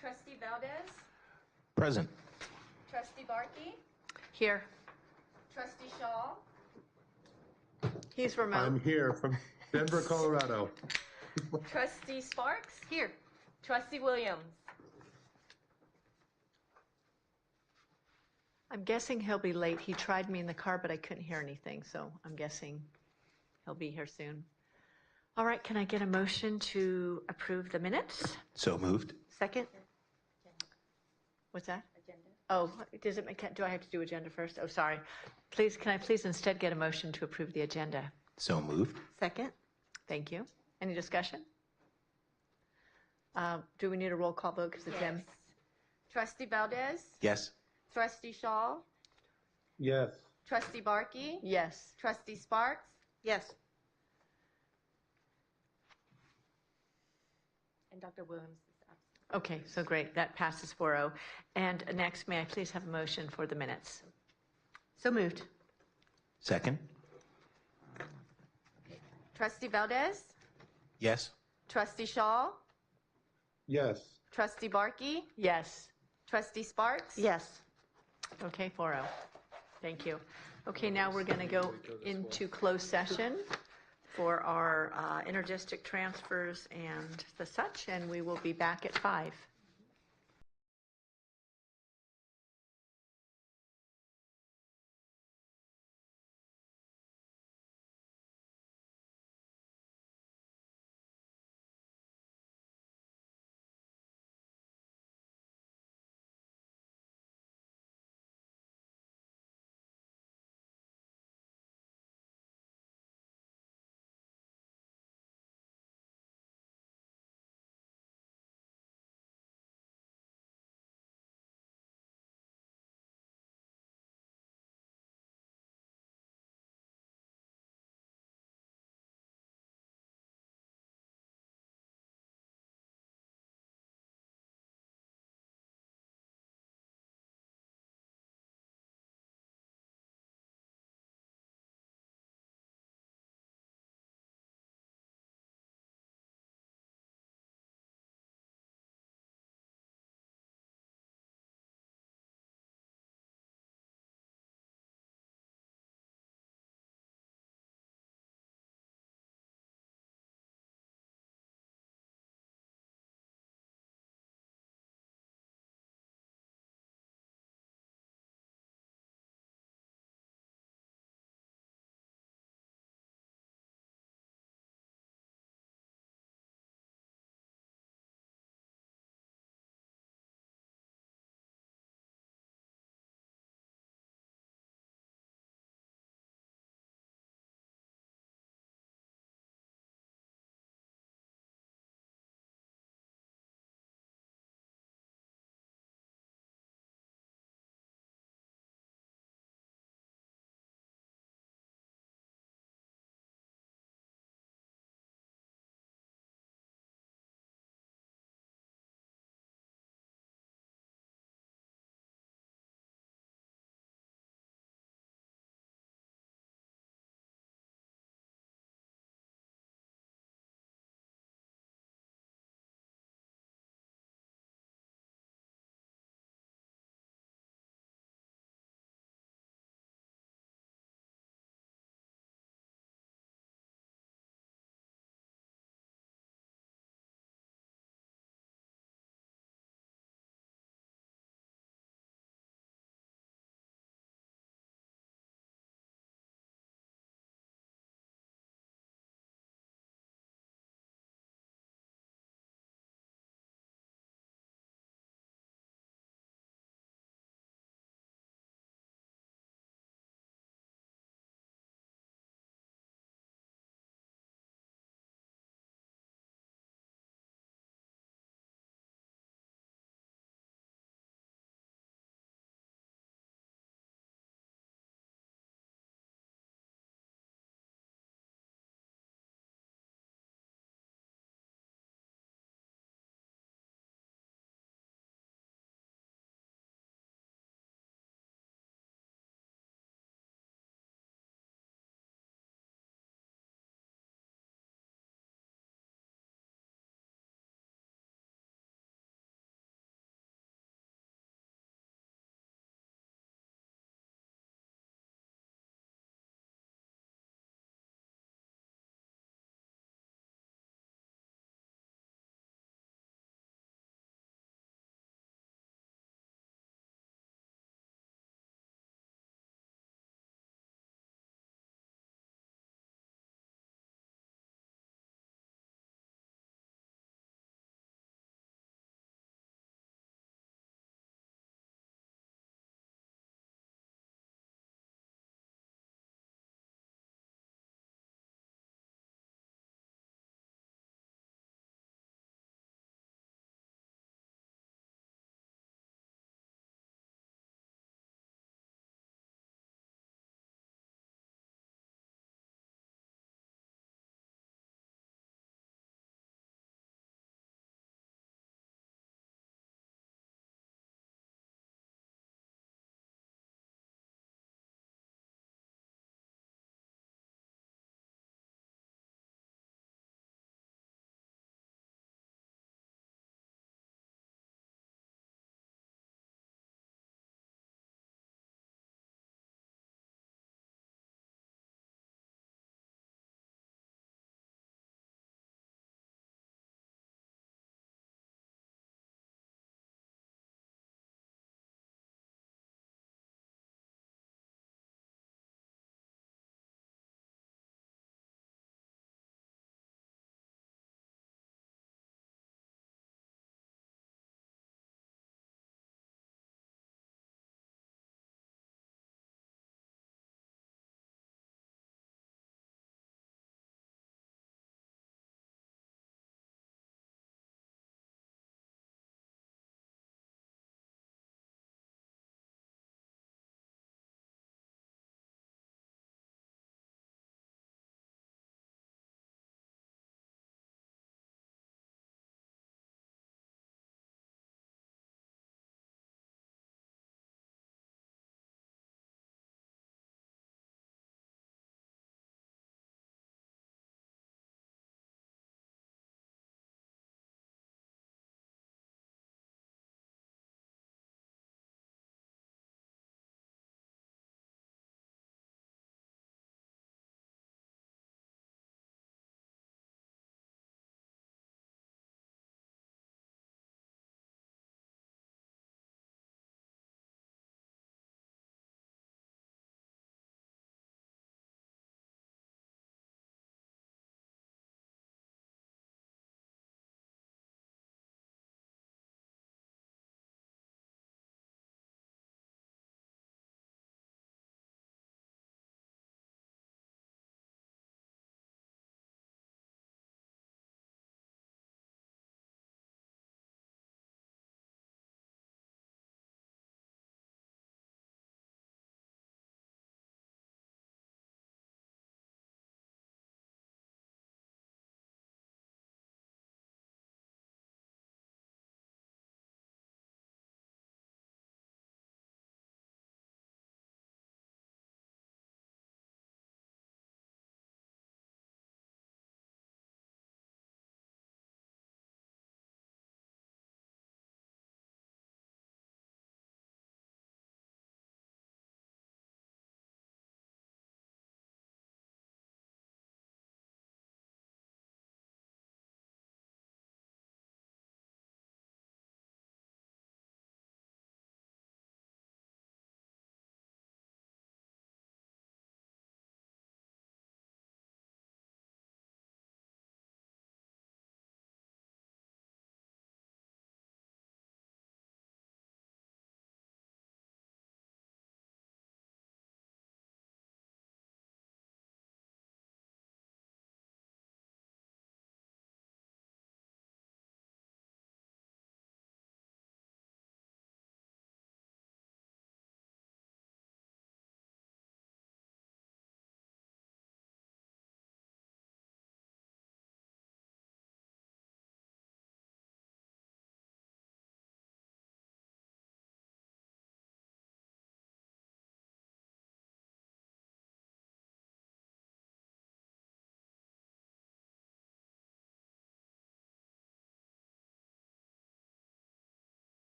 Trustee Valdez, Present. Trustee Barkey, Here. Trustee Shaw, He's remote. I'm here from Denver, Colorado. Trustee Sparks, Here. Trustee Williams. I'm guessing he'll be late. He tried me in the car, but I couldn't hear anything, so I'm guessing he'll be here soon. All right, can I get a motion to approve the minutes? So moved. Second? What's that? Agenda. Oh, does it make, do I have to do agenda first? Oh, sorry. Please, can I please instead get a motion to approve the agenda? So moved. Second? Thank you. Any discussion? Do we need a roll call vote because it's Jim? Trustee Valdez, Yes. Trustee Shaw, Yes. Trustee Barkey, Yes. Trustee Sparks, Yes. and Dr. Williams is absent. Okay, so great. That passes 4-0. And next, may I please have a motion for the minutes? So moved. Second. Trustee Valdez, Yes. Trustee Shaw, Yes. Trustee Barkey, Yes. Trustee Sparks. Yes. Okay, 4-0. Thank you. Okay, now we're going to go into closed session for our interdistrict transfers and the such, and we will be back at 5.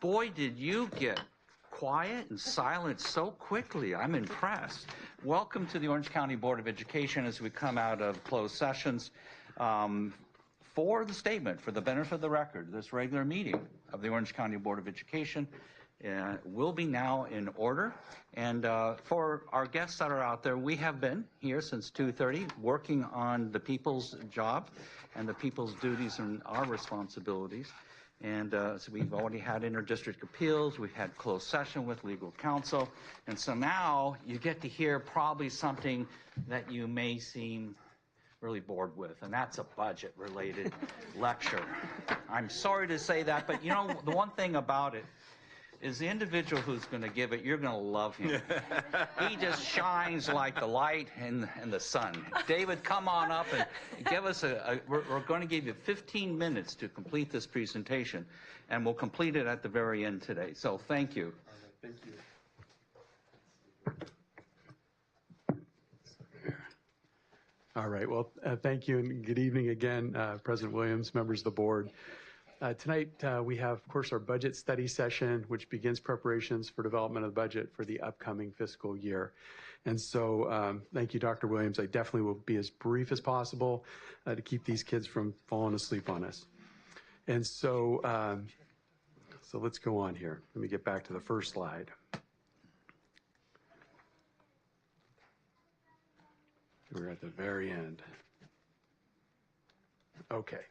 Boy, did you get quiet and silent so quickly. I'm impressed. Welcome to the Orange County Board of Education as we come out of closed sessions. For the statement, for the benefit of the record, this regular meeting of the Orange County Board of Education will be now in order. And for our guests that are out there, we have been here since 2:30 working on the people's job and the people's duties and our responsibilities. And so we've already had interdistrict appeals, we've had closed session with legal counsel, and so now you get to hear probably something that you may seem really bored with, and that's a budget-related lecture. I'm sorry to say that, but you know, the one thing about it is the individual who's going to give it, you're going to love him. He just shines like the light in the sun. David, come on up and give us we're going to give you 15 minutes to complete this presentation, and we'll complete it at the very end today. So thank you. All right, thank you. All right, well, thank you and good evening again, President Williams, members of the board. Tonight, we have, of course, our budget study session, which begins preparations for development of the budget for the upcoming fiscal year. And so thank you, Dr. Williams. I definitely will be as brief as possible to keep these kids from falling asleep on us. And so, so let's go on here. Let me get back to the first slide. We're at the very end. Okay.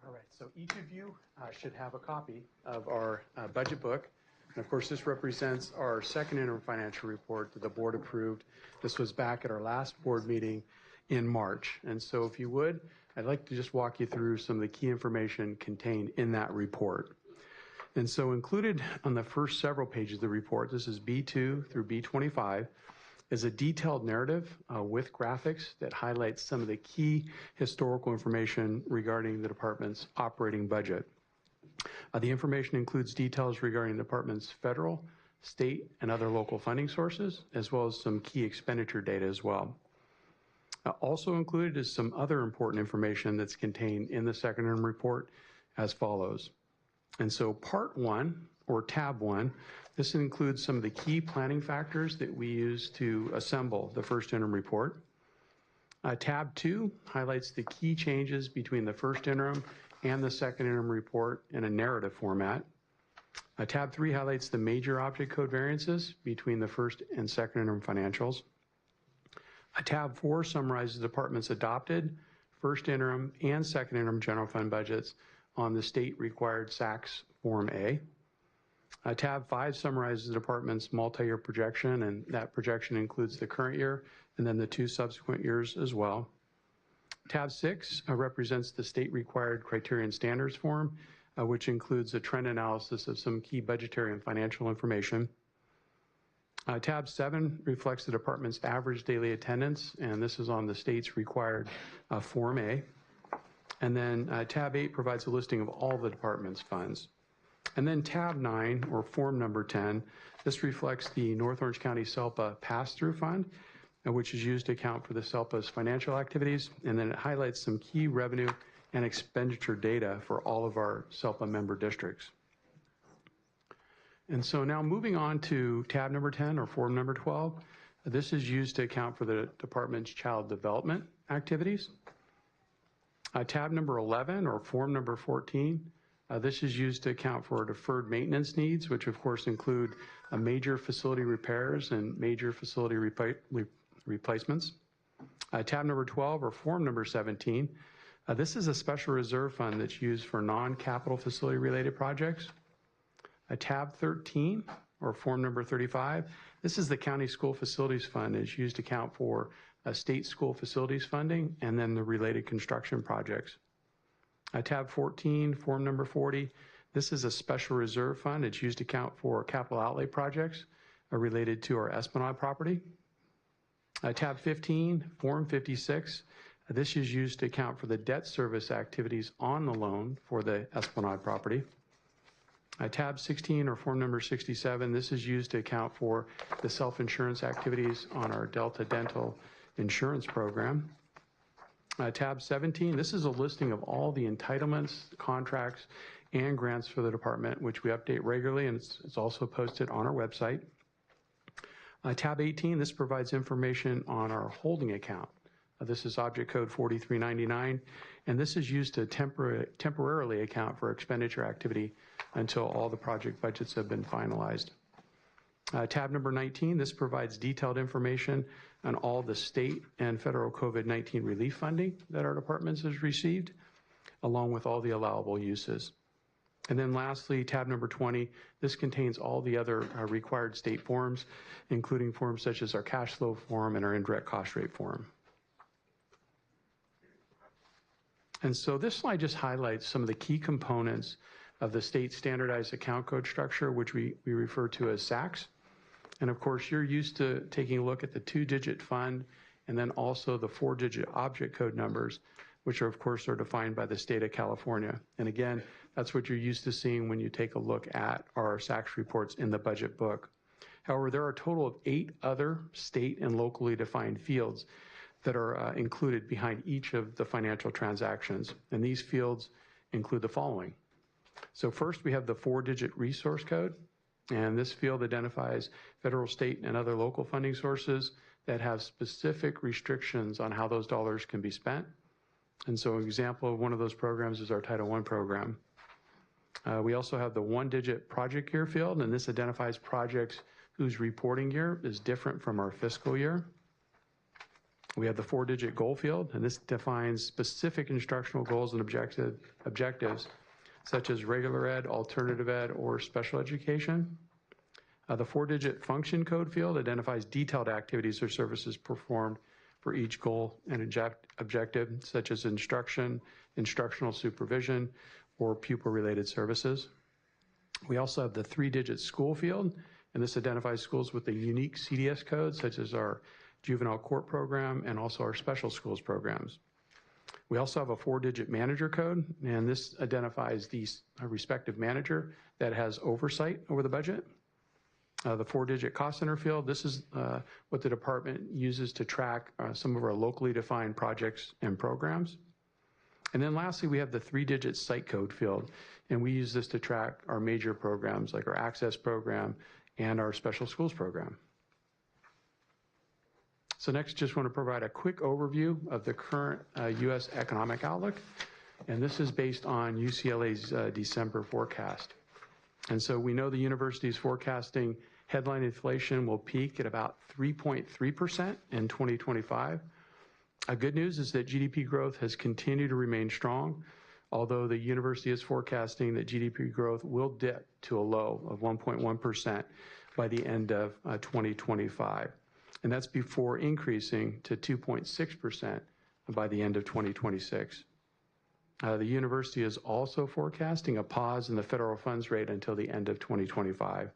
All right, so each of you should have a copy of our budget book. And of course, this represents our second interim financial report that the board approved. This was back at our last board meeting in March. And so if you would, I'd like to just walk you through some of the key information contained in that report. And so included on the first several pages of the report, this is B2 through B25, is a detailed narrative with graphics that highlights some of the key historical information regarding the department's operating budget. The information includes details regarding the department's federal, state, and other local funding sources, as well as some key expenditure data as well. Also included is some other important information that's contained in the second interim report as follows. And so part one, or tab one, this includes some of the key planning factors that we use to assemble the first interim report. Tab 2 highlights the key changes between the first interim and the second interim report in a narrative format. Tab 3 highlights the major object code variances between the first and second interim financials. Tab 4 summarizes the department's adopted first interim and second interim general fund budgets on the state required SACS Form A. Tab 5 summarizes the department's multi-year projection, and that projection includes the current year and then the 2 subsequent years as well. Tab 6 represents the state required criterion standards form, which includes a trend analysis of some key budgetary and financial information. Tab 7 reflects the department's average daily attendance, and this is on the state's required Form A. And then tab 8 provides a listing of all the department's funds. And then tab 9, or form number 10, this reflects the North Orange County SELPA pass-through fund, which is used to account for the SELPA's financial activities, and then it highlights some key revenue and expenditure data for all of our SELPA member districts. And so now moving on to tab number 10, or form number 12, this is used to account for the department's child development activities. Tab number 11, or form number 14, this is used to account for deferred maintenance needs, which of course include major facility repairs and major facility replacements. Tab number 12, or form number 17, this is a special reserve fund that's used for non-capital facility related projects. Tab 13, or form number 35, this is the County School Facilities Fund. It's used to account for state school facilities funding and then the related construction projects. Tab 14, form number 40, this is a special reserve fund. It's used to account for capital outlay projects related to our Esplanade property. Tab 15, form 56, this is used to account for the debt service activities on the loan for the Esplanade property. Tab 16, or form number 67, this is used to account for the self-insurance activities on our Delta Dental insurance program. Tab 17, this is a listing of all the entitlements, contracts, and grants for the department, which we update regularly, and it's also posted on our website. Tab 18, this provides information on our holding account. This is object code 4399, and this is used to temporarily account for expenditure activity until all the project budgets have been finalized. Tab number 19, this provides detailed information on all the state and federal COVID-19 relief funding that our departments has received, along with all the allowable uses. And then lastly, tab number 20, this contains all the other required state forms, including forms such as our cash flow form and our indirect cost rate form. And so this slide just highlights some of the key components of the state standardized account code structure, which we refer to as SACs. And of course, you're used to taking a look at the 2-digit fund and then also the 4-digit object code numbers, which are, of course, are defined by the state of California. And again, that's what you're used to seeing when you take a look at our SACs reports in the budget book. However, there are a total of 8 other state and locally defined fields that are included behind each of the financial transactions. And these fields include the following. So first, we have the 4-digit resource code. And this field identifies federal, state, and other local funding sources that have specific restrictions on how those dollars can be spent. And so an example of one of those programs is our Title I program. We also have the 1-digit project year field, and this identifies projects whose reporting year is different from our fiscal year. We have the 4-digit goal field, and this defines specific instructional goals and objectives, such as regular ed, alternative ed, or special education. The 4-digit function code field identifies detailed activities or services performed for each goal and objective, such as instruction, instructional supervision, or pupil-related services. We also have the 3-digit school field, and this identifies schools with a unique CDS code, such as our juvenile court program and also our special schools programs. We also have a 4-digit manager code, and this identifies the respective manager that has oversight over the budget. The 4-digit cost center field, this is what the department uses to track some of our locally defined projects and programs. And then lastly, we have the 3-digit site code field, and we use this to track our major programs like our access program and our special schools program. So next, just want to provide a quick overview of the current U.S. economic outlook, and this is based on UCLA's December forecast. And so we know the university is forecasting headline inflation will peak at about 3.3% in 2025. Good news is that GDP growth has continued to remain strong, although the university is forecasting that GDP growth will dip to a low of 1.1% by the end of 2025. And that's before increasing to 2.6% by the end of 2026. The university is also forecasting a pause in the federal funds rate until the end of 2025.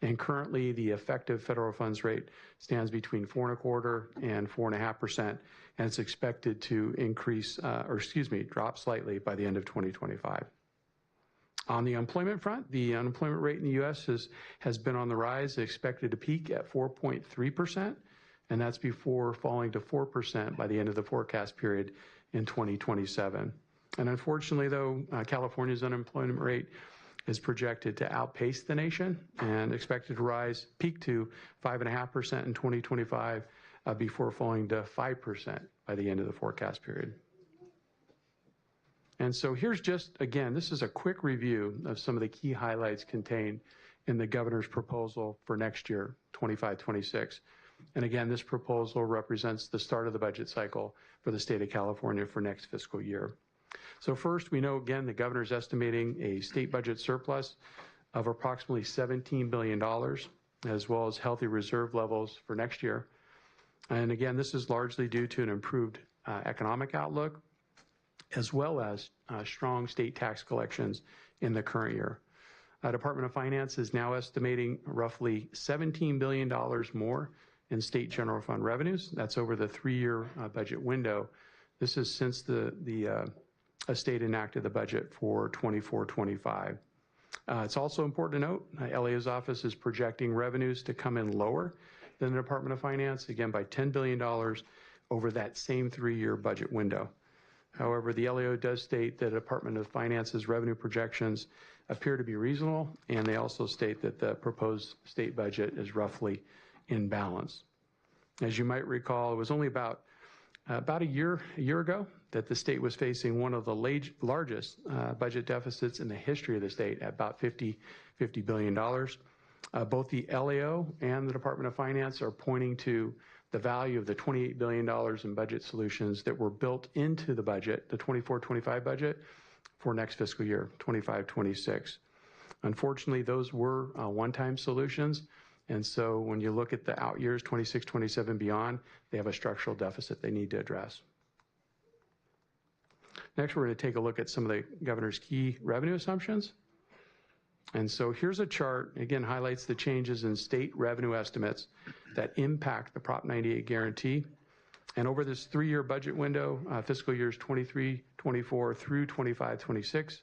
And currently, the effective federal funds rate stands between 4.25% and 4.5%, and it's expected to drop slightly by the end of 2025. On the employment front, the unemployment rate in the U.S. has been on the rise, expected to peak at 4.3%, and that's before falling to 4% by the end of the forecast period in 2027. And unfortunately, though, California's unemployment rate is projected to outpace the nation and expected to peak to 5.5% in 2025 before falling to 5% by the end of the forecast period. And so here's just, again, this is a quick review of some of the key highlights contained in the governor's proposal for next year, 25-26. And again, this proposal represents the start of the budget cycle for the state of California for next fiscal year. So first, we know, again, the governor's estimating a state budget surplus of approximately $17 billion, as well as healthy reserve levels for next year. And again, this is largely due to an improved economic outlook, as well as strong state tax collections in the current year. Department of Finance is now estimating roughly $17 billion more in state general fund revenues. That's over the 3-year budget window. This is since the state enacted the budget for 24-25. It's also important to note, LA's office is projecting revenues to come in lower than the Department of Finance, again by $10 billion over that same 3-year budget window. However, the LAO does state that the Department of Finance's revenue projections appear to be reasonable, and they also state that the proposed state budget is roughly in balance. As you might recall, it was only about a year ago that the state was facing one of the largest budget deficits in the history of the state at about $50 billion. Both the LAO and the Department of Finance are pointing to the value of the $28 billion in budget solutions that were built into the budget, the 24-25 budget, for next fiscal year, 25-26. Unfortunately, those were one-time solutions, and so when you look at the out years, 26, 27, beyond, they have a structural deficit they need to address. Next, we're going to take a look at some of the governor's key revenue assumptions. And so here's a chart, again, highlights the changes in state revenue estimates that impact the Prop 98 guarantee. And over this 3-year budget window, fiscal years 23-24 through 25-26,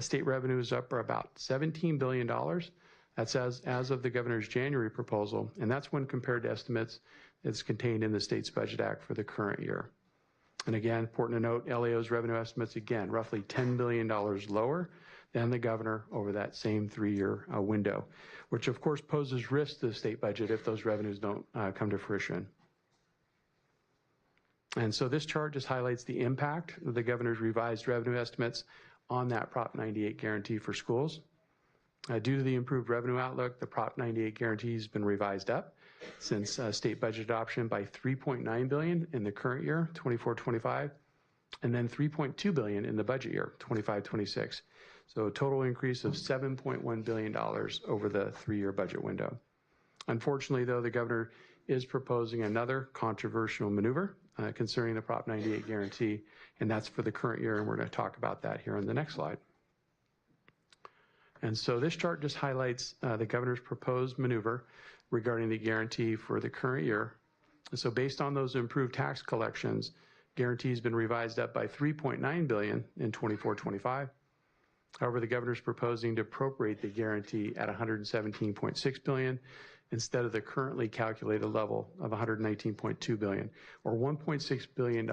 state revenue is up for about $17 billion. That's as of the governor's January proposal, and that's when compared to estimates that's contained in the State's Budget Act for the current year. And again, important to note, LAO's revenue estimates, again, roughly $10 billion lower than the governor over that same 3-year window, which of course poses risk to the state budget if those revenues don't come to fruition. And so this chart just highlights the impact of the governor's revised revenue estimates on that Prop 98 guarantee for schools. Due to the improved revenue outlook, the Prop 98 guarantee has been revised up since state budget adoption by $3.9 billion in the current year, 24-25, and then $3.2 billion in the budget year, 25-26. So a total increase of $7.1 billion over the 3-year budget window. Unfortunately, though, the governor is proposing another controversial maneuver concerning the Prop 98 guarantee, and that's for the current year, and we're going to talk about that here on the next slide. And so this chart just highlights the governor's proposed maneuver regarding the guarantee for the current year. And so based on those improved tax collections, guarantee has been revised up by $3.9 billion in 24-25. However, the governor is proposing to appropriate the guarantee at $117.6 billion instead of the currently calculated level of $119.2 billion, or $1.6 billion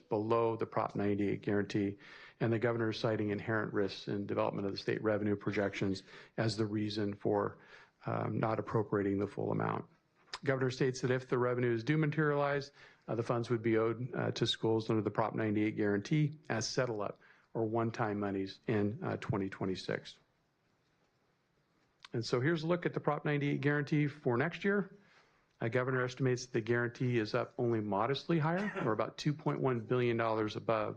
below the Prop 98 guarantee. And the governor is citing inherent risks in development of the state revenue projections as the reason for not appropriating the full amount. The governor states that if the revenues do materialize, the funds would be owed to schools under the Prop 98 guarantee as settle-up or one-time monies in 2026. And so here's a look at the Prop 98 guarantee for next year. Governor estimates the guarantee is up only modestly higher, or about $2.1 billion above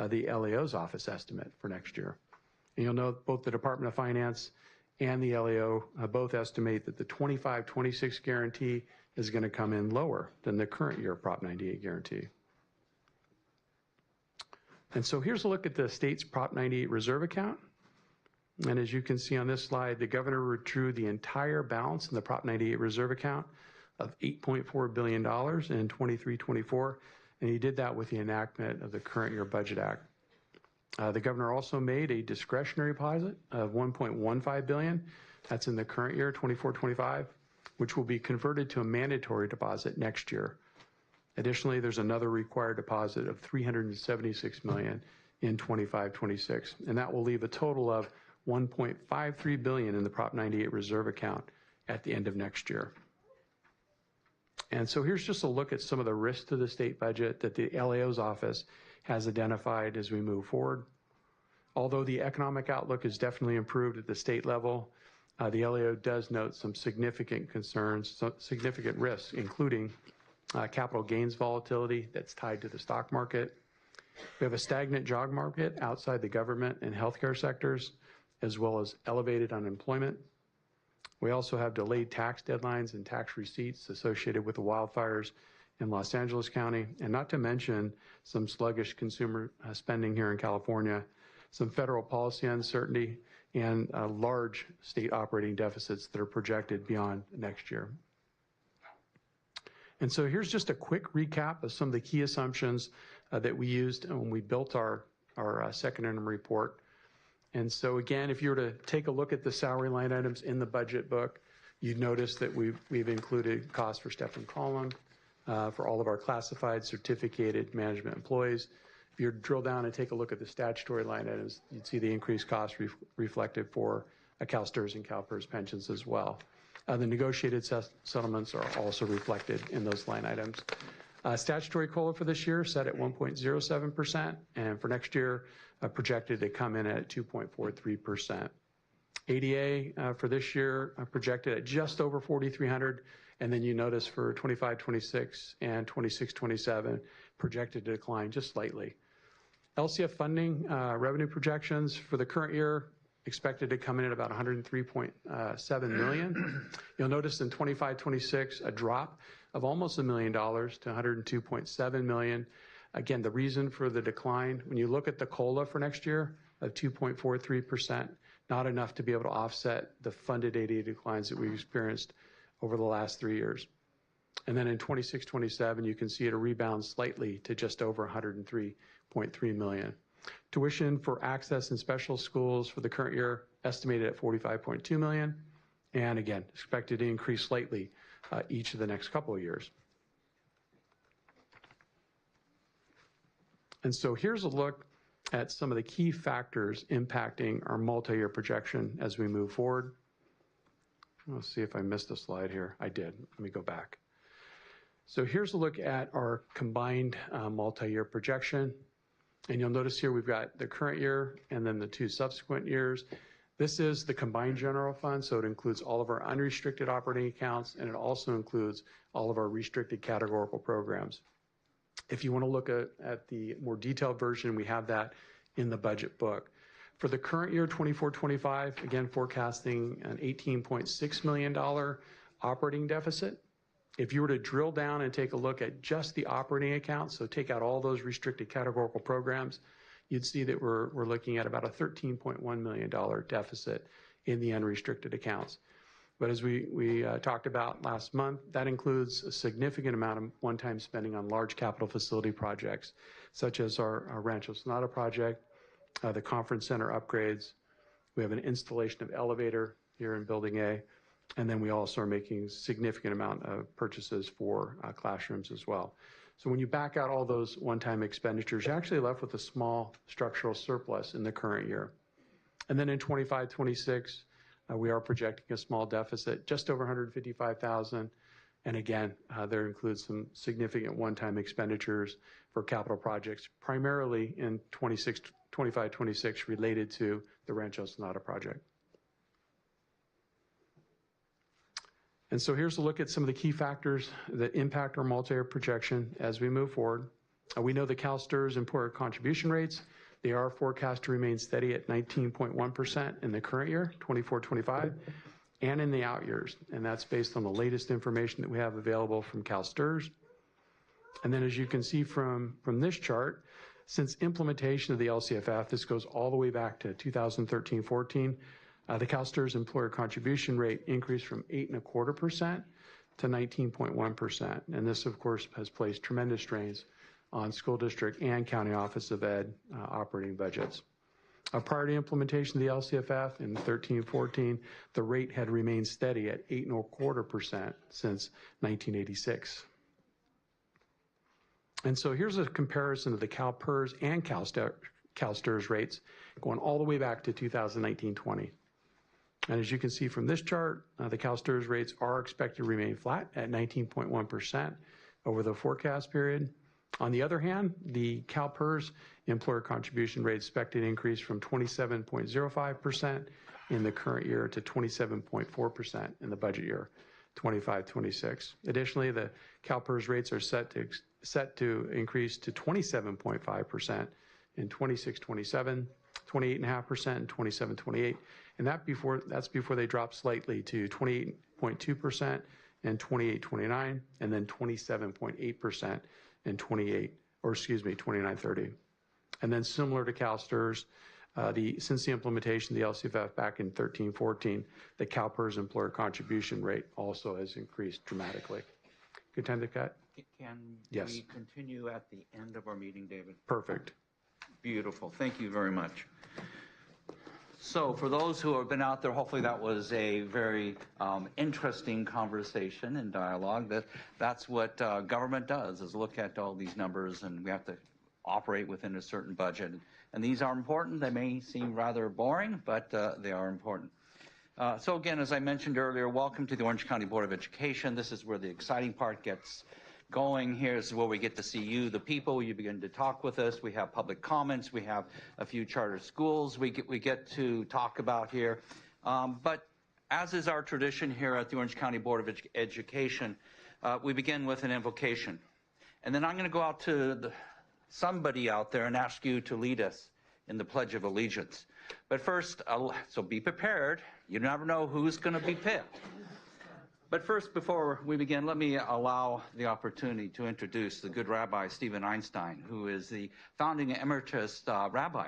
the LAO's office estimate for next year. And you'll note both the Department of Finance and the LAO both estimate that the 25-26 guarantee is going to come in lower than the current year Prop 98 guarantee. And so here's a look at the state's Prop 98 reserve account. And as you can see on this slide, the governor withdrew the entire balance in the Prop 98 reserve account of $8.4 billion in 23-24. And he did that with the enactment of the current year Budget Act. The governor also made a discretionary deposit of $1.15 billion. That's in the current year, 24-25, which will be converted to a mandatory deposit next year. Additionally, there's another required deposit of $376 million in 25-26, and that will leave a total of $1.53 billion in the Prop 98 reserve account at the end of next year. And so here's just a look at some of the risks to the state budget that the LAO's office has identified as we move forward. Although the economic outlook is definitely improved at the state level, the LAO does note some significant concerns, some significant risks, including capital gains volatility that's tied to the stock market. We have a stagnant job market outside the government and healthcare sectors, as well as elevated unemployment. We also have delayed tax deadlines and tax receipts associated with the wildfires in Los Angeles County, and not to mention some sluggish consumer spending here in California, some federal policy uncertainty, and large state operating deficits that are projected beyond next year. And so here's just a quick recap of some of the key assumptions that we used when we built our second interim report. And so again, if you were to take a look at the salary line items in the budget book, you'd notice that we've included costs for step and column for all of our classified certificated management employees, If you drill down and take a look at the statutory line items, you'd see the increased cost reflected for CalSTRS and CalPERS pensions as well. The negotiated settlements are also reflected in those line items. Statutory COLA for this year set at 1.07%, and for next year projected to come in at 2.43%. ADA for this year projected at just over 4,300, and then you notice for 25-26 and 26-27 projected to decline just slightly. LCF funding revenue projections for the current year expected to come in at about $103.7 million. You'll notice in 25-26 a drop of almost $1 million to $102.7 million. Again, the reason for the decline, when you look at the COLA for next year of 2.43%, not enough to be able to offset the funded ADA declines that we've experienced over the last 3 years. And then in 26-27, you can see it a rebound slightly to just over $103.3 million. Tuition for access and special schools for the current year estimated at $45.2 million, and again, expected to increase slightly each of the next couple of years. And so here's a look at some of the key factors impacting our multi-year projection as we move forward. Let's see if I missed a slide here. I did. Let me go back. So here's a look at our combined multi-year projection. And you'll notice here we've got the current year and then the 2 subsequent years. This is the combined general fund, so it includes all of our unrestricted operating accounts, and it also includes all of our restricted categorical programs. If you want to look at the more detailed version, we have that in the budget book. For the current year, 24-25, again, forecasting an $18.6 million operating deficit. If you were to drill down and take a look at just the operating accounts, so take out all those restricted categorical programs, you'd see that we're looking at about a $13.1 million deficit in the unrestricted accounts. But as we talked about last month, that includes a significant amount of one-time spending on large capital facility projects, such as our Rancho Sonata project, the conference center upgrades. We have an installation of elevator here in Building A, and then we also are making significant amount of purchases for classrooms as well. So when you back out all those one-time expenditures, you're actually left with a small structural surplus in the current year. And then in 25-26, we are projecting a small deficit, just over $155,000. And again, there includes some significant one-time expenditures for capital projects, primarily in 25-26 related to the Rancho Sonata project. And so here's a look at some of the key factors that impact our multi-year projection as we move forward. We know the CalSTRS employer contribution rates. They are forecast to remain steady at 19.1% in the current year, 24-25, and in the out years. And that's based on the latest information that we have available from CalSTRS. And then as you can see from this chart, since implementation of the LCFF, this goes all the way back to 2013-14, the CalSTRS employer contribution rate increased from 8.25% to 19.1%. And this, of course, has placed tremendous strains on school district and county office of ed operating budgets. Prior to implementation of the LCFF in 13-14, the rate had remained steady at 8.25% since 1986. And so here's a comparison of the CalPERS and CalSTRS rates going all the way back to 2019-20. And as you can see from this chart, the CalSTRS rates are expected to remain flat at 19.1% over the forecast period. On the other hand, the CalPERS employer contribution rate is expected to increase from 27.05% in the current year to 27.4% in the budget year, 25-26. Additionally, the CalPERS rates are set to increase to 27.5% in 26-27, 28.5% in 27-28, and that's before they drop slightly to 28.2% in 28-29, and then 27.8% in 29-30. And then similar to CalSTRS, since the implementation of the LCFF back in 13-14, the CalPERS employer contribution rate also has increased dramatically. Good time to cut? Can Yes. we continue at the end of our meeting, David? Perfect. Beautiful. Thank you very much. So for those who have been out there, hopefully that was a very interesting conversation and dialogue. That's what government does, is look at all these numbers, and we have to operate within a certain budget. And these are important. They may seem rather boring, but they are important. So again, as I mentioned earlier, welcome to the Orange County Board of Education. This is where the exciting part gets going. Here's where we get to see you, the people. You begin to talk with us. We have public comments. We have a few charter schools we get to talk about here. But as is our tradition here at the Orange County Board of Education, we begin with an invocation. And then I'm going to go out to somebody out there and ask you to lead us in the Pledge of Allegiance. But first, so be prepared. You never know who's going to be picked. But first, before we begin, let me allow the opportunity to introduce the good Rabbi Stephen Einstein, who is the founding emeritus rabbi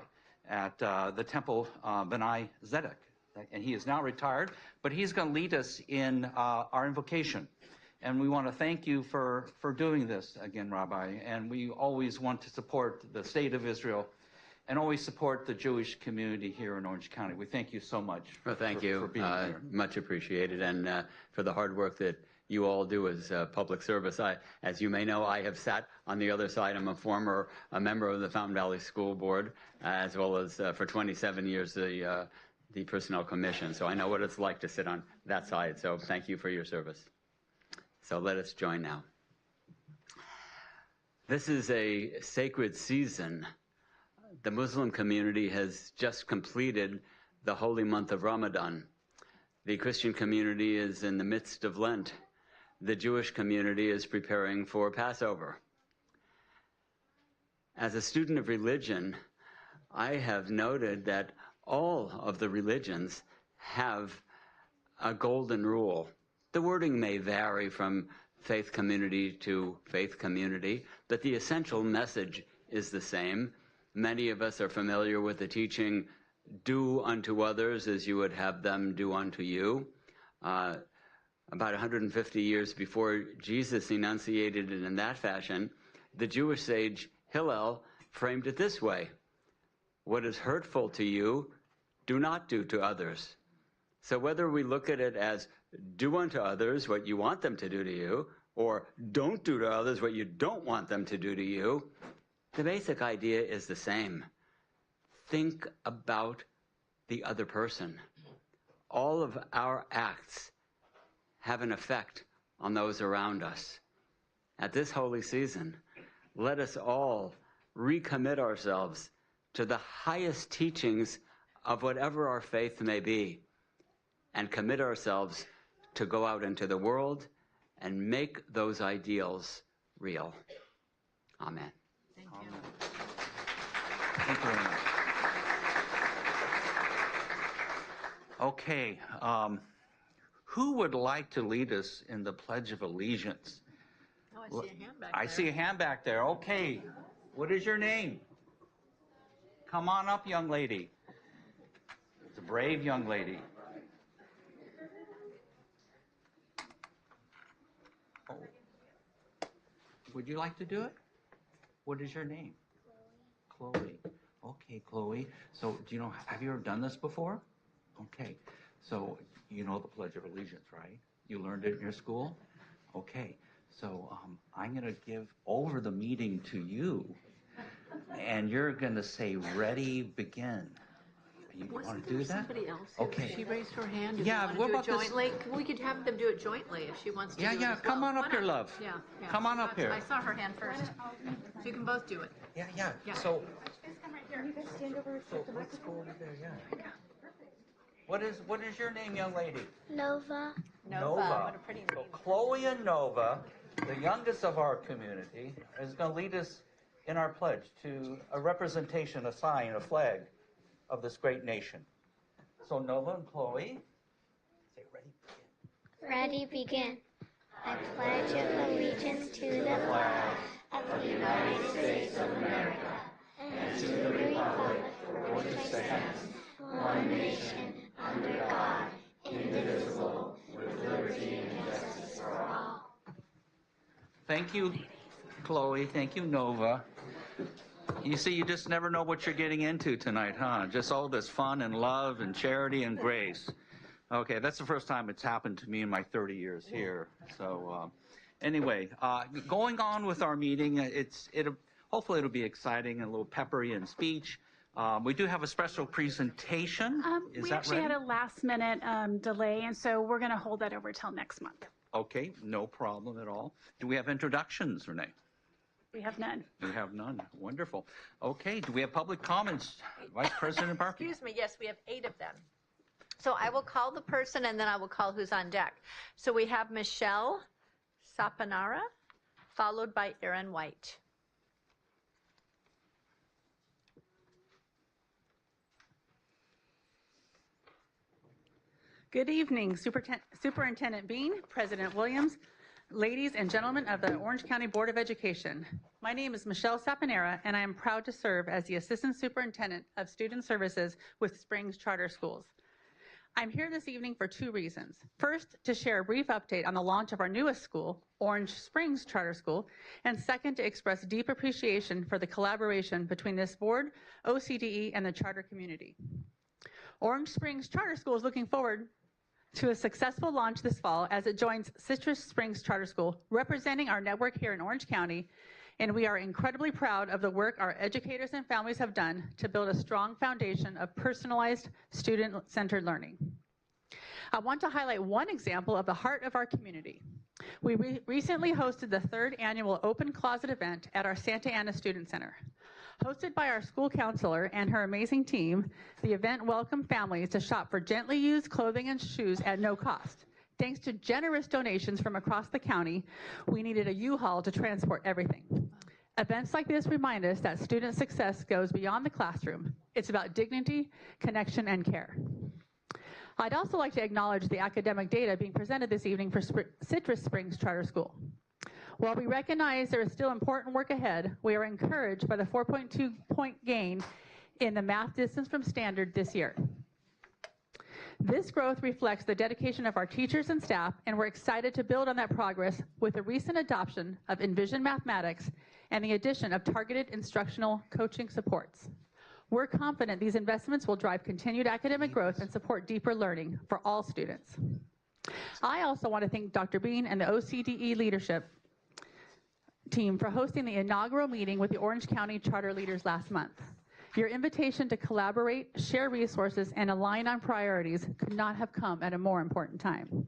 at the Temple B'nai Zedek. And he is now retired, but he's going to lead us in our invocation. And we want to thank you for doing this again, Rabbi. And we always want to support the state of Israel and always support the Jewish community here in Orange County. We thank you so much. Well, thank you. For being here. Much appreciated, and for the hard work that you all do as public service. As you may know, I have sat on the other side. I'm a member of the Fountain Valley School Board, as well as for 27 years the Personnel Commission. So I know what it's like to sit on that side. So thank you for your service. So let us join now. This is a sacred season. The Muslim community has just completed the holy month of Ramadan. The Christian community is in the midst of Lent. The Jewish community is preparing for Passover. As a student of religion, I have noted that all of the religions have a golden rule. The wording may vary from faith community to faith community, but the essential message is the same. Many of us are familiar with the teaching, do unto others as you would have them do unto you. About 150 years before Jesus enunciated it in that fashion, the Jewish sage Hillel framed it this way: what is hurtful to you, do not do to others. So whether we look at it as do unto others what you want them to do to you, or don't do to others what you don't want them to do to you, the basic idea is the same. Think about the other person. All of our acts have an effect on those around us. At this holy season, let us all recommit ourselves to the highest teachings of whatever our faith may be, and commit ourselves to go out into the world and make those ideals real. Amen. Thank you. Thank you very much. Okay, who would like to lead us in the Pledge of Allegiance? Oh, I see a hand back there. I see a hand back there. Okay, what is your name? Come on up, young lady. It's a brave young lady. Oh. Would you like to do it? What is your name? Chloe. Okay, Chloe. So, do you know, have you ever done this before? Okay. So, you know the Pledge of Allegiance, right? You learned it in your school? Okay. So, I'm going to give over the meeting to you, and you're going to say, ready, begin. You want to do that? Somebody else who- Okay. She raised her hand. Do Yeah, you what want to do about it this- jointly? We could have them do it jointly if she wants to Yeah, do it yeah, as come well. on up Why here, not? love. Yeah, yeah. Come on up here. I saw her hand first. So you can both do it. Yeah, yeah. Yeah. So, You guys stand over so let's go over there, yeah. What is your name, young lady? Nova. Nova. What a pretty So name. Chloe and Nova, the youngest of our community, is going to lead us in our pledge to a representation, a sign, a flag of this great nation. So Nova and Chloe, say ready, begin. Ready, begin. I pledge allegiance to the flag of the United States of America and to the republic for which it stands, one nation, under God, indivisible, with liberty and justice for all. Thank you, Chloe. Thank you, Nova. You see, you just never know what you're getting into tonight, huh? Just all this fun and love and charity and grace. Okay, that's the first time it's happened to me in my 30 years here. So anyway, going on with our meeting, hopefully it'll be exciting and a little peppery in speech. We do have a special presentation. Is We that actually ready? had a last-minute delay, and so we're going to hold that over till next month. Okay, no problem at all. Do we have introductions, Renee? We have none. We have none. Wonderful. Okay, do we have public comments? Vice President Barkey. Excuse me, yes, we have 8 of them. So I will call the person and then I will call who's on deck. So we have Michelle Sapanara, followed by Aaron White. Good evening, Superintendent Bean, President Williams, ladies and gentlemen of the Orange County Board of Education. My name is Michelle Sapanera, and I am proud to serve as the Assistant Superintendent of Student Services with Springs Charter Schools. I'm here this evening for 2 reasons. First, to share a brief update on the launch of our newest school, Orange Springs Charter School, and second, to express deep appreciation for the collaboration between this board, OCDE, and the charter community. Orange Springs Charter School is looking forward to a successful launch this fall as it joins Citrus Springs Charter School, representing our network here in Orange County, and we are incredibly proud of the work our educators and families have done to build a strong foundation of personalized, student-centered learning. I want to highlight one example of the heart of our community. We recently hosted the 3rd annual Open Closet event at our Santa Ana Student Center. Hosted by our school counselor and her amazing team, the event welcomed families to shop for gently used clothing and shoes at no cost. Thanks to generous donations from across the county, we needed a U-Haul to transport everything. Events like this remind us that student success goes beyond the classroom. It's about dignity, connection, and care. I'd also like to acknowledge the academic data being presented this evening for Citrus Springs Charter School. While we recognize there is still important work ahead, we are encouraged by the 4.2-point gain in the math distance from standard this year. This growth reflects the dedication of our teachers and staff, and we're excited to build on that progress with the recent adoption of Envision Mathematics and the addition of targeted instructional coaching supports. We're confident these investments will drive continued academic growth and support deeper learning for all students. I also want to thank Dr. Bean and the OCDE leadership team for hosting the inaugural meeting with the Orange County Charter leaders last month. Your invitation to collaborate, share resources, and align on priorities could not have come at a more important time.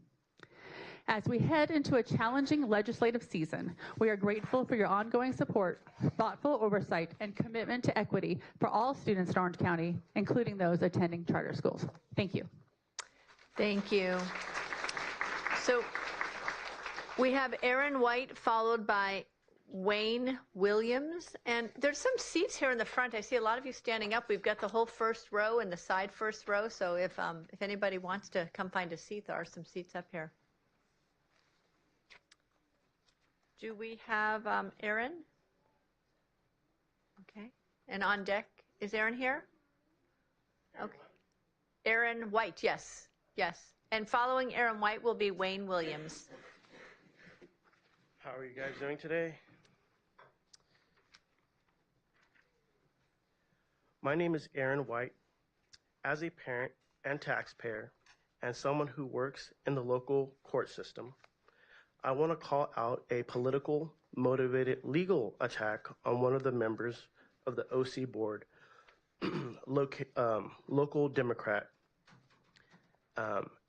As we head into a challenging legislative season, we are grateful for your ongoing support, thoughtful oversight, and commitment to equity for all students in Orange County, including those attending charter schools. Thank you. Thank you. So we have Aaron White, followed by Wayne Williams, and there's some seats here in the front. I see a lot of you standing up. We've got the whole first row and the side first row, so if anybody wants to come find a seat, there are some seats up here. Do we have Aaron? Okay, and on deck, is Aaron here? Okay. Aaron White, yes, yes. And following Aaron White will be Wayne Williams. How are you guys doing today? My name is Aaron White. As a parent and taxpayer and someone who works in the local court system, I want to call out a political motivated legal attack on one of the members of the OC board, local Democrat,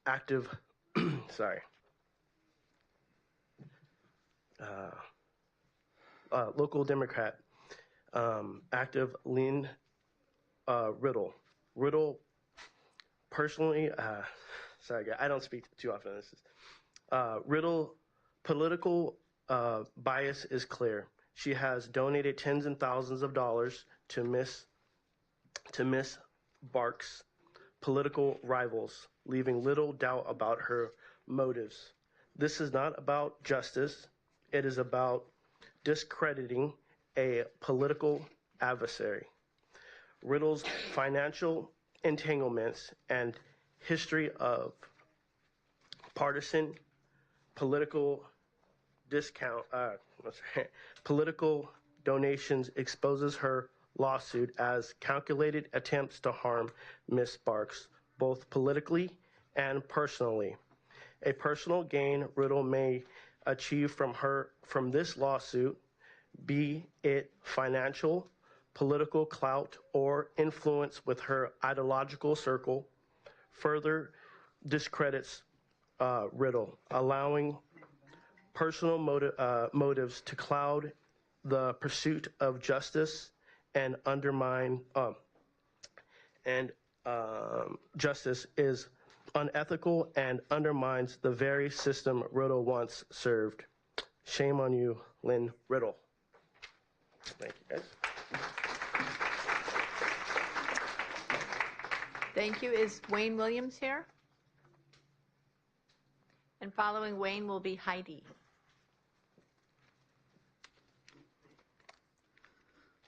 active, local Democrat, active Lynn Riddle. Riddle, personally, sorry, I don't speak too often. This is Riddle. Political bias is clear. She has donated tens and thousands of dollars to Miss Barks' political rivals, leaving little doubt about her motives. This is not about justice. It is about discrediting a political adversary. Riddle's financial entanglements and history of partisan political political donations exposes her lawsuit as calculated attempts to harm Ms. Sparks, both politically and personally. A personal gain Riddle may achieve from this lawsuit be it financial, political clout, or influence with her ideological circle, further discredits Riddle, allowing personal motives to cloud the pursuit of justice and undermine justice is unethical and undermines the very system Riddle once served. Shame on you, Lynn Riddle. Thank you, guys. Thank you. Is Wayne Williams here? And following Wayne will be Heidi.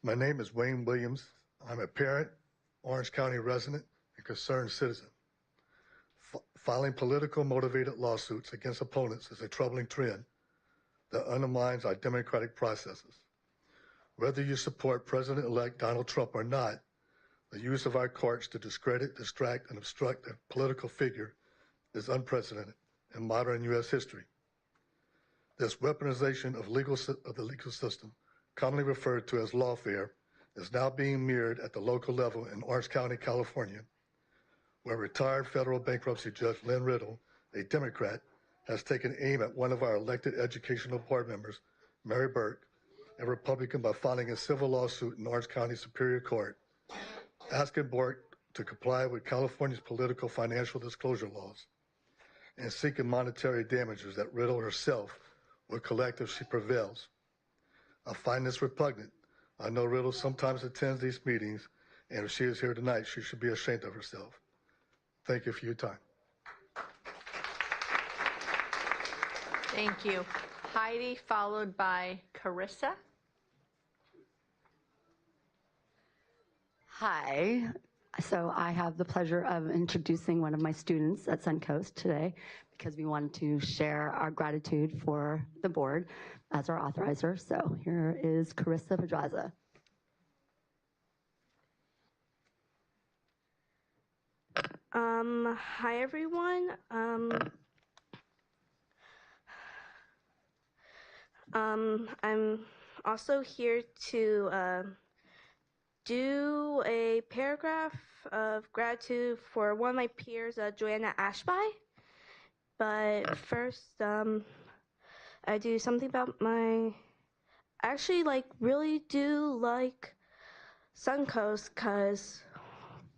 My name is Wayne Williams. I'm a parent, Orange County resident, and concerned citizen. Filing political motivated lawsuits against opponents is a troubling trend that undermines our democratic processes. Whether you support President-elect Donald Trump or not, the use of our courts to discredit, distract, and obstruct a political figure is unprecedented in modern U.S. history. This weaponization of the legal system, commonly referred to as lawfare, is now being mirrored at the local level in Orange County, California, where retired federal bankruptcy judge Lynn Riddle, a Democrat, has taken aim at one of our elected educational board members, Mary Burke, a Republican, by filing a civil lawsuit in Orange County Superior Court, asking Burke to comply with California's political financial disclosure laws and seeking monetary damages that Riddle herself will collect if she prevails. I find this repugnant. I know Riddle sometimes attends these meetings, and if she is here tonight, she should be ashamed of herself. Thank you for your time. Thank you. Heidi, followed by Carissa. Hi. So I have the pleasure of introducing one of my students at Suncoast today because we wanted to share our gratitude for the board as our authorizer. So here is Carissa Pedraza. Hi everyone. I'm also here to do a paragraph of gratitude for one of my peers, Joanna Ashby. But first, I do something about I actually really do like Suncoast because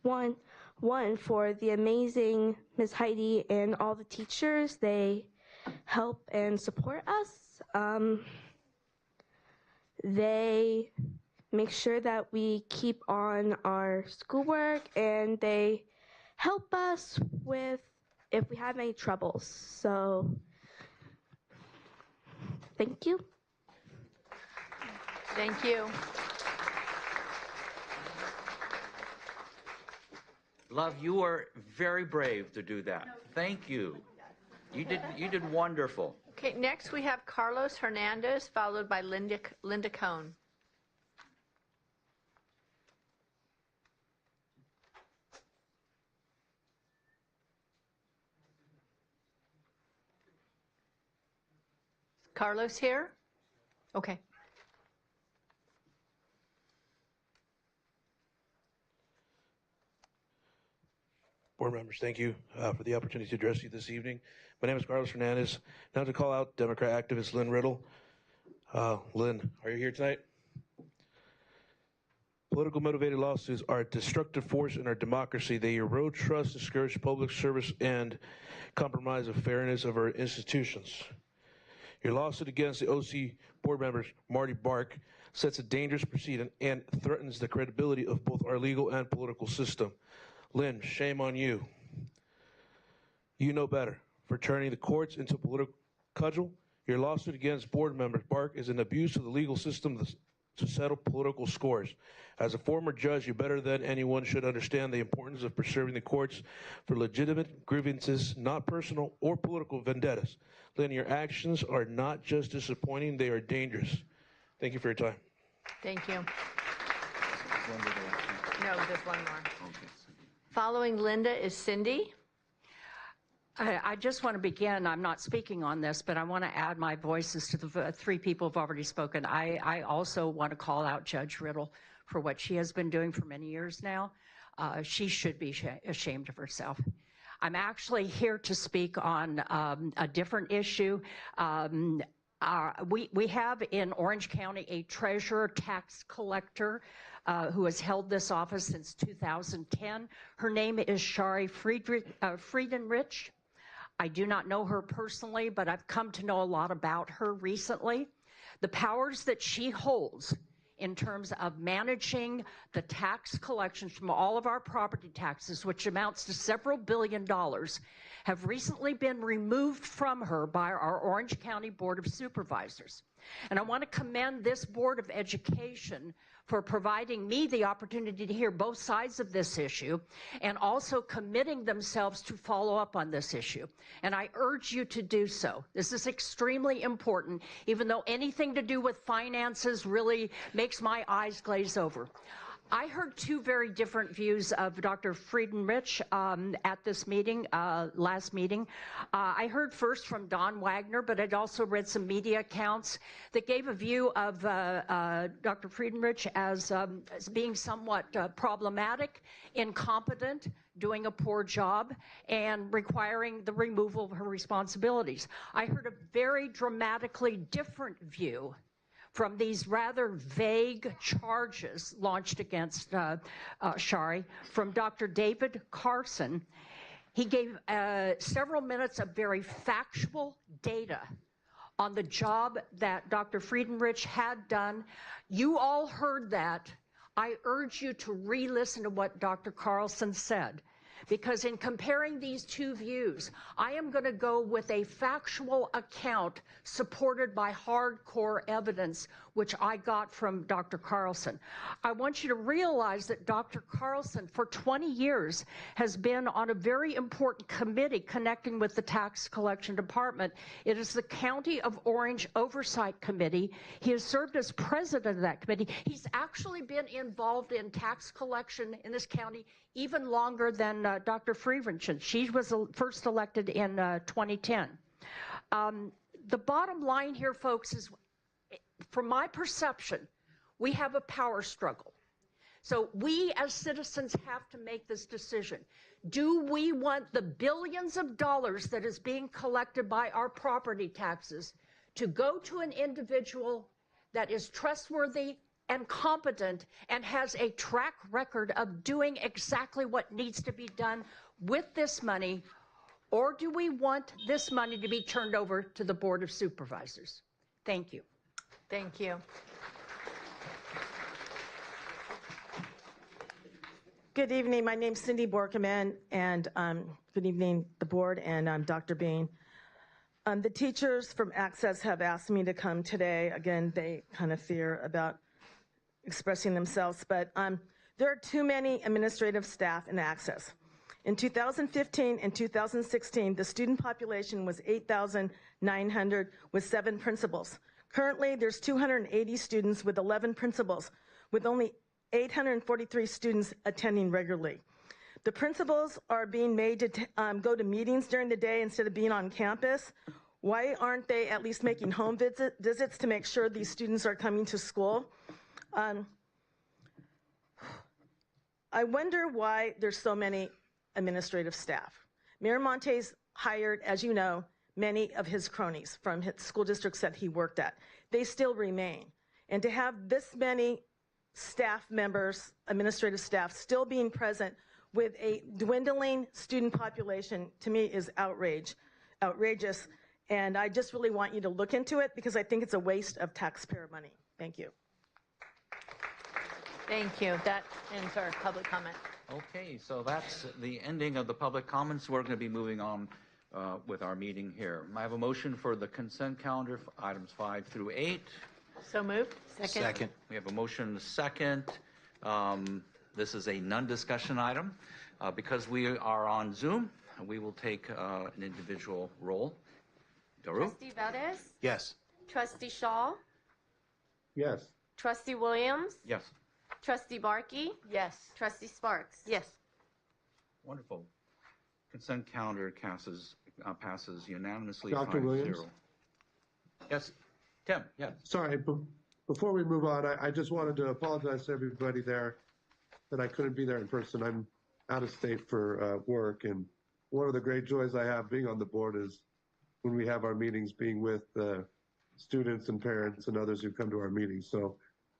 one for the amazing Ms. Heidi and all the teachers, they help and support us. They make sure that we keep on our schoolwork, and they help us with if we have any troubles. So, thank you. Thank you. Love, you are very brave to do that. Thank you. You did wonderful. Okay, next we have Carlos Hernandez, followed by Linda Cohn. Carlos here? Okay. Board members, thank you for the opportunity to address you this evening. My name is Carlos Hernandez. Now to call out Democrat activist Lynn Riddle. Lynn, are you here tonight? Political motivated lawsuits are a destructive force in our democracy. They erode trust, discourage public service, and compromise the fairness of our institutions. Your lawsuit against the OC board members, Marty Bark, sets a dangerous precedent and threatens the credibility of both our legal and political system. Lynn, shame on you. You know better. For turning the courts into a political cudgel, your lawsuit against board member Bark is an abuse of the legal system to settle political scores. As a former judge, you better than anyone should understand the importance of preserving the courts for legitimate grievances, not personal or political vendettas. Lynn, your actions are not just disappointing, they are dangerous. Thank you for your time. Thank you. No, just one more. Following Linda is Cindy. I just want to begin. I'm not speaking on this, but I want to add my voices to the three people who've already spoken. I also want to call out Judge Riddle for what she has been doing for many years now. She should be ashamed of herself. I'm actually here to speak on a different issue. We have in Orange County a treasurer tax collector who has held this office since 2010. Her name is Shari Friedenrich. I do not know her personally, but I've come to know a lot about her recently. The powers that she holds in terms of managing the tax collections from all of our property taxes, which amounts to several $billions, have recently been removed from her by our Orange County Board of Supervisors. And I want to commend this Board of Education for providing me the opportunity to hear both sides of this issue and also committing themselves to follow up on this issue. And I urge you to do so. This is extremely important, even though anything to do with finances really makes my eyes glaze over. I heard two very different views of Dr. Friedenrich at this meeting, last meeting. I heard first from Don Wagner, but I'd also read some media accounts that gave a view of Dr. Friedenrich as being somewhat problematic, incompetent, doing a poor job, and requiring the removal of her responsibilities. I heard a very dramatically different view from these rather vague charges launched against Shari from Dr. David Carson. He gave several minutes of very factual data on the job that Dr. Friedenrich had done. You all heard that. I urge you to re-listen to what Dr. Carlson said, because in comparing these two views, I am going to go with a factual account supported by hardcore evidence, which I got from Dr. Carlson. I want you to realize that Dr. Carlson, for 20 years, has been on a very important committee connecting with the tax collection department. It is the County of Orange Oversight Committee. He has served as president of that committee. He's actually been involved in tax collection in this county even longer than Dr. Friedenrich. She was first elected in 2010. The bottom line here, folks, is from my perception, we have a power struggle. So we as citizens have to make this decision. Do we want the billions of dollars that is being collected by our property taxes to go to an individual that is trustworthy and competent and has a track record of doing exactly what needs to be done with this money, or do we want this money to be turned over to the Board of Supervisors? Thank you. Thank you. Good evening. My name's Cindy Borkeman, and good evening, the board, and Dr. Bean. The teachers from Access have asked me to come today. Again, they kind of fear about expressing themselves, but there are too many administrative staff in Access. In 2015 and 2016, the student population was 8,900 with 7 principals. Currently, there's 280 students with 11 principals, with only 843 students attending regularly. The principals are being made to go to meetings during the day instead of being on campus. Why aren't they at least making home visits to make sure these students are coming to school? I wonder why there's so many administrative staff. Mayor Montes hired, as you know, many of his cronies from his school districts that he worked at. They still remain. And to have this many staff members, administrative staff, still being present with a dwindling student population, to me is outrageous. And I just really want you to look into it, because I think it's a waste of taxpayer money. Thank you. Thank you. That ends our public comment. Okay, so that's the ending of the public comments. We're going to be moving on with our meeting here. I have a motion for the consent calendar for items 5 through 8. So moved. Second. Second. We have a motion and a second. This is a non-discussion item. Because we are on Zoom, we will take an individual roll. Daru? Trustee Valdez? Yes. Trustee Shaw? Yes. Trustee Williams? Yes. Trustee Barkey? Yes. Trustee Sparks? Yes. Wonderful. Consent calendar passes passes unanimously Dr. 5-0. Williams? Yes, Tim, yes. Sorry, before we move on, I just wanted to apologize to everybody there that I couldn't be there in person. I'm out of state for work, and one of the great joys I have being on the board is when we have our meetings, being with students and parents and others who come to our meetings. So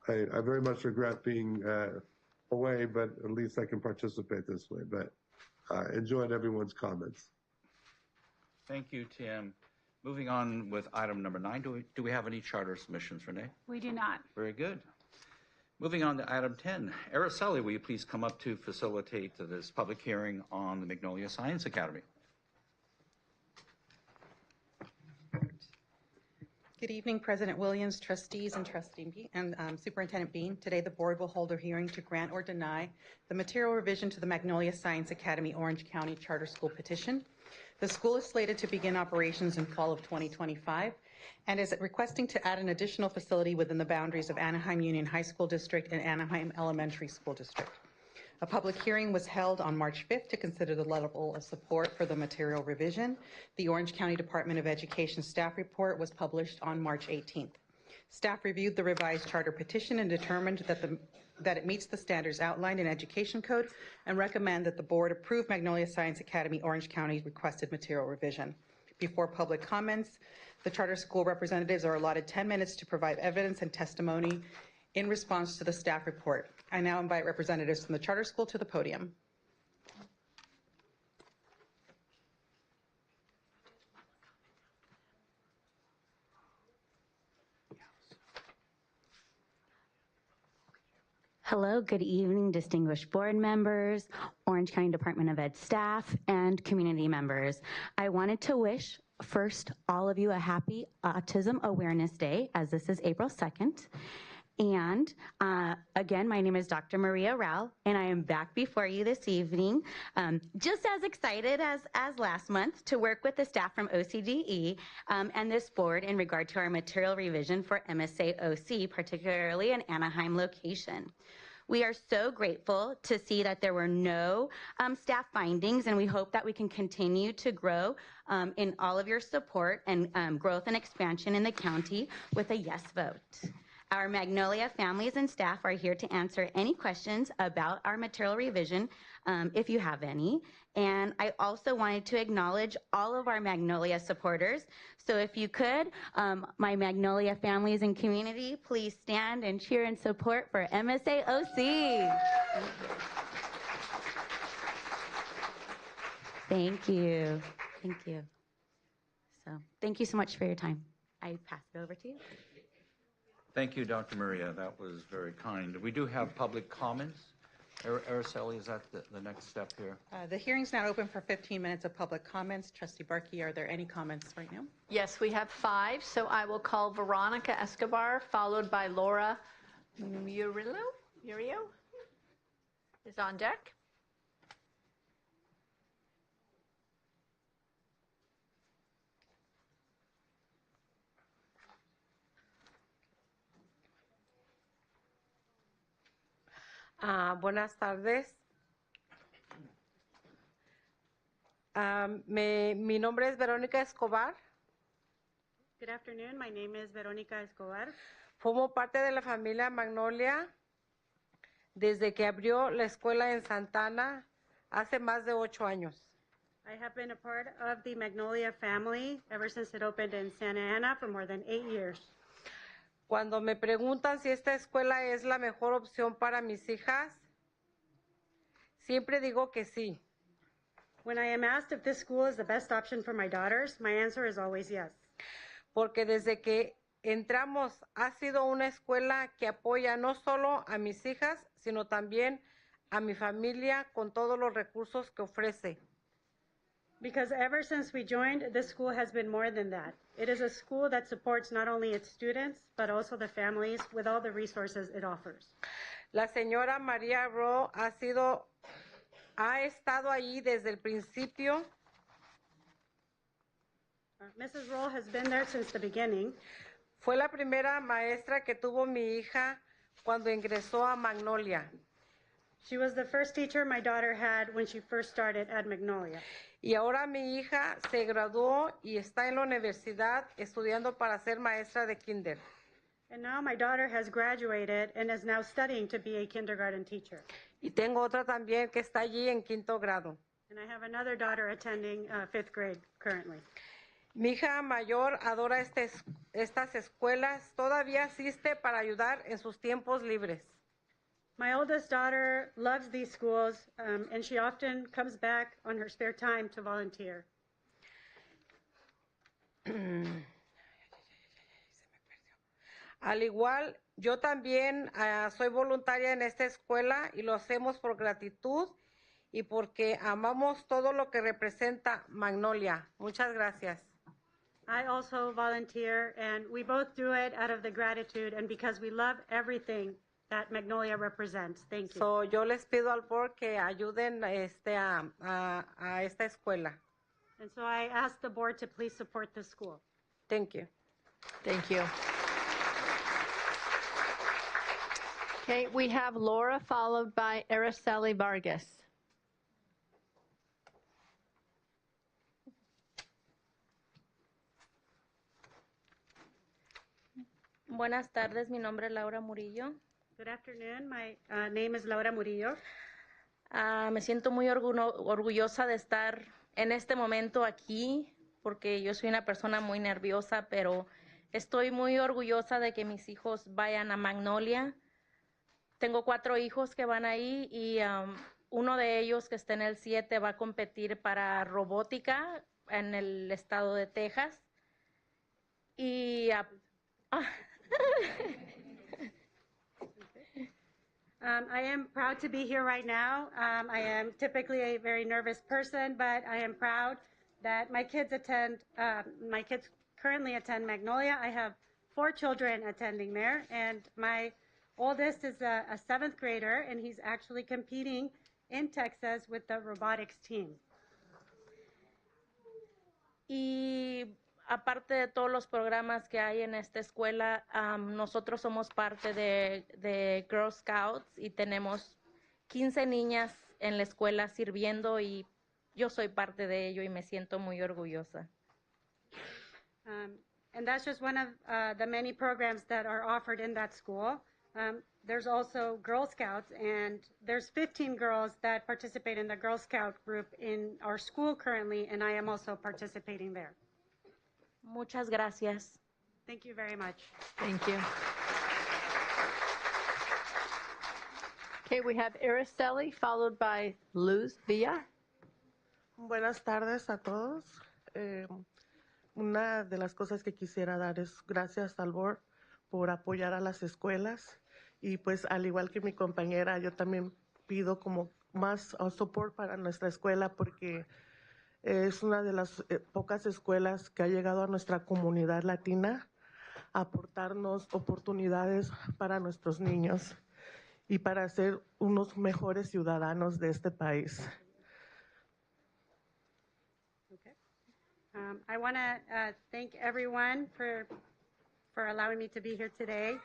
I very much regret being away, but at least I can participate this way. But enjoyed everyone's comments. Thank you, Tim. Moving on with item number 9, do we have any charter submissions, Renee? We do not. Very good. Moving on to item 10. Araceli, will you please come up to facilitate this public hearing on the Magnolia Science Academy? Good evening, President Williams, trustees, and Superintendent Bean. Today, the board will hold a hearing to grant or deny the material revision to the Magnolia Science Academy Orange County Charter School petition. The school is slated to begin operations in fall of 2025 and is requesting to add an additional facility within the boundaries of Anaheim Union High School District and Anaheim Elementary School District. A public hearing was held on March 5th to consider the level of support for the material revision. The Orange County Department of Education staff report was published on March 18th. Staff reviewed the revised charter petition and determined that it meets the standards outlined in Education Code and recommend that the board approve Magnolia Science Academy Orange County's requested material revision. Before public comments, the charter school representatives are allotted 10 minutes to provide evidence and testimony in response to the staff report. I now invite representatives from the charter school to the podium. Hello, good evening, distinguished board members, Orange County Department of Ed staff, and community members. I wanted to wish first all of you a happy Autism Awareness Day, as this is April 2nd. And again, my name is Dr. Maria Rao, and I am back before you this evening, just as excited as last month to work with the staff from OCDE and this board in regard to our material revision for MSA OC, particularly an Anaheim location. We are so grateful to see that there were no staff findings, and we hope that we can continue to grow in all of your support and growth and expansion in the county with a yes vote. Our Magnolia families and staff are here to answer any questions about our material revision, if you have any. And I also wanted to acknowledge all of our Magnolia supporters. So if you could, my Magnolia families and community, please stand and cheer in support for MSA OC. Thank you. Thank you. So thank you so much for your time. I pass it over to you. Thank you, Dr. Maria. That was very kind. We do have public comments. Araceli, is that the next step here? The hearing's now open for 15 minutes of public comments. Trustee Barkey, are there any comments right now? Yes, we have 5. So I will call Veronica Escobar, followed by Laura Murillo is on deck. Buenas tardes. Mi nombre es Verónica Escobar. Good afternoon. My name is Verónica Escobar. Formo parte de la familia Magnolia desde que abrió la escuela en Santana hace más de 8 años. I have been a part of the Magnolia family ever since it opened in Santa Ana for more than 8 years. Cuando me preguntan si esta escuela es la mejor opción para mis hijas, siempre digo que sí. When I am asked if this school is the best option for my daughters, my answer is always yes. Porque desde que entramos ha sido una escuela que apoya no solo a mis hijas, sino también a mi familia con todos los recursos que ofrece. Because ever since we joined, this school has been more than that. It is a school that supports not only its students, but also the families with all the resources it offers. La señora María Ro ha estado allí desde el principio. Mrs. Roll has been there since the beginning. Fue la primera maestra que tuvo mi hija cuando ingresó a Magnolia. She was the first teacher my daughter had when she first started at Magnolia. Y ahora mi hija se graduó y está en la universidad estudiando para ser maestra de kinder. And now my daughter has graduated and is now studying to be a kindergarten teacher. Y tengo otra también que está allí en 5º grado. And I have another daughter attending 5th grade currently. Mi hija mayor adora estas escuelas, todavía asiste para ayudar en sus tiempos libres. My oldest daughter loves these schools, and she often comes back on her spare time to volunteer. Al igual, yo también soy voluntaria en esta escuela y lo hacemos por gratitud y porque amamos todo lo que representa Magnolia. Muchas gracias. I also volunteer, and we both do it out of the gratitude and because we love everything that Magnolia represents. Thank you. So, yo les pido al board que ayuden a esta escuela. And so I ask the board to please support this school. Thank you. Thank you. Okay, we have Laura followed by Araceli Vargas. Buenas tardes, mi nombre es Laura Murillo. Good afternoon, my name is Laura Murillo. Me siento muy orgullosa de estar en este momento aquí porque yo soy una persona muy nerviosa, pero estoy muy orgullosa de que mis hijos vayan a Magnolia. Tengo 4 hijos que van ahí y uno de ellos que está en el 7 va a competir para robótica en el estado de Texas. Y I am proud to be here right now. I am typically a very nervous person, but I am proud that my kids currently attend Magnolia. I have 4 children attending there, and my oldest is a 7th grader, and he's actually competing in Texas with the robotics team. Y aparte de todos los programas que hay en esta escuela, nosotros somos parte de Girl Scouts y tenemos 15 niñas en la escuela sirviendo y yo soy parte de ello y me siento muy orgullosa. And that's just one of the many programs that are offered in that school. There's also Girl Scouts, and there's 15 girls that participate in the Girl Scout group in our school currently, and I am also participating there. Muchas gracias. Thank you very much. Thank you. Okay, we have Araceli followed by Luz Villa. Buenas tardes a todos. Una de las cosas que quisiera dar es gracias al board por apoyar a las escuelas y pues al igual que mi compañera yo también pido como más support para nuestra escuela porque es una de las pocas escuelas que ha llegado a nuestra comunidad latina a aportarnos oportunidades para nuestros niños y para ser unos mejores ciudadanos de este país. I want to thank everyone for allowing me to be here today.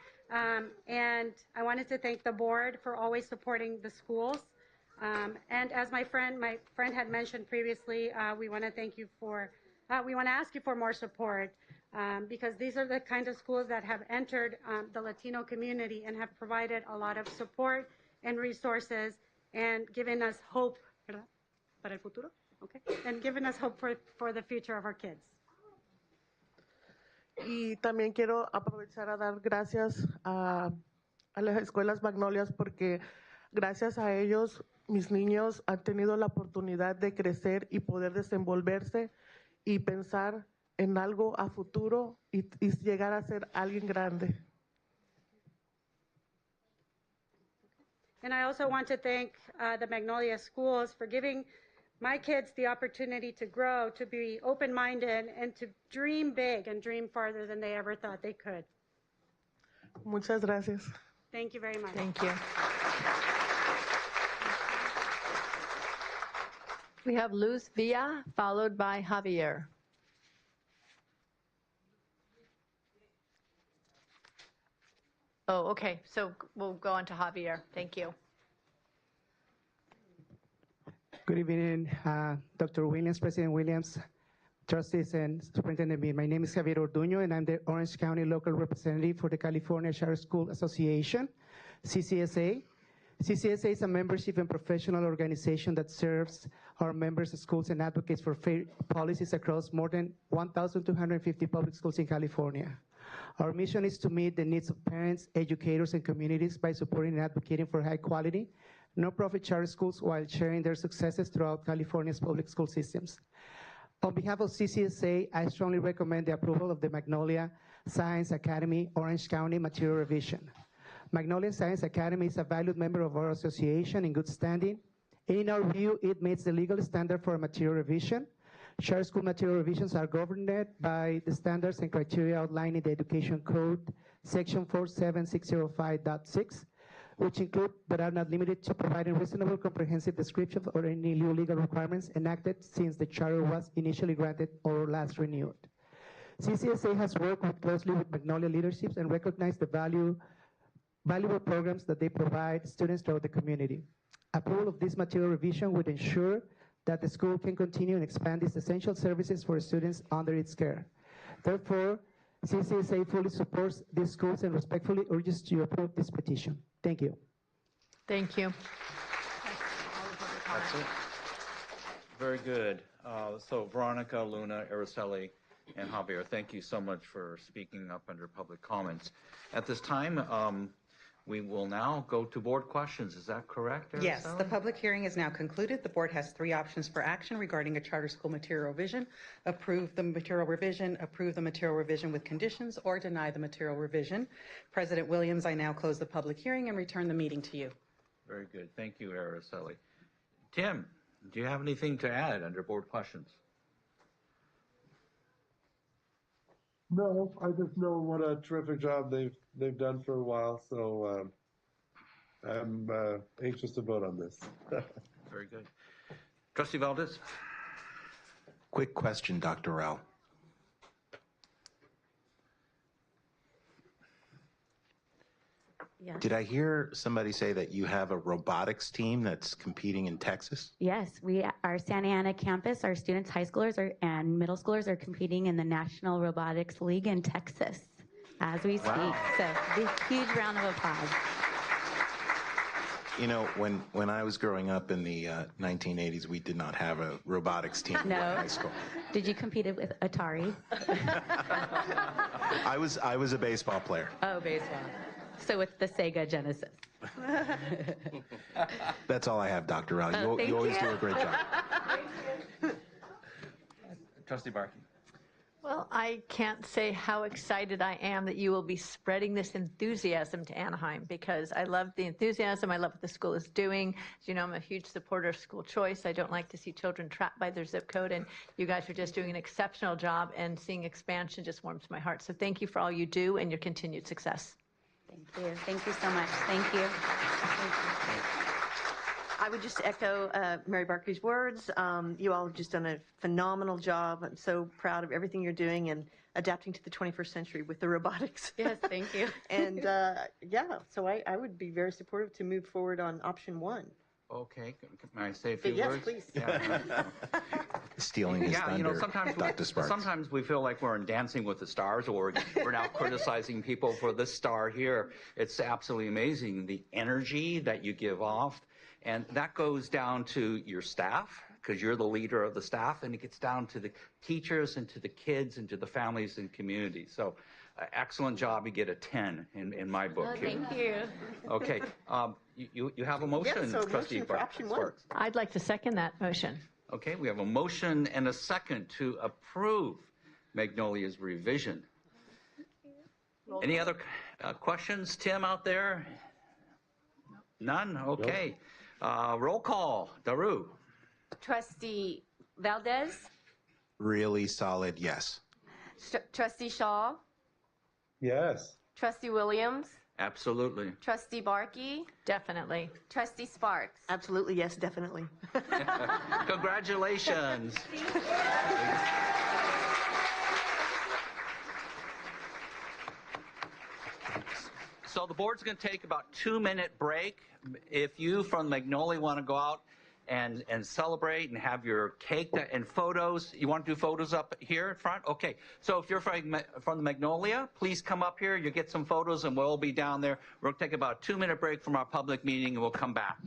And I wanted to thank the board for always supporting the schools. And as my friend had mentioned previously, we want to thank you we want to ask you for more support because these are the kind of schools that have entered the Latino community and have provided a lot of support and resources and given us hope, ¿verdad? Para el futuro. Okay. And giving us hope for the future of our kids. Y también quiero aprovechar a dar gracias a las escuelas Magnolias porque gracias a ellos mis niños han tenido la oportunidad de crecer y poder desenvolverse y pensar en algo a futuro y llegar a ser alguien grande. And I also want to thank the Magnolia schools for giving my kids the opportunity to grow, to be open-minded, and to dream big and dream farther than they ever thought they could. Muchas gracias. Thank you very much. Thank you. We have Luz Villa followed by Javier. Oh, okay. So we'll go on to Javier. Thank you. evening, Dr. Williams, President Williams, trustees, and Superintendent Bean. My name is Javier Orduño, and I'm the Orange County local representative for the California Charter School Association, CCSA. CCSA is a membership and professional organization that serves our members, schools, and advocates for fair policies across more than 1,250 public schools in California. Our mission is to meet the needs of parents, educators, and communities by supporting and advocating for high-quality, no-profit charter schools while sharing their successes throughout California's public school systems. On behalf of CCSA, I strongly recommend the approval of the Magnolia Science Academy Orange County Material Revision. Magnolia Science Academy is a valued member of our association in good standing. In our view, it meets the legal standard for a material revision. Charter school material revisions are governed by the standards and criteria outlined in the Education Code, Section 47605.6, which include but are not limited to providing reasonable comprehensive description or any new legal requirements enacted since the charter was initially granted or last renewed. CCSA has worked closely with Magnolia leaderships and recognized the valuable programs that they provide students throughout the community. Approval of this material revision would ensure that the school can continue and expand its essential services for students under its care. Therefore, CCSA fully supports these schools and respectfully urges you to approve this petition. Thank you. Thank you. That's it. Very good. So Veronica, Luna, Araceli, and Javier, thank you so much for speaking up under public comments. At this time, we will now go to board questions. Is that correct, Araceli? Yes, the public hearing is now concluded. The board has 3 options for action regarding a charter school material revision: approve the material revision, approve the material revision with conditions, or deny the material revision. President Williams, I now close the public hearing and return the meeting to you. Very good. Thank you, Araceli. Tim, do you have anything to add under board questions? No, I just know what a terrific job they've done for a while, so I'm anxious to vote on this. Very good. Trustee Valdez? Quick question, Dr. Rao. Yes. Did I hear somebody say that you have a robotics team that's competing in Texas? Yes, our Santa Ana campus, our students, high schoolers and middle schoolers are competing in the National Robotics League in Texas as we speak. Wow. So big, huge round of applause. You know, when I was growing up in the 1980s, we did not have a robotics team in high school. Did you compete with Atari? I was a baseball player. Oh, baseball. So it's the Sega Genesis. That's all I have, Dr. Rao. You always do a great job. Trustee Barkey. Well, I can't say how excited I am that you will be spreading this enthusiasm to Anaheim, because I love the enthusiasm. I love what the school is doing. As you know, I'm a huge supporter of school choice. I don't like to see children trapped by their zip code, and you guys are just doing an exceptional job, and seeing expansion just warms my heart. So thank you for all you do and your continued success. Thank you. Thank you so much. Thank you. I would just echo Mary Barkley's words. You all have just done a phenomenal job. I'm so proud of everything you're doing and adapting to the 21st century with the robotics. Yes, thank you. And yeah, so I would be very supportive to move forward on option 1. Okay, can I say a few Yes, words? please. Yeah. Stealing his thunder, Dr. Sparks. Sometimes we feel like we're in Dancing with the Stars, or we're now criticizing people for this star here. It's absolutely amazing, the energy that you give off. And that goes down to your staff, because you're the leader of the staff, and it gets down to the teachers and to the kids and to the families and communities. So excellent job. You get a 10 in my book here. Thank you. Okay. You have a motion, Yes, so Trustee motion for option 1. Sparks. I'd like to second that motion. Okay, we have a motion and a second to approve Magnolia's revision. Any other questions, Tim, out there? None? Okay. Roll call. Daru. Trustee Valdez, Really solid, yes. Trustee Shaw, Yes. Trustee Williams, Absolutely. Trustee Barkey, Definitely. Trustee Sparks. Absolutely, yes, definitely. Congratulations. So the board's going to take about a 2-minute break. If you from Magnolia want to go out and celebrate and have your cake and photos. You want to do photos up here in front? Okay. So if you're from the Magnolia, please come up here. You get some photos, and we'll be down there. We'll take about a 2-minute break from our public meeting, and we'll come back.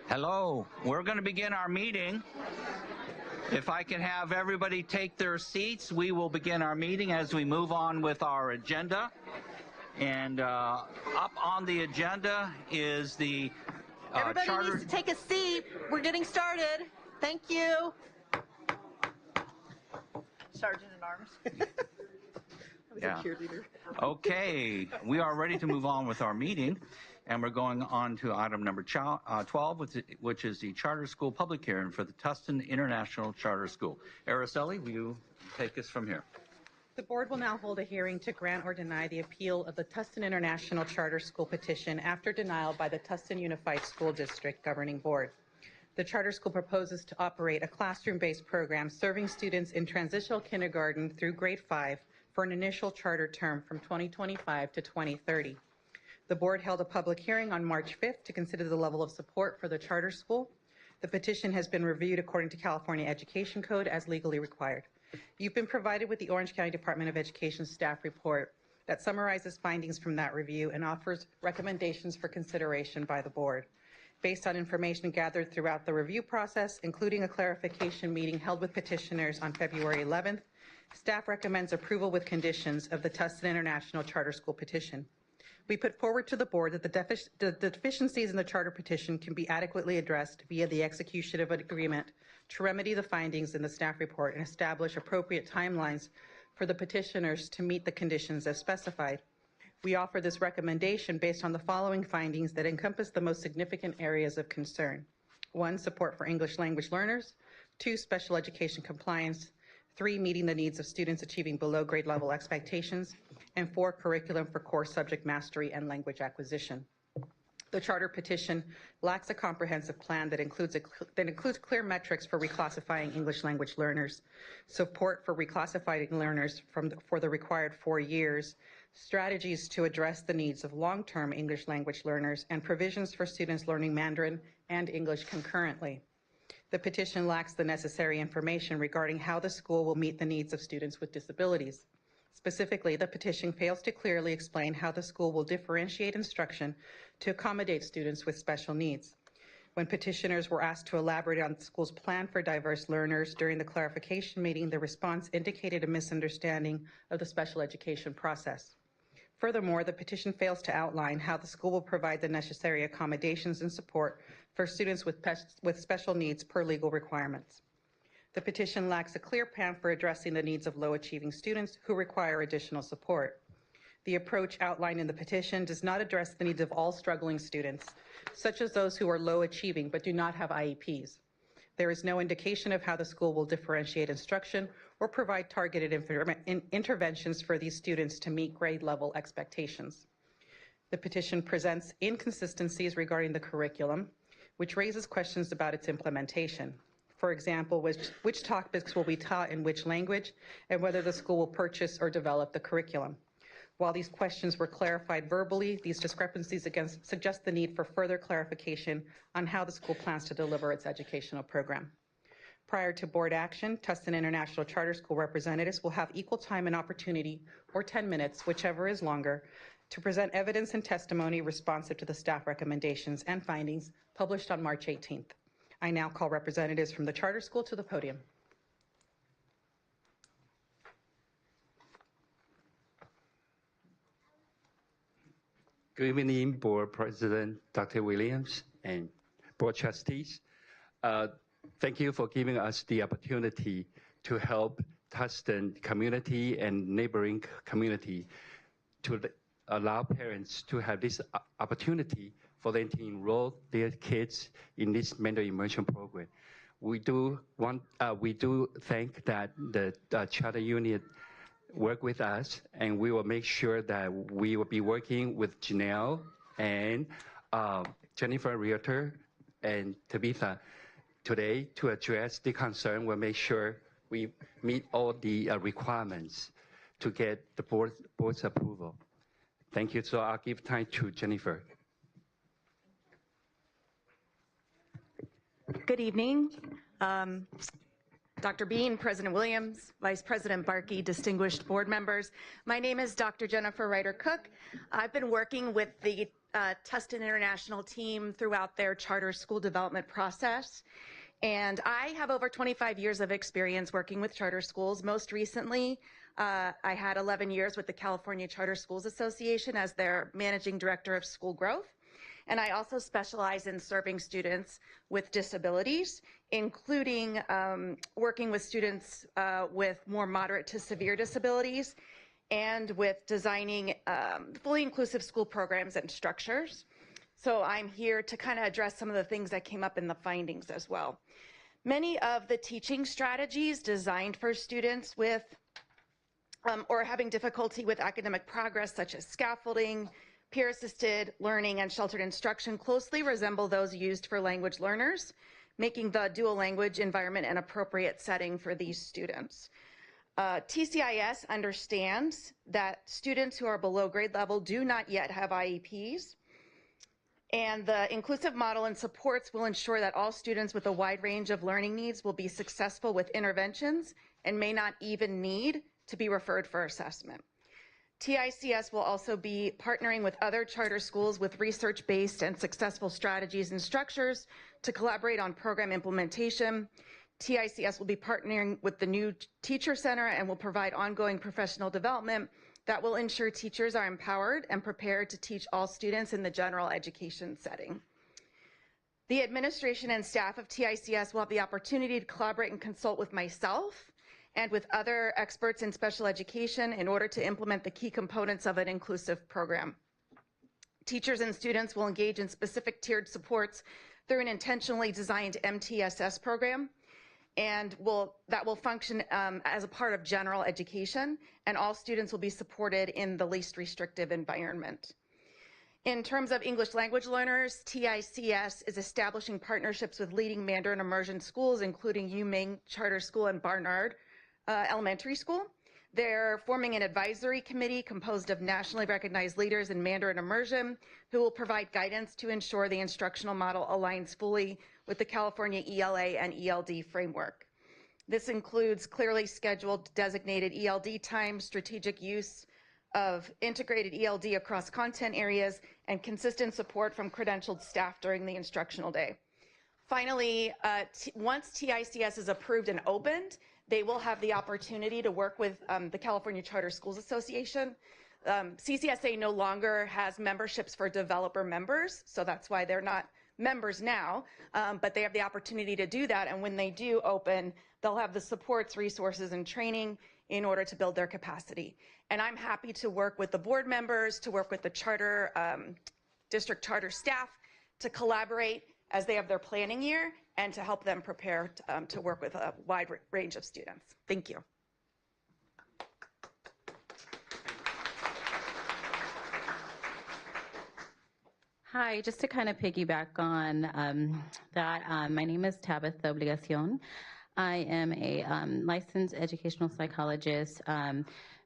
Hello, we're going to begin our meeting. If I can have everybody take their seats, we will begin our meeting as we move on with our agenda. And up on the agenda is the Everybody charter. needs to take a seat. We're getting started. Thank you. Sergeant at Arms. I was Yeah. a cheerleader. Okay, we are ready to move on with our meeting, and we're going on to item number 12, which is the charter school public hearing for the Tustin International Charter School. Araceli, will you take us from here? The board will now hold a hearing to grant or deny the appeal of the Tustin International Charter School petition after denial by the Tustin Unified School District Governing Board. The charter school proposes to operate a classroom-based program serving students in transitional kindergarten through grade 5 for an initial charter term from 2025 to 2030. The board held a public hearing on March 5th to consider the level of support for the charter school. The petition has been reviewed according to California Education Code as legally required. You've been provided with the Orange County Department of Education staff report that summarizes findings from that review and offers recommendations for consideration by the board. Based on information gathered throughout the review process, including a clarification meeting held with petitioners on February 11th, staff recommends approval with conditions of the Tustin International Charter School petition. We put forward to the board that the deficiencies in the charter petition can be adequately addressed via the execution of an agreement to remedy the findings in the staff report and establish appropriate timelines for the petitioners to meet the conditions as specified. We offer this recommendation based on the following findings that encompass the most significant areas of concern. 1, support for English language learners. 2, special education compliance. 3, meeting the needs of students achieving below grade level expectations. And 4, curriculum for core subject mastery and language acquisition. The charter petition lacks a comprehensive plan that includes clear metrics for reclassifying English language learners, support for reclassifying learners for the required 4 years, strategies to address the needs of long-term English language learners, and provisions for students learning Mandarin and English concurrently. The petition lacks the necessary information regarding how the school will meet the needs of students with disabilities. Specifically, the petition fails to clearly explain how the school will differentiate instruction to accommodate students with special needs. When petitioners were asked to elaborate on the school's plan for diverse learners during the clarification meeting, the response indicated a misunderstanding of the special education process. Furthermore, the petition fails to outline how the school will provide the necessary accommodations and support for students with special needs per legal requirements. The petition lacks a clear plan for addressing the needs of low-achieving students who require additional support. The approach outlined in the petition does not address the needs of all struggling students, such as those who are low-achieving but do not have IEPs. There is no indication of how the school will differentiate instruction or provide targeted interventions for these students to meet grade level expectations. The petition presents inconsistencies regarding the curriculum, which raises questions about its implementation. For example, which topics will be taught in which language, and whether the school will purchase or develop the curriculum. While these questions were clarified verbally, these discrepancies again suggest the need for further clarification on how the school plans to deliver its educational program. Prior to board action, Tustin International Charter School representatives will have equal time and opportunity, or 10 minutes, whichever is longer, to present evidence and testimony responsive to the staff recommendations and findings published on March 18th. I now call representatives from the charter school to the podium. Good evening, Board President Dr. Williams and Board Trustees. Thank you for giving us the opportunity to help Tustin community and neighboring community to allow parents to have this opportunity for them to enroll their kids in this mental immersion program. We do thank that the charter unit work with us, and we will make sure that we will be working with Janelle and Jennifer Realtor and Tabitha today to address the concern. We'll make sure we meet all the requirements to get the board's approval. Thank you. So I'll give time to Jennifer. Good evening. Dr. Bean, President Williams, Vice President Barkey, distinguished board members. My name is Dr. Jennifer Ryder-Cook. I've been working with the Tustin International team throughout their charter school development process. And I have over 25 years of experience working with charter schools. Most recently, I had 11 years with the California Charter Schools Association as their managing director of school growth. And I also specialize in serving students with disabilities, including working with students with more moderate to severe disabilities and with designing fully inclusive school programs and structures. So I'm here to kind of address some of the things that came up in the findings as well. Many of the teaching strategies designed for students with or having difficulty with academic progress, such as scaffolding, peer-assisted learning, and sheltered instruction, closely resemble those used for language learners, making the dual language environment an appropriate setting for these students. TCIS understands that students who are below grade level do not yet have IEPs, and the inclusive model and supports will ensure that all students with a wide range of learning needs will be successful with interventions and may not even need to be referred for assessment. TICS will also be partnering with other charter schools with research-based and successful strategies and structures to collaborate on program implementation. TICS will be partnering with the new Teacher Center and will provide ongoing professional development that will ensure teachers are empowered and prepared to teach all students in the general education setting. The administration and staff of TICS will have the opportunity to collaborate and consult with myself and with other experts in special education in order to implement the key components of an inclusive program. Teachers and students will engage in specific tiered supports through an intentionally designed MTSS program, and that will function as a part of general education, and all students will be supported in the least restrictive environment. In terms of English language learners, TICS is establishing partnerships with leading Mandarin immersion schools, including UMing Charter School and Barnard Elementary School. They're forming an advisory committee composed of nationally recognized leaders in Mandarin immersion who will provide guidance to ensure the instructional model aligns fully with the California ELA and ELD framework. This includes clearly scheduled designated ELD time, strategic use of integrated ELD across content areas, and consistent support from credentialed staff during the instructional day. Finally, once TICS is approved and opened, they will have the opportunity to work with the California Charter Schools Association. CCSA no longer has memberships for developer members, so that's why they're not members now, but they have the opportunity to do that, and when they do open, they'll have the supports, resources, and training in order to build their capacity. And I'm happy to work with the board members, to work with the charter, district charter staff, to collaborate as they have their planning year, and to help them prepare to work with a wide range of students. Thank you. Hi, just to kind of piggyback on that, my name is Tabitha Obligacion. I am a licensed educational psychologist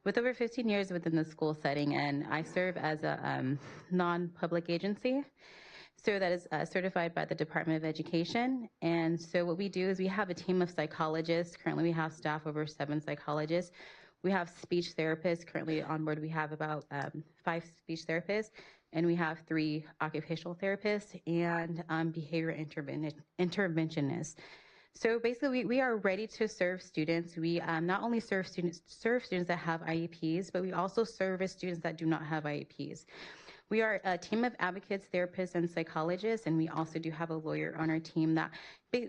with over 15 years within the school setting, and I serve as a non-public agency. So that is certified by the Department of Education. And so what we do is we have a team of psychologists. Currently we have staff over 7 psychologists. We have speech therapists. Currently on board we have about 5 speech therapists, and we have 3 occupational therapists and behavior interventionists. So basically we are ready to serve students. We not only serve students that have IEPs, but we also service students that do not have IEPs. We are a team of advocates, therapists, and psychologists, and we also do have a lawyer on our team that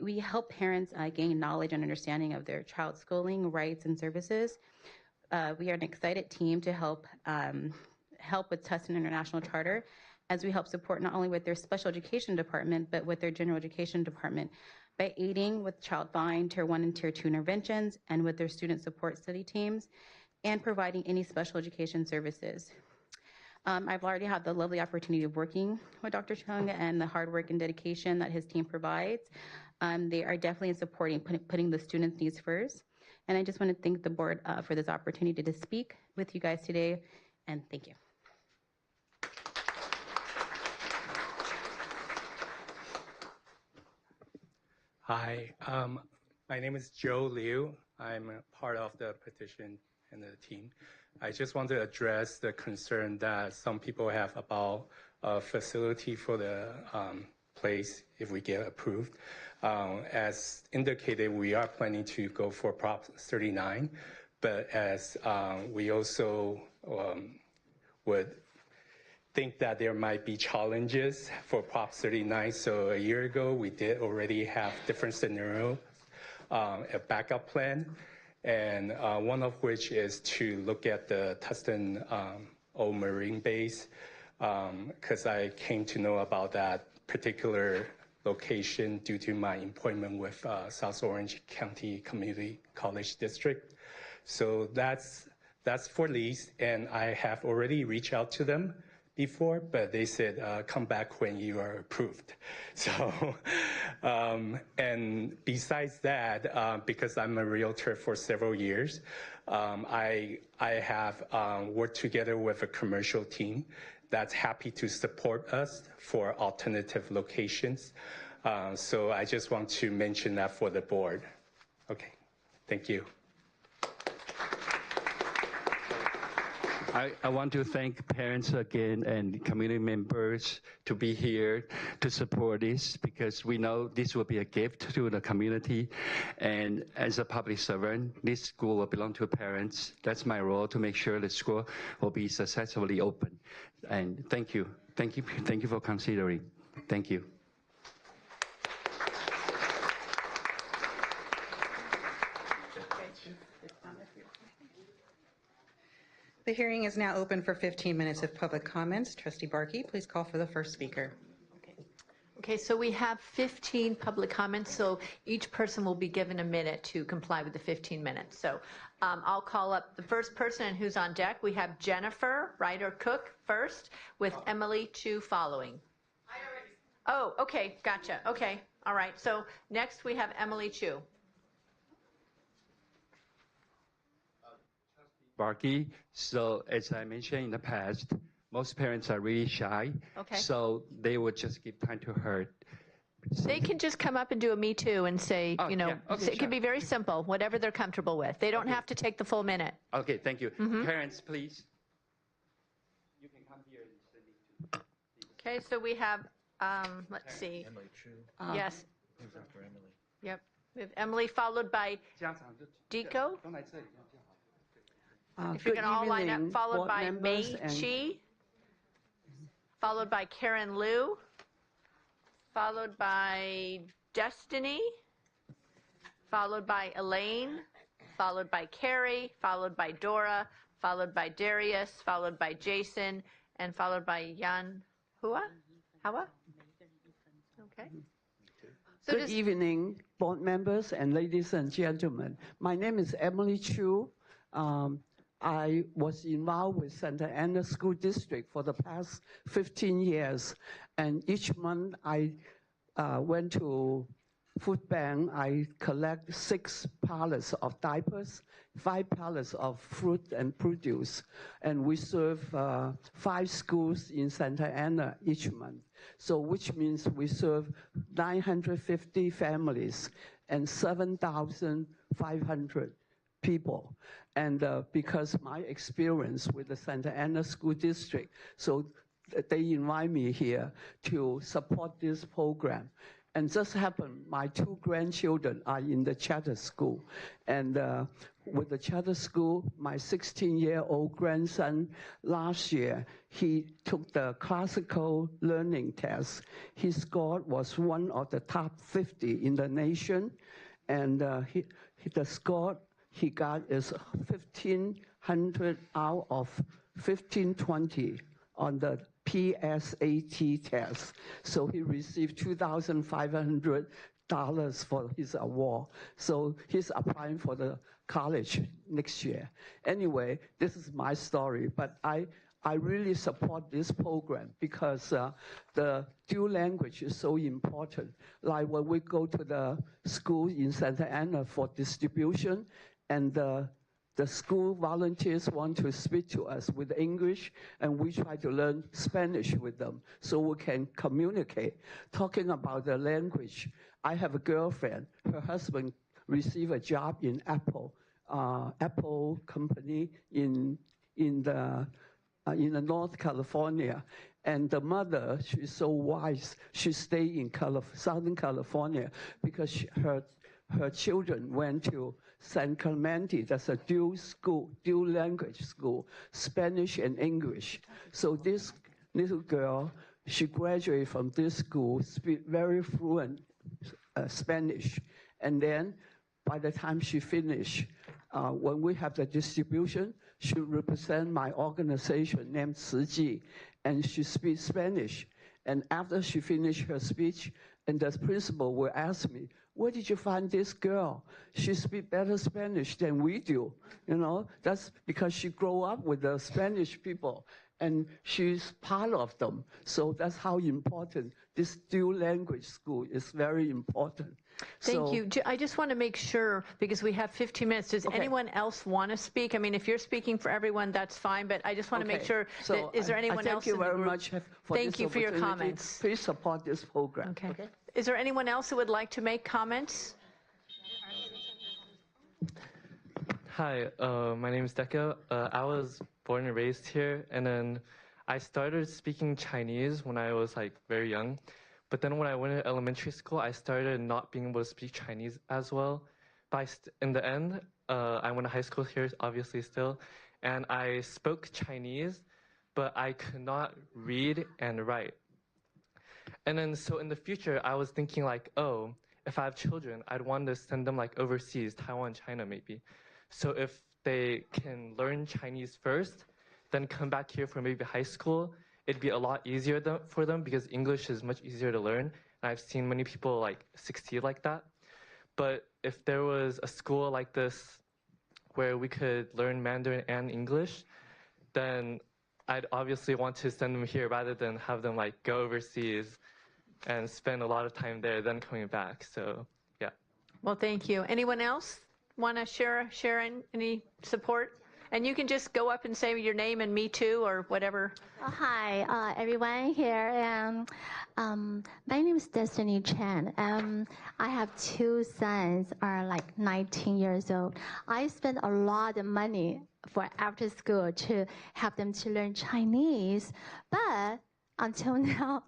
we help parents gain knowledge and understanding of their child's schooling, rights, and services. We are an excited team to help with Tustin International Charter, as we help support not only with their special education department, but with their general education department by aiding with child find, Tier 1 and Tier 2 interventions, and with their student support study teams, and providing any special education services. I've already had the lovely opportunity of working with Dr. Chung and the hard work and dedication that his team provides. They are definitely supporting putting the students' needs first. And I just want to thank the board for this opportunity to speak with you guys today, and thank you. Hi, my name is Joe Liu. I'm a part of the petition and the team. I just want to address the concern that some people have about a facility for the place if we get approved. As indicated, we are planning to go for Prop 39, but as we also would think that there might be challenges for Prop 39. So a year ago, we did already have different scenarios, a backup plan, and one of which is to look at the Tustin old Marine base, because I came to know about that particular location due to my appointment with South Orange County Community College District. So that's for lease, and I have already reached out to them before, but they said, come back when you are approved. So, and besides that, because I'm a realtor for several years, I have worked together with a commercial team that's happy to support us for alternative locations. So I just want to mention that for the board. Okay, thank you. I want to thank parents again and community members to be here to support this, because we know this will be a gift to the community. And as a public servant, this school will belong to parents. That's my role, to make sure the school will be successfully open. And thank you. Thank you. Thank you for considering. Thank you. The hearing is now open for 15 minutes of public comments. Trustee Barkey, please call for the first speaker. Okay, so we have 15 public comments, so each person will be given a minute to comply with the 15 minutes. So I'll call up the first person who's on deck. We have Jennifer Ryder-Cook first, with Emily Chu following. Oh, okay, gotcha. Okay, all right. So next we have Emily Chu. Barkey. So as I mentioned in the past, most parents are really shy. Okay. So they would just give time to her. They can just come up and do a me too and say, Oh, you know, yeah. Okay, it can be very simple, whatever they're comfortable with. They don't have to take the full minute. Okay, thank you. Mhm. Parents, please. You can come here and send it to. Okay, so we have, let's see. Emily Chu. Yes. Who's after Emily? Yep. We have Emily followed by Deco. If you're going to all line up, followed by Mei Chi, followed by Karen Liu, followed by Destiny, followed by Elaine, followed by Carrie, followed by Dora, followed by Darius, followed by Jason, and followed by Yan Hua? Hawa? Okay. So Good evening, board members and ladies and gentlemen. My name is Emily Chu. I was involved with Santa Ana School District for the past 15 years. And each month I went to food bank. I collect 6 pallets of diapers, 5 pallets of fruit and produce. And we serve 5 schools in Santa Ana each month. So which means we serve 950 families and 7,500 people. And because my experience with the Santa Ana School District, so they invite me here to support this program. And just happened, my 2 grandchildren are in the charter school. And with the charter school, my 16-year-old grandson, last year, he took the classical learning test. His score was one of the top 50 in the nation. And the score he got is 1,500 out of 1,520 on the PSAT test. So he received $2,500 for his award. So he's applying for the college next year. Anyway, this is my story, but I really support this program because the dual language is so important. Like when we go to the school in Santa Ana for distribution, and the school volunteers want to speak to us with English, and we try to learn Spanish with them so we can communicate. Talking about the language, I have a girlfriend. Her husband received a job in Apple company in North California. And the mother, she's so wise. She stayed in Southern California because her children went to San Clemente. That's a dual language school, Spanish and English. So this little girl, she graduated from this school, speak very fluent Spanish. And then by the time she finished, when we have the distribution, she represent my organization named Ciji, and she speaks Spanish. And after she finished her speech, and the principal will ask me, where did you find this girl? She speaks better Spanish than we do. You know, that's because she grew up with the Spanish people, and she's part of them. So that's how important this dual language school is. Very important. Thank you. I just want to make sure, because we have 15 minutes, does anyone else want to speak? I mean, if you're speaking for everyone, that's fine, but I just want to make sure that, is there anyone else? Thank you very much for Thank you for your comments. Please support this program. Okay. Is there anyone else who would like to make comments? Hi, my name is Deka. I was born and raised here, and then I started speaking Chinese when I was like very young. But then when I went to elementary school, I started not being able to speak Chinese as well. But in the end, I went to high school here, obviously still, and I spoke Chinese, but I could not read and write. And then so in the future, I was thinking like, oh, if I have children, I'd want to send them like overseas, Taiwan, China maybe. So if they can learn Chinese first, then come back here for maybe high school, it'd be a lot easier for them because English is much easier to learn. And I've seen many people like succeed like that. But if there was a school like this where we could learn Mandarin and English, then I'd obviously want to send them here rather than have them like go overseas and spend a lot of time there, then coming back. So, yeah. Well, thank you. Anyone else want to share any support? And you can just go up and say your name and me too, or whatever. Hi, everyone here. My name is Destiny Chen. I have two sons, are like 19 years old. I spend a lot of money for after school to help them to learn Chinese, but until now,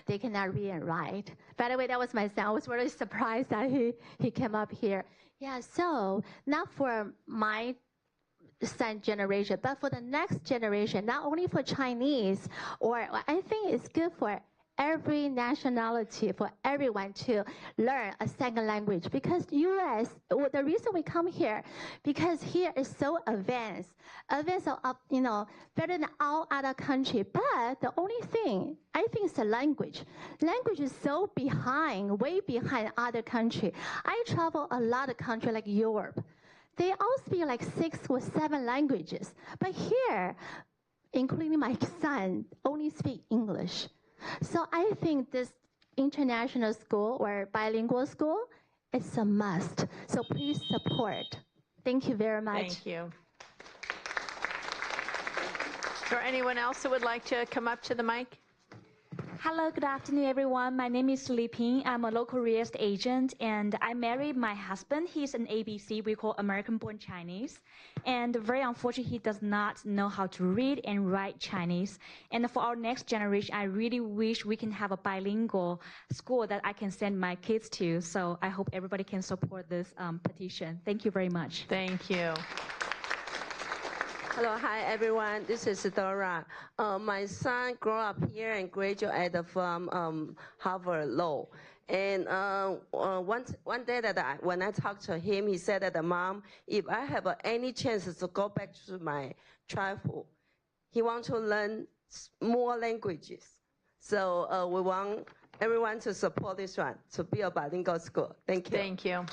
they cannot read and write. By the way, that was my son. I was really surprised that he came up here. Yeah, so not for my son generation, but for the next generation, not only for Chinese, or I think it's good for every nationality, for everyone to learn a second language. Because U.S., the reason we come here, because here is so advanced, better than all other countries. But the only thing, I think, is the language. Language is so behind, way behind other countries. I travel a lot of countries like Europe. They all speak like 6 or 7 languages. But here, including my son, only speak English. So I think this international school or bilingual school is a must. So please support. Thank you very much. Thank you. Is there anyone else who would like to come up to the mic? Hello, good afternoon, everyone. My name is Li Ping. I'm a local real estate agent, and I married my husband. He's an ABC, we call American-born Chinese. And very unfortunately, he does not know how to read and write Chinese. And for our next generation, I really wish we can have a bilingual school that I can send my kids to. So I hope everybody can support this petition. Thank you very much. Thank you. Hello, hi everyone. This is Dora. My son grew up here and graduated from Harvard Law. And one day that when I talked to him, he said that, Mom, if I have any chance to go back to my childhood, he wants to learn more languages. So we want everyone to support this one, to be a bilingual school. Thank you. Thank you.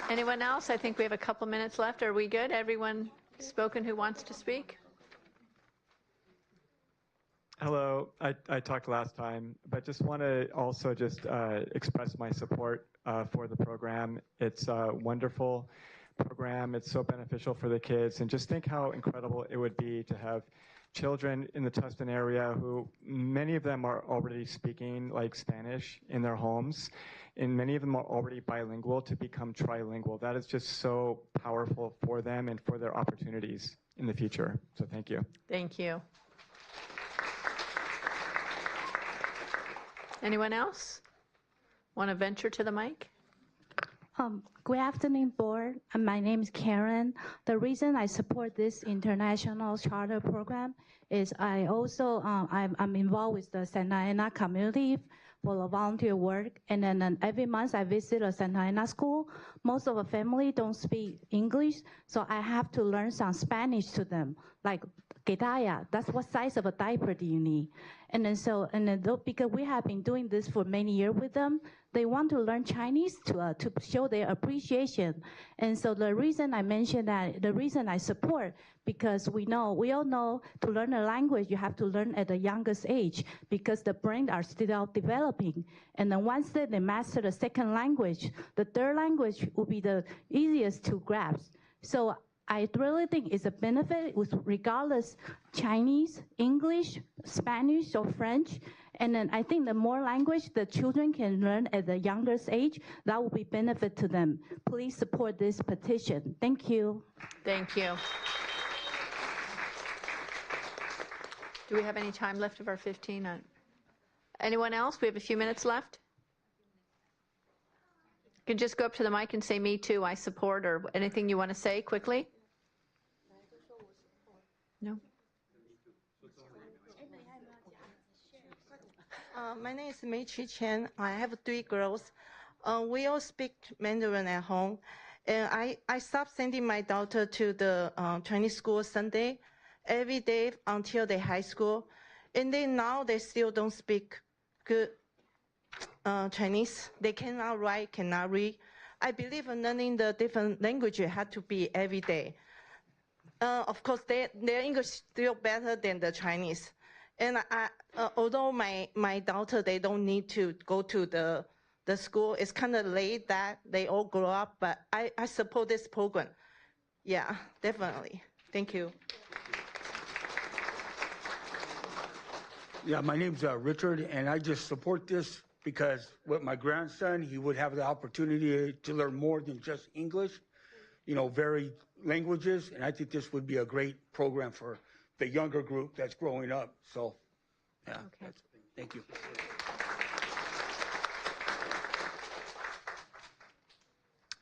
Anyone else? I think we have a couple minutes left. Are we good? Everyone spoken who wants to speak? Hello. I talked last time, but just want to also just express my support for the program. It's a wonderful program. It's so beneficial for the kids. And just think how incredible it would be to have children in the Tustin area who many of them are already speaking like Spanish in their homes, and many of them are already bilingual to become trilingual. That is just so powerful for them and for their opportunities in the future. So thank you. Thank you. Anyone else want to venture to the mic? Good afternoon, board. My name is Karen. The reason I support this international charter program is I also I'm involved with the Santa Ana community for the volunteer work, and then every month I visit a Santa Ana school. Most of the family don't speak English, so I have to learn some Spanish to them, like "Quedaya," that's what size of a diaper do you need? And then because we have been doing this for many years with them, they want to learn Chinese to show their appreciation. And so the reason I mentioned that, the reason I support, because we all know to learn a language, you have to learn at the youngest age because the brain are still developing. And then once they master the second language, the third language will be the easiest to grasp. So I really think it's a benefit with regardless Chinese, English, Spanish, or French. And then I think the more language the children can learn at the youngest age, that will be benefit to them. Please support this petition. Thank you. Thank you. Do we have any time left of our 15? Anyone else? We have a few minutes left. You can just go up to the mic and say, "Me too, I support," or anything you want to say quickly. No? My name is Mei Chi Chen. I have 3 girls. We all speak Mandarin at home. And I stopped sending my daughter to the Chinese school Sunday every day until the high school. And then now they still don't speak good Chinese. They cannot write, cannot read. I believe learning the different language had to be every day. Of course, their English still better than the Chinese. And although my daughter, they don't need to go to the school, it's kind of late that they all grow up, but I support this program. Yeah, definitely. Thank you. Yeah, my name's Richard, and I just support this because with my grandson, he would have the opportunity to learn more than just English, varied languages, and I think this would be a great program for the younger group that's growing up. So, yeah, okay. Thank you.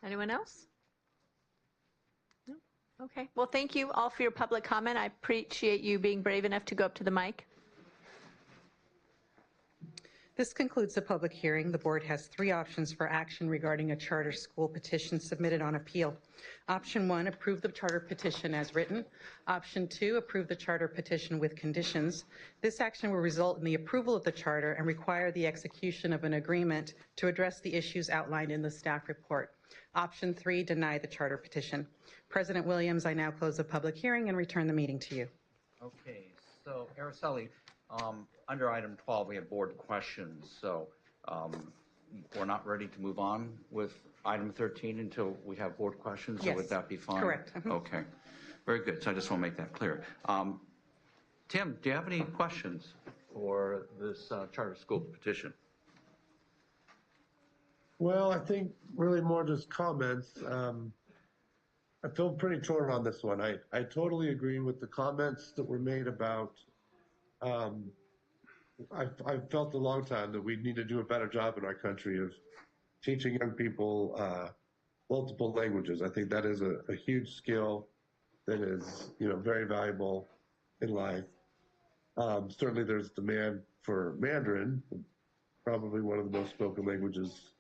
Anyone else? No? Okay. Well, thank you all for your public comment. I appreciate you being brave enough to go up to the mic. This concludes the public hearing. The board has 3 options for action regarding a charter school petition submitted on appeal. Option 1, approve the charter petition as written. Option 2, approve the charter petition with conditions. This action will result in the approval of the charter and require the execution of an agreement to address the issues outlined in the staff report. Option 3, deny the charter petition. President Williams, I now close the public hearing and return the meeting to you. Okay, so Araceli, under item 12, we have board questions. So we're not ready to move on with item 13 until we have board questions? Yes, or would that be fine? correct. Okay, very good. So I just want to make that clear. Tim, do you have any questions for this charter school petition? Well, I think really more just comments. I feel pretty torn on this one. I totally agree with the comments that were made about I've felt a long time that we need to do a better job in our country of teaching young people multiple languages. I think that is a huge skill that is, very valuable in life. Certainly there's demand for Mandarin, probably one of the most spoken languages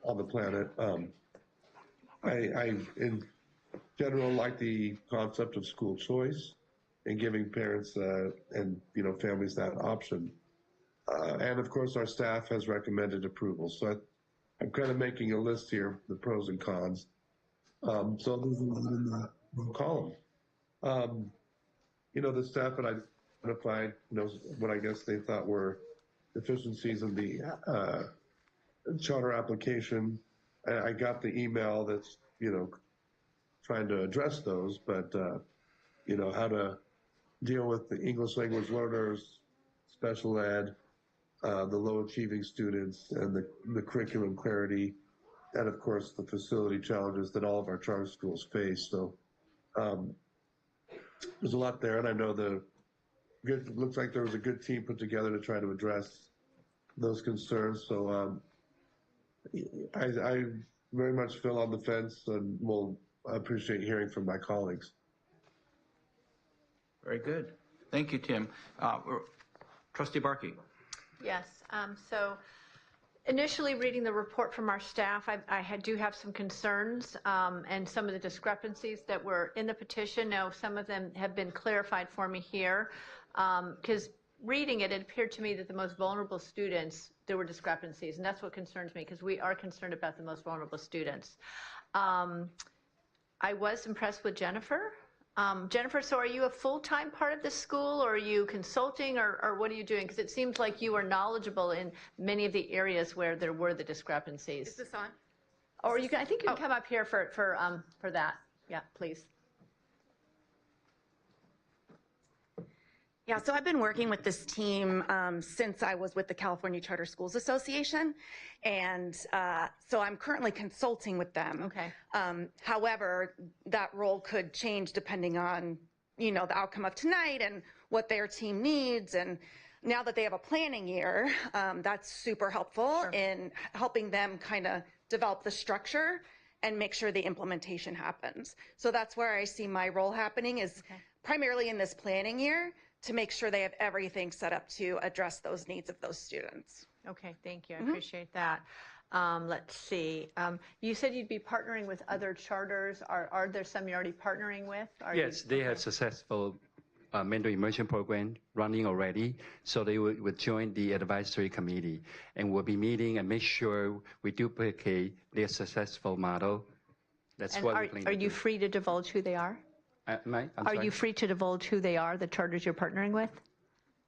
on the planet. I in general like the concept of school choice and giving parents and families that option. And of course, our staff has recommended approval. So I'm kind of making a list here, the pros and cons. So this is in the column. The staff that I identified, what I guess they thought were deficiencies in the charter application. I got the email that's, trying to address those, but, how to deal with the English language learners, special ed, the low achieving students, and the curriculum clarity, and of course the facility challenges that all of our charter schools face. So there's a lot there, and I know looks like there was a good team put together to try to address those concerns. So I very much feel on the fence, and will appreciate hearing from my colleagues. Very good. Thank you, Tim. Trustee Barkey. Yes. So initially reading the report from our staff, I do have some concerns and some of the discrepancies that were in the petition. Now, some of them have been clarified for me here because reading it, it appeared to me that the most vulnerable students, there were discrepancies, and that's what concerns me because we are concerned about the most vulnerable students. I was impressed with Jennifer. Jennifer, so are you a full-time part of the school, or are you consulting, or what are you doing? Because it seems like you are knowledgeable in many of the areas where there were the discrepancies. Is this on? Or you can, I think you can come up here for that. Yeah, please. Yeah, so I've been working with this team since I was with the California Charter Schools Association, and so I'm currently consulting with them. Okay. However, that role could change depending on, you know, the outcome of tonight and what their team needs. And now that they have a planning year, that's super helpful in helping them kind of develop the structure and make sure the implementation happens. So that's where I see my role happening is primarily in this planning year, to make sure they have everything set up to address those needs of those students. Okay, thank you. I appreciate that. Let's see. You said you'd be partnering with other charters. Are there some you're already partnering with? Yes, they have successful mental immersion program running already, so they would join the advisory committee and will be meeting and make sure we duplicate their successful model. That's And what we're planning are to you do. free to divulge who they are? I'm Are sorry? you free to divulge who they are, the charters you're partnering with?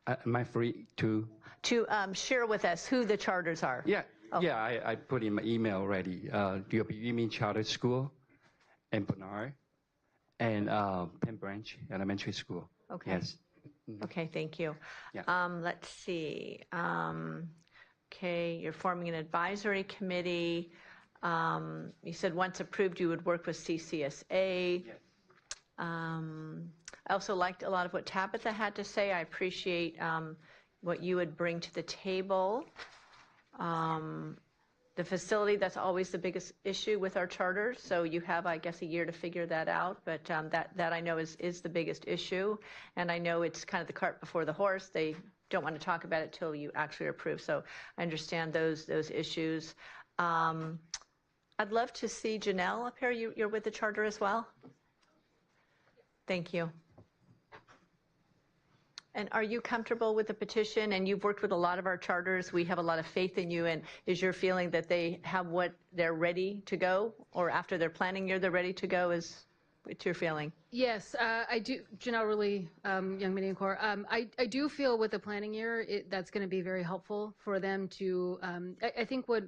Am I free to? To share with us who the charters are? Yeah, yeah, I put in my email already. You mean Charter School and Bernard and Penn Branch Elementary School. Okay. Yes. Okay, thank you. Yeah. Let's see. Okay, you're forming an advisory committee. You said once approved, you would work with CCSA. Yes. I also liked a lot of what Tabitha had to say. I appreciate what you would bring to the table. The facility, that's always the biggest issue with our charters. So you have, I guess, a year to figure that out. But that I know is the biggest issue. And I know it's kind of the cart before the horse. They don't want to talk about it till you actually approve. So I understand those issues. I'd love to see Janelle up here. You're with the charter as well? Thank you. And are you comfortable with the petition? And you've worked with a lot of our charters. We have a lot of faith in you. And is your feeling that they have what they're ready to go? Or after their planning year, they're ready to go? What's your feeling? Yes, I do. Janelle Rulli, Young Medium Corps. I do feel with the planning year, that's going to be very helpful for them to, I think what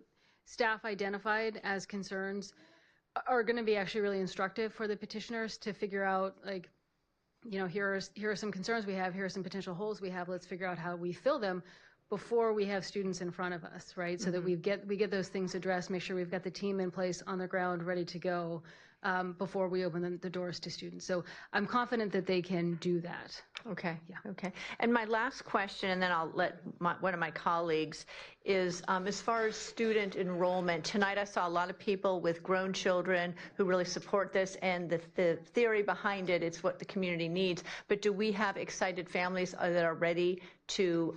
staff identified as concerns are going to be actually really instructive for the petitioners to figure out, like, you know, here are some concerns we have, here are some potential holes we have, let's figure out how we fill them before we have students in front of us, right? So that we get those things addressed, make sure we've got the team in place on the ground ready to go before we open the doors to students. So I'm confident that they can do that. Okay. Yeah. Okay. And my last question, and then I'll let one of my colleagues, is as far as student enrollment. Tonight I saw a lot of people with grown children who really support this, and the theory behind it, it's what the community needs. But do we have excited families that are ready to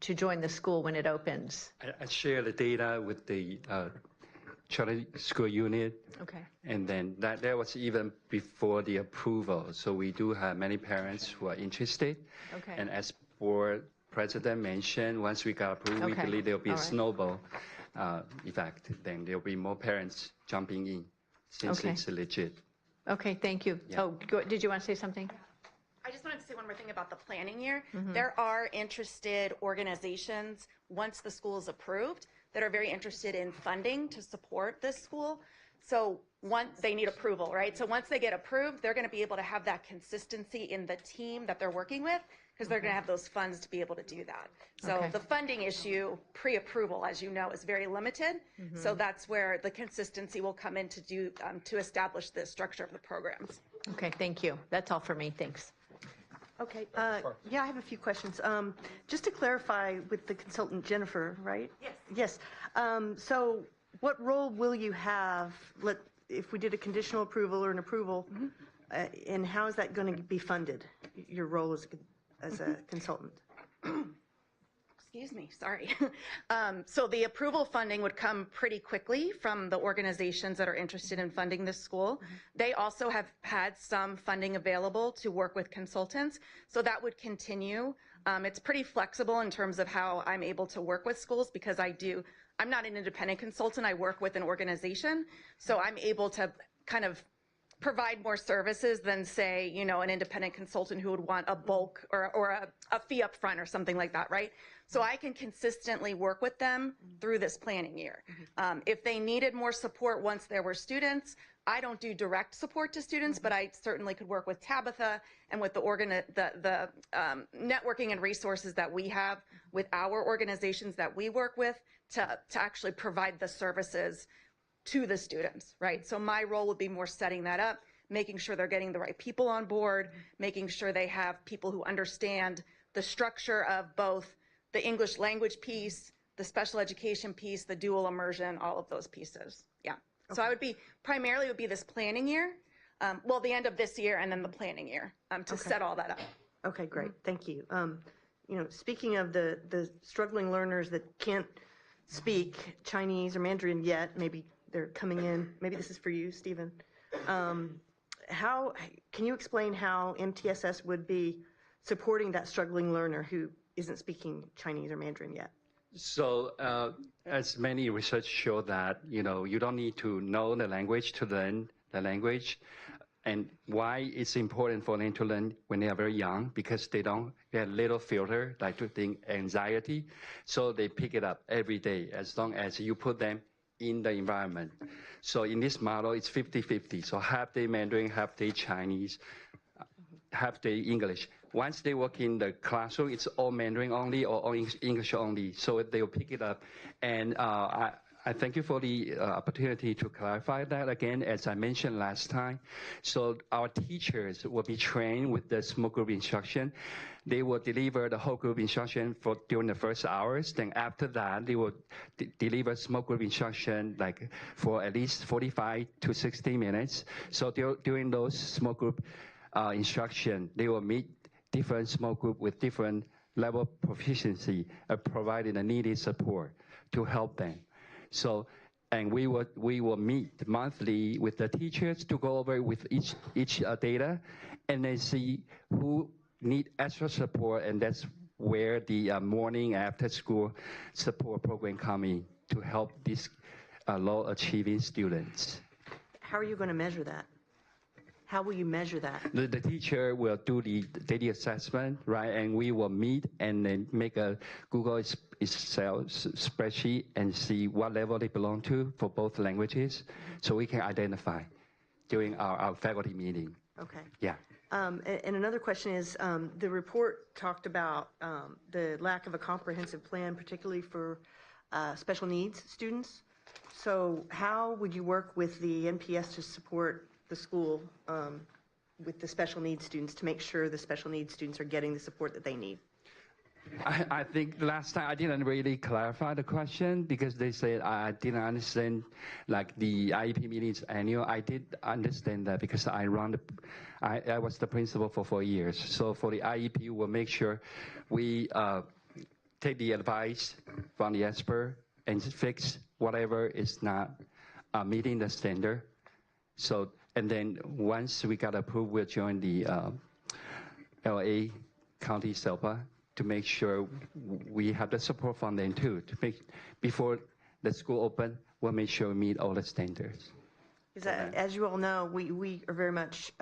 join the school when it opens? I share the data with the charter school unit. Okay. And then that was even before the approval. So we do have many parents who are interested. Okay. And as board president mentioned, once we got approved, we Okay. believe there'll be All a right. snowball effect. Then there'll be more parents jumping in since Okay. it's legit. Okay. Thank you. Yeah. Oh, did you want to say something? I just wanted to say one more thing about the planning year. Mhm. There are interested organizations, once the school is approved, that are very interested in funding to support this school. So once they need approval, right? So once they get approved, they're going to be able to have that consistency in the team that they're working with, because they're going to have those funds to be able to do that. So Okay. the funding issue, pre-approval, as you know, is very limited. Mhm. So that's where the consistency will come in to do to establish the structure of the programs. Okay, thank you. That's all for me. Thanks. Okay, yeah, I have a few questions. Just to clarify with the consultant Jennifer, right? Yes. Yes. So what role will you have, if we did a conditional approval or an approval, and how is that going to be funded, your role as a consultant? Excuse me, sorry. So the approval funding would come pretty quickly from the organizations that are interested in funding this school. They also have had some funding available to work with consultants, so that would continue. It's pretty flexible in terms of how I'm able to work with schools, because I'm not an independent consultant, I work with an organization, so I'm able to kind of provide more services than, say, an independent consultant who would want a bulk or a fee up front or something like that, right? So I can consistently work with them through this planning year. If they needed more support once there were students, I don't do direct support to students, but I certainly could work with Tabitha and with the networking and resources that we have with our organizations that we work with to actually provide the services to the students, right? So my role would be more setting that up, making sure they're getting the right people on board, making sure they have people who understand the structure of both the English language piece, the special education piece, the dual immersion, all of those pieces. Yeah. So I would be, primarily would be this planning year, well, the end of this year and then the planning year to set all that up. Okay, great. Thank you. Speaking of the struggling learners that can't speak Chinese or Mandarin yet, maybe they're coming in. Maybe this is for you, Stephen. Can you explain how MTSS would be supporting that struggling learner who isn't speaking Chinese or Mandarin yet? So as many research show that, you don't need to know the language to learn the language. And why it's important for them to learn when they are very young, because they have little filter, like to think anxiety. So they pick it up every day as long as you put them in the environment. So in this model, it's 50-50. So half day Mandarin, half day Chinese, half day English. Once they work in the classroom, it's all Mandarin only or all English only. So they'll pick it up. And I thank you for the opportunity to clarify that again, as I mentioned last time. So our teachers will be trained with the small group instruction. They will deliver the whole group instruction during the first hours. Then after that, they will deliver small group instruction like for at least 45 to 60 minutes. So during those small group instruction, they will meet different small group with different level of proficiency, providing the needed support to help them. So, and we will meet monthly with the teachers to go over with each data, and then see who need extra support, and that's where the morning after school support program come in to help these low achieving students. How are you going to measure that? How will you measure that? The teacher will do the daily assessment, right? And we will meet and then make a Google Excel spreadsheet and see what level they belong to for both languages, so we can identify during our faculty meeting. Okay. Yeah. And another question is, the report talked about the lack of a comprehensive plan, particularly for special needs students. So how would you work with the NPS to support the school with the special needs students to make sure the special needs students are getting the support that they need? I think last time I didn't really clarify the question because they said I didn't understand, like the IEP meetings annual. I did understand that because I was the principal for 4 years. So for the IEP, we'll make sure we take the advice from the expert and fix whatever is not meeting the standard. So, and then once we got approved, we'll join the LA County SELPA to make sure we have the support from them too. To make before the school open, we'll make sure we meet all the standards. As you all know, we are very much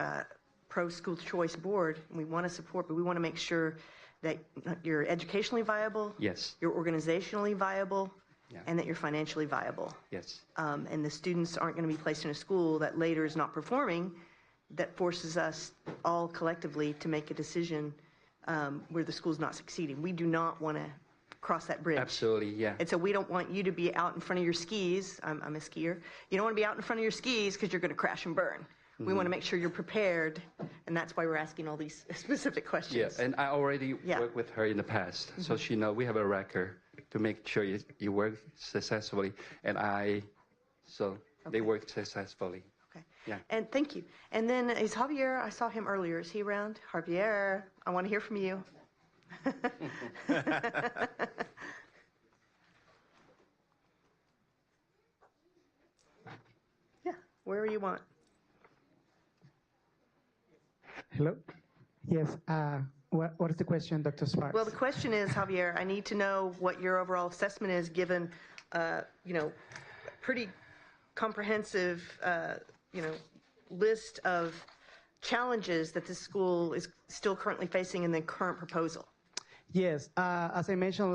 pro-school choice board, and we want to support, but we want to make sure that you're educationally viable, Yes. you're organizationally viable, Yeah. and that you're financially viable. Yes. And the students aren't going to be placed in a school that later is not performing, that forces us all collectively to make a decision where the school's not succeeding. We do not want to cross that bridge. Absolutely, yeah. And so we don't want you to be out in front of your skis. I'm a skier. You don't want to be out in front of your skis because you're going to crash and burn. We want to make sure you're prepared, and that's why we're asking all these specific questions. Yeah, and I already worked with her in the past, so she know we have a record to make sure you work successfully, and they work successfully. Okay. Yeah. And thank you. And then is Javier, I saw him earlier. Is he around? Javier, I want to hear from you. Yeah, wherever you want. Hello? Yes, what is the question, Dr. Sparks? Well, the question is, Javier, I need to know what your overall assessment is given, pretty comprehensive, list of challenges that this school is still currently facing in the current proposal. Yes, as I mentioned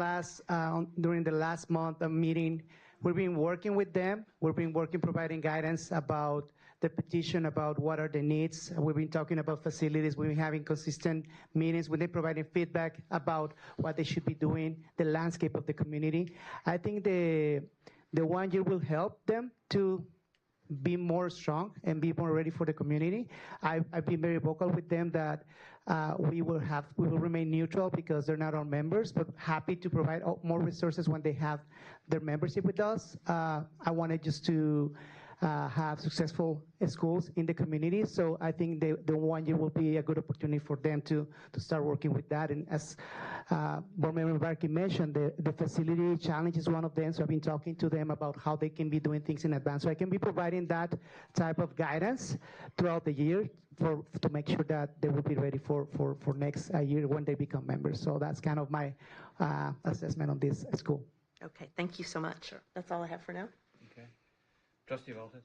during the last month meeting, we've been working with them. We've been providing guidance about the petition, about what are the needs. We've been talking about facilities. We've been having consistent meetings with them, providing feedback about what they should be doing, the landscape of the community. I think the 1 year will help them to be more strong and be more ready for the community. I've been very vocal with them that we will remain neutral because they're not our members, but happy to provide more resources when they have their membership with us. I wanted just to have successful schools in the community, so I think the 1 year will be a good opportunity for them to start working with that. And as Board Member Barkey mentioned, the facility challenge is one of them, so I've been talking to them about how they can be doing things in advance. So I can be providing that type of guidance throughout the year to make sure that they will be ready for next year when they become members. So that's kind of my assessment on this school. Okay, thank you so much. That's all I have for now. Okay. Trustee Valdez.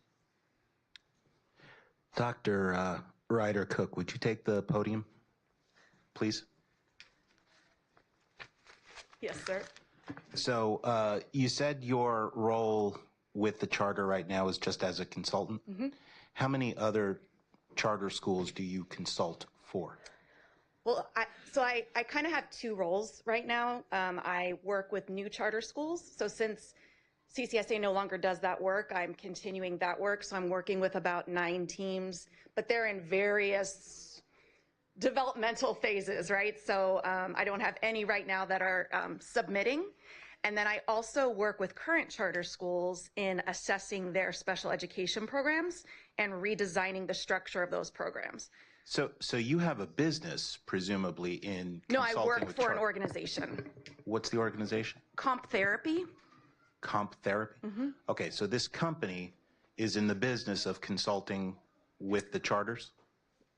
Dr. Ryder Cook, would you take the podium, please? Yes, sir. So you said your role with the charter right now is just as a consultant. Mm-hmm. How many other charter schools do you consult for? Well, I kind of have two roles right now. I work with new charter schools. So since CCSA no longer does that work, I'm continuing that work. So I'm working with about 9 teams, but they're in various developmental phases, right? So I don't have any right now that are submitting. And then I also work with current charter schools in assessing their special education programs and redesigning the structure of those programs. So you have a business, presumably, in No, I consulting work with for an organization. What's the organization? Comp Therapy. Comp Therapy? Mm-hmm. Okay, so this company is in the business of consulting with the charters?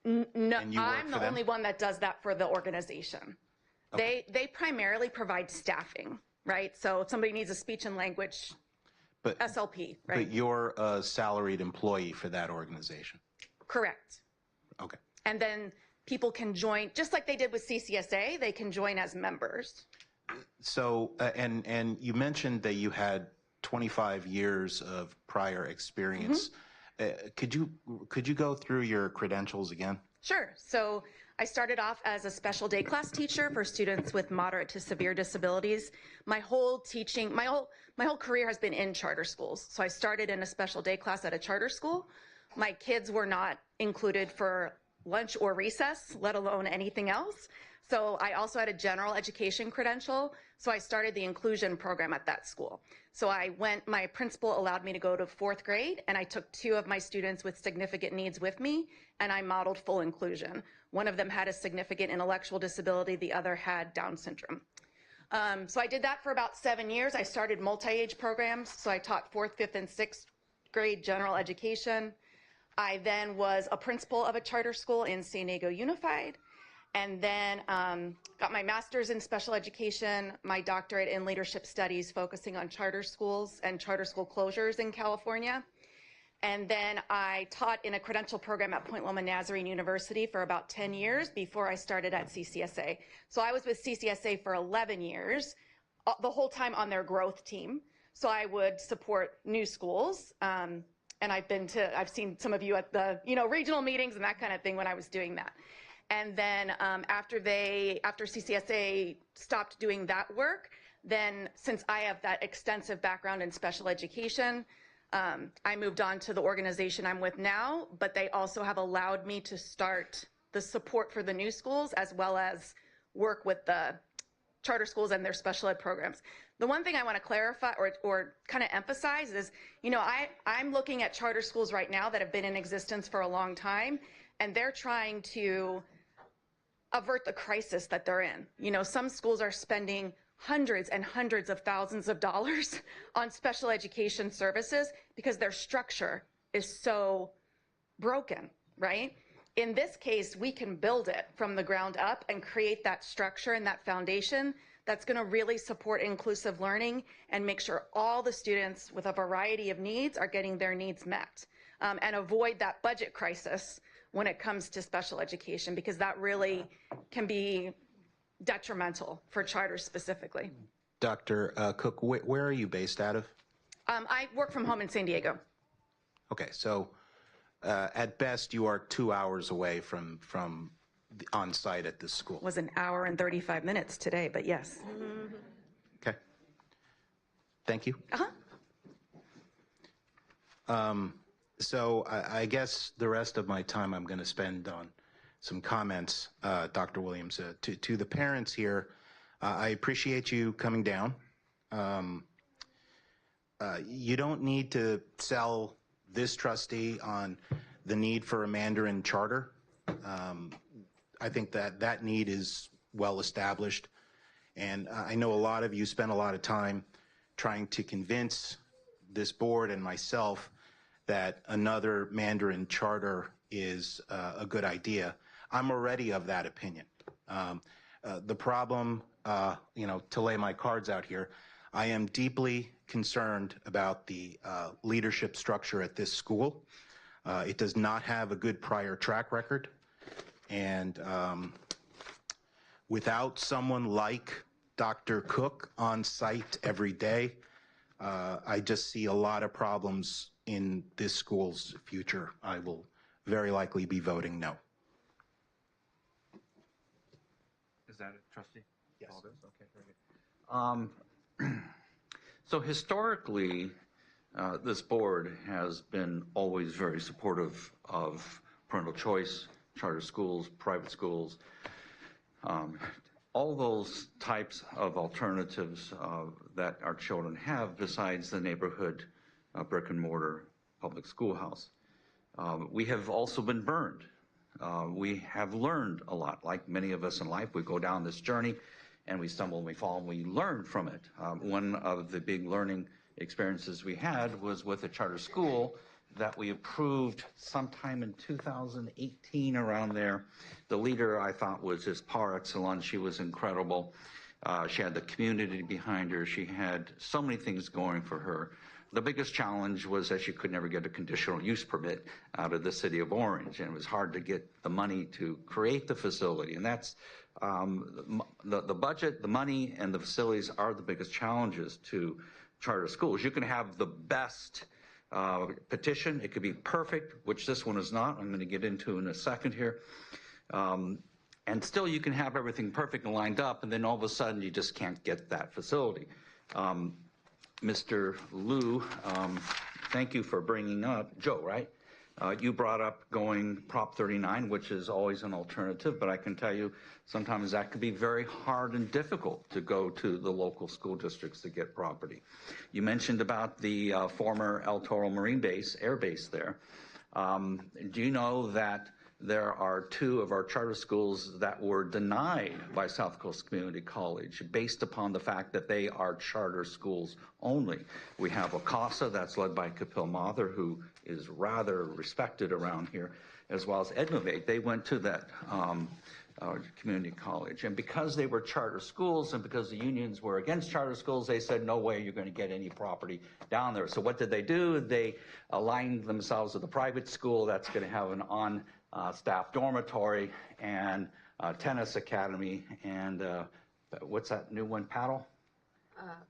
No, And you work I'm for the them? only one that does that for the organization. Okay. They primarily provide staffing, right? So if somebody needs a speech and language SLP, right? But you're a salaried employee for that organization? Correct. Okay. And then people can join, just like they did with CCSA, they can join as members. So, and you mentioned that you had 25 years of prior experience. Could you go through your credentials again? Sure. So I started off as a special day class teacher for students with moderate to severe disabilities. My whole career has been in charter schools. So I started in a special day class at a charter school. My kids were not included for lunch or recess, let alone anything else. So I also had a general education credential. So I started the inclusion program at that school. So my principal allowed me to go to 4th grade, and I took 2 of my students with significant needs with me, and I modeled full inclusion. One of them had a significant intellectual disability, the other had Down syndrome. So I did that for about 7 years. I started multi-age programs. So I taught 4th, 5th, and 6th grade general education. I then was a principal of a charter school in San Diego Unified, and then got my master's in special education, my doctorate in leadership studies focusing on charter schools and charter school closures in California. And then I taught in a credential program at Point Loma Nazarene University for about 10 years before I started at CCSA. So I was with CCSA for 11 years, the whole time on their growth team. So I would support new schools. And I've seen some of you at the, regional meetings and that kind of thing when I was doing that. And then after CCSA stopped doing that work, then since I have that extensive background in special education, I moved on to the organization I'm with now, but they also have allowed me to start the support for the new schools as well as work with the charter schools and their special ed programs. The one thing I want to clarify or kind of emphasize is, I'm looking at charter schools right now that have been in existence for a long time, and they're trying to avert the crisis that they're in. Some schools are spending hundreds and hundreds of thousands of dollars on special education services because their structure is so broken, right? In this case, we can build it from the ground up and create that structure and that foundation that's going to really support inclusive learning and make sure all the students with a variety of needs are getting their needs met, and avoid that budget crisis when it comes to special education, because that really can be detrimental for charters specifically. Dr. Cook, where are you based out of? I work from home in San Diego. Okay, so at best you are 2 hours away from the on-site at this school. Was an hour and 35 minutes today, but yes. Okay. Thank you. So I guess the rest of my time I'm going to spend on some comments, Dr. Williams. To the parents here, I appreciate you coming down. You don't need to sell this trustee on the need for a Mandarin charter. I think that need is well established. And I know a lot of you spent a lot of time trying to convince this board and myself that another Mandarin charter is a good idea. I'm already of that opinion. The problem, to lay my cards out here, I am deeply concerned about the leadership structure at this school. It does not have a good prior track record. And without someone like Dr. Cook on site every day, I just see a lot of problems in this school's future. I will very likely be voting no. Is that it, trustee? Yes. All this? Okay, very good. So historically, this board has been always very supportive of parental choice, charter schools, private schools, all those types of alternatives that our children have besides the neighborhood brick and mortar public schoolhouse. We have also been burned. We have learned a lot. Like many of us in life, we go down this journey and we stumble and we fall and we learn from it. One of the big learning experiences we had was with a charter school that we approved sometime in 2018, around there. The leader, I thought, was just par excellence. She was incredible. She had the community behind her. She had so many things going for her. The biggest challenge was that she could never get a conditional use permit out of the city of Orange, and it was hard to get the money to create the facility. And that's the budget, the money, and the facilities are the biggest challenges to charter schools. You can have the best petition. It could be perfect, which this one is not. I'm going to get into in a second here. And still you can have everything perfect and lined up, and then all of a sudden you just can't get that facility. Mr. Liu, thank you for bringing up, Joe, right? You brought up going Prop 39, which is always an alternative, but I can tell you sometimes that can be very hard and difficult to go to the local school districts to get property. You mentioned about the former El Toro Marine Base, Air Base there. Do you know that there are 2 of our charter schools that were denied by South Coast Community College based upon the fact that they are charter schools only? We have OCASA, that's led by Kapil Mather, who is rather respected around here, as well as Ednovate. They went to that community college. And because they were charter schools and because the unions were against charter schools, they said, no way you're going to get any property down there. So what did they do? They aligned themselves with a private school that's going to have an on-staff dormitory and tennis academy and what's that new one, paddle?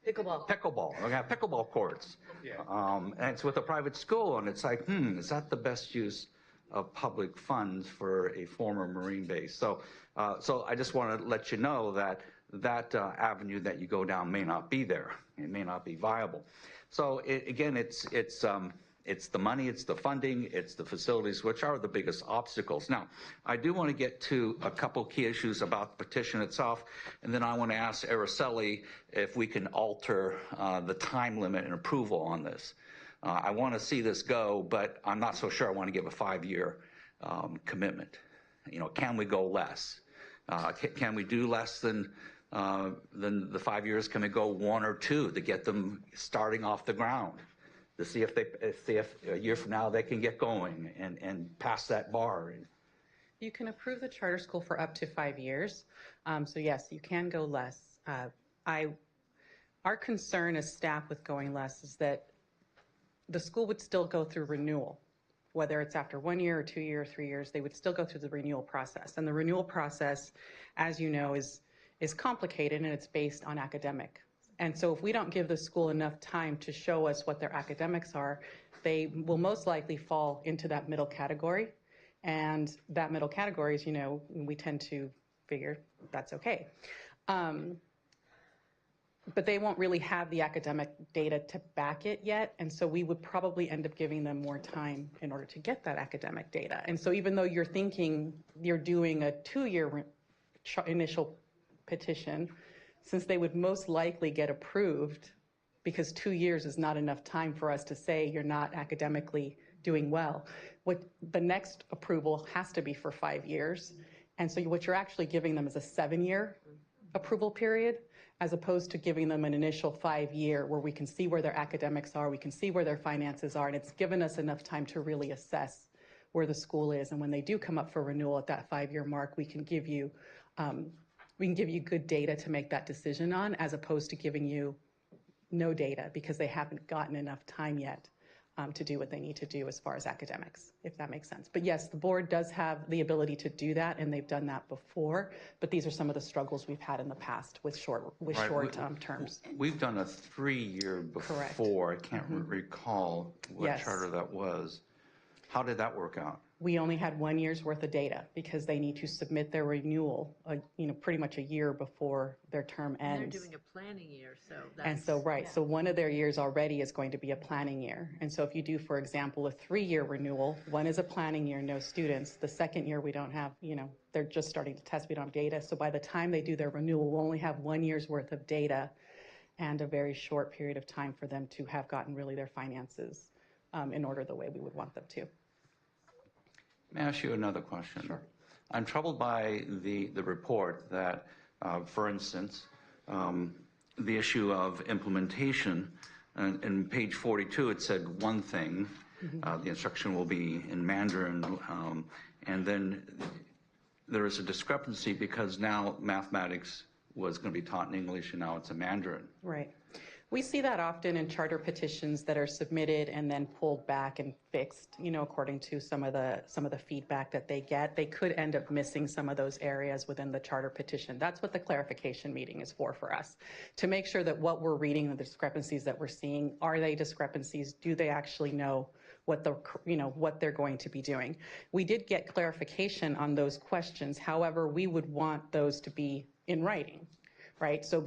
Pickleball. Pickleball. We're going to have pickleball courts. Yeah. And it's with a private school, and it's like, is that the best use of public funds for a former Marine base? So I just want to let you know that that avenue that you go down may not be there. It may not be viable. So again, it's the money, it's the funding, it's the facilities, which are the biggest obstacles. Now, I do want to get to a couple key issues about the petition itself, and then I want to ask Araceli if we can alter the time limit and approval on this. I want to see this go, but I'm not so sure I want to give a 5-year commitment. You know, can we go less? Can we do less than the 5 years? Can we go 1 or 2 to get them starting off the ground? To see if a year from now they can get going and pass that bar. You can approve the charter school for up to 5 years. So yes, you can go less. Our concern as staff with going less is that the school would still go through renewal. Whether it's after 1 year or 2 years, 3 years, they would still go through the renewal process. And the renewal process, as you know, is complicated and it's based on academic. And so if we don't give the school enough time to show us what their academics are, they will most likely fall into that middle category. And that middle category is, you know, we tend to figure that's okay. But they won't really have the academic data to back it yet. And so we would probably end up giving them more time in order to get that academic data. And so even though you're thinking you're doing a 2-year initial petition, since they would most likely get approved, because 2 years is not enough time for us to say you're not academically doing well. What the next approval has to be for 5 years. And so what you're actually giving them is a 7-year approval period, as opposed to giving them an initial 5-year where we can see where their academics are, we can see where their finances are, and it's given us enough time to really assess where the school is. And when they do come up for renewal at that 5-year mark, we can give you good data to make that decision on, as opposed to giving you no data because they haven't gotten enough time yet to do what they need to do as far as academics, if that makes sense. But yes, the board does have the ability to do that, and they've done that before. But these are some of the struggles we've had in the past with short terms. We've done a 3-year before. Correct. I can't recall what charter that was. How did that work out? We only had 1 year's worth of data because they need to submit their renewal, pretty much a year before their term ends. And they're doing a planning year, so that's... And so, right, so one of their years already is going to be a planning year. And so if you do, for example, a 3-year renewal, one is a planning year, no students. The second year we don't have, they're just starting to test, we don't have data. So by the time they do their renewal, we'll only have 1 year's worth of data and a very short period of time for them to have gotten really their finances in order the way we would want them to. May I ask you another question? Sure. I'm troubled by the report that, for instance, the issue of implementation. In page 42, it said one thing, the instruction will be in Mandarin, and then there is a discrepancy because now mathematics was going to be taught in English and now it's in Mandarin. Right. We see that often in charter petitions that are submitted and then pulled back and fixed, according to some of the feedback that they get. They could end up missing some of those areas within the charter petition. That's what the clarification meeting is for us, to make sure that what we're reading, the discrepancies that we're seeing, are they discrepancies? Do they actually know what they're going to be doing? We did get clarification on those questions. However, we would want those to be in writing. Right? So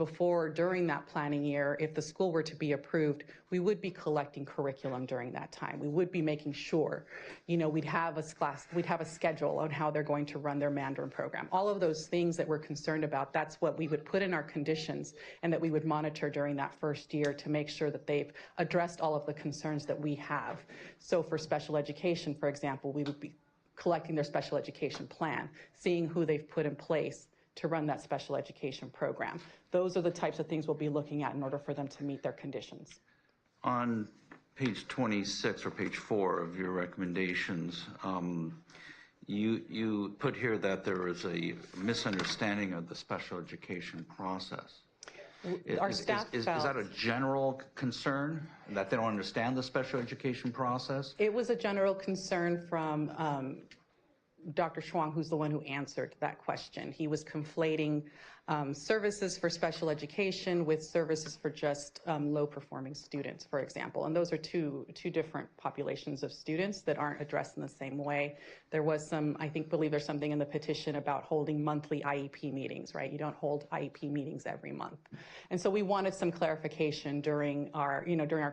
during that planning year, if the school were to be approved, we would be collecting curriculum during that time. We would be making sure, we'd have a schedule on how they're going to run their Mandarin program. All of those things that we're concerned about, that's what we would put in our conditions and that we would monitor during that first year to make sure that they've addressed all of the concerns that we have. So for special education, for example, we would be collecting their special education plan, seeing who they've put in place to run that special education program. Those are the types of things we'll be looking at in order for them to meet their conditions. On page 26 or page 4 of your recommendations, You put here that there is a misunderstanding of the special education process. Our staff is felt that a general concern, that they don't understand the special education process? it was a general concern from Dr. Schwang, who's the one who answered that question. He was conflating services for special education with services for just low-performing students, for example. And those are two different populations of students that aren't addressed in the same way. There was some, believe there's something in the petition about holding monthly IEP meetings, right? You don't hold IEP meetings every month. And so we wanted some clarification during our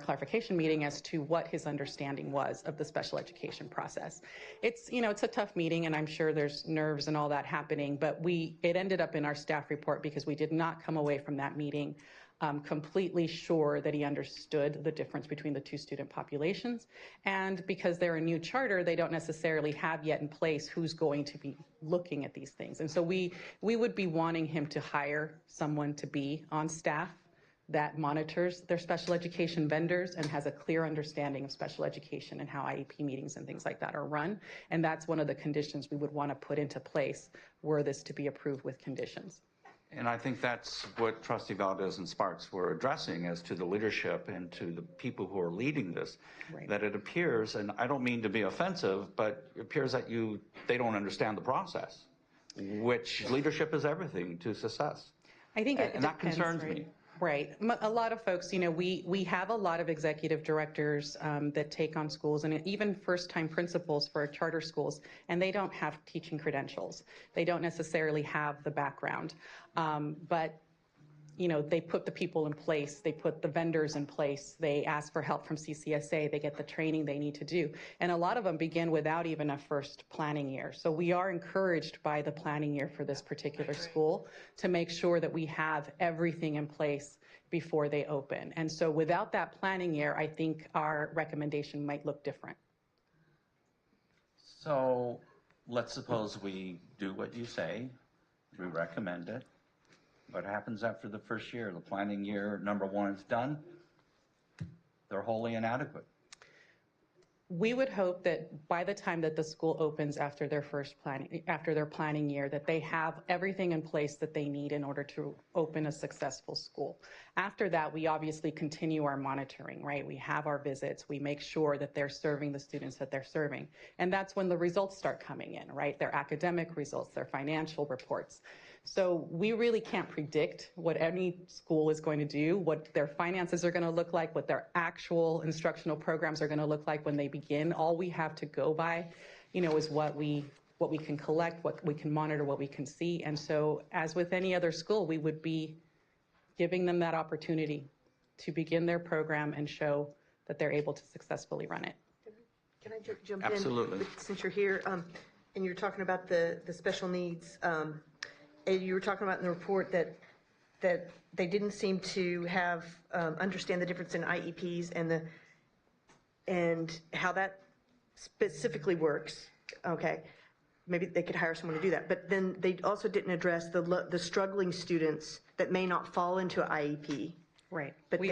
clarification meeting as to what his understanding was of the special education process. It's a tough meeting, and I'm sure there's nerves and all that happening, but it ended up in our staff report because we did not come away from that meeting completely sure that he understood the difference between the two student populations. And because they're a new charter, they don't necessarily have yet in place who's going to be looking at these things. And so we would be wanting him to hire someone to be on staff that monitors their special education vendors and has a clear understanding of special education and how IEP meetings and things like that are run. And that's one of the conditions we would want to put into place were this to be approved with conditions. And I think that's what Trustee Valdez and Sparks were addressing as to the leadership and to the people who are leading this, right. That it appears, and I don't mean to be offensive, but it appears that they don't understand the process, which leadership is everything to success. I think it and that depends, concerns right? me. Right. A lot of folks, we have a lot of executive directors that take on schools and even first-time principals for charter schools, and they don't have teaching credentials. They don't necessarily have the background. But they put the people in place, they put the vendors in place, they ask for help from CCSA, they get the training they need to do. And a lot of them begin without even a first planning year. So we are encouraged by the planning year for this particular school to make sure that we have everything in place before they open. And so without that planning year, I think our recommendation might look different. So let's suppose we do what you say, we recommend it. What happens after the first year? The planning year, number one, is done. They're wholly inadequate. We would hope that by the time that the school opens after their planning year, that they have everything in place that they need in order to open a successful school. After that, we obviously continue our monitoring, right? We have our visits. We make sure that they're serving the students that they're serving. And that's when the results start coming in, right? Their academic results, their financial reports. So we really can't predict what any school is going to do, what their finances are going to look like, what their actual instructional programs are going to look like when they begin. All we have to go by, is what we can collect, what we can monitor, what we can see. And so as with any other school, we would be giving them that opportunity to begin their program and show that they're able to successfully run it. Can I jump Absolutely. in? Since you're here, and you're talking about the special needs, and you were talking about in the report that they didn't seem to have understand the difference in IEPs and how that specifically works. Okay, maybe they could hire someone to do that. But then they also didn't address the struggling students that may not fall into an IEP. Right. But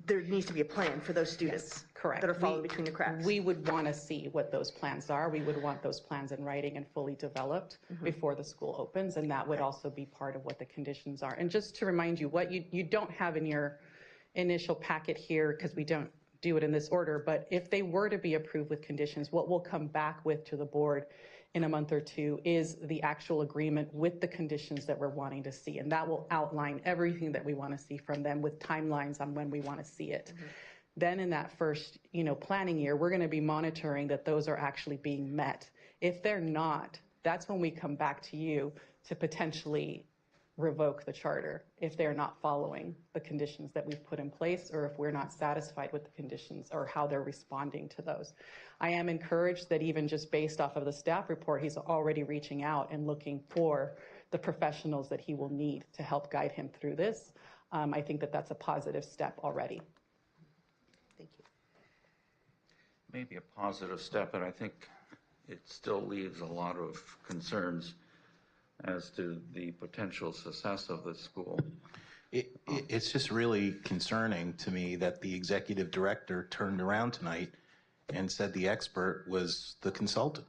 there needs to be a plan for those students. Yes, correct. That are falling between the cracks. We would want to see what those plans are. We would want those plans in writing and fully developed before the school opens, and that would also be part of what the conditions are. And just to remind you, what you don't have in your initial packet here, because we don't do it in this order, but if they were to be approved with conditions, what we'll come back with to the board in a month or two is the actual agreement with the conditions that we're wanting to see. And that will outline everything that we want to see from them with timelines on when we want to see it. Then in that first, planning year, we're going to be monitoring that those are actually being met. If they're not, that's when we come back to you to potentially revoke the charter if they're not following the conditions that we've put in place, or if we're not satisfied with the conditions or how they're responding to those. I am encouraged that even just based off of the staff report, he's already reaching out and looking for the professionals that he will need to help guide him through this. I think that that's a positive step already. Thank you. Maybe a positive step, but I think it still leaves a lot of concerns as to the potential success of the school. It's just really concerning to me that the executive director turned around tonight and said the expert was the consultant.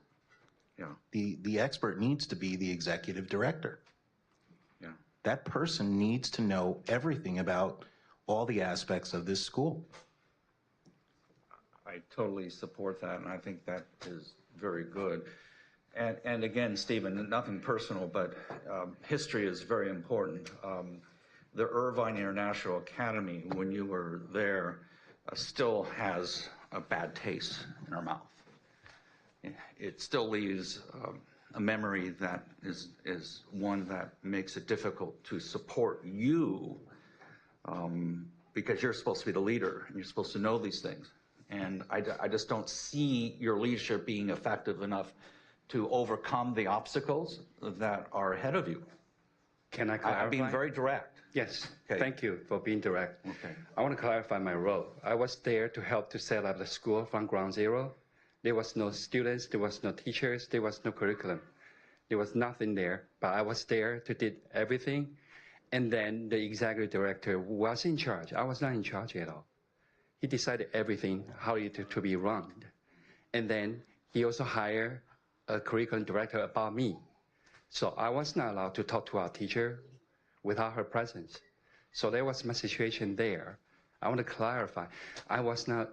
Yeah. The expert needs to be the executive director. Yeah. That person needs to know everything about all the aspects of this school. I totally support that, and I think that is very good. And again, Stephen, nothing personal, but history is very important. The Irvine International Academy, when you were there, still has a bad taste in our mouth. It still leaves a memory that is one that makes it difficult to support you because you're supposed to be the leader and you're supposed to know these things. And I just don't see your leadership being effective enough to overcome the obstacles that are ahead of you. Can I clarify? I'm being very direct. Yes, Okay. thank you for being direct. Okay. I want to clarify my role. I was there to help to set up the school from ground zero. There was no students, there was no teachers, there was no curriculum. There was nothing there, but I was there to do everything. And then the executive director was in charge. I was not in charge at all. He decided everything, how it to be run. And then he also hired a curriculum director about me. So I was not allowed to talk to our teacher without her presence. So there was my situation there. I want to clarify. I was not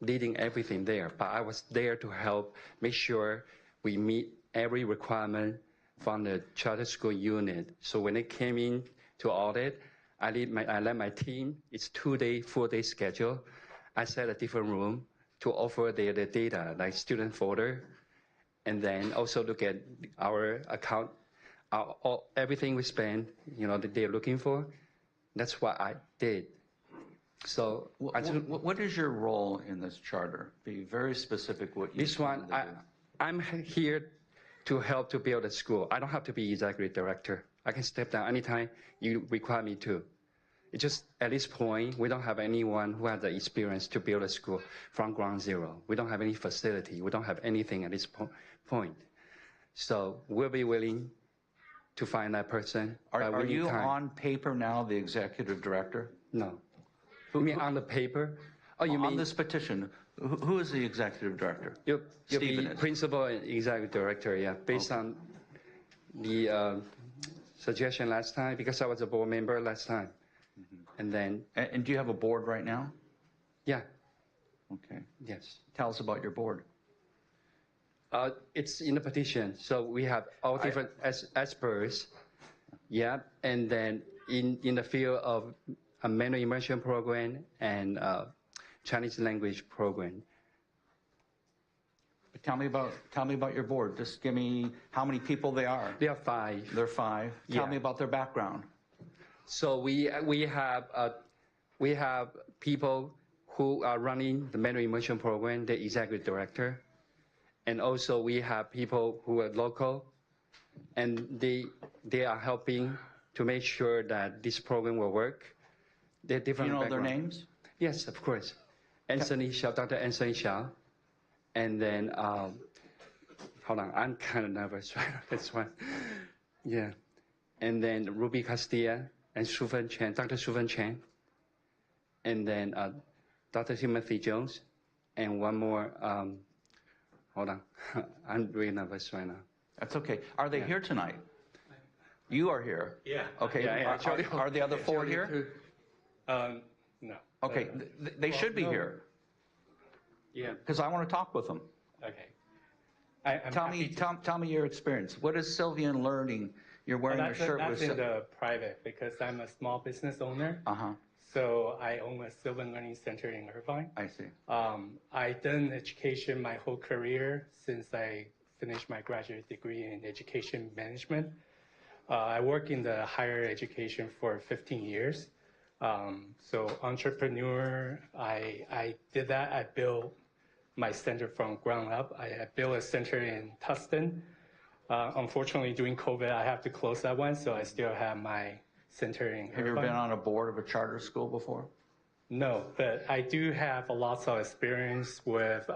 leading everything there, but I was there to help make sure we meet every requirement from the charter school unit. So when it came in to audit, I led my team. It's 2-day, full-day schedule. I set a different room to offer the data, like student folder, and then also look at our account, everything we spend, that they're looking for. That's what I did. So what is your role in this charter? Be very specific what you This one, I'm here to help to build a school. I don't have to be executive director. I can step down anytime you require me to. It's just at this point, we don't have anyone who has the experience to build a school from ground zero. We don't have any facility. We don't have anything at this point. So we'll be willing to find that person. Are you on paper now the executive director? No. You mean on the paper? Oh, you mean on this petition? Who is the executive director? You'll Stephen be is. principal and executive director, yeah, based on the suggestion last time, because I was a board member last time. And then. And do you have a board right now? Yeah. Okay. Yes. Tell us about your board. It's in the petition, so we have all different experts, yeah, and then in the field of a manual immersion program and Chinese language program. But tell me about your board. Just give me how many people they are. There are 5. There are 5. Tell me about their background. So we have people who are running the manual immersion program, the executive director. And also we have people who are local, and they are helping to make sure that this program will work. They're different Do you know their background. names? Yes, of course. Anthony Xiao, Dr. Anthony Xiao. And then, hold on, I'm kind of nervous right now, this one. Yeah. And then Ruby Castilla and Shufen Chen, Dr. Shufen Chen. And then Dr. Timothy Jones. And one more, hold on, I'm really nervous right now. That's okay. Are they here tonight? You are here? Yeah. Okay. Yeah, Are the other 4 here? No. Okay. They should be here. Yeah. Because I want to talk with them. Okay. Tell me your experience. What is Sylvian learning? You're wearing your shirt with. That's in the private, because I'm a small business owner. Uh-huh. So I own a Sylvan Learning Center in Irvine. I see. I've done education my whole career since I finished my graduate degree in education management. I work in the higher education for 15 years. So entrepreneur, I did that. I built my center from ground up. I built a center in Tustin. Unfortunately, during COVID, I have to close that one, so I still have my center in Have you ever been on a board of a charter school before? No, but I do have lots of experience with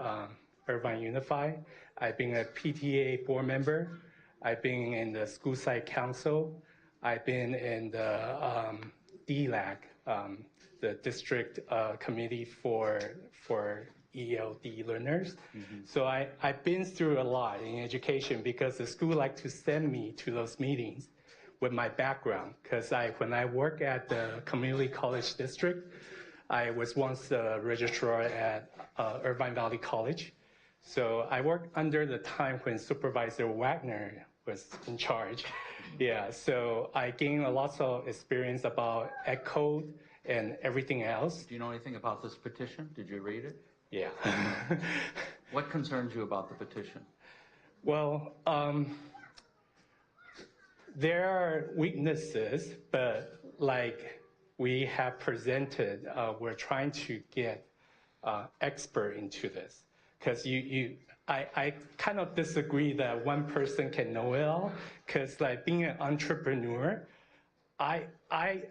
Irvine Unified. I've been a PTA board member. I've been in the school site council. I've been in the DLAC, the district committee for ELD learners. So I've been through a lot in education because the school like to send me to those meetings with my background. Because when I work at the community college district, I was once the registrar at Irvine Valley College. So I worked under the time when Supervisor Wagner was in charge. Yeah, so I gained a lot of experience about ECHO and everything else. Do you know anything about this petition? Did you read it? Yeah. What concerns you about the petition? Well, there are weaknesses, but like we have presented, we're trying to get expert into this. Because I kind of disagree that one person can know it all. Because like being an entrepreneur, I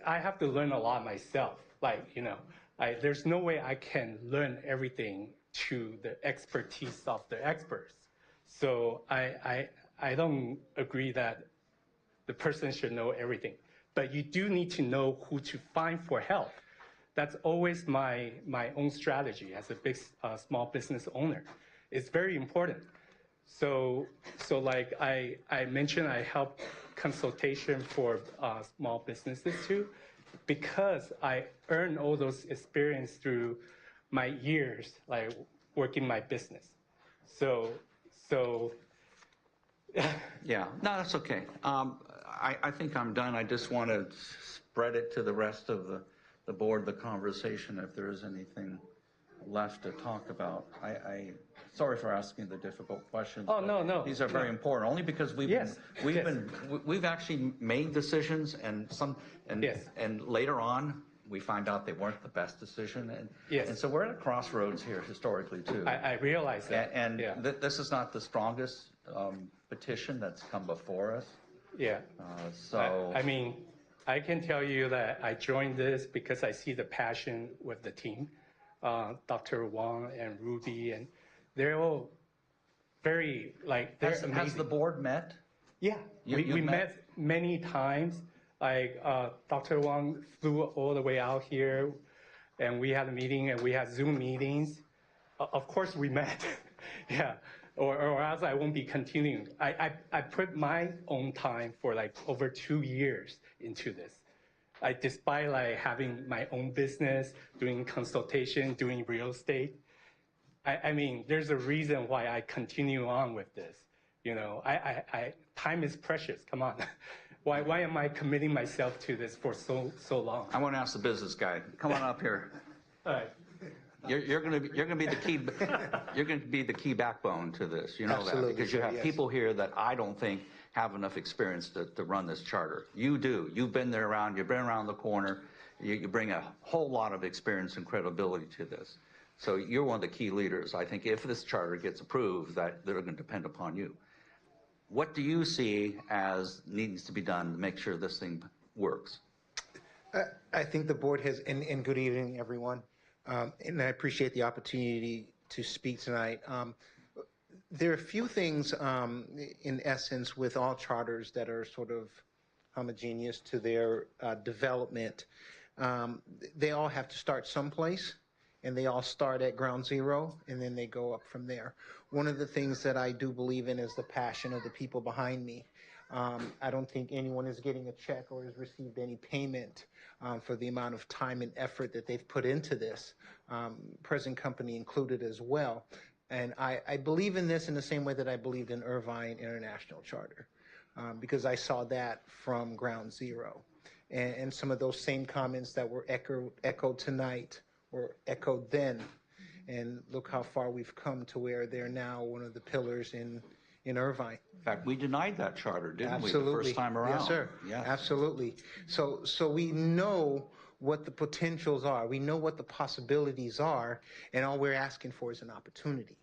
have to learn a lot myself. Like, you know, there's no way I can learn everything to the expertise of the experts. So I don't agree that the person should know everything. But you do need to know who to find for help. That's always my own strategy as a big small business owner. It's very important. So like I mentioned, I help consultation for small businesses too, because I earned all those experience through my years, like working my business. So yeah, no, that's okay. I think I'm done. I just want to spread it to the rest of the board, the conversation, if there is anything left to talk about. Sorry for asking the difficult questions. Oh, no. These are very important, only because we've actually made decisions and later on we find out they weren't the best decision. And so we're at a crossroads here historically too. I realize that. And this is not the strongest petition that's come before us. Yeah. So I mean, I can tell you that I joined this because I see the passion with the team, Dr. Wang and Ruby, and they're all very, like, they're amazing. Has the board met? Yeah, we met many times. Like, Dr. Wang flew all the way out here, and we had a meeting, and we had Zoom meetings. Of course, we met. Yeah. Or else I won't be continuing. I put my own time for like over 2 years into this. Despite like having my own business, doing consultation, doing real estate. I mean, there's a reason why I continue on with this. You know, time is precious. Come on. Why am I committing myself to this for so long? I want to ask the business guy. Come on up here. All right. You're going to be the key. You're going to be the key backbone to this. You know Absolutely, that because you have yes. people here that I don't think have enough experience to run this charter. You do. You've been there around. You've been around the corner. You bring a whole lot of experience and credibility to this. So you're one of the key leaders. I think if this charter gets approved, that they're going to depend upon you. What do you see as needs to be done to make sure this thing works? I think the board has, and good evening, everyone. And I appreciate the opportunity to speak tonight. There are a few things, in essence, with all charters that are sort of homogeneous to their development. They all have to start someplace, and they all start at ground zero, and then they go up from there. One of the things that I do believe in is the passion of the people behind me. I don't think anyone is getting a check or has received any payment for the amount of time and effort that they've put into this, present company included as well. And I believe in this in the same way that I believed in Irvine International Charter, because I saw that from ground zero. And some of those same comments that were echoed tonight were echoed then. And look how far we've come to where they're now one of the pillars in Irvine. In fact, we denied that charter, didn't Absolutely. we, the first time around? Yes, sir. Yes. Absolutely. So we know what the potentials are. We know what the possibilities are, and all we're asking for is an opportunity.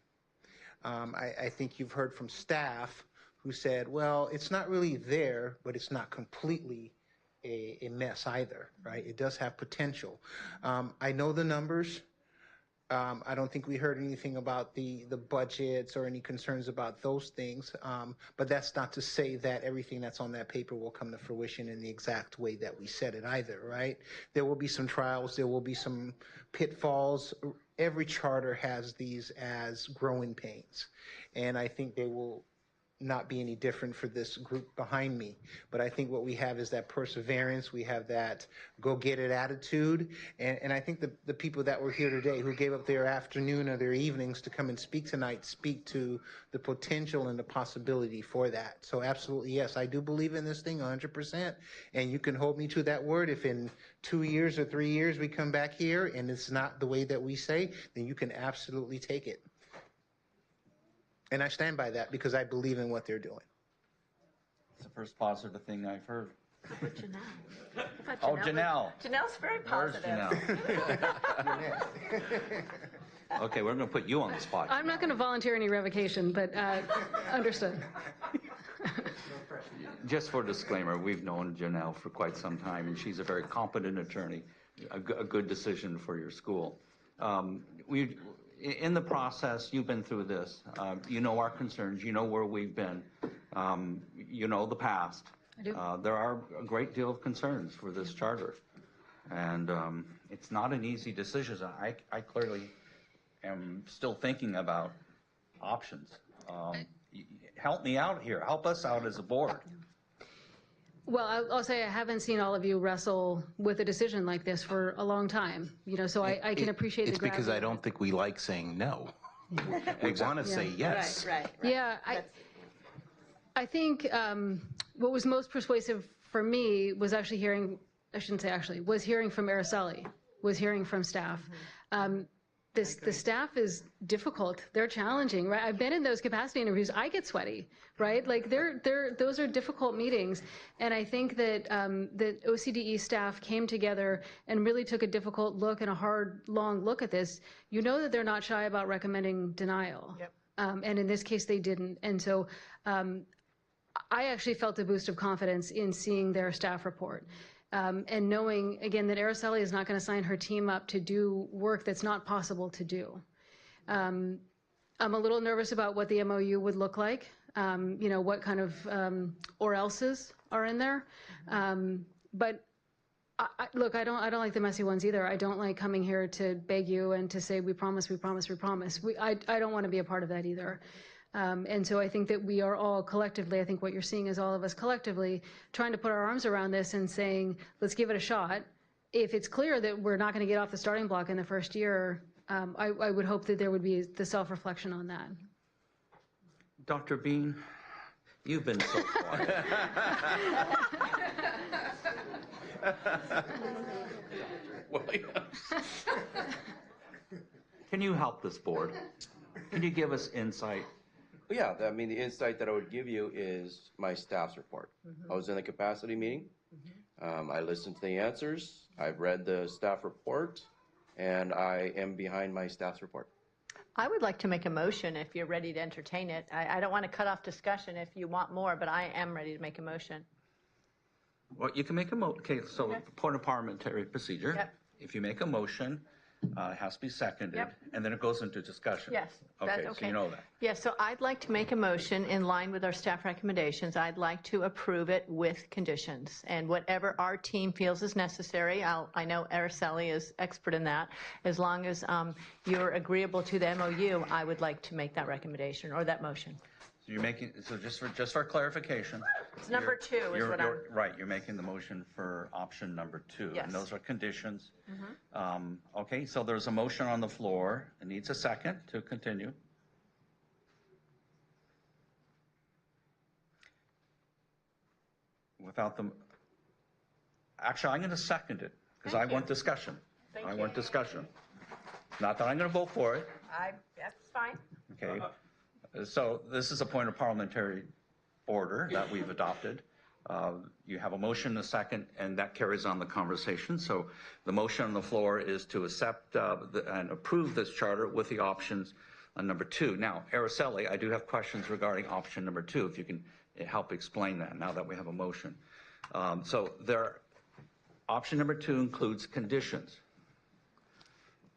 I think you've heard from staff who said, well, it's not really there, but it's not completely a mess either, right? It does have potential. I know the numbers. I don't think we heard anything about the budgets or any concerns about those things, but that's not to say that everything that's on that paper will come to fruition in the exact way that we said it either, right? There will be some trials, there will be some pitfalls every charter has these as growing pains. And I think they will not be any different for this group behind me. But I think what we have is that perseverance, we have that go-get-it attitude, and I think the people that were here today who gave up their afternoon or their evenings to come and speak tonight speak to the potential and the possibility for that. So absolutely, yes, I do believe in this thing 100%, and you can hold me to that word. If in 2 years or 3 years we come back here and it's not the way that we say, then you can absolutely take it. And I stand by that because I believe in what they're doing. It's the first positive thing I've heard. Janelle. Oh, Janelle. Janelle's very Where's positive. Janelle? Okay, we're going to put you on the spot. I'm not going to volunteer any revocation, but understood. Just for disclaimer, we've known Janelle for quite some time, and she's a very competent attorney, a good decision for your school. In the process, you've been through this. You know our concerns. You know where we've been. You know the past. I do. There are a great deal of concerns for this charter. And it's not an easy decision. I clearly am still thinking about options. Help me out here. Help us out as a board. Well, I'll say I haven't seen all of you wrestle with a decision like this for a long time, so I can appreciate the It's because I don't think we like saying no. We want to say yes. Right. Yeah, I think what was most persuasive for me was actually hearing, I shouldn't say actually, was hearing from Araceli, was hearing from staff. The staff is difficult. They're challenging, right? I've been in those capacity interviews. I get sweaty, right? Like those are difficult meetings. And I think that the OCDE staff came together and really took a difficult look and a hard, long look at this. You know that they're not shy about recommending denial. Yep. And in this case, they didn't. And so I actually felt a boost of confidence in seeing their staff report. And knowing, again, that Araceli is not going to sign her team up to do work that's not possible to do. I'm a little nervous about what the MOU would look like, what kind of or else's are in there. But look, I don't like the messy ones either. I don't like coming here to beg you and to say, we promise, we promise, we promise. I don't want to be a part of that either. And so I think that we are all collectively, I think what you're seeing is all of us collectively trying to put our arms around this and saying, let's give it a shot. If it's clear that we're not going to get off the starting block in the first year, I would hope that there would be the self-reflection on that. Dr. Bean, you've been so quiet. Can you help this board? Can you give us insight? Yeah, I mean, the insight that I would give you is my staff's report. I was in the capacity meeting. I listened to the answers. I've read the staff report, and I am behind my staff's report. I would like to make a motion if you're ready to entertain it. I don't want to cut off discussion if you want more, but I am ready to make a motion. Well, you can make a motion. Okay, so point of parliamentary procedure. Yep. If you make a motion, it has to be seconded, Yep. and then it goes into discussion. Yes. Okay, so you know that. Yes, so I'd like to make a motion in line with our staff recommendations. I'd like to approve it with conditions. And whatever our team feels is necessary, I know Araceli is expert in that. As long as you're agreeable to the MOU, I would like to make that recommendation or that motion. So you're making, so just for clarification. It's number two is what I'm. Right, you're making the motion for option number 2. Yes. And those are conditions. Okay, so there's a motion on the floor. It needs a second to continue. Without them, actually, I'm going to second it because I want discussion. I want discussion. Not that I'm going to vote for it. That's fine. Okay. So this is a point of parliamentary order that we've adopted. You have a motion, a second, and that carries on the conversation. So the motion on the floor is to accept and approve this charter with the options on number 2. Now, Araceli, I do have questions regarding option number 2, if you can help explain that now that we have a motion. Option number 2 includes conditions.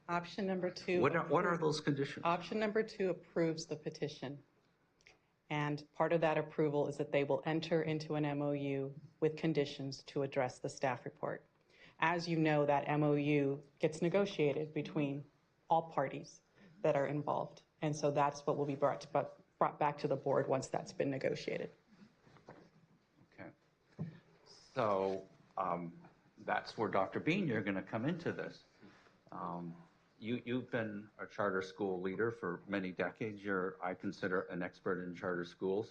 Option number 2. What are those conditions? Option number 2 approves the petition. And part of that approval is that they will enter into an MOU with conditions to address the staff report. As you know, that MOU gets negotiated between all parties that are involved. And so that's what will be brought back to the board once that's been negotiated. Okay. So that's where Dr. Bean, you're going to come into this. You've been a charter school leader for many decades. I consider, an expert in charter schools.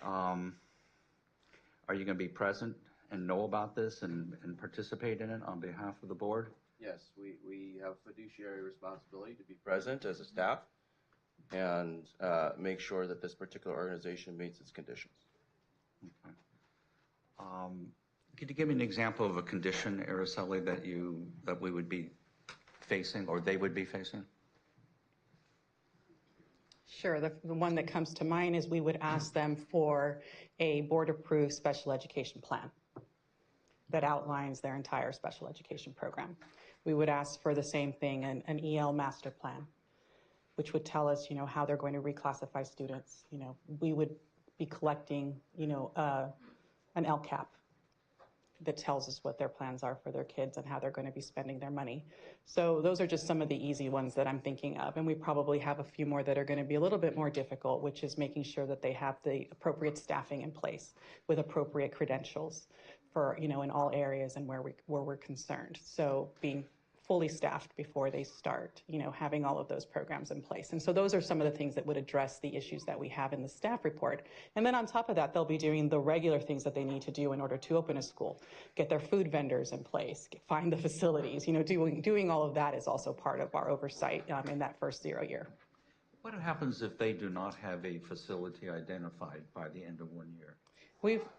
Are you going to be present and know about this and participate in it on behalf of the board? Yes, we have fiduciary responsibility to be present as a staff and make sure that this particular organization meets its conditions. Okay. Could you give me an example of a condition, Araceli, that we would be facing or they would be facing? Sure. The one that comes to mind is we would ask them for a board-approved special education plan that outlines their entire special education program. We would ask for the same thing, an EL master plan, which would tell us, how they're going to reclassify students. We would be collecting, an LCAP that tells us what their plans are for their kids and how they're going to be spending their money. So those are just some of the easy ones that I'm thinking of. And we probably have a few more that are going to be a little bit more difficult, which is making sure that they have the appropriate staffing in place with appropriate credentials for, in all areas and where we're concerned. So being fully staffed before they start, having all of those programs in place. And so those are some of the things that would address the issues that we have in the staff report. And then on top of that, they'll be doing the regular things that they need to do in order to open a school, get their food vendors in place, find the facilities, doing all of that is also part of our oversight in that first 0 year. What happens if they do not have a facility identified by the end of 1 year?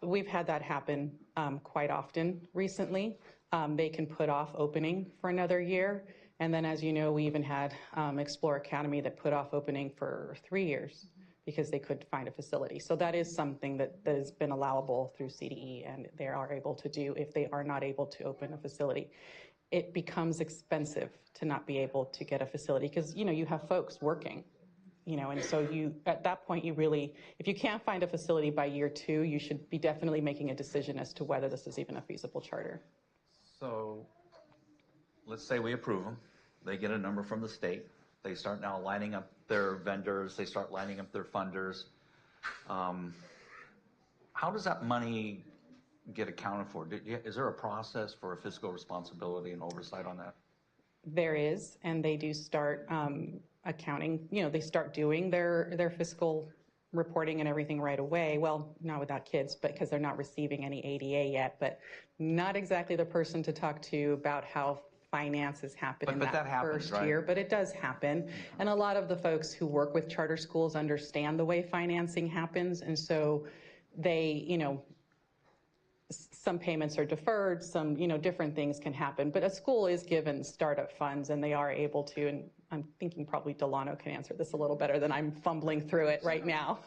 We've had that happen quite often recently. They can put off opening for another year. And then, as you know, we even had Explore Academy that put off opening for 3 years because they couldn't find a facility. So that is something that has been allowable through CDE, and they are able to do if they are not able to open a facility. It becomes expensive to not be able to get a facility because, you have folks working. And so at that point, if you can't find a facility by year 2, you should be definitely making a decision as to whether this is even a feasible charter. So let's say we approve them. They get a number from the state. They start now lining up their vendors. They start lining up their funders. How does that money get accounted for? Is there a process for a fiscal responsibility and oversight on that? There is, and they do start accounting. They start doing their fiscal reporting and everything right away. Well, not without kids, but because they're not receiving any ADA yet, but not exactly the person to talk to about how finances happen in that first year, but it does happen. And a lot of the folks who work with charter schools understand the way financing happens. And so they, some payments are deferred, some, different things can happen, but a school is given startup funds and they are able to, and I'm thinking probably Delano can answer this a little better than I'm fumbling through it right now.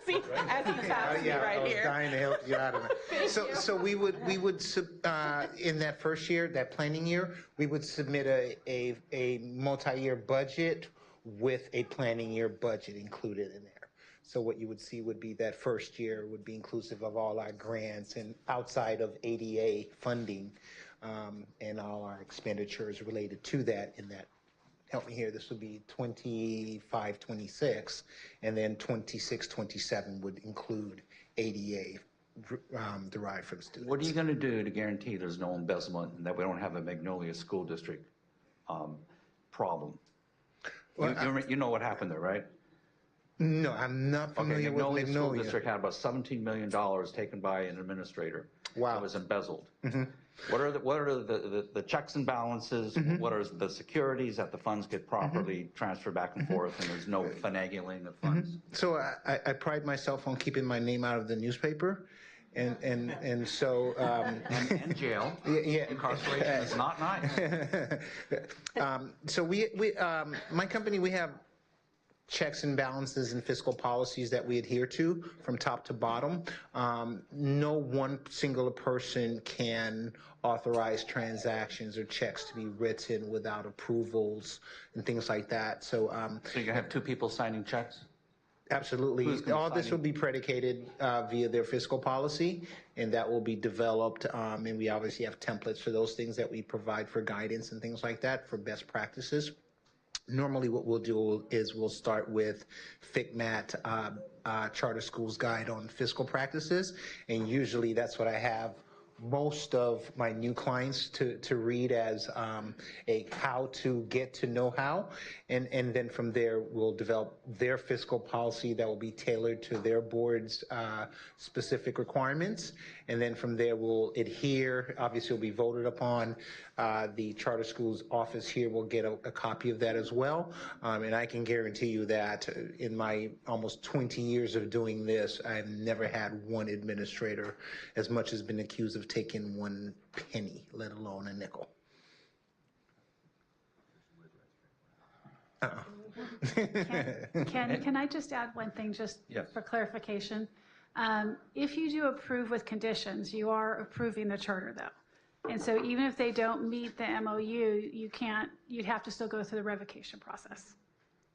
See, as he taps me right here. I was dying to help you out of it. So we would in that first year, that planning year, we would submit a multi-year budget with a planning year budget included in there. So what you would see would be that first year would be inclusive of all our grants and outside of ADA funding and all our expenditures related to that in that. Help me here, this would be 25, 26, and then 26, 27 would include ADA derived from students. What are you going to do to guarantee there's no embezzlement and that we don't have a Magnolia school district problem? Well, you know what happened there, right? No, I'm not familiar with Magnolia. School district had about $17 million taken by an administrator. Wow. That was embezzled. Mm-hmm. What are the checks and balances? Mm-hmm. What are the securities that the funds get properly transferred back and forth and there's no finagling of funds? Mm-hmm. So I pride myself on keeping my name out of the newspaper. And so and jail. Yeah, incarceration is not nice. So we my company, we have checks and balances and fiscal policies that we adhere to from top to bottom. No one singular person can authorize transactions or checks to be written without approvals and things like that. So you're gonna have 2 people signing checks? Absolutely. All this will be predicated via their fiscal policy, and that will be developed. And we obviously have templates for those things that we provide for guidance and things like that for best practices. Normally what we'll do is we'll start with FICMAT, Charter Schools Guide on Fiscal Practices, and usually that's what I have most of my new clients to read as a how to get to know how, and then from there we'll develop their fiscal policy that will be tailored to their board's specific requirements, and then from there we'll adhere. Obviously, will be voted upon. The charter schools office here will get a copy of that as well, and I can guarantee you that in my almost 20 years of doing this, I've never had one administrator as much as been accused of taking one penny, let alone a nickel. Can I just add one thing just for clarification? If you do approve with conditions, you are approving the charter though. And so even if they don't meet the MOU, you'd have to still go through the revocation process.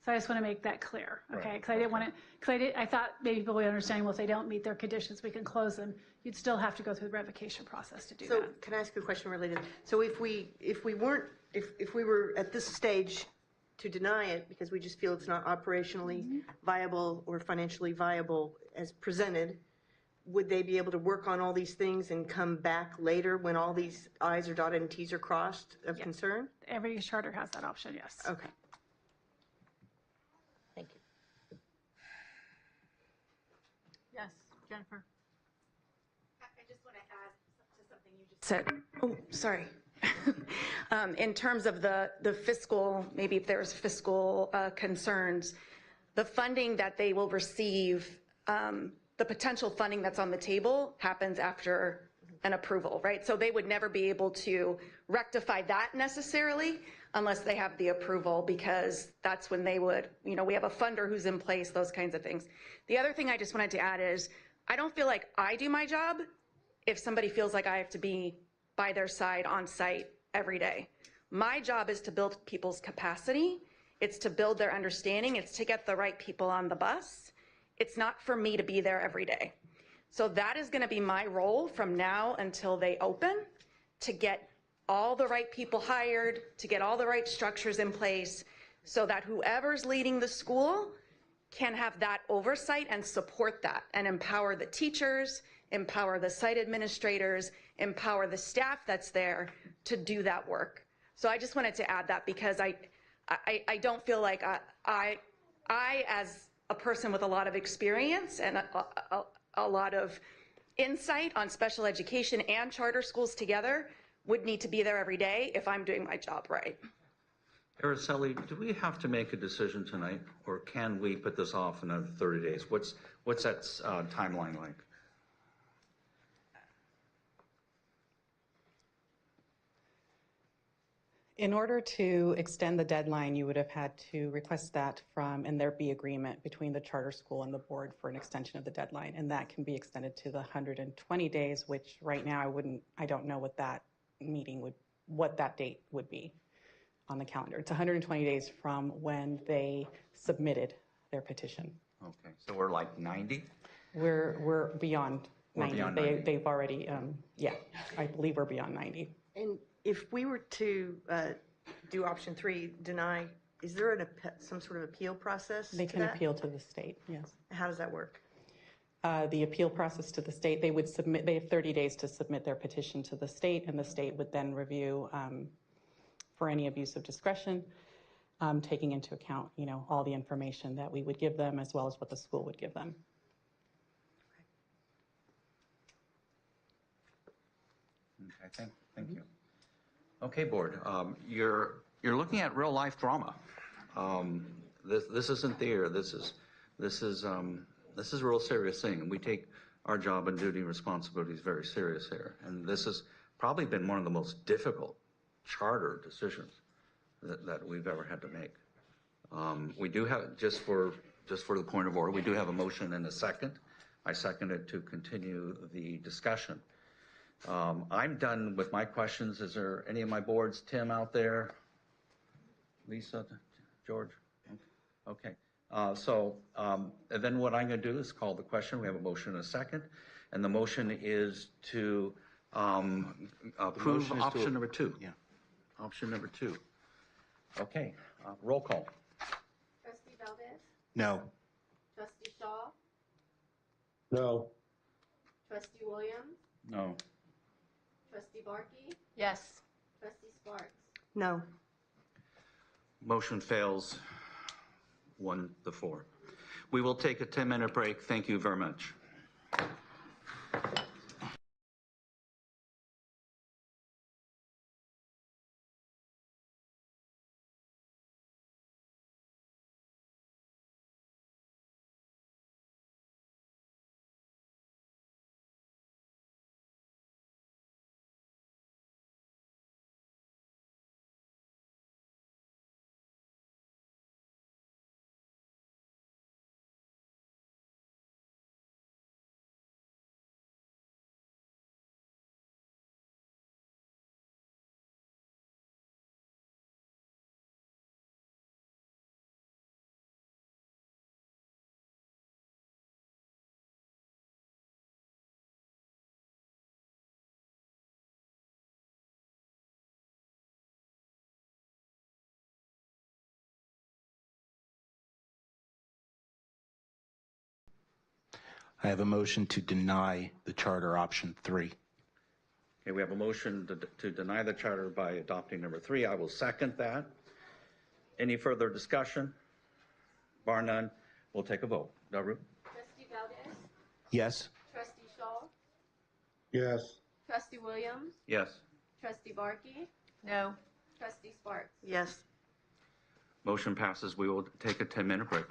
So I just want to make that clear, okay? Because I didn't want to, I thought maybe people would understand, well, if they don't meet their conditions, we can close them. You'd still have to go through the revocation process to do that. So can I ask you a question related? So if we were at this stage to deny it because we just feel it's not operationally viable or financially viable as presented, would they be able to work on all these things and come back later when all these I's are dotted and T's are crossed of concern? Every charter has that option, yes. Okay. Thank you. Yes, Jennifer. I just want to add to something you just said. Oh, sorry. In terms of the fiscal, maybe if there's fiscal concerns, the funding that they will receive, the potential funding that's on the table happens after an approval, right? So they would never be able to rectify that necessarily unless they have the approval, because that's when they would, we have a funder who's in place, those kinds of things. The other thing I just wanted to add is I don't feel like I do my job if somebody feels like I have to be by their side on site every day. My job is to build people's capacity. It's to build their understanding. It's to get the right people on the bus. It's not for me to be there every day. So that is going to be my role from now until they open, to get all the right people hired, to get all the right structures in place so that whoever's leading the school can have that oversight and support that and empower the teachers, empower the site administrators, empower the staff that's there to do that work. So I just wanted to add that because I don't feel like I as a person with a lot of experience and a lot of insight on special education and charter schools together would need to be there every day if I'm doing my job right. Araceli, do we have to make a decision tonight, or can we put this off another 30 days? What's that timeline like? In order to extend the deadline, you would have had to request that from, and there be agreement between the charter school and the board for an extension of the deadline, and that can be extended to the 120 days, which right now I don't know what that what that date would be on the calendar. It's 120 days from when they submitted their petition. Okay, so we're like 90? We're beyond 90. Beyond 90. They've already, I believe we're beyond 90. And if we were to do option 3, deny, is there some sort of appeal process? They can appeal to the state, yes. How does that work? The appeal process to the state, they have 30 days to submit their petition to the state, and the state would then review for any abuse of discretion, taking into account, all the information that we would give them as well as what the school would give them. Okay, thank you. Okay, board, you're looking at real life drama. This isn't theater. This is a real serious thing, and we take our job and duty and responsibilities very serious here. And this has probably been one of the most difficult charter decisions that we've ever had to make. We do have, just for the point of order, we do have a motion and a second. I second it to continue the discussion. I'm done with my questions. Is there any of my boards, Tim out there? Lisa, George? Okay. And then what I'm going to do is call the question. We have a motion and a second, and the motion is to approve option number 2. Yeah. Option number 2. Okay. Roll call. Trustee Valdez? No. Trustee Shaw? No. Trustee Williams? No. Trustee Barkey? Yes. Trustee Sparks? No. Motion fails 1-4. We will take a 10-minute break. Thank you very much. I have a motion to deny the charter option 3. Okay, we have a motion to deny the charter by adopting number 3. I will second that. Any further discussion? Bar none, we'll take a vote. Daru? Trustee Valdez? Yes. Trustee Shaw? Yes. Trustee Williams? Yes. Trustee Barkey? No. Trustee Sparks? Yes. Motion passes. We will take a 10-minute break.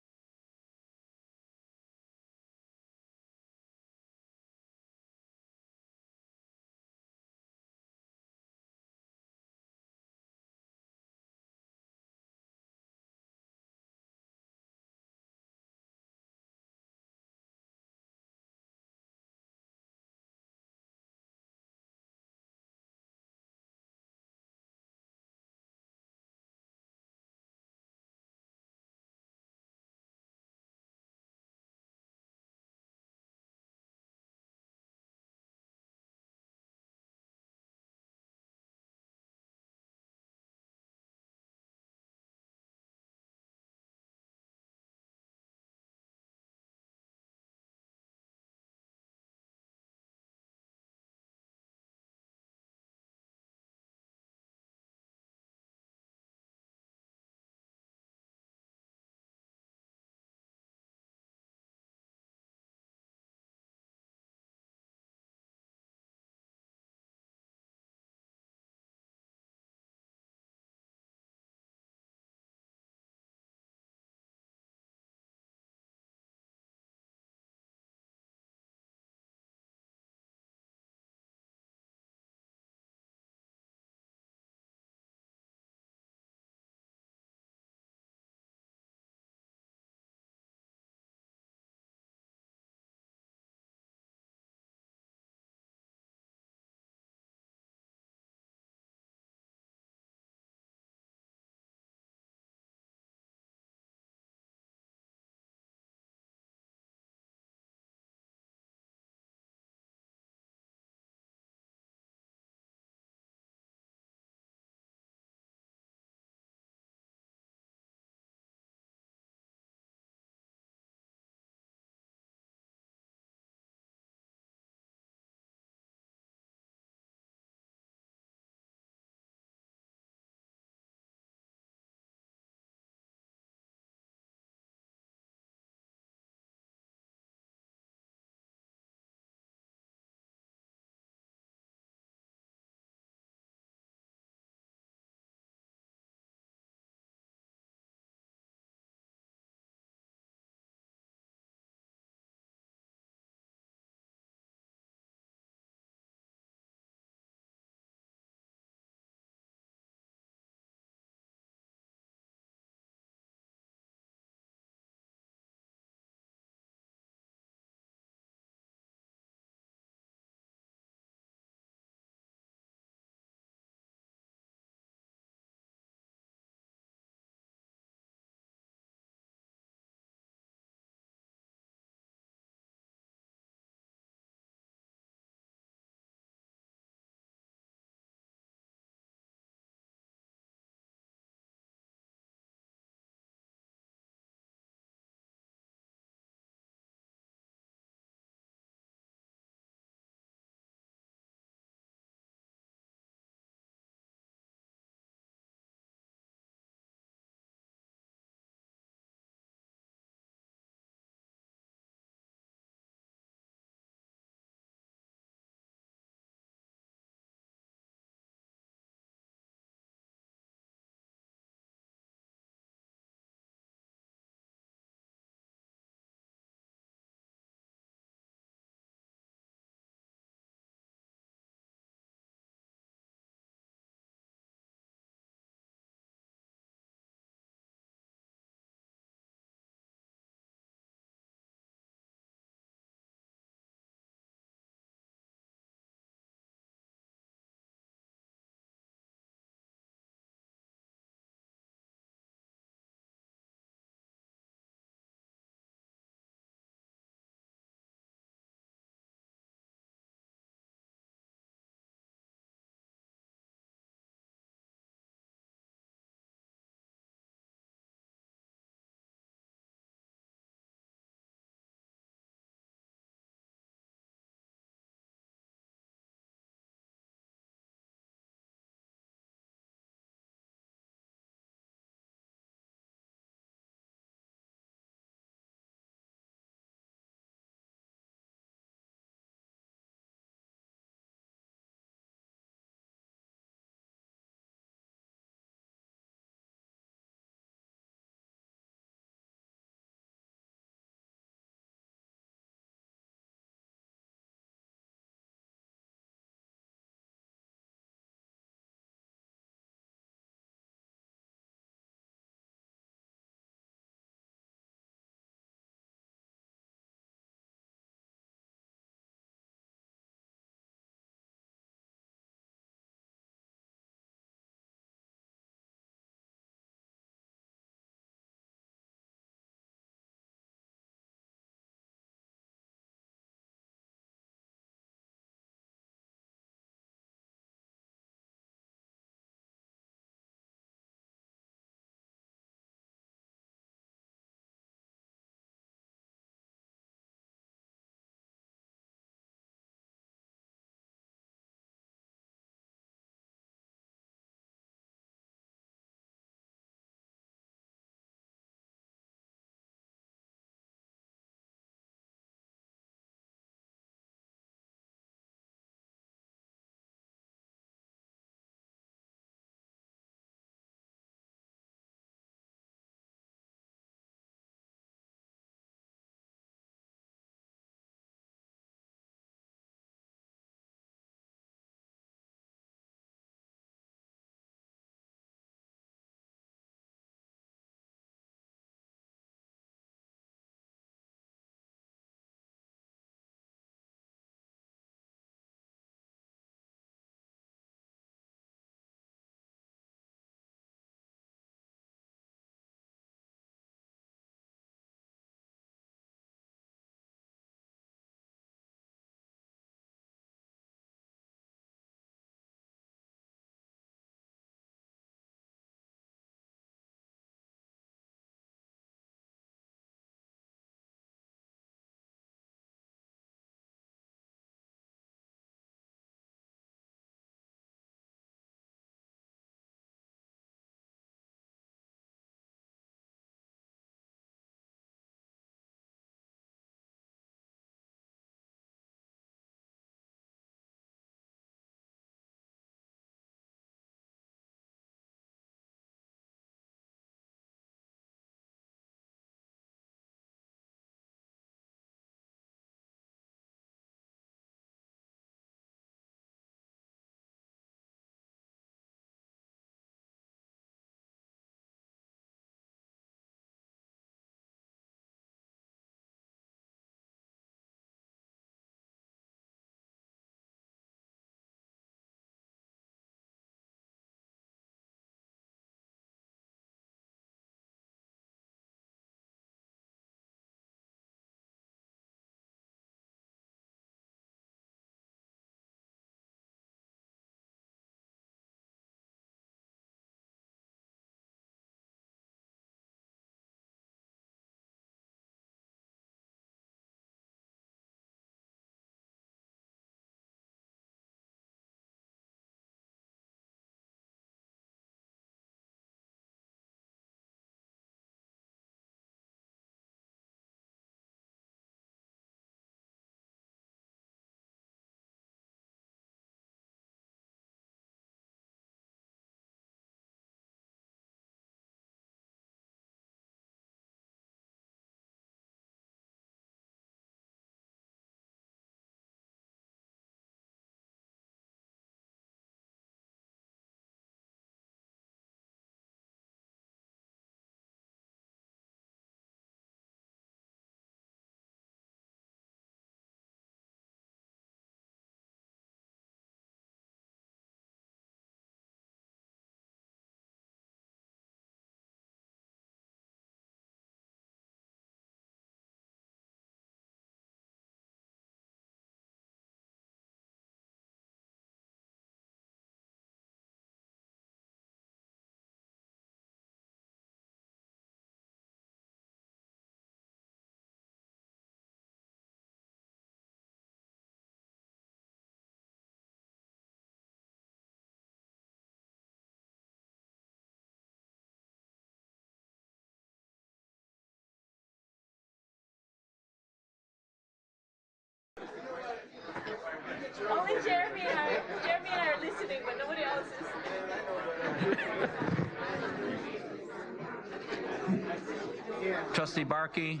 Trustee Barkey,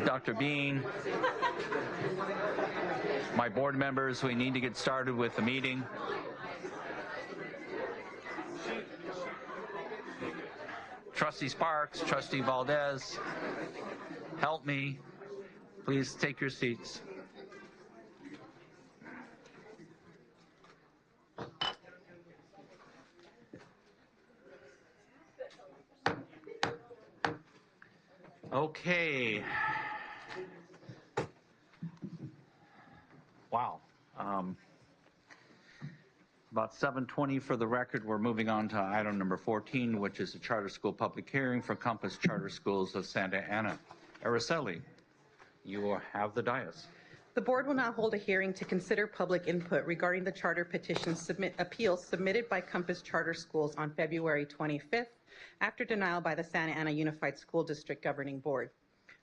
Dr. Bean, my board members, we need to get started with the meeting. Trustee Sparks, Trustee Valdez, help me. Please take your seats. Okay. Wow. About 7:20 for the record. We're moving on to item number 14, which is a charter school public hearing for Compass Charter Schools of Santa Ana. Araceli, you will have the dais. The board will now hold a hearing to consider public input regarding the charter petition appeals submitted by Compass Charter Schools on February 25th after denial by the Santa Ana Unified School District Governing Board.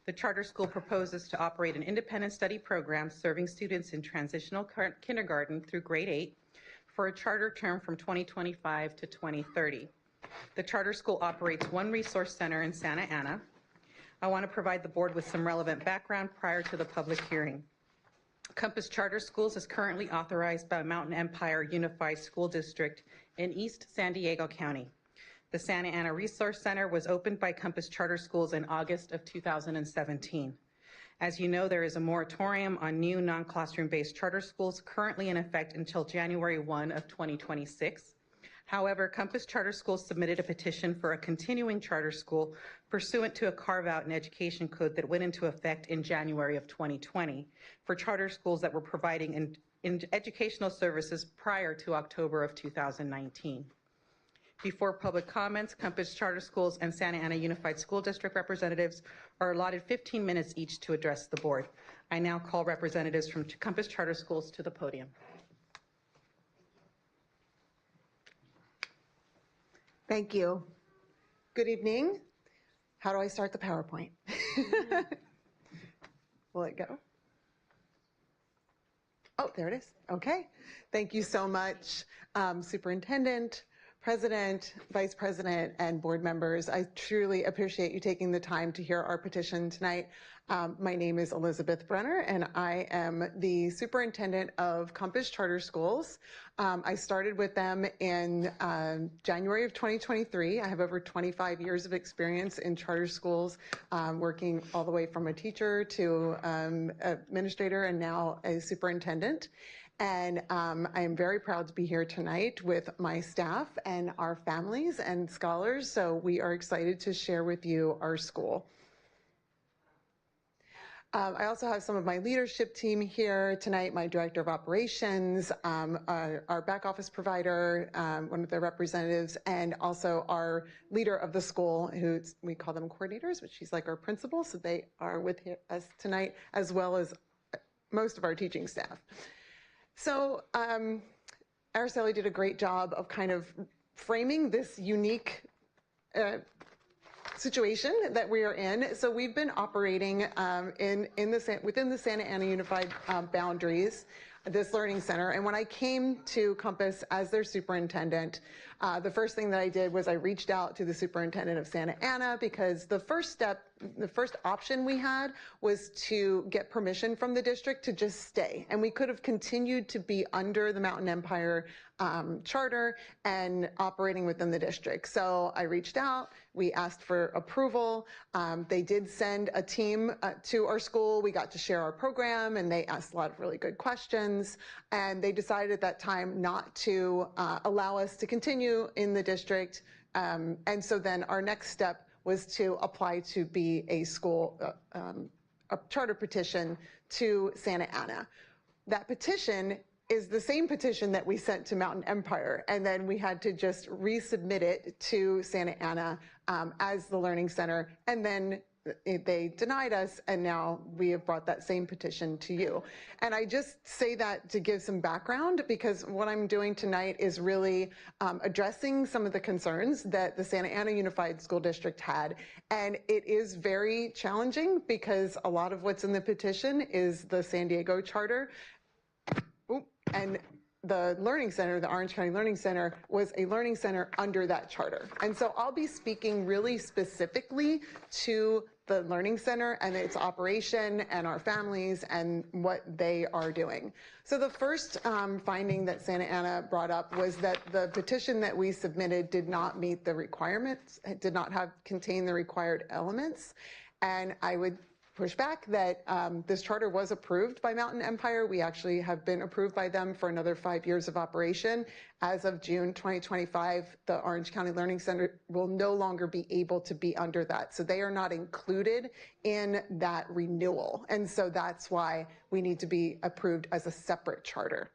The charter school proposes to operate an independent study program serving students in transitional kindergarten through grade 8 for a charter term from 2025 to 2030. The charter school operates one resource center in Santa Ana. I want to provide the board with some relevant background prior to the public hearing. Compass Charter Schools is currently authorized by Mountain Empire Unified School District in East San Diego County. The Santa Ana Resource Center was opened by Compass Charter Schools in August of 2017. As you know, there is a moratorium on new non-classroom-based charter schools currently in effect until January 1 of 2026. However, Compass Charter Schools submitted a petition for a continuing charter school pursuant to a carve-out in education code that went into effect in January of 2020 for charter schools that were providing in educational services prior to October of 2019. Before public comments, Compass Charter Schools and Santa Ana Unified School District representatives are allotted 15 minutes each to address the board. I now call representatives from Compass Charter Schools to the podium. Thank you. Good evening. How do I start the PowerPoint? Will it go? Oh, there it is. Okay. Thank you so much, Superintendent, President, Vice President, and board members. I truly appreciate you taking the time to hear our petition tonight. My name is Elizabeth Brenner, and I am the superintendent of Compass Charter Schools. I started with them in January of 2023. I have over 25 years of experience in charter schools, working all the way from a teacher to administrator and now a superintendent. And I am very proud to be here tonight with my staff and our families and scholars. So we are excited to share with you our school. I also have some of my leadership team here tonight, my director of operations, our back office provider, one of their representatives, and also our leader of the school, who we call them coordinators, but she's like our principal, so they are with us tonight, as well as most of our teaching staff. So Araceli did a great job of kind of framing this unique situation that we are in. So we've been operating within the Santa Ana Unified boundaries, this learning center. And when I came to Compass as their superintendent, the first thing that I did was I reached out to the superintendent of Santa Ana, because the first option we had was to get permission from the district to just stay. And we could have continued to be under the Mountain Empire charter and operating within the district. So I reached out, we asked for approval. They did send a team to our school. We got to share our program, and they asked a lot of really good questions. And they decided at that time not to allow us to continue in the district. And so then our next step was to apply to be a school, a charter petition to Santa Ana. That petition is the same petition that we sent to Mountain Empire, and then we had to just resubmit it to Santa Ana as the Learning Center, and then they denied us, and now we have brought that same petition to you. And I just say that to give some background, because what I'm doing tonight is really addressing some of the concerns that the Santa Ana Unified School District had. And it is very challenging, because a lot of what's in the petition is the San Diego Charter. And the Learning Center, the Orange County Learning Center, was a learning center under that charter. And so I'll be speaking really specifically to the Learning Center and its operation and our families and what they are doing. So the first finding that Santa Ana brought up was that the petition that we submitted did not meet the requirements, it did not contain the required elements. And I would push back that this charter was approved by Mountain Empire. We actually have been approved by them for another 5 years of operation. As of June 2025, the Orange County Learning Center will no longer be able to be under that. So they are not included in that renewal. And so that's why we need to be approved as a separate charter.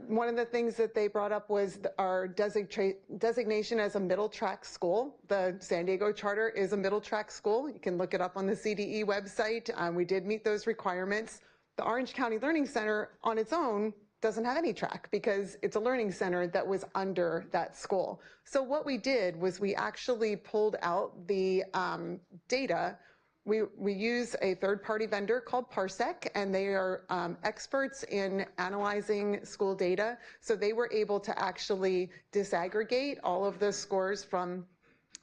One of the things that they brought up was our designation as a middle track school. The San Diego charter is a middle track school. You can look it up on the CDE website. We did meet those requirements. The Orange County Learning Center on its own doesn't have any track because it's a learning center that was under that school. So what we did was we actually pulled out the data. We use a third-party vendor called Parsec, and they are experts in analyzing school data. So they were able to actually disaggregate all of the scores from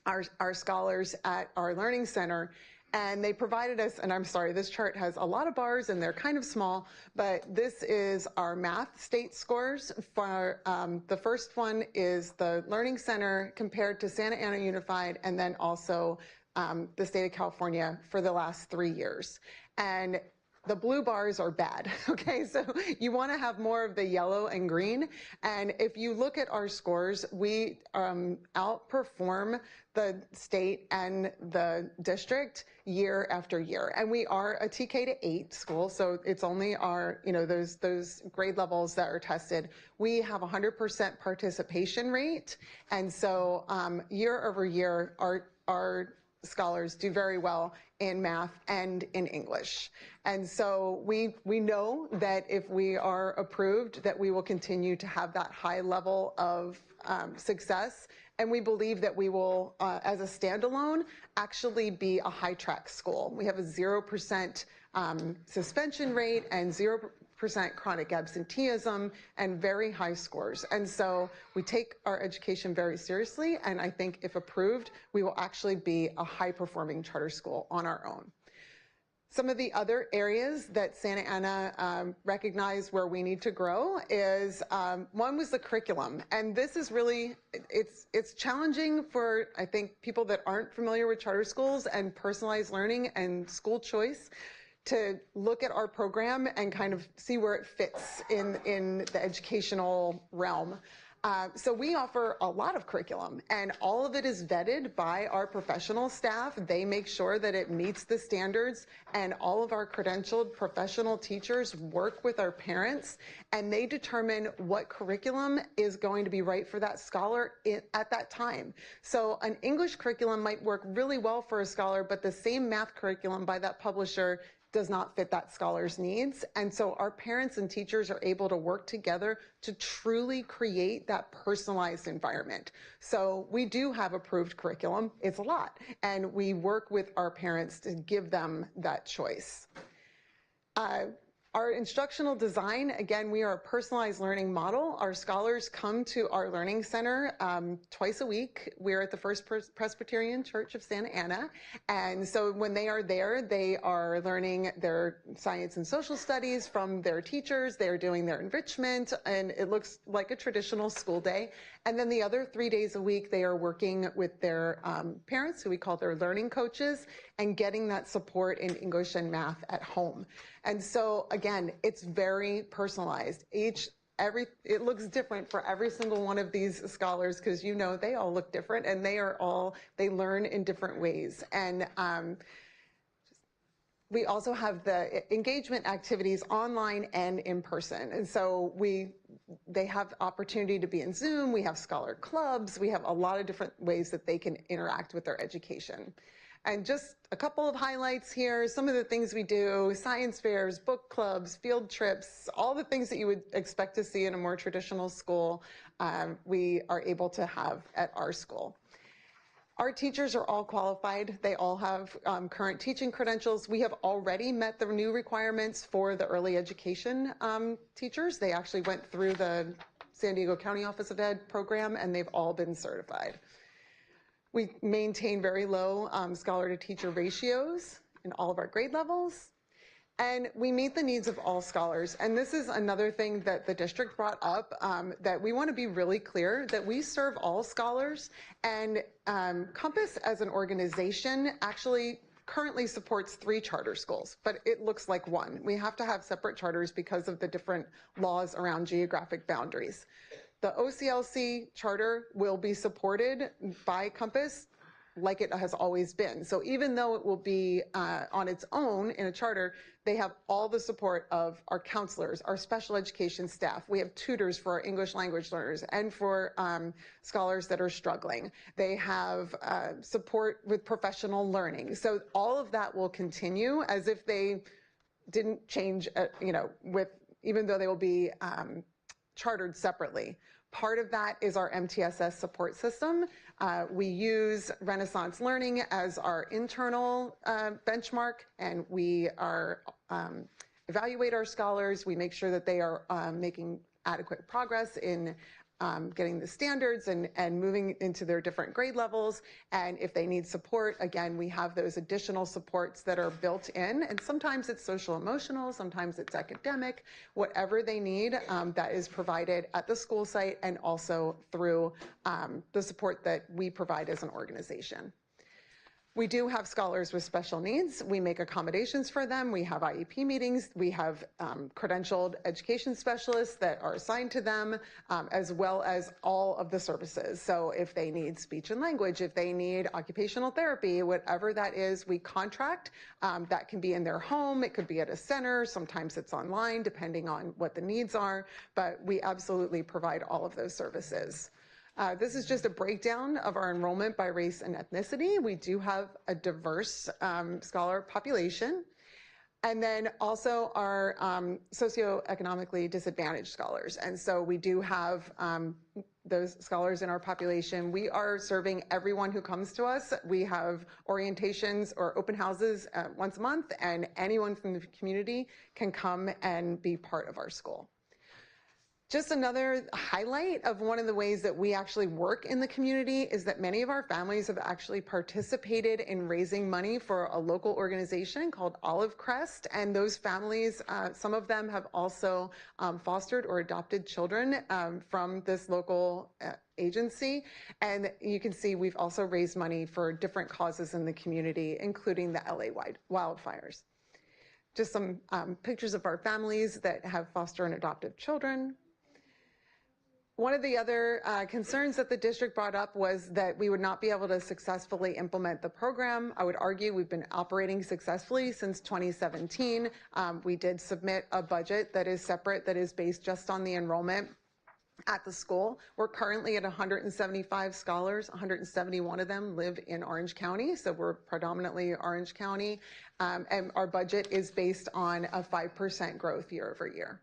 our scholars at our learning center. And they provided us, and I'm sorry, this chart has a lot of bars and they're kind of small, but this is our math state scores. For the first one is the Learning Center compared to Santa Ana Unified, and then also the state of California for the last 3 years. And the blue bars are bad, okay? So you wanna have more of the yellow and green. And if you look at our scores, we outperform the state and the district year after year. And we are a TK to 8 school, so it's only our, those grade levels that are tested. We have 100% participation rate. And so year over year, our scholars do very well in math and in English. And so we know that if we are approved, that we will continue to have that high level of success. And we believe that we will, as a standalone, actually be a high track school. We have a 0% suspension rate and 0% chronic absenteeism and very high scores. And so we take our education very seriously, and I think if approved, we will actually be a high performing charter school on our own. Some of the other areas that Santa Ana recognized where we need to grow is, one was the curriculum. And this is really, it's challenging for, I think, people that aren't familiar with charter schools and personalized learning and school choice to look at our program and kind of see where it fits in the educational realm. So we offer a lot of curriculum, and all of it is vetted by our professional staff. They make sure that it meets the standards, and all of our credentialed professional teachers work with our parents, and they determine what curriculum is going to be right for that scholar at that time. So an English curriculum might work really well for a scholar, but the same math curriculum by that publisher does not fit that scholar's needs. And so our parents and teachers are able to work together to truly create that personalized environment. So we do have approved curriculum. It's a lot. And we work with our parents to give them that choice. Our instructional design, again, we are a personalized learning model. Our scholars come to our learning center twice a week. We're at the First Presbyterian Church of Santa Ana. And so when they are there, they are learning their science and social studies from their teachers. They're doing their enrichment, and it looks like a traditional school day. And then the other 3 days a week, they are working with their parents, who we call their learning coaches, and getting that support in English and math at home. And so, again, it's very personalized. It looks different for every single one of these scholars, because they all look different, and they learn in different ways. And we also have the engagement activities online and in person. And so they have opportunity to be in Zoom. We have scholar clubs. We have a lot of different ways that they can interact with their education. And just a couple of highlights here, some of the things we do: science fairs, book clubs, field trips, all the things that you would expect to see in a more traditional school, we are able to have at our school. Our teachers are all qualified. They all have current teaching credentials. We have already met the new requirements for the early education teachers. They actually went through the San Diego County Office of Ed program, and they've all been certified. We maintain very low scholar to teacher ratios in all of our grade levels. And we meet the needs of all scholars. And this is another thing that the district brought up, that we want to be really clear that we serve all scholars. And Compass as an organization actually currently supports 3 charter schools, but it looks like one. We have to have separate charters because of the different laws around geographic boundaries. The OCLC charter will be supported by Compass like it has always been. So even though it will be on its own in a charter, they have all the support of our counselors, our special education staff. We have tutors for our English language learners and for scholars that are struggling. They have support with professional learning. So all of that will continue as if they didn't change, even though they will be chartered separately. Part of that is our MTSS support system. We use Renaissance Learning as our internal benchmark, and we evaluate our scholars. We make sure that they are making adequate progress in getting the standards and moving into their different grade levels. And if they need support, again, we have those additional supports that are built in. And sometimes it's social emotional, sometimes it's academic, whatever they need that is provided at the school site and also through the support that we provide as an organization. We do have scholars with special needs. We make accommodations for them. We have IEP meetings. We have credentialed education specialists that are assigned to them, as well as all of the services. So if they need speech and language, if they need occupational therapy, whatever that is, we contract. That can be in their home. It could be at a center. Sometimes it's online, depending on what the needs are. But we absolutely provide all of those services. This is just a breakdown of our enrollment by race and ethnicity. We do have a diverse scholar population. And then also our socioeconomically disadvantaged scholars. And so we do have those scholars in our population. We are serving everyone who comes to us. We have orientations or open houses once a month, and anyone from the community can come and be part of our school. Just another highlight of one of the ways that we actually work in the community is that many of our families have actually participated in raising money for a local organization called Olive Crest. And those families, some of them have also fostered or adopted children from this local agency. And you can see we've also raised money for different causes in the community, including the LA wildfires. Just some pictures of our families that have foster and adoptive children. One of the other concerns that the district brought up was that we would not be able to successfully implement the program. I would argue we've been operating successfully since 2017. We did submit a budget that is separate, that is based just on the enrollment at the school. We're currently at 175 scholars. 171 of them live in Orange County, so we're predominantly Orange County. And our budget is based on a 5% growth year over year.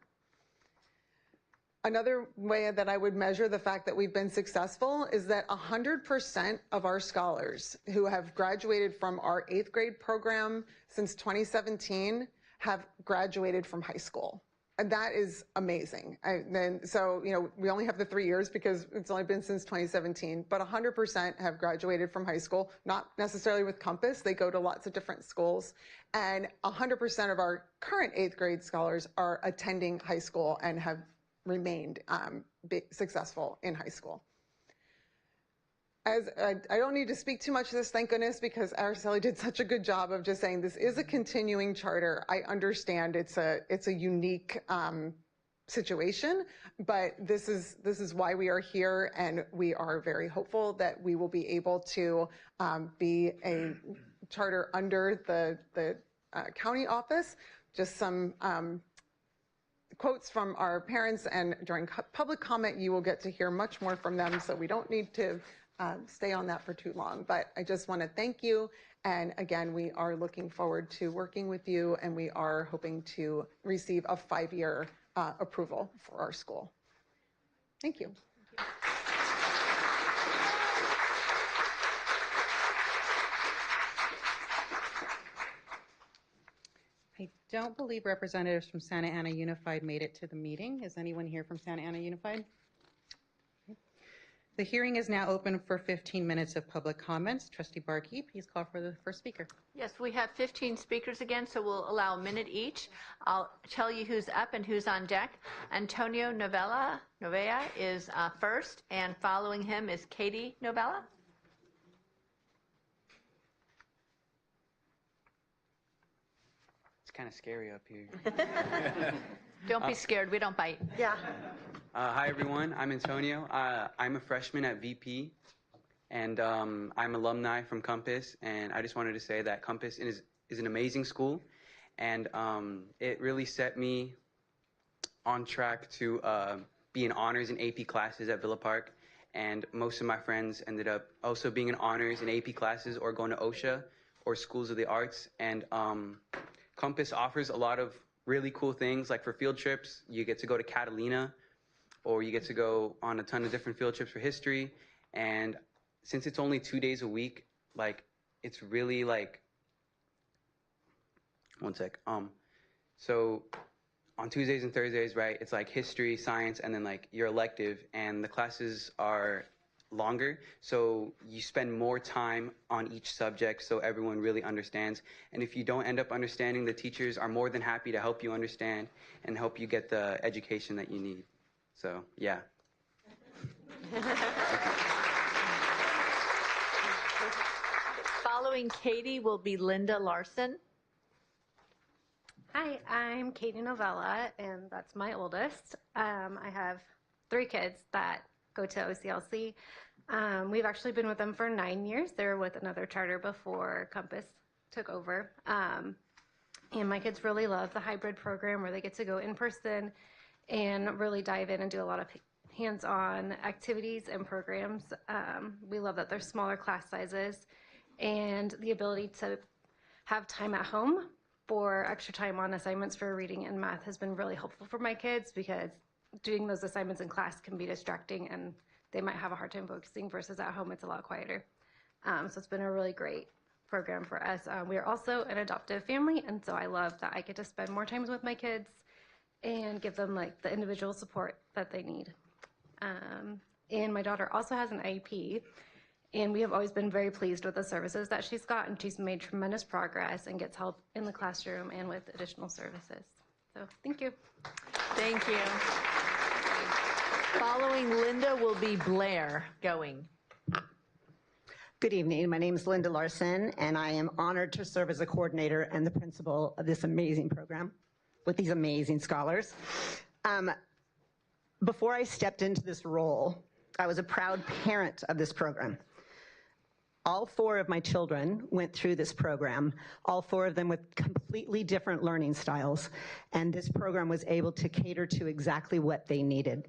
Another way that I would measure the fact that we've been successful is that 100% of our scholars who have graduated from our 8th grade program since 2017 have graduated from high school. And that is amazing. So, we only have the 3 years because it's only been since 2017, but 100% have graduated from high school, not necessarily with Compass. They go to lots of different schools. And 100% of our current 8th grade scholars are attending high school and have remained successful in high school. As I don't need to speak too much to this, thank goodness, because Araceli did such a good job of just saying this is a continuing charter. I understand it's a unique situation, but this is why we are here, and we are very hopeful that we will be able to be a charter under the county office. Just some quotes from our parents, and during public comment you will get to hear much more from them, so we don't need to stay on that for too long. But I just want to thank you, and again, we are looking forward to working with you, and we are hoping to receive a 5-year approval for our school. Thank you. I don't believe representatives from Santa Ana Unified made it to the meeting. Is anyone here from Santa Ana Unified? The hearing is now open for 15 minutes of public comments. Trustee Barkey, please call for the first speaker. Yes, we have 15 speakers again, so we'll allow a minute each. I'll tell you who's up and who's on deck. Antonio Novella is first, and following him is Katie Novella. It's kind of scary up here. Don't be scared, we don't bite. Yeah. Hi, everyone. I'm Antonio. I'm a freshman at VP, and I'm alumni from Compass, and I just wanted to say that Compass is an amazing school, and it really set me on track to be in honors in AP classes at Villa Park, and most of my friends ended up also being in honors in AP classes or going to OSHA or schools of the arts, and Compass offers a lot of really cool things, like for field trips, you get to go to Catalina, or you get to go on a ton of different field trips for history. And since it's only 2 days a week, like, it's really like, one sec. So on Tuesdays and Thursdays, right, it's like history, science, and then like your elective, and the classes are longer, so you spend more time on each subject so everyone really understands. And if you don't end up understanding, the teachers are more than happy to help you understand and help you get the education that you need. So, yeah. Following Katie will be Linda Larson. Hi, I'm Katie Novella, and that's my oldest. I have 3 kids that go to OCLC. We've actually been with them for 9 years. They were with another charter before Compass took over. And my kids really love the hybrid program where they get to go in person and really dive in and do a lot of hands-on activities and programs. We love that there's smaller class sizes and the ability to have time at home for extra time on assignments for reading and math has been really helpful for my kids, because doing those assignments in class can be distracting and they might have a hard time focusing, versus at home it's a lot quieter. So it's been a really great program for us. We are also an adoptive family, and so I love that I get to spend more time with my kids and give them like the individual support that they need. And my daughter also has an IEP, and we have always been very pleased with the services that she's got, and she's made tremendous progress and gets help in the classroom and with additional services. So thank you. Thank you. Following Linda will be Blair Going. Good evening. My name is Linda Larson, and I am honored to serve as a coordinator and the principal of this amazing program with these amazing scholars. Before I stepped into this role, I was a proud parent of this program. All 4 of my children went through this program, all 4 of them with completely different learning styles, and this program was able to cater to exactly what they needed.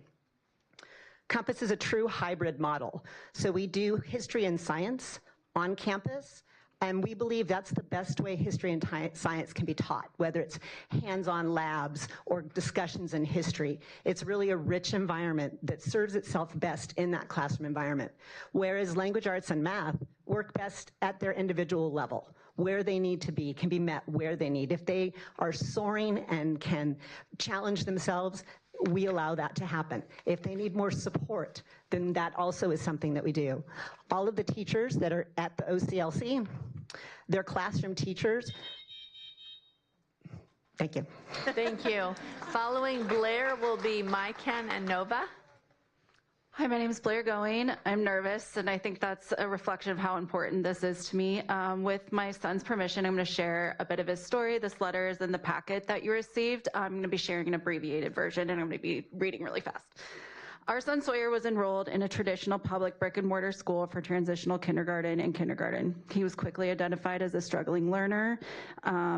Compass is a true hybrid model. So we do history and science on campus, and we believe that's the best way history and science can be taught, whether it's hands-on labs or discussions in history. It's really a rich environment that serves itself best in that classroom environment. Whereas language arts and math work best at their individual level. Where they need to be can be met where they need. If they are soaring and can challenge themselves, we allow that to happen. If they need more support, then that also is something that we do. All of the teachers that are at the OCLC, they're classroom teachers. Thank you. Thank you. Following Blair will be Myken and Nova. Hi, my name is Blair Going. I'm nervous, and I think that's a reflection of how important this is to me. With my son's permission, I'm going to share a bit of his story. This letter is in the packet that you received. I'm going to be sharing an abbreviated version, and I'm going to be reading really fast. Our son Sawyer was enrolled in a traditional public brick and mortar school for transitional kindergarten and kindergarten. He was quickly identified as a struggling learner.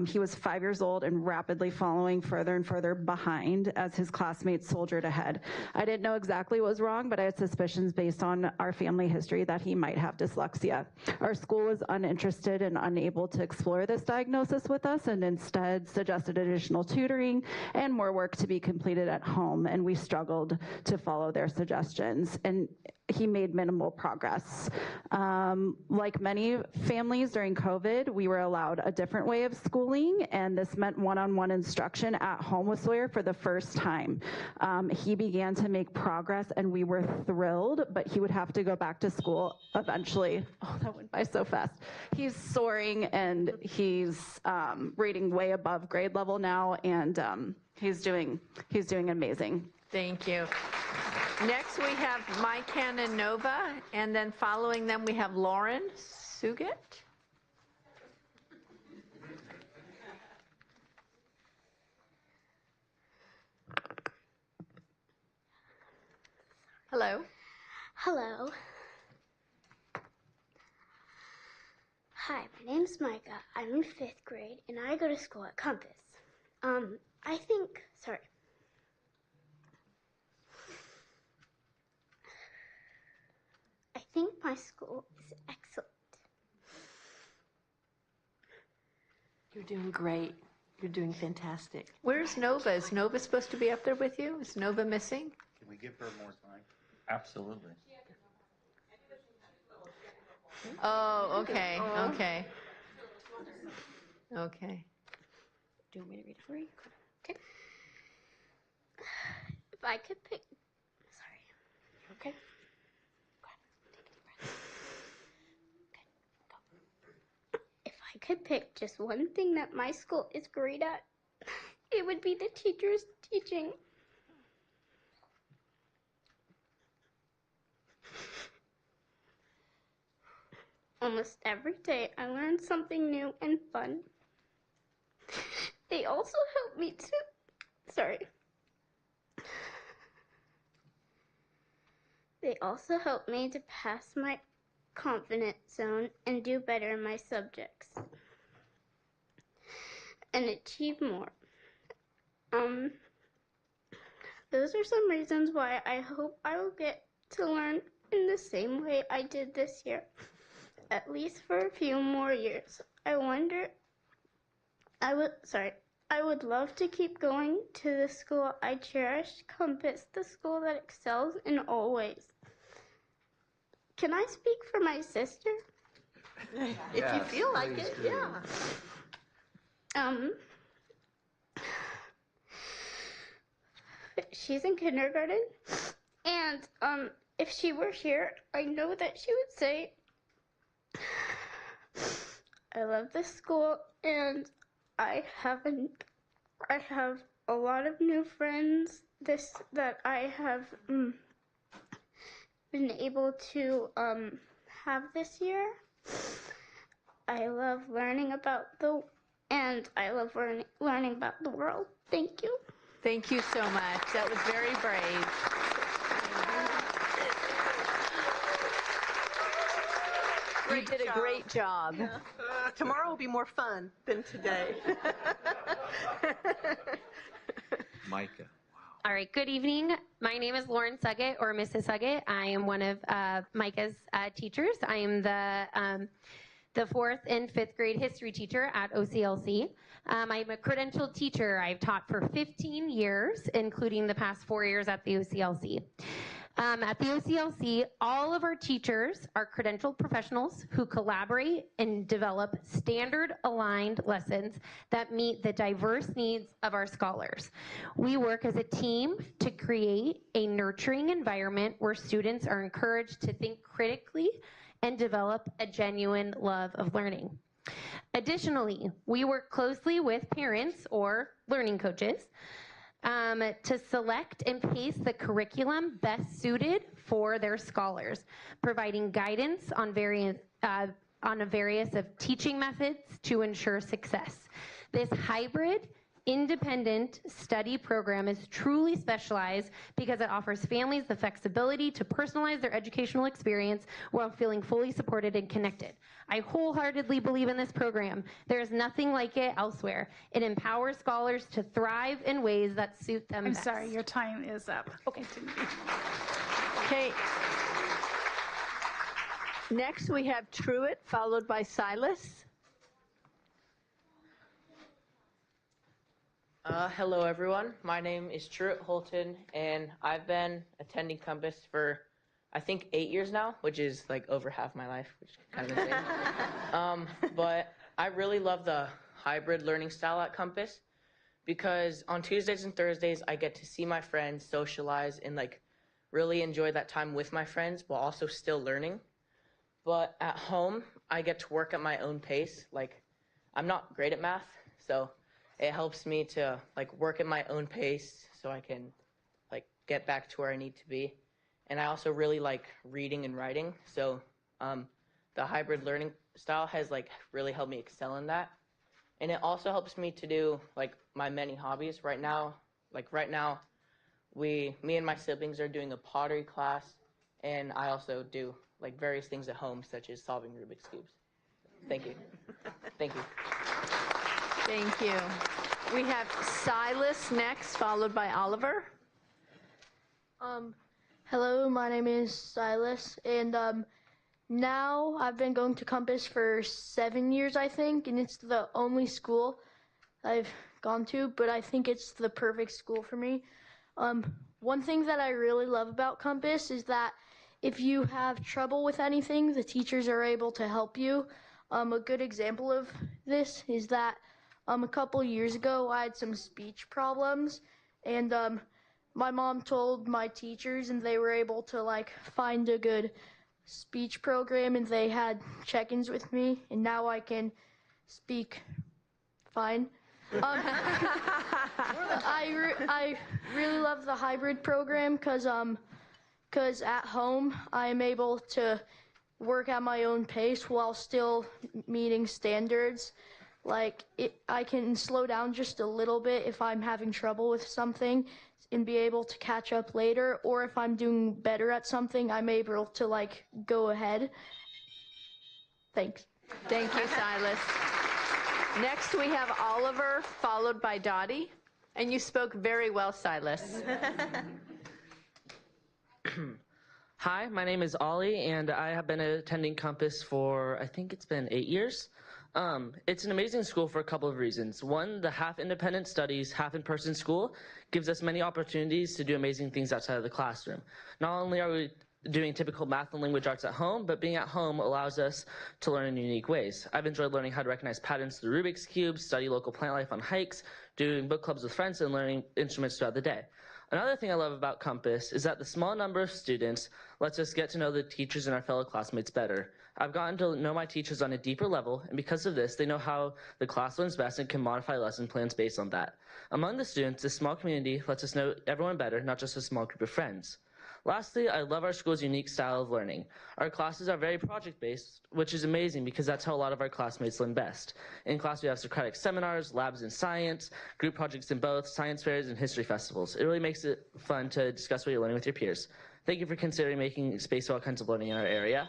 He was 5 years old and rapidly following further and further behind as his classmates soldiered ahead. I didn't know exactly what was wrong, but I had suspicions based on our family history that he might have dyslexia. Our school was uninterested and unable to explore this diagnosis with us, and instead suggested additional tutoring and more work to be completed at home, and we struggled to follow their their suggestions, and he made minimal progress. Like many families during COVID, we were allowed a different way of schooling, and this meant one-on-one instruction at home with Sawyer for the first time. He began to make progress, and we were thrilled, but he would have to go back to school eventually. Oh, that went by so fast. He's soaring, and he's rating way above grade level now, and he's doing amazing. Thank you. Next, we have Mike Cannon Nova, and then following them, we have Lauren Suget. Hello. Hello. Hi, my name's Micah. I'm in 5th grade, and I go to school at Compass. I think my school is excellent. You're doing great. You're doing fantastic. Where's Nova? Is Nova supposed to be up there with you? Is Nova missing? Can we give her more time? Absolutely. Oh, okay, okay. Okay. Do you want me to read it for you? Okay. If I could pick... Sorry. You okay? Go ahead. Take a deep breath. Good. Go. If I could pick just one thing that my school is great at, it would be the teachers teaching. Almost every day I learn something new and fun. They also help me They also help me to pass my confidence zone and do better in my subjects. And achieve more. Those are some reasons why I hope I will get to learn in the same way I did this year. At least for a few more years. I would love to keep going to the school I cherish, Compass, the school that excels in all ways. Can I speak for my sister? If you feel like it, yeah. She's in kindergarten, and if she were here, I know that she would say, I love this school, and I have a lot of new friends that I have been able to have this year. I love learning about learning about the world. Thank you. Thank you so much. That was very brave. You did a great job. Yeah. Tomorrow will be more fun than today. Micah. All right, good evening. My name is Lauren Suggett, or Mrs. Suggett. I am one of Micah's teachers. I am the 4th and 5th grade history teacher at OCLC. I'm a credentialed teacher. I've taught for 15 years, including the past 4 years at the OCLC. At the OCLC, all of our teachers are credentialed professionals who collaborate and develop standard-aligned lessons that meet the diverse needs of our scholars. We work as a team to create a nurturing environment where students are encouraged to think critically and develop a genuine love of learning. Additionally, we work closely with parents or learning coaches to select and pace the curriculum best suited for their scholars, providing guidance on a various of teaching methods to ensure success. This hybrid, independent study program is truly specialized because it offers families the flexibility to personalize their educational experience while feeling fully supported and connected. I wholeheartedly believe in this program. There is nothing like it elsewhere. It empowers scholars to thrive in ways that suit them best. I'm sorry, your time is up. Okay. Okay. Next, we have Truett, followed by Silas. Hello, everyone. My name is Truett Holton, and I've been attending Compass for, I think, 8 years now, which is like over half my life, which is kind of insane. But I really love the hybrid learning style at Compass because on Tuesdays and Thursdays, I get to see my friends, socialize, and like really enjoy that time with my friends while also still learning. But at home, I get to work at my own pace. Like, I'm not great at math, so it helps me to like work at my own pace so I can like get back to where I need to be. And I also really like reading and writing. So the hybrid learning style has like really helped me excel in that. And it also helps me to do like my many hobbies. Right now, me and my siblings are doing a pottery class, and I also do like various things at home, such as solving Rubik's Cubes. Thank you. Thank you. Thank you. We have Silas next, followed by Oliver. Hello, my name is Silas, and now I've been going to Compass for 7 years, I think, and it's the only school I've gone to, but I think it's the perfect school for me. One thing that I really love about Compass is that if you have trouble with anything, the teachers are able to help you. A good example of this is that a couple years ago, I had some speech problems, and my mom told my teachers, and they were able to like find a good speech program, and they had check-ins with me, and now I can speak fine. I really love the hybrid program because at home I'm able to work at my own pace while still meeting standards. Like I can slow down just a little bit if I'm having trouble with something and be able to catch up later, or if I'm doing better at something, I'm able to like go ahead. Thanks. Thank you, Silas. Next we have Oliver, followed by Dottie. And you spoke very well, Silas. Hi, my name is Ollie, and I have been attending Compass for, I think it's been 8 years. It's an amazing school for a couple of reasons. One, the half independent studies, half in-person school gives us many opportunities to do amazing things outside of the classroom. Not only are we doing typical math and language arts at home, but being at home allows us to learn in unique ways. I've enjoyed learning how to recognize patterns through Rubik's Cube, study local plant life on hikes, doing book clubs with friends, and learning instruments throughout the day. Another thing I love about Compass is that the small number of students lets us get to know the teachers and our fellow classmates better. I've gotten to know my teachers on a deeper level, and because of this, they know how the class learns best and can modify lesson plans based on that. Among the students, this small community lets us know everyone better, not just a small group of friends. Lastly, I love our school's unique style of learning. Our classes are very project-based, which is amazing because that's how a lot of our classmates learn best. In class, we have Socratic seminars, labs in science, group projects in both, science fairs, and history festivals. It really makes it fun to discuss what you're learning with your peers. Thank you for considering making space for all kinds of learning in our area.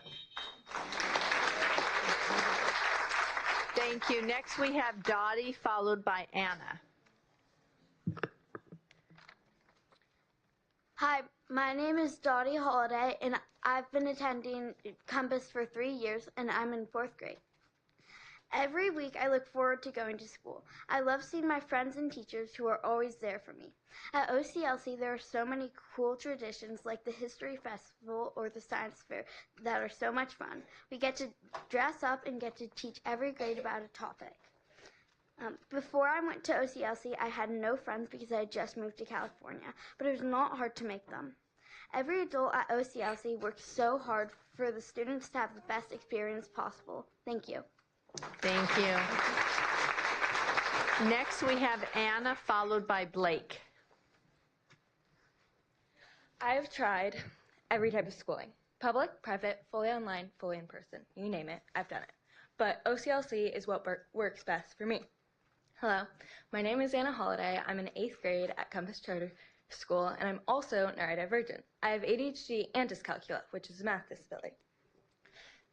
Thank you. Next we have Dottie, followed by Anna. Hi, my name is Dottie Holiday, and I've been attending Compass for 3 years, and I'm in 4th grade. Every week, I look forward to going to school. I love seeing my friends and teachers who are always there for me. At OCLC, there are so many cool traditions like the History Festival or the Science Fair that are so much fun. We get to dress up and get to teach every grade about a topic. Before I went to OCLC, I had no friends because I had just moved to California, but it was not hard to make them. Every adult at OCLC works so hard for the students to have the best experience possible. Thank you. Thank you. Next we have Anna, followed by Blake. I've tried every type of schooling. Public, private, fully online, fully in person. You name it, I've done it. But OCLC is what works best for me. Hello, my name is Anna Holiday. I'm in 8th grade at Compass Charter School, and I'm also neurodivergent. I have ADHD and dyscalculia, which is a math disability.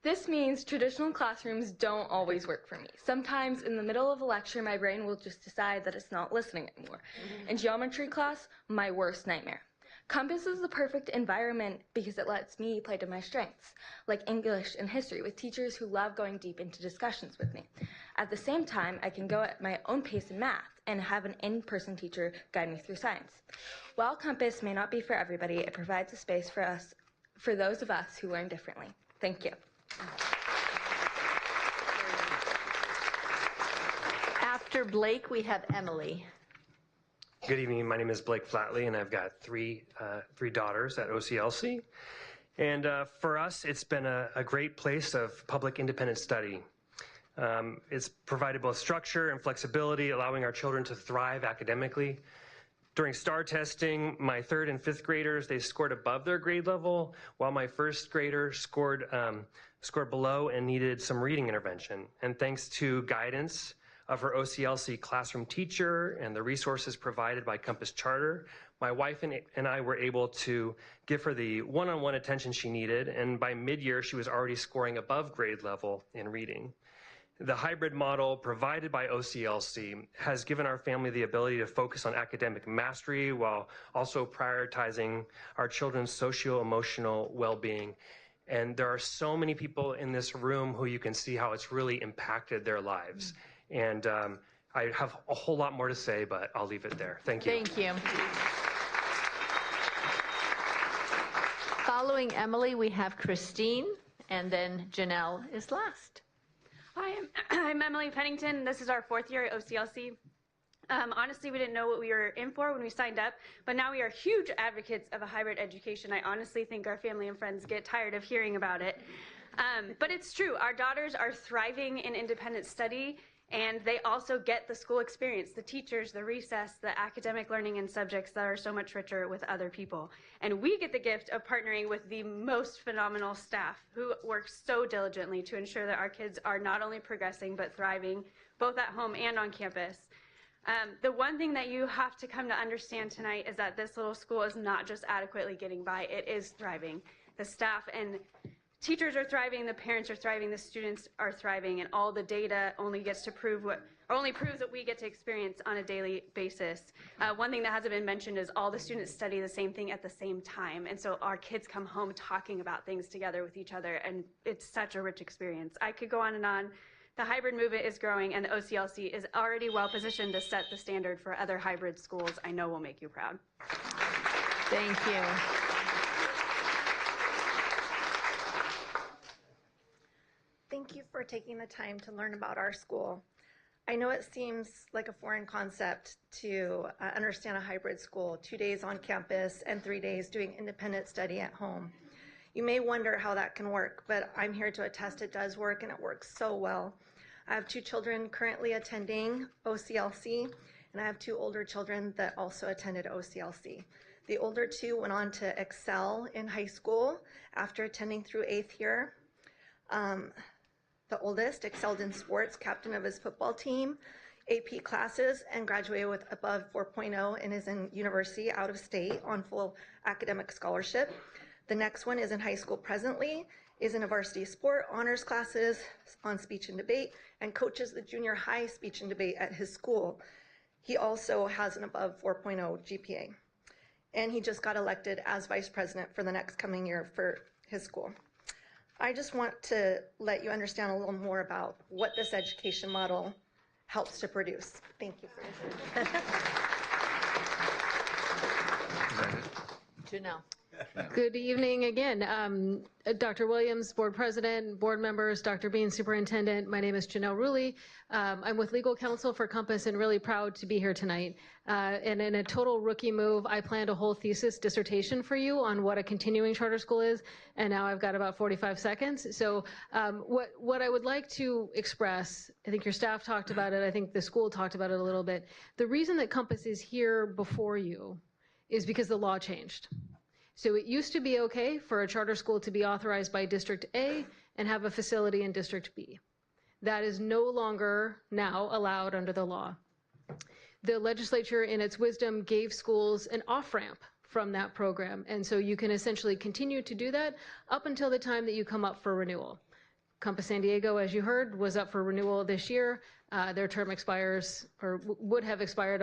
This means traditional classrooms don't always work for me. Sometimes in the middle of a lecture, my brain will just decide that it's not listening anymore. In geometry class, my worst nightmare. Compass is the perfect environment because it lets me play to my strengths, like English and history, with teachers who love going deep into discussions with me. At the same time, I can go at my own pace in math and have an in-person teacher guide me through science. While Compass may not be for everybody, it provides a space for those of us who learn differently. Thank you. After Blake, we have Emily. Good evening. My name is Blake Flatley, and I've got three daughters at OCLC. And for us, it's been a great place of public independent study. It's provided both structure and flexibility, allowing our children to thrive academically. During STAR testing, my 3rd and 5th graders, they scored above their grade level, while my 1st grader scored below and needed some reading intervention. And thanks to guidance of her OCLC classroom teacher and the resources provided by Compass Charter, my wife and I were able to give her the one-on-one attention she needed, and by mid-year, she was already scoring above grade level in reading. The hybrid model provided by OCLC has given our family the ability to focus on academic mastery while also prioritizing our children's socio-emotional well-being. And there are so many people in this room who you can see how it's really impacted their lives. And I have a whole lot more to say, but I'll leave it there. Thank you. Thank you. Following Emily, we have Christine, and then Janelle is last. Hi, I'm Emily Pennington. This is our 4th year at OCLC. Honestly, we didn't know what we were in for when we signed up, but now we are huge advocates of a hybrid education. I honestly think our family and friends get tired of hearing about it. But it's true. Our daughters are thriving in independent study, and they also get the school experience, the teachers, the recess, the academic learning and subjects that are so much richer with other people. And we get the gift of partnering with the most phenomenal staff who work so diligently to ensure that our kids are not only progressing but thriving, both at home and on campus. The one thing that you have to come to understand tonight is that this little school is not just adequately getting by, it is thriving. The staff and teachers are thriving, the parents are thriving, the students are thriving, and all the data only gets to prove only proves what we get to experience on a daily basis. One thing that hasn't been mentioned is all the students study the same thing at the same time, and so our kids come home talking about things together with each other, and it's such a rich experience. I could go on and on. The hybrid movement is growing, and the OCLC is already well positioned to set the standard for other hybrid schools. I know will make you proud. Thank you. Thank you for taking the time to learn about our school. I know it seems like a foreign concept to understand a hybrid school, 2 days on campus and 3 days doing independent study at home. You may wonder how that can work, but I'm here to attest it does work, and it works so well. I have 2 children currently attending OCLC, and I have 2 older children that also attended OCLC. The older 2 went on to excel in high school after attending through 8th year. The oldest excelled in sports, captain of his football team, AP classes, and graduated with above 4.0 and is in university out of state on full academic scholarship. The next one is in high school presently, is in a varsity sport, honors classes on speech and debate, and coaches the junior high speech and debate at his school. He also has an above 4.0 GPA. And he just got elected as vice president for the next coming year for his school. I just want to let you understand a little more about what this education model helps to produce. Thank you for listening. Janelle. Good evening again. Dr. Williams, board president, board members, Dr. Bean, superintendent. My name is Janelle Rulli. I'm with legal counsel for Compass and really proud to be here tonight. And in a total rookie move, I planned a whole thesis dissertation for you on what a continuing charter school is, and now I've got about 45 seconds. So what I would like to express, I think your staff talked about it, I think the school talked about it a little bit. The reason that Compass is here before you is because the law changed. So it used to be okay for a charter school to be authorized by District A and have a facility in District B. That is no longer now allowed under the law. The legislature, in its wisdom, gave schools an off-ramp from that program. And so you can essentially continue to do that up until the time that you come up for renewal. Compass San Diego, as you heard, was up for renewal this year. Their term expires, or would have expired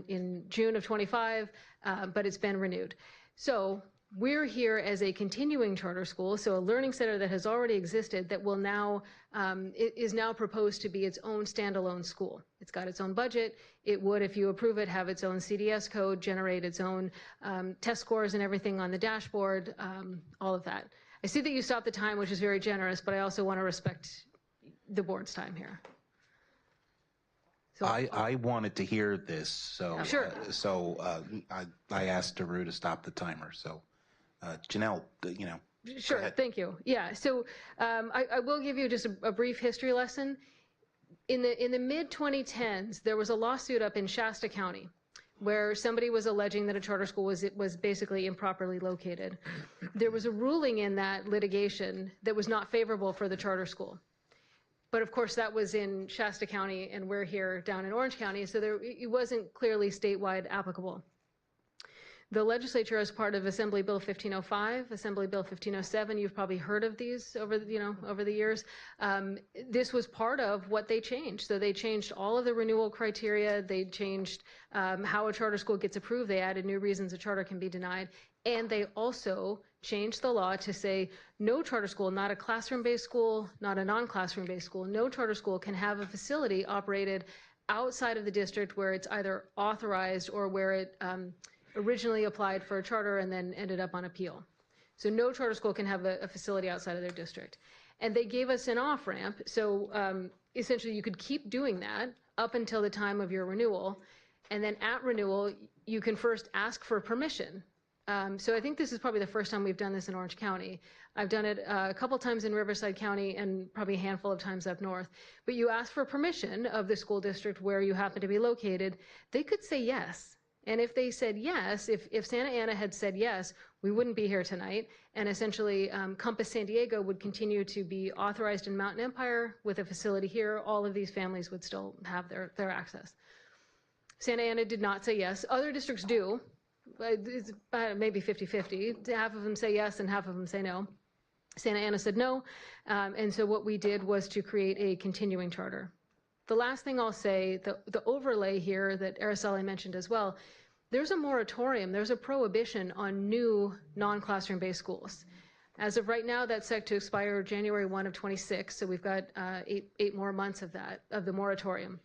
in June of 25, but it's been renewed. So We're here as a continuing charter school, so a learning center that has already existed that will now, is now proposed to be its own standalone school. It's got its own budget. It would, if you approve it, have its own CDS code, generate its own test scores and everything on the dashboard, all of that. I see that you stopped the time, which is very generous, but I also want to respect the board's time here. So I wanted to hear this, so Sure. I asked Daru to stop the timer. So Janelle, Sure, thank you. Yeah, so I will give you just a brief history lesson. In the mid-2010s, there was a lawsuit up in Shasta County where somebody was alleging that a charter school was basically improperly located. There was a ruling in that litigation that was not favorable for the charter school. But of course, that was in Shasta County, and we're here down in Orange County, so it wasn't clearly statewide applicable. The legislature, as part of Assembly Bill 1505, Assembly Bill 1507, you've probably heard of these over the years. This was part of what they changed. So they changed all of the renewal criteria. They changed how a charter school gets approved. They added new reasons a charter can be denied. And they also changed the law to say no charter school, not a classroom-based school, not a non-classroom-based school, no charter school can have a facility operated outside of the district where it's either authorized or where it originally applied for a charter and then ended up on appeal. So no charter school can have a facility outside of their district. And they gave us an off-ramp, so essentially you could keep doing that up until the time of your renewal, and then at renewal, you can first ask for permission. So I think this is probably the first time we've done this in Orange County. I've done it a couple times in Riverside County and probably a handful of times up north. But you ask for permission of the school district where you happen to be located. They could say yes. And if they said yes, if Santa Ana had said yes, we wouldn't be here tonight. And essentially, Compass San Diego would continue to be authorized in Mountain Empire with a facility here. All of these families would still have their access. Santa Ana did not say yes. Other districts do. It's maybe 50-50. Half of them say yes and half of them say no. Santa Ana said no. And so what we did was to create a continuing charter. The last thing I'll say, the overlay here that Araceli mentioned as well, there's a moratorium, there's a prohibition on new non-classroom based schools. As of right now, that's set to expire January 1 of 26, so we've got eight more months of the moratorium.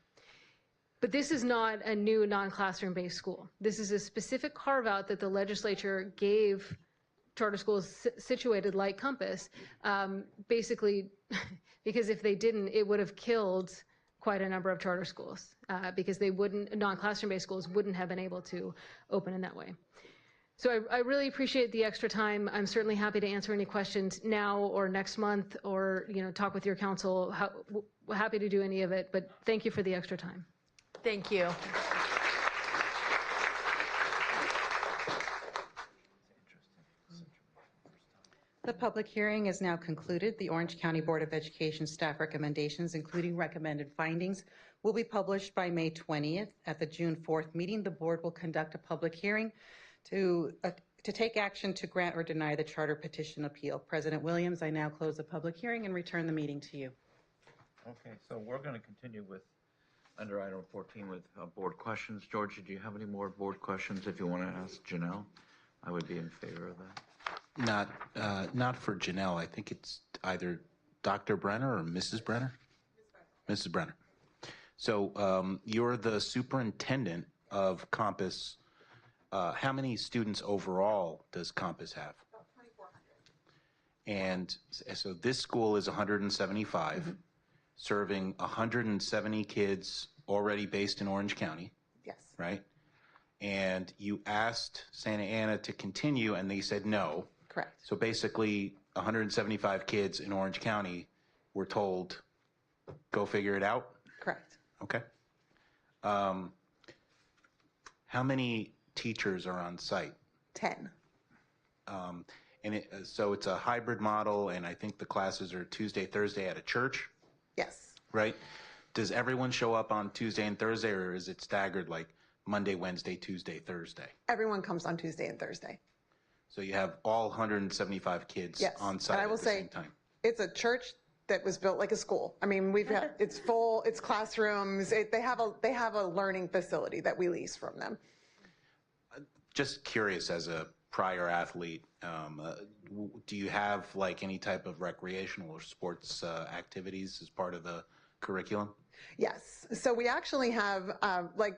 But this is not a new non-classroom based school. This is a specific carve out that the legislature gave charter schools situated like Compass, basically because if they didn't, it would have killed quite a number of charter schools because non-classroom based schools wouldn't have been able to open in that way. So I really appreciate the extra time. I'm certainly happy to answer any questions now or next month or talk with your council. Happy to do any of it, but thank you for the extra time. Thank you. The public hearing is now concluded. The Orange County Board of Education staff recommendations, including recommended findings, will be published by May 20th. At the June 4th meeting, the board will conduct a public hearing to take action to grant or deny the charter petition appeal. President Williams, I now close the public hearing and return the meeting to you. Okay, so we're going to continue with under item 14 with board questions. Georgia, do you have any more board questions if you want to ask Janelle? I would be in favor of that. Not for Janelle. I think it's either Dr. Brenner or Mrs. Brenner? Mrs. Brenner. So you're the superintendent of Compass. How many students overall does Compass have? About 2,400. And so this school is 175, serving 170 kids already based in Orange County. Yes. Right? And you asked Santa Ana to continue, and they said no. Correct. So basically, 175 kids in Orange County were told, go figure it out? Correct. Okay. How many teachers are on site? 10. So it's a hybrid model, and I think the classes are Tuesday, Thursday at a church? Yes. Right? Does everyone show up on Tuesday and Thursday, or is it staggered like Monday, Wednesday, Tuesday, Thursday? Everyone comes on Tuesday and Thursday. So you have all 175 kids on site and I will at the same time. It's a church that was built like a school. I mean, it's full, it's classrooms. They have a learning facility that we lease from them. Just curious, as a prior athlete. Do you have like any type of recreational or sports activities as part of the curriculum? Yes. So we actually have like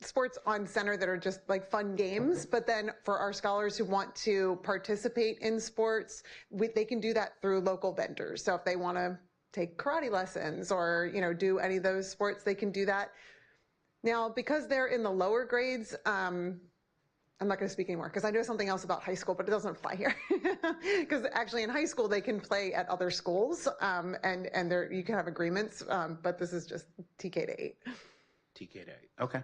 sports on center that are just like fun games, but then for our scholars who want to participate in sports, they can do that through local vendors. So if they want to take karate lessons or, you know, do any of those sports, they can do that. Now, because they're in the lower grades, I'm not going to speak anymore because I know something else about high school, but it doesn't apply here. Because actually in high school, they can play at other schools and you can have agreements, but this is just TK to 8. TK to 8. Okay.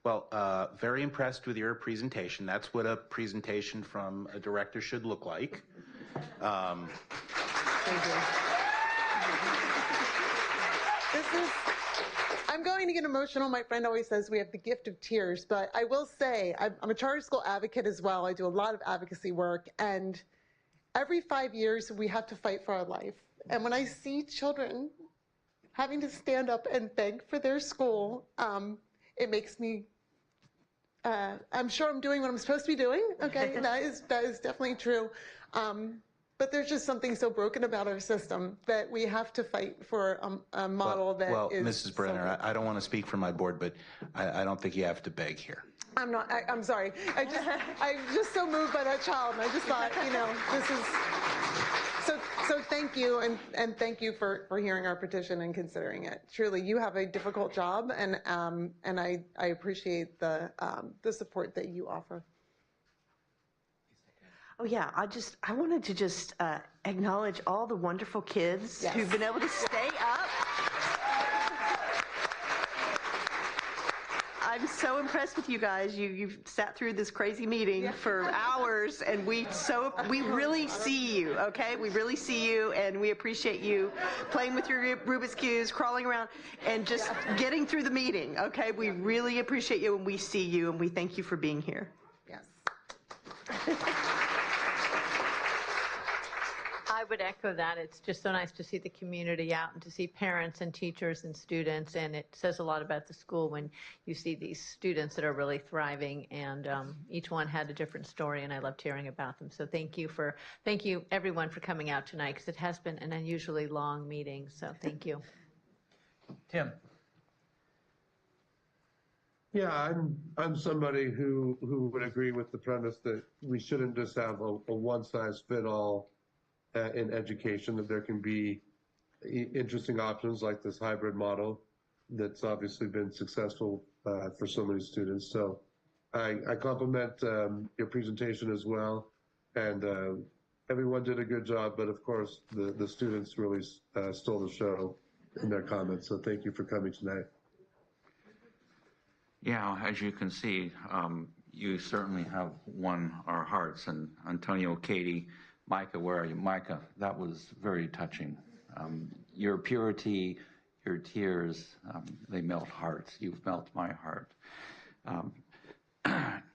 Well, very impressed with your presentation. That's what a presentation from a director should look like. Thank you. I'm going to get emotional. My friend always says we have the gift of tears, but I will say I'm a charter school advocate as well. I do a lot of advocacy work, and every 5 years we have to fight for our life. And when I see children having to stand up and beg for their school, it makes me, I'm sure I'm doing what I'm supposed to be doing, okay? That is definitely true. But there's just something so broken about our system that we have to fight for a model that is... Well, Mrs. Brenner, I don't want to speak for my board, but I don't think you have to beg here. I'm not, I'm sorry. I'm just so moved by that child, and I just thought, you know, this is... So thank you, and thank you for hearing our petition and considering it. Truly, you have a difficult job, and I appreciate the support that you offer. Oh yeah, I wanted to just acknowledge all the wonderful kids who've been able to stay up. I'm so impressed with you guys. You've sat through this crazy meeting for hours, and we really see you, okay? We really see you, and we appreciate you playing with your Rubik's Cubes, crawling around, and just getting through the meeting, okay? We really appreciate you, and we see you, and we thank you for being here. Yes. I would echo that. It's just so nice to see the community out and to see parents and teachers and students, and it says a lot about the school when you see these students that are really thriving, and each one had a different story, and I loved hearing about them. So thank you everyone for coming out tonight, because it has been an unusually long meeting, so thank you. Tim. Yeah, I'm somebody who would agree with the premise that we shouldn't just have a one-size-fit-all in education, that there can be interesting options like this hybrid model that's obviously been successful for so many students. So I compliment your presentation as well, and everyone did a good job, but of course the students really stole the show in their comments, so thank you for coming tonight. Yeah, as you can see, you certainly have won our hearts, and Antonio, Katie, Micah, where are you? Micah, that was very touching. Your purity, your tears, they melt hearts. You've melted my heart.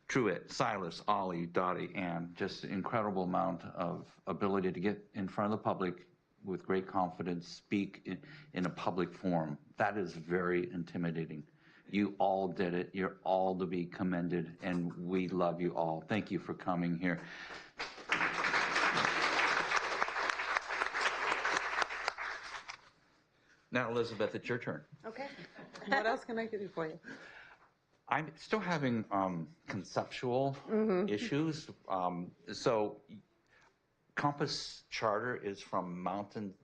Truett, Silas, Ollie, Dottie, Ann, just an incredible amount of ability to get in front of the public with great confidence, speak in a public forum. That is very intimidating. You all did it. You're all to be commended, and we love you all. Thank you for coming here. Now, Elizabeth, it's your turn. Okay. What else can I do for you? I'm still having conceptual issues. So Compass Charter is from Mountain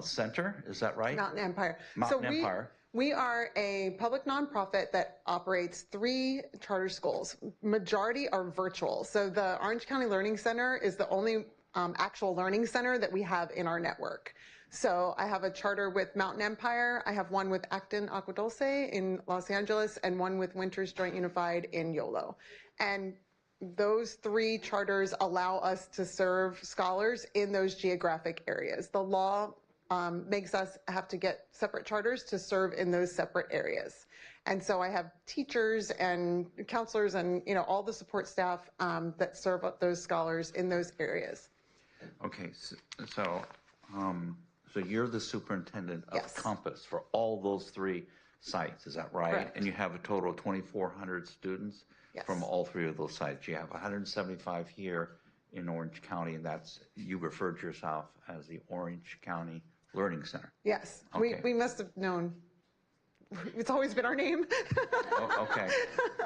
Center, is that right? Mountain Empire. Mountain Empire. We are a public nonprofit that operates 3 charter schools. Majority are virtual. So the Orange County Learning Center is the only actual learning center that we have in our network. So I have a charter with Mountain Empire, I have one with Acton Agua Dulce in Los Angeles, and one with Winters Joint Unified in Yolo. And those 3 charters allow us to serve scholars in those geographic areas. The law makes us have to get separate charters to serve in those separate areas. And so I have teachers and counselors and all the support staff that serve up those scholars in those areas. Okay, so you're the superintendent of Compass for all those 3 sites, is that right? Correct. And you have a total of 2,400 students Yes. from all three of those sites. You have 175 here in Orange County, and you referred to yourself as the Orange County Learning Center. Yes, Okay. we must have known. It's always been our name. Oh, okay.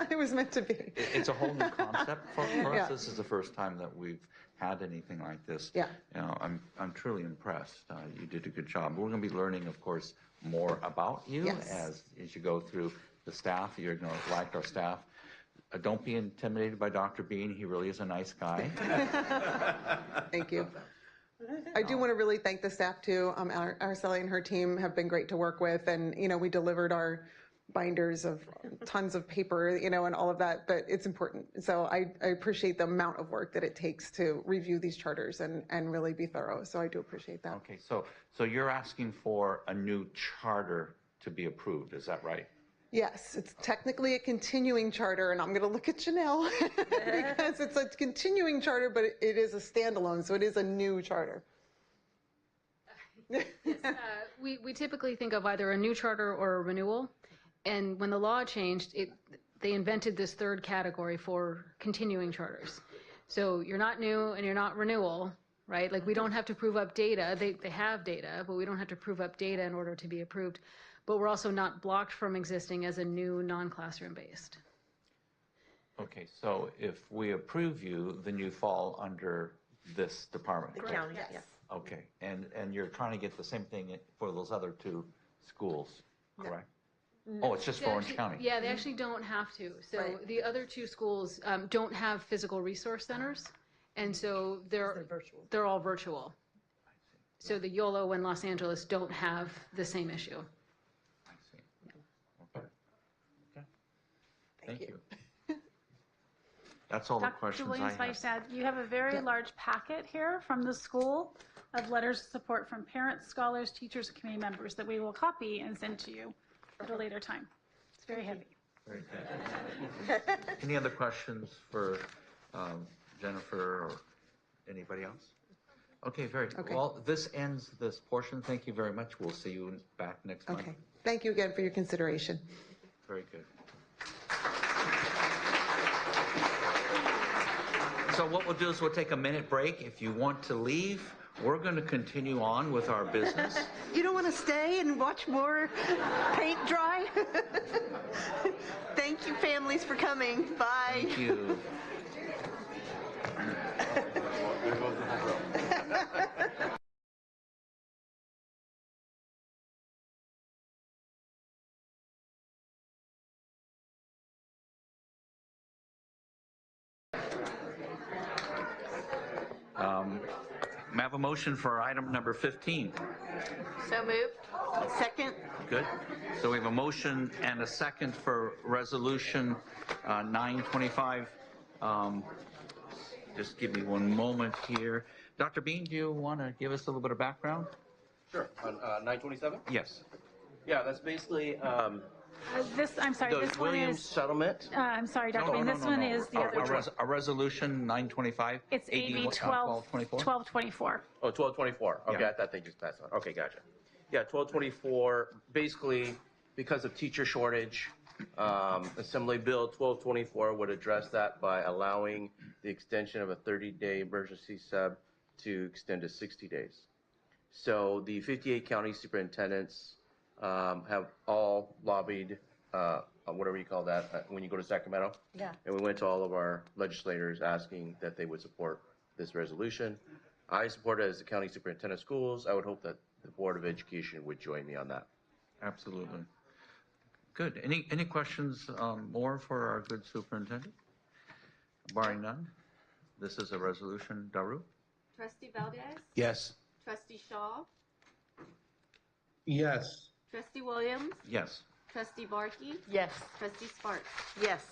It was meant to be. It's a whole new concept for us. Yeah. This is the first time that we've had anything like this. Yeah. You know, I'm truly impressed. You did a good job. We're going to be learning, of course, more about you Yes. as you go through the staff. You're going to like our staff. Don't be intimidated by Dr. Bean. He really is a nice guy. Thank you. I do want to really thank the staff too. Araceli and her team have been great to work with, and we delivered our binders of tons of paper, and all of that. But it's important. So I appreciate the amount of work that it takes to review these charters and really be thorough. So I do appreciate that. Okay, so you're asking for a new charter to be approved, is that right? Yes, it's technically a continuing charter, and I'm going to look at Janelle because it's a continuing charter, but it is a standalone, so it is a new charter. We typically think of either a new charter or a renewal, and when the law changed, they invented this third category for continuing charters. So you're not new and you're not renewal, right? Like we don't have to prove up data. They have data, but we don't have to prove up data in order to be approved. But we're also not blocked from existing as a new non-classroom based. Okay, so if we approve you, then you fall under this department, The correct? county, yes. Okay, and you're trying to get the same thing for those other two schools, correct? Oh, it's just for Orange County? Yeah, they actually don't have to. So Right. the other two schools don't have physical resource centers, and so they're all virtual. So the YOLO and Los Angeles don't have the same issue. I see. Okay. Thank you. That's all the Dr. questions I Williams, have. Vice Ad, you have a very large packet here from the school of letters of support from parents, scholars, teachers, and community members that we will copy and send to you at a later time. It's very heavy. Very good. Any other questions for Jennifer or anybody else? Okay, well, this ends this portion. Thank you very much. We'll see you back next month. Okay. Thank you again for your consideration. Very good. So what we'll do is we'll take a minute break. If you want to leave, we're going to continue on with our business. You don't want to stay and watch more paint dry? Thank you, families, for coming. Bye. Thank you. May I have a motion for item number 15? So moved. Second. Good. So we have a motion and a second for resolution 925. Just give me one moment here. Dr. Bean, do you want to give us a little bit of background? Sure. On 927? Yes. Yeah, that's basically I'm sorry, the this one Williams is, settlement. I'm sorry, Dr. Bean, this one is the other one. A resolution 925? It's AB 1224. Oh, 1224. Okay, Yeah. I thought they just passed on. Okay, gotcha. Yeah, 1224, basically, because of teacher shortage, Assembly Bill 1224 would address that by allowing the extension of a 30-day emergency sub to extend to 60 days. So the 58 county superintendents have all lobbied, whatever you call that, when you go to Sacramento. Yeah. And we went to all of our legislators asking that they would support this resolution. I support it as the county superintendent of schools. I would hope that the Board of Education would join me on that. Absolutely. Good. Any questions more for our good superintendent? Barring none, this is a resolution. Daru? Trustee Valdez? Yes. Trustee Shaw? Yes. Trustee Williams? Yes. Trustee Barkey? Yes. Trustee Sparks? Yes.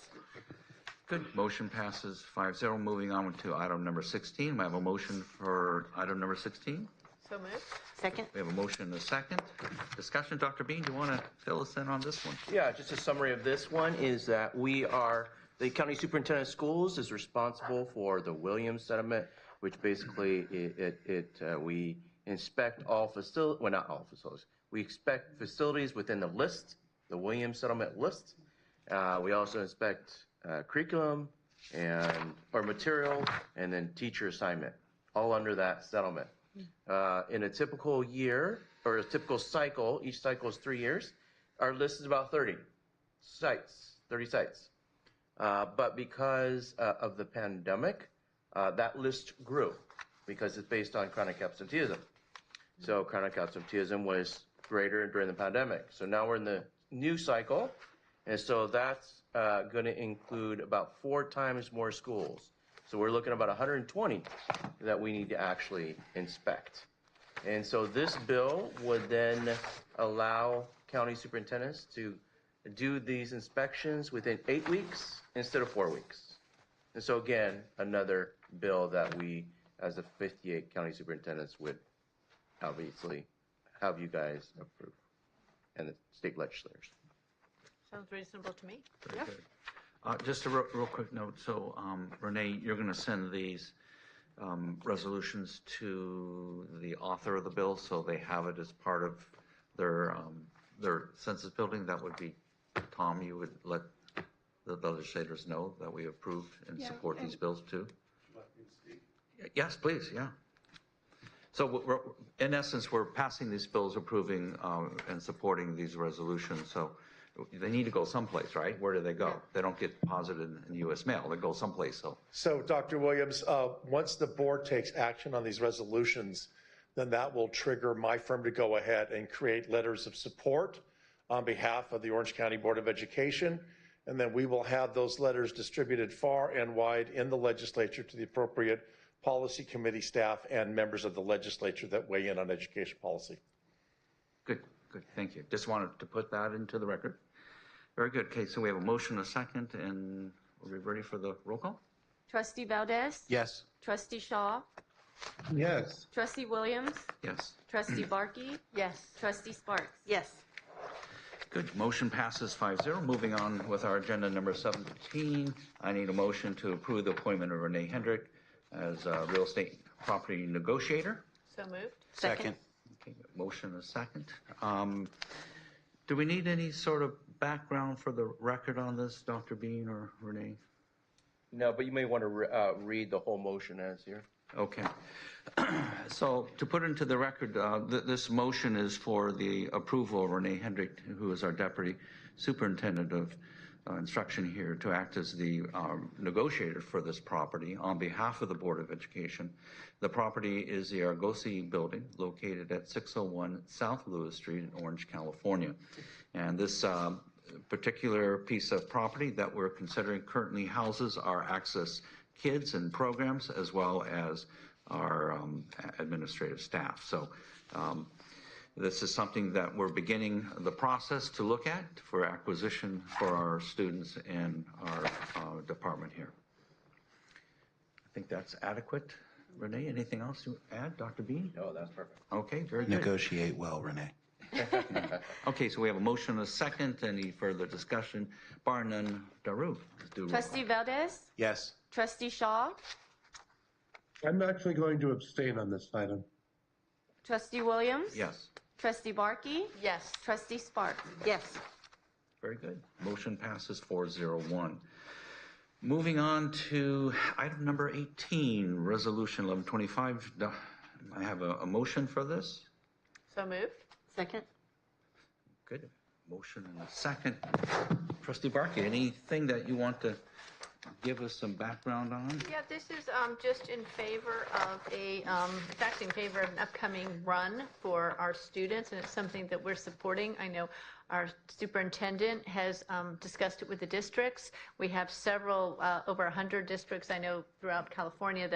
Good. Motion passes 5-0. Moving on to item number 16. We have a motion for item number 16. So moved. Second. We have a motion and a second. Discussion. Dr. Bean, do you want to fill us in on this one? Yeah, just a summary of this one is that the county superintendent of schools is responsible for the Williams settlement, which basically we inspect all facilities, well, not all facilities. We inspect facilities within the list the Williams settlement list. We also inspect curriculum or material, and then teacher assignment, all under that settlement. In a typical year, or a typical cycle, each cycle is 3 years, our list is about 30 sites. But because of the pandemic, that list grew because it's based on chronic absenteeism. So chronic absenteeism was greater during the pandemic. So now we're in the new cycle, and so that's going to include about 4 times more schools. So we're looking at about 120 that we need to actually inspect. And so this bill would then allow county superintendents to do these inspections within 8 weeks instead of 4 weeks. And so again, another bill that we, as the 58 county superintendents, would obviously have you guys approve, and the state legislators. Sounds reasonable to me. Very good. Just a real quick note. So, Renee, you're going to send these resolutions to the author of the bill, so they have it as part of their census building. That would be Tom. You would let the legislators know that we approve and support these bills too. Yes, please. Yeah. So, in essence, we're passing these bills, approving and supporting these resolutions. So they need to go someplace, right? Where do they go? They don't get deposited in U.S. mail. They go someplace. So, Dr. Williams, once the board takes action on these resolutions, then that will trigger my firm to go ahead and create letters of support on behalf of the Orange County Board of Education. And then we will have those letters distributed far and wide in the legislature to the appropriate policy committee staff and members of the legislature that weigh in on education policy. Good. Thank you. Just wanted to put that into the record. Very good. Okay, so we have a motion, a second, and are we ready for the roll call? Trustee Valdez? Yes. Trustee Shaw? Yes. Trustee Williams? Yes. Trustee Barkey? Yes. Trustee Sparks? Yes. Good. Motion passes 5-0. Moving on with our agenda number 17, I need a motion to approve the appointment of Renee Hendrick as a real estate property negotiator. So moved. Second. Okay, motion a second. Do we need any sort of background for the record on this, Dr. Bean or Renee? No, but you may want to read the whole motion as here. Okay. So to put into the record, this motion is for the approval of Renee Hendrick, who is our deputy superintendent of instruction here, to act as the negotiator for this property on behalf of the Board of Education. The property is the Argosy building located at 601 South Lewis Street in Orange, California. And this particular piece of property that we're considering currently houses our Access Kids and programs, as well as our administrative staff. So this is something that we're beginning the process to look at for acquisition for our students and our department here. I think that's adequate. Renee, anything else to add? Dr. Bean? No, that's perfect. Okay, very good. Negotiate well, Renee. Okay, so we have a motion, a second. Any further discussion? Bar none, Daru. Trustee Valdez? Yes. Trustee Shaw? I'm actually going to abstain on this item. Trustee Williams? Yes. Trustee Barkey? Yes. Trustee Sparks? Yes. Very good. Motion passes 4-0-1. Moving on to item number 18, Resolution 1125. I have a motion for this. So moved. Second. Good. Motion and a second. Trustee Barkey, anything that you want to give us some background on? Yeah, this is just in favor of it's actually in favor of an upcoming run for our students, and it's something that we're supporting. I know our superintendent has discussed it with the districts. We have several, over 100 districts, I know, throughout California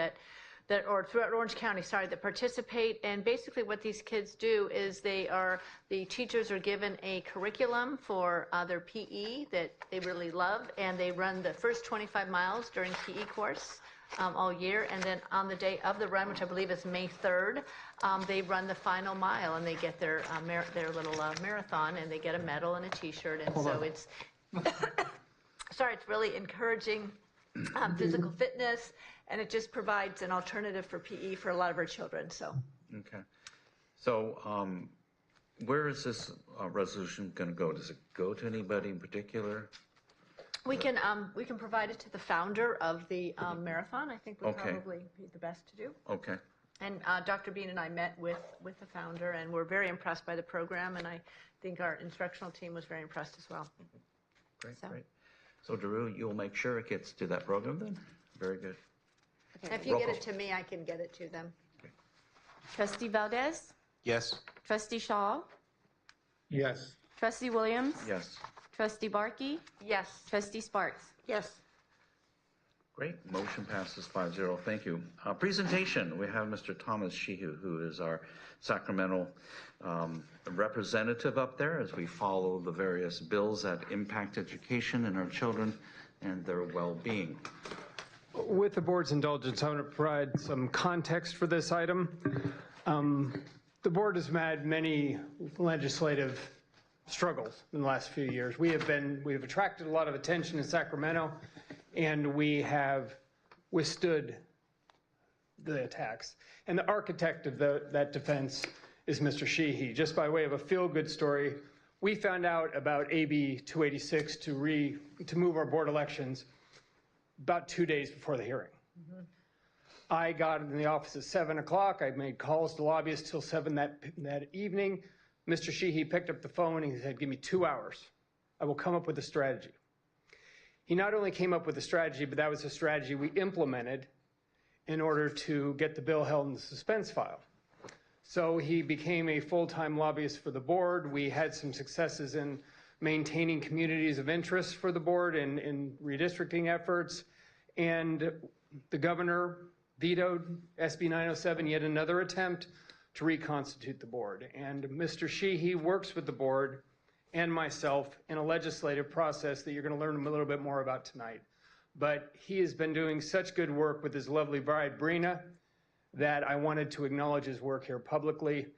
or throughout Orange County, that participate. And basically what these kids do is the teachers are given a curriculum for their PE that they really love, and they run the first 25 miles during PE course all year. And then on the day of the run, which I believe is May 3rd, they run the final mile, and they get their little marathon, and they get a medal and a t-shirt. And so it's really encouraging physical fitness, and it just provides an alternative for PE for a lot of our children. So. Okay. So Where is this resolution going to go? Does it go to anybody in particular? We can provide it to the founder of the marathon. I think would Okay. probably be the best to do. Okay. And Dr. Bean and I met with the founder, and we're very impressed by the program, and I think our instructional team was very impressed as well. Great. So Drew, you'll make sure it gets to that program then? Very good. And if you get it to me, I can get it to them. Trustee Valdez? Yes. Trustee Shaw? Yes. Trustee Williams? Yes. Trustee Barkey? Yes. Trustee Sparks? Yes. Great. Motion passes 5-0. Thank you. Presentation. We have Mr. Thomas Sheehu, who is our Sacramento representative up there as we follow the various bills that impact education and our children and their well-being. With the board's indulgence, I want to provide some context for this item. The board has had many legislative struggles in the last few years. We've attracted a lot of attention in Sacramento, and we have withstood the attacks. And the architect of that defense is Mr. Sheehy. Just by way of a feel-good story, we found out about AB 286 to move our board elections about 2 days before the hearing. I got in the office at 7 o'clock. I made calls to lobbyists till 7 that evening. Mr. Sheehy picked up the phone and he said, "Give me 2 hours. I will come up with a strategy." He not only came up with a strategy, but that was a strategy we implemented in order to get the bill held in the suspense file. So he became a full-time lobbyist for the board. We had some successes in maintaining communities of interest for the board and in redistricting efforts. And the governor vetoed SB 907, yet another attempt to reconstitute the board. And Mr. Sheehy works with the board and myself in a legislative process that you're going to learn a little bit more about tonight. But he has been doing such good work with his lovely bride, Brina, that I wanted to acknowledge his work here publicly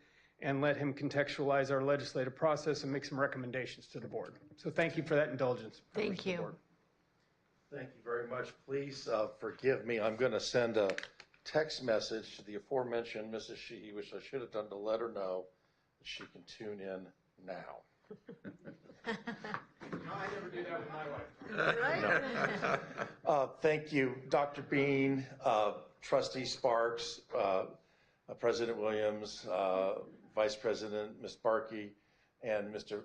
and let him contextualize our legislative process and make some recommendations to the board. So thank you for that indulgence. Thank you. Thank you very much. Please forgive me. I'm going to send a text message to the aforementioned Mrs. Sheehy, which I should have done to let her know that she can tune in now. I never do that with my wife. Thank you, Dr. Bean, Trustee Sparks, President Williams, Vice President Ms. Barkey, and Mr.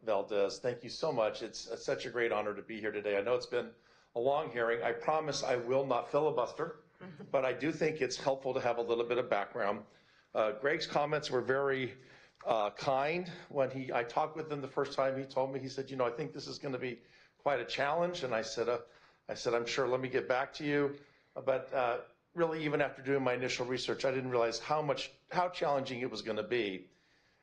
Valdez. Thank you so much. It's such a great honor to be here today. I know it's been a long hearing. I promise I will not filibuster, but I do think it's helpful to have a little bit of background. Greg's comments were very kind. When I talked with him the first time, he told me, he said, I think this is going to be quite a challenge. And I said, I'm sure, let me get back to you. But really, even after doing my initial research, I didn't realize how challenging it was going to be.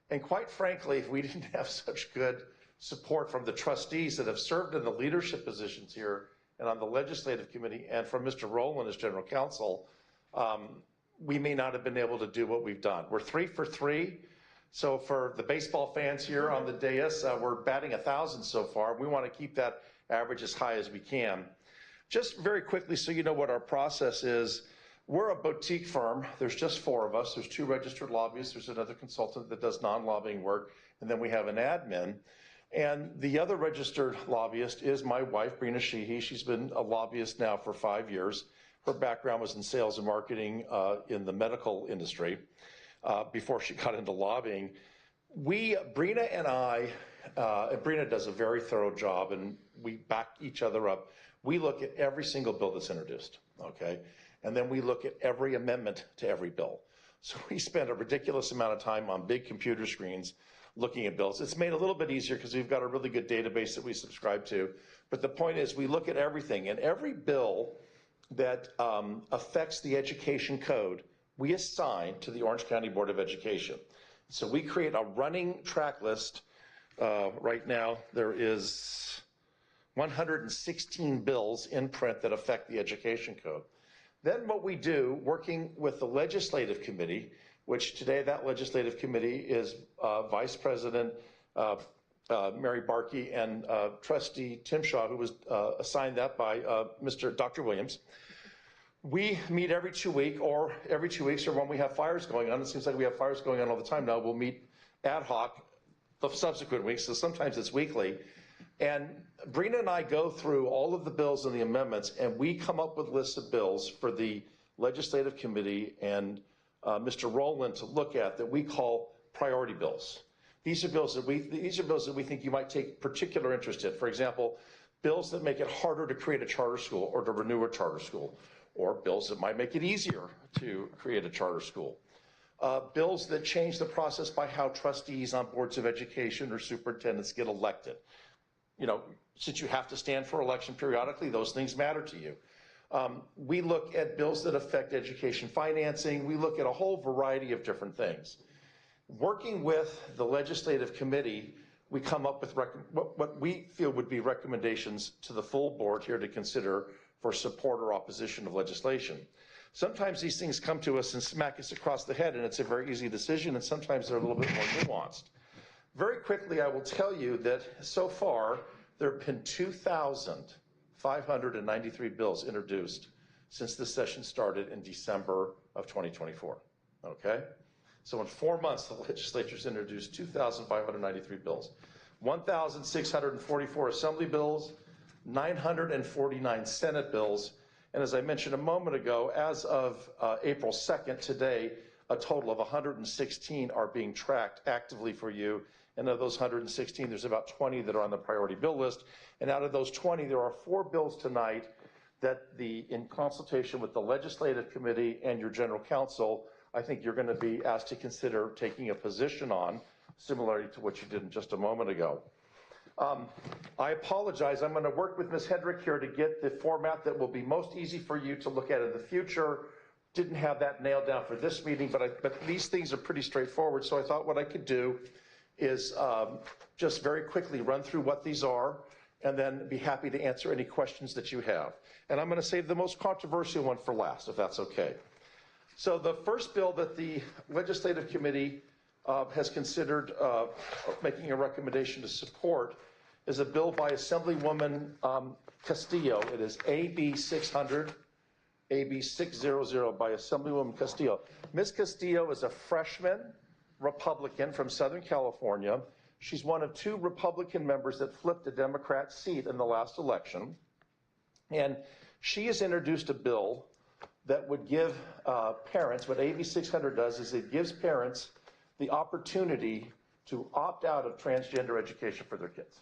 And quite frankly, if we didn't have such good support from the trustees that have served in the leadership positions here and on the legislative committee, and from Mr. Rowland as general counsel, we may not have been able to do what we've done. We're 3 for 3. So for the baseball fans here on the dais, we're batting 1,000 so far. We want to keep that average as high as we can. Just very quickly, so you know what our process is, we're a boutique firm. There's just 4 of us. There's 2 registered lobbyists. There's another consultant that does non-lobbying work, and then we have an admin. And the other registered lobbyist is my wife, Brina Sheehy. She's been a lobbyist now for 5 years. Her background was in sales and marketing in the medical industry before she got into lobbying. Brina and I, and Brina does a very thorough job, and we back each other up. We look at every single bill that's introduced, okay? And then we look at every amendment to every bill. So we spend a ridiculous amount of time on big computer screens looking at bills. It's made a little bit easier because we've got a really good database that we subscribe to. But the point is, we look at everything, and every bill that affects the education code, we assign to the Orange County Board of Education. So we create a running track list. Right now, there is 116 bills in print that affect the education code. Then what we do, working with the legislative committee, which today that legislative committee is Vice President Mary Barkey and Trustee Tim Shaw, who was assigned that by Dr. Williams. We meet every 2 weeks, or when we have fires going on. It seems like we have fires going on all the time now. We'll meet ad hoc the subsequent weeks, so sometimes it's weekly. And Brina and I go through all of the bills and the amendments, and we come up with lists of bills for the legislative committee and Mr. Rowland to look at that we call priority bills. These are bills that we think you might take particular interest in. For example, bills that make it harder to create a charter school or to renew a charter school, or bills that might make it easier to create a charter school. Bills that change the process by how trustees on boards of education or superintendents get elected. You know, since you have to stand for election periodically, those things matter to you. We look at bills that affect education financing. We look at a whole variety of different things. Working with the legislative committee, we come up with what we feel would be recommendations to the full board here to consider for support or opposition of legislation. Sometimes these things come to us and smack us across the head, and it's a very easy decision, and sometimes they're a little bit more nuanced. Very quickly, I will tell you that so far, there have been 2,593 bills introduced since the session started in December of 2024, okay? So in 4 months, the legislature's introduced 2,593 bills, 1,644 assembly bills, 949 Senate bills, and as I mentioned a moment ago, as of April 2nd, today, a total of 116 are being tracked actively for you. And of those 116, there's about 20 that are on the priority bill list. And out of those 20, there are 4 bills tonight that in consultation with the legislative committee and your general counsel, I think you're going to be asked to consider taking a position on, similarly to what you did in just a moment ago. I apologize. I'm going to work with Ms. Hedrick here to get the format that will be most easy for you to look at in the future. Didn't have that nailed down for this meeting, but these things are pretty straightforward. So I thought what I could do is just very quickly run through what these are and then be happy to answer any questions that you have. And I'm going to save the most controversial one for last, if that's okay. So the first bill that the legislative committee has considered making a recommendation to support is a bill by Assemblywoman Castillo. It is AB 600, AB 600 by Assemblywoman Castillo. Ms. Castillo is a freshman Republican from Southern California. She's one of 2 Republican members that flipped a Democrat seat in the last election. And she has introduced a bill that would give parents, what AB 600 does is it gives parents the opportunity to opt out of transgender education for their kids.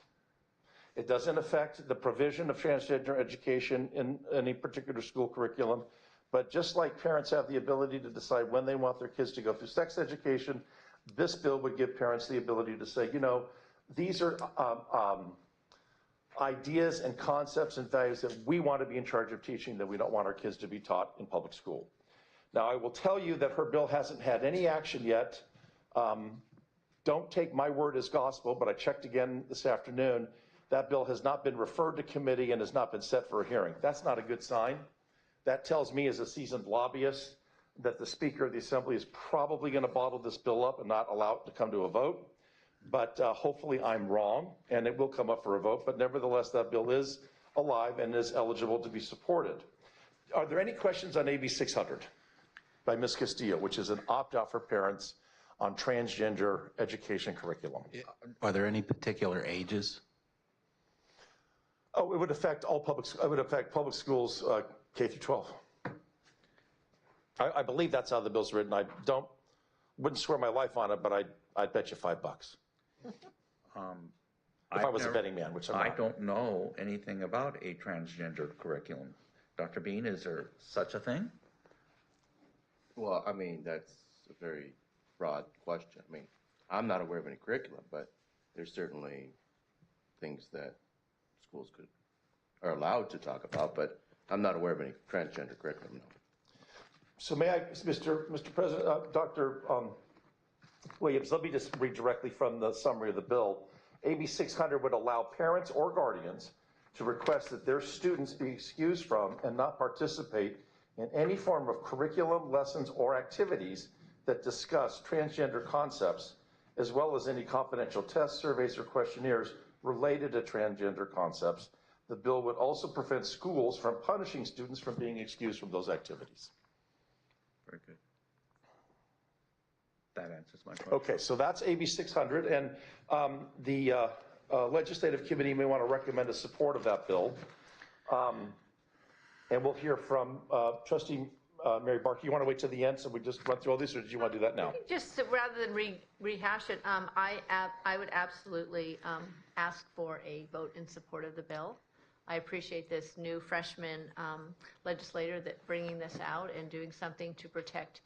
It doesn't affect the provision of transgender education in any particular school curriculum, but just like parents have the ability to decide when they want their kids to go through sex education, this bill would give parents the ability to say, you know, these are ideas and concepts and values that we want to be in charge of teaching, that we don't want our kids to be taught in public school. Now, I will tell you that her bill hasn't had any action yet. Don't take my word as gospel, but I checked again this afternoon. That bill has not been referred to committee and has not been set for a hearing. That's not a good sign. That tells me as a seasoned lobbyist that the Speaker of the Assembly is probably going to bottle this bill up and not allow it to come to a vote. But hopefully I'm wrong, and it will come up for a vote. But nevertheless, that bill is alive and is eligible to be supported. Are there any questions on AB 600 by Ms. Castillo, which is an opt-out for parents on transgender education curriculum? Are there any particular ages? Oh, it would affect all public. It would affect public schools K through 12. I believe that's how the bill's written. I wouldn't swear my life on it, but I'd bet you $5. If I was a betting man, which I'm not. I don't know anything about a transgender curriculum. Dr. Bean, is there such a thing? Well, I mean, that's a very broad question. I mean, I'm not aware of any curriculum, but there's certainly things that schools are allowed to talk about, but I'm not aware of any transgender curriculum, no. So may I, Mr. President, Dr. Williams, let me just read directly from the summary of the bill. AB 600 would allow parents or guardians to request that their students be excused from and not participate in any form of curriculum, lessons, or activities that discuss transgender concepts, as well as any confidential tests, surveys, or questionnaires related to transgender concepts. The bill would also prevent schools from punishing students from being excused from those activities. Very good. That answers my question. Okay, so that's AB 600, and the legislative committee may want to recommend a support of that bill. And we'll hear from Trustee Mary Barker. You want to wait to the end so we just run through all these, or did you want to do that now? Just rather than rehash it, I would absolutely ask for a vote in support of the bill. I appreciate this new freshman legislator that bringing this out and doing something to protect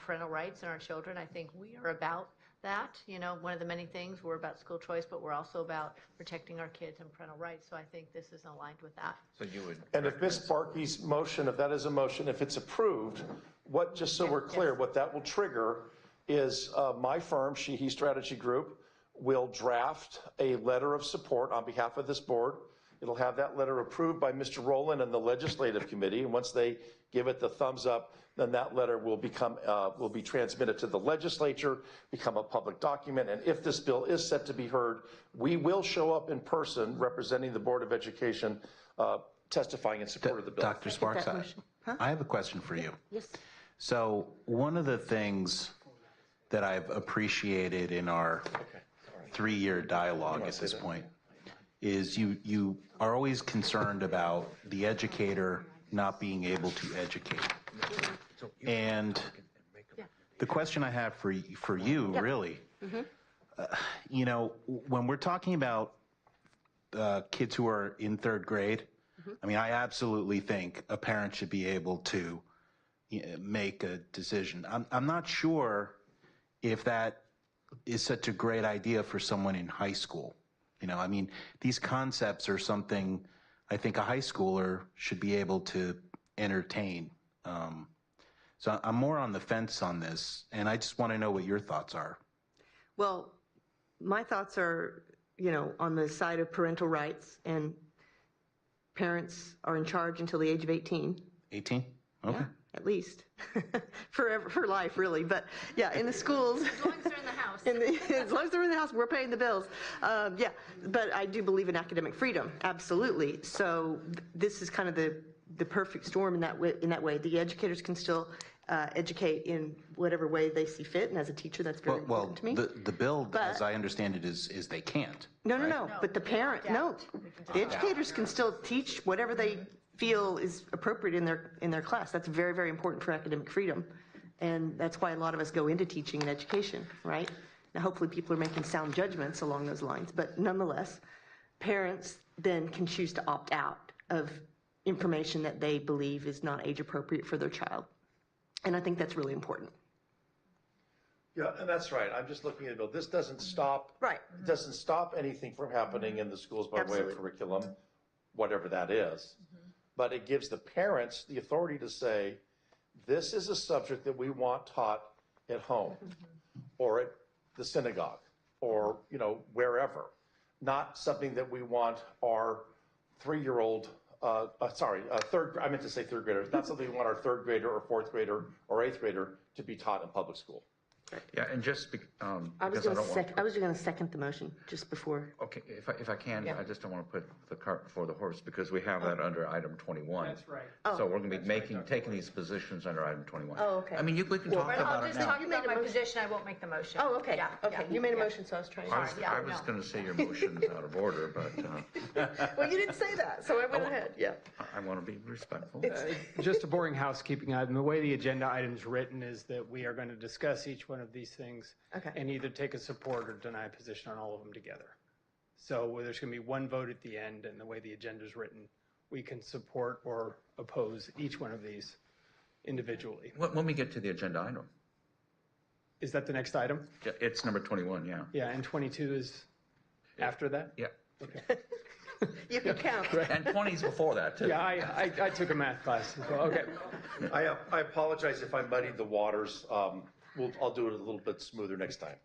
parental rights in our children. I think we are about that. You know, one of the many things, we're about school choice, but we're also about protecting our kids and parental rights. So I think this is aligned with that. So you would. And if Ms. Barkey's motion, if that is a motion, if it's approved, what, just so we're clear, what that will trigger is my firm, He Strategy Group, will draft a letter of support on behalf of this board. It'll have that letter approved by Mr. Rowland and the legislative committee. And once they give it the thumbs up, then that letter will be transmitted to the legislature, become a public document. And if this bill is set to be heard, we will show up in person representing the Board of Education, testifying in support of the bill. Dr. Sparks, I have a question for you. Yes. So one of the things that I've appreciated in our 3-year dialogue at this point is you are always concerned about the educator not being able to educate. And the question I have for you, really, you know, when we're talking about kids who are in 3rd grade, I mean, I absolutely think a parent should be able to make a decision. I'm not sure if that is such a great idea for someone in high school. You know, I mean, these concepts are something I think a high schooler should be able to entertain. So I'm more on the fence on this, and I just want to know what your thoughts are. Well, my thoughts are, you know, on the side of parental rights, and parents are in charge until the age of 18. 18? Okay. Yeah, at least. Forever, for life, really. But yeah, in the schools. As long as they're in the house. As long as they're in the house, we're paying the bills. Yeah, but I do believe in academic freedom, absolutely. So this is kind of the perfect storm in that way. The educators can still educate in whatever way they see fit, and as a teacher, that's very important to me. The bill, as I understand it, is they can't. No. But the parent, the educators can still teach whatever they feel is appropriate in their class. That's very, very important for academic freedom, and that's why a lot of us go into teaching and education, right? Now, hopefully, people are making sound judgments along those lines, but nonetheless, parents then can choose to opt out of information that they believe is not age appropriate for their child. And I think that's really important. Yeah, and that's right. I'm just looking at the bill. This doesn't stop. Right. It doesn't stop anything from happening in the schools by way of curriculum, whatever that is. But it gives the parents the authority to say, this is a subject that we want taught at home or at the synagogue or, you know, wherever. Not something that we want our 3-year-old I meant to say 3rd grader. Not something we want our 3rd grader or 4th grader or 8th grader to be taught in public school. Yeah, and just I was going to second the motion just before. Okay, if I can, I just don't want to put the cart before the horse because we have that under item 21. That's right. So we're going to be taking these positions under item 21. Oh, okay. I mean, we can talk about I'll it just now. talk about my position. I won't make the motion. Oh, okay. Yeah, Okay. yeah, You made a yeah. motion, so I was trying. I was going to say your motion is out of order, but Well, you didn't say that, so I went ahead. Yeah. I want to be respectful. Just a boring housekeeping item. The way the agenda item's written is that we are going to discuss each one of these things and either take a support or deny a position on all of them together. So there's going to be one vote at the end, and the way the agenda's written, we can support or oppose each one of these individually. When we get to the agenda item. Is that the next item? It's number 21, yeah. Yeah, and 22 is after that? Yeah. Okay. You can count. And 20's before that, too. Yeah, I took a math class as well. Okay. I apologize if I muddied the waters. I'll do it a little bit smoother next time.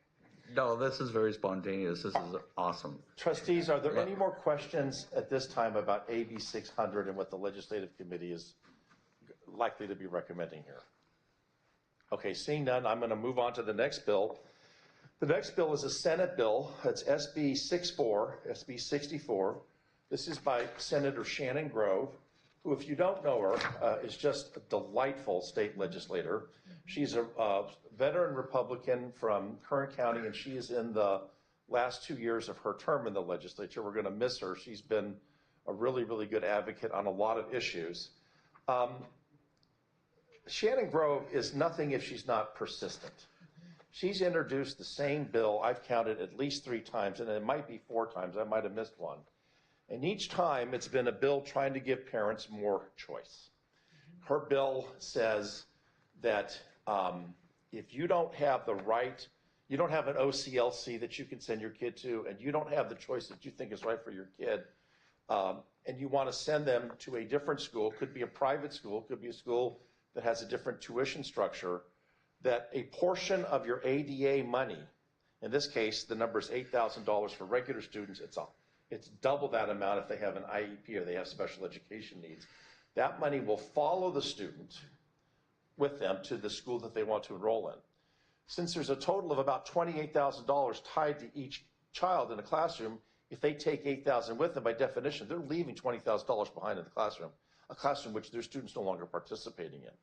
No, this is very spontaneous. This is awesome. Trustees, are there any more questions at this time about AB 600 and what the legislative committee is likely to be recommending here? Okay, seeing none, I'm going to move on to the next bill. The next bill is a Senate bill. It's SB 64. This is by Senator Shannon Grove. who, if you don't know her, is just a delightful state legislator. She's a veteran Republican from Kern County, and she is in the last 2 years of her term in the legislature. We're going to miss her. She's been a really, really good advocate on a lot of issues. Shannon Grove is nothing if she's not persistent. She's introduced the same bill, I've counted at least 3 times, and it might be 4 times, I might have missed one. And each time it's been a bill trying to give parents more choice. Her bill says that if you don't have the right, you don't have an OCLC that you can send your kid to, and you don't have the choice that you think is right for your kid, and you want to send them to a different school, could be a private school, could be a school that has a different tuition structure, that a portion of your ADA money, in this case, the number is $8,000 for regular students, it's double that amount if they have an IEP or they have special education needs. That money will follow the student with them to the school that they want to enroll in. Since there's a total of about $28,000 tied to each child in a classroom, if they take $8,000 with them, by definition, they're leaving $20,000 behind in the classroom, a classroom which their students no longer participating in.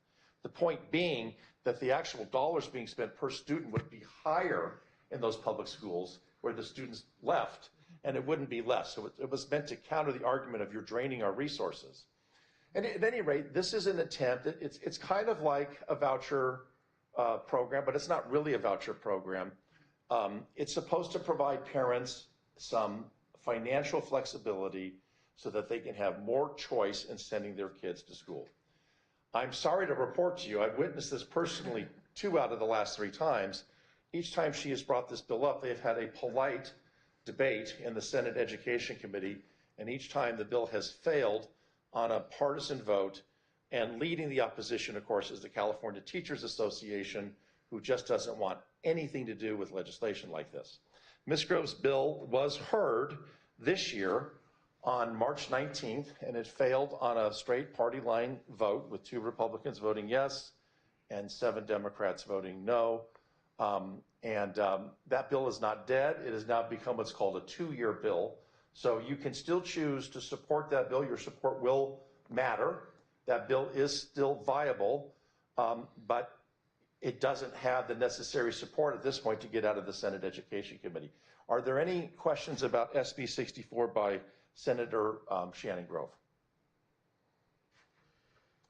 The point being that the actual dollars being spent per student would be higher in those public schools where the students left, and it wouldn't be less. So it was meant to counter the argument of you're draining our resources. And at any rate, this is an attempt. It's kind of like a voucher program, but it's not really a voucher program. It's supposed to provide parents some financial flexibility so that they can have more choice in sending their kids to school. I'm sorry to report to you, I've witnessed this personally 2 out of the last 3 times. Each time she has brought this bill up, they've had a polite debate in the Senate Education Committee, and each time the bill has failed on a partisan vote, and leading the opposition, of course, is the California Teachers Association, who just doesn't want anything to do with legislation like this. Ms. Grove's bill was heard this year on March 19th, and it failed on a straight party line vote with 2 Republicans voting yes and 7 Democrats voting no. That bill is not dead. It has now become what's called a 2-year bill. So you can still choose to support that bill. Your support will matter. That bill is still viable, but it doesn't have the necessary support at this point to get out of the Senate Education Committee. Are there any questions about SB 64 by Senator Shannon Grove?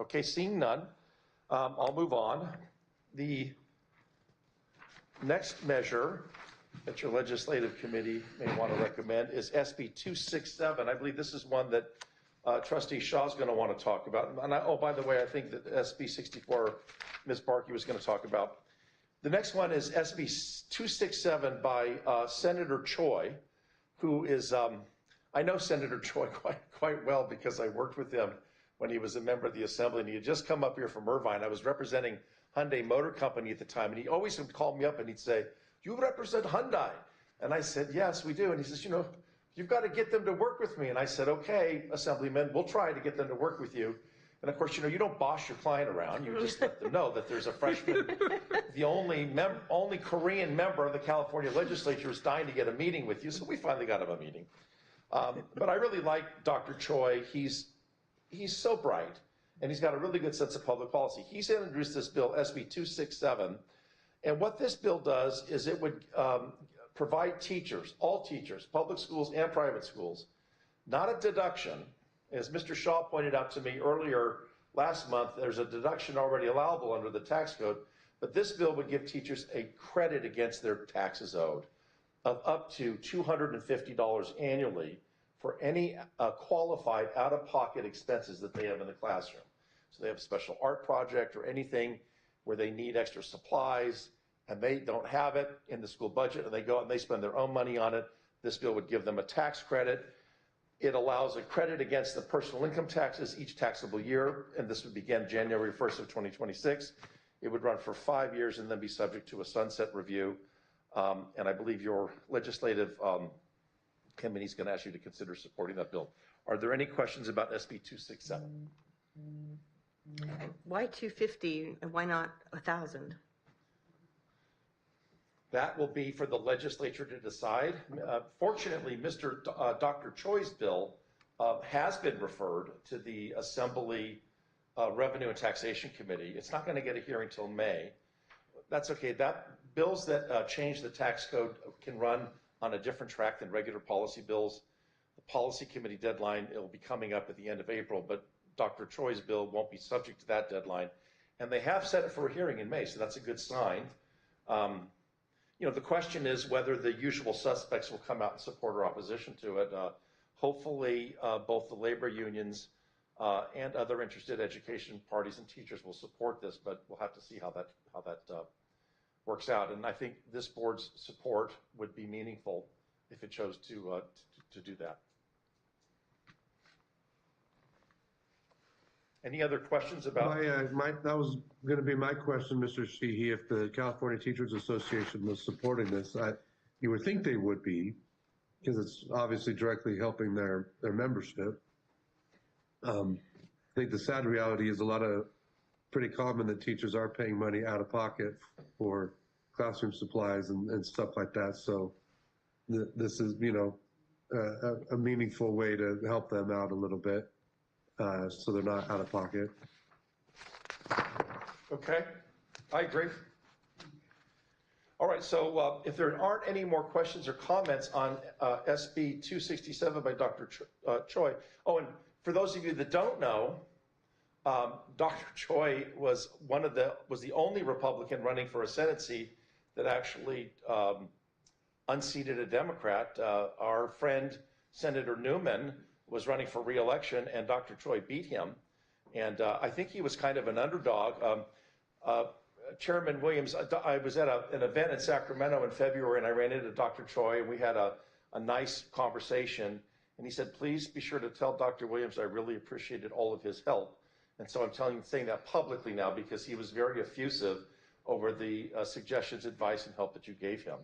Okay, seeing none, I'll move on. The next measure that your legislative committee may want to recommend is SB 267. I believe this is one that Trustee Shaw is going to want to talk about. And oh, by the way, I think that SB 64, Ms. Barkey was going to talk about. The next one is SB 267 by Senator Choi, who is, I know Senator Choi quite well because I worked with him when he was a member of the Assembly, and he had just come up here from Irvine. I was representing Hyundai Motor Company at the time, and he always would call me up and he'd say, "You represent Hyundai?" And I said, "Yes, we do." And he says, "You know, you've got to get them to work with me." And I said, "Okay, Assemblyman, we'll try to get them to work with you." And of course, you know, you don't boss your client around. You just let them know that there's a freshman, the only Korean member of the California legislature is dying to get a meeting with you. So we finally got him a meeting. But I really like Dr. Choi. He's so bright, and he's got a really good sense of public policy. He's introduced this bill, SB 267. And what this bill does is it would provide teachers, all teachers, public schools and private schools, not a deduction. As Mr. Shaw pointed out to me earlier last month, there's a deduction already allowable under the tax code, but this bill would give teachers a credit against their taxes owed of up to $250 annually for any qualified out-of-pocket expenses that they have in the classroom. So they have a special art project or anything where they need extra supplies and they don't have it in the school budget, and they go out and they spend their own money on it. This bill would give them a tax credit. It allows a credit against the personal income taxes each taxable year, and this would begin January 1st of 2026. It would run for 5 years and then be subject to a sunset review. And I believe your legislative committee is going to ask you to consider supporting that bill. Are there any questions about SB 267? Why 250 and why not 1,000? That will be for the legislature to decide. Fortunately, Dr. Choi's bill has been referred to the Assembly Revenue and Taxation Committee. It's not going to get a hearing till May. That's okay. Bills that change the tax code can run on a different track than regular policy bills. The policy committee deadline, it'll be coming up at the end of April, but Dr. Choi's bill won't be subject to that deadline. And they have set it for a hearing in May, so that's a good sign. The question is whether the usual suspects will come out and support or opposition to it. Hopefully, both the labor unions and other interested education parties and teachers will support this, but we'll have to see how that works out. And I think this board's support would be meaningful if it chose to do that. Any other questions about? That was going to be my question, Mr. Sheehy. If the California Teachers Association was supporting this, you would think they would be, because it's obviously directly helping their membership. I think the sad reality is pretty common that teachers are paying money out of pocket for classroom supplies and stuff like that. So this is, a meaningful way to help them out a little bit. So they're not out of pocket. Okay, I agree. All right, so if there aren't any more questions or comments on SB 267 by Dr. Choi. Oh, and for those of you that don't know, Dr. Choi was the only Republican running for a Senate seat that actually unseated a Democrat. Our friend Senator Newman was running for re-election, and Dr. Choi beat him. And I think he was kind of an underdog. Chairman Williams, I was at an event in Sacramento in February, and I ran into Dr. Choi, and we had a nice conversation. And he said, please be sure to tell Dr. Williams I really appreciated all of his help. And so I'm saying that publicly now because he was very effusive over the suggestions, advice, and help that you gave him.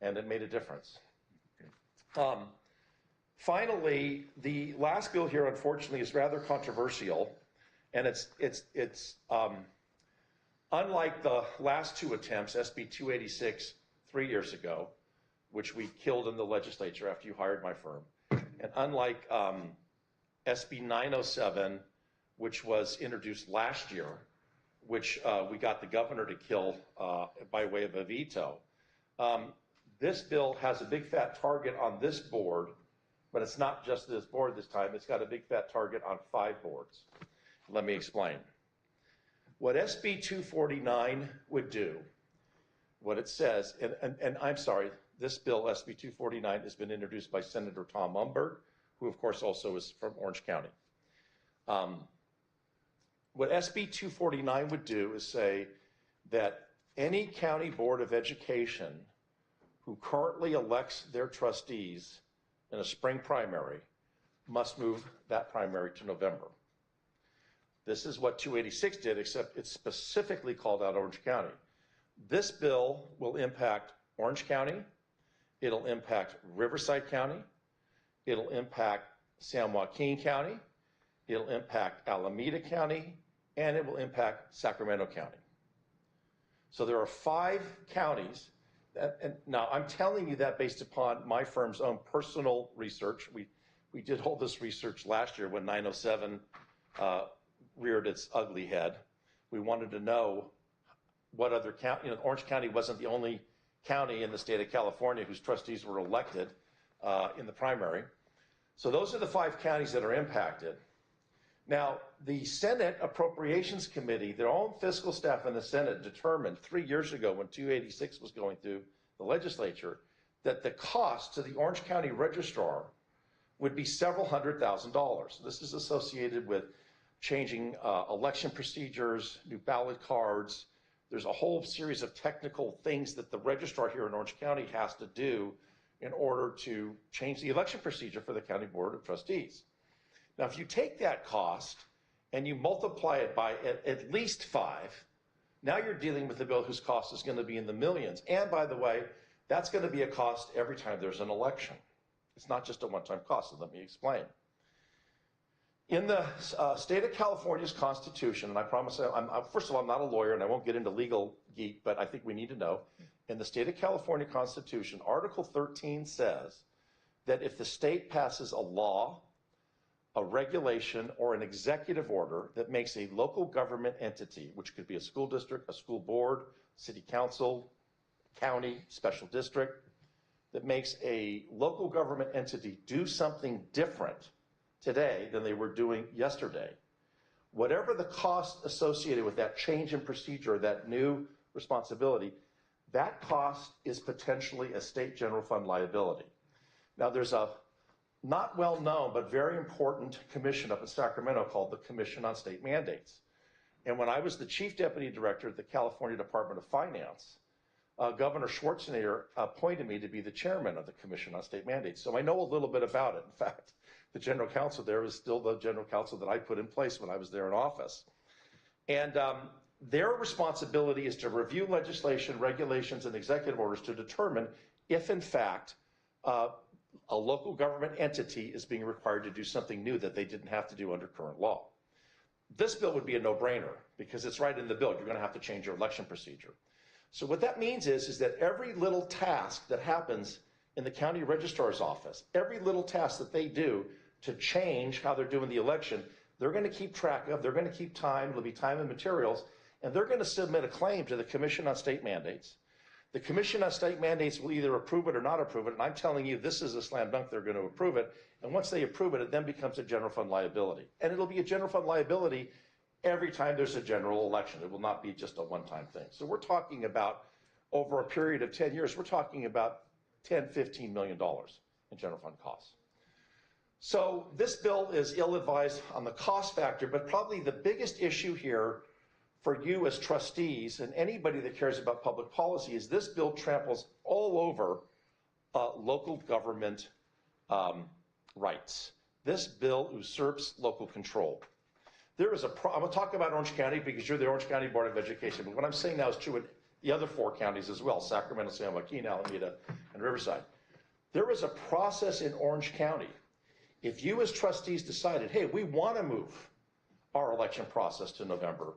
And it made a difference. Finally, the last bill here, unfortunately, is rather controversial, and it's unlike the last two attempts, SB 286 3 years ago, which we killed in the legislature after you hired my firm, and unlike SB 907, which was introduced last year, which we got the governor to kill by way of a veto. This bill has a big fat target on this board, but it's not just this board this time. It's got a big fat target on 5 boards. Let me explain. What SB 249 would do, what it says, and I'm sorry, this bill, SB 249, has been introduced by Senator Tom Umberg, who of course also is from Orange County. What SB 249 would do is say that any county board of education who currently elects their trustees in a spring primary must move that primary to November. This is what 286 did, except it's specifically called out Orange County. This bill will impact Orange County, it'll impact Riverside County, it'll impact San Joaquin County, it'll impact Alameda County, and it will impact Sacramento County. So there are 5 counties. And now I'm telling you that based upon my firm's own personal research. We did all this research last year when 907 reared its ugly head. We wanted to know what other county, Orange County wasn't the only county in the state of California whose trustees were elected in the primary. So those are the 5 counties that are impacted. Now, the Senate Appropriations Committee, their own fiscal staff in the Senate determined 3 years ago when 286 was going through the legislature that the cost to the Orange County registrar would be several $100,000. This is associated with changing election procedures, new ballot cards. There's a whole series of technical things that the registrar here in Orange County has to do in order to change the election procedure for the County Board of Trustees. Now, if you take that cost and you multiply it by at least 5, now you're dealing with a bill whose cost is going to be in the millions. And by the way, that's going to be a cost every time there's an election. It's not just a one-time cost, so let me explain. In the state of California's Constitution, and I promise, first of all, I'm not a lawyer and I won't get into legal geek, but I think we need to know. In the state of California Constitution, Article 13 says that if the state passes a law a regulation or an executive order that makes a local government entity, which could be a school district, a school board, city council, county, special district, that makes a local government entity do something different today than they were doing yesterday, whatever the cost associated with that change in procedure, that new responsibility, that cost is potentially a state general fund liability. Now, there's a not well known but very important commission up in Sacramento called the Commission on State Mandates. And when I was the chief deputy director at the California Department of Finance, Governor Schwarzenegger appointed me to be the chairman of the Commission on State Mandates. So I know a little bit about it. In fact, the general counsel there is still the general counsel that I put in place when I was there in office. And their responsibility is to review legislation, regulations, and executive orders to determine if, in fact, a local government entity is being required to do something new that they didn't have to do under current law. This bill would be a no-brainer because it's right in the bill. You're going to have to change your election procedure. So what that means is that every little task that happens in the county registrar's office, every little task that they do to change how they're doing the election, they're going to keep track of, they're going to keep time, it'll be time and materials, and they're going to submit a claim to the Commission on State Mandates. The Commission on State Mandates will either approve it or not approve it, and I'm telling you this is a slam dunk, they're going to approve it, and once they approve it, it then becomes a general fund liability. And it'll be a general fund liability every time there's a general election. It will not be just a one-time thing. So we're talking about, over a period of 10 years, we're talking about $10, $15 million in general fund costs. So this bill is ill-advised on the cost factor, but probably the biggest issue here for you as trustees and anybody that cares about public policy is this bill tramples all over local government rights. This bill usurps local control. There is I'm going to talk about Orange County because you're the Orange County Board of Education, but what I'm saying now is true in the other 4 counties as well, Sacramento, San Joaquin, Alameda, and Riverside. There is a process in Orange County. If you as trustees decided, hey, we want to move our election process to November,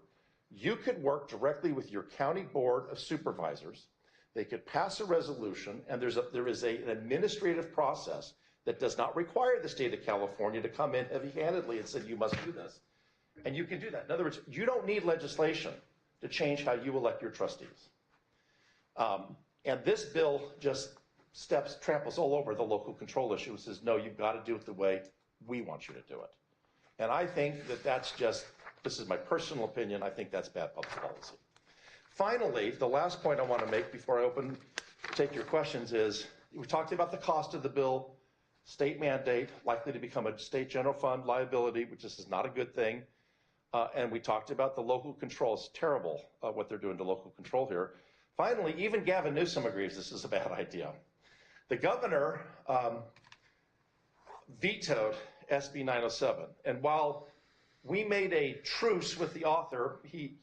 you could work directly with your county board of supervisors. They could pass a resolution, and there is an administrative process that does not require the state of California to come in heavy-handedly and say, you must do this. And you can do that. In other words, you don't need legislation to change how you elect your trustees. And this bill just tramples all over the local control issue and says, no, you've got to do it the way we want you to do it. And I think that that's just, this is my personal opinion, I think that's bad public policy. Finally, the last point I want to make before I take your questions is, we talked about the cost of the bill, state mandate, likely to become a state general fund liability, which is not a good thing. And we talked about the local control. It's terrible what they're doing to local control here. Finally, even Gavin Newsom agrees this is a bad idea. The governor vetoed SB 907. And while we made a truce with the author, he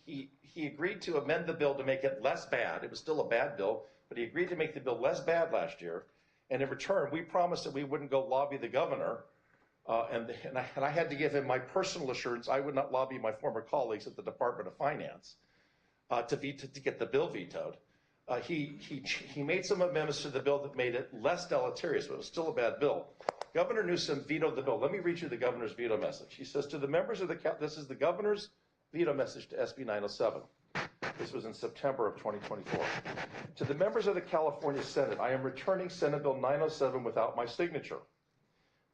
agreed to amend the bill to make it less bad. It was still a bad bill, but he agreed to make the bill less bad last year. And in return, we promised that we wouldn't go lobby the governor. And I had to give him my personal assurance I would not lobby my former colleagues at the Department of Finance to get the bill vetoed. He made some amendments to the bill that made it less deleterious, but it was still a bad bill. Governor Newsom vetoed the bill. Let me read you the governor's veto message. He says, to the members of this is the governor's veto message to SB 907. This was in September of 2024. To the members of the California Senate, I am returning Senate Bill 907 without my signature.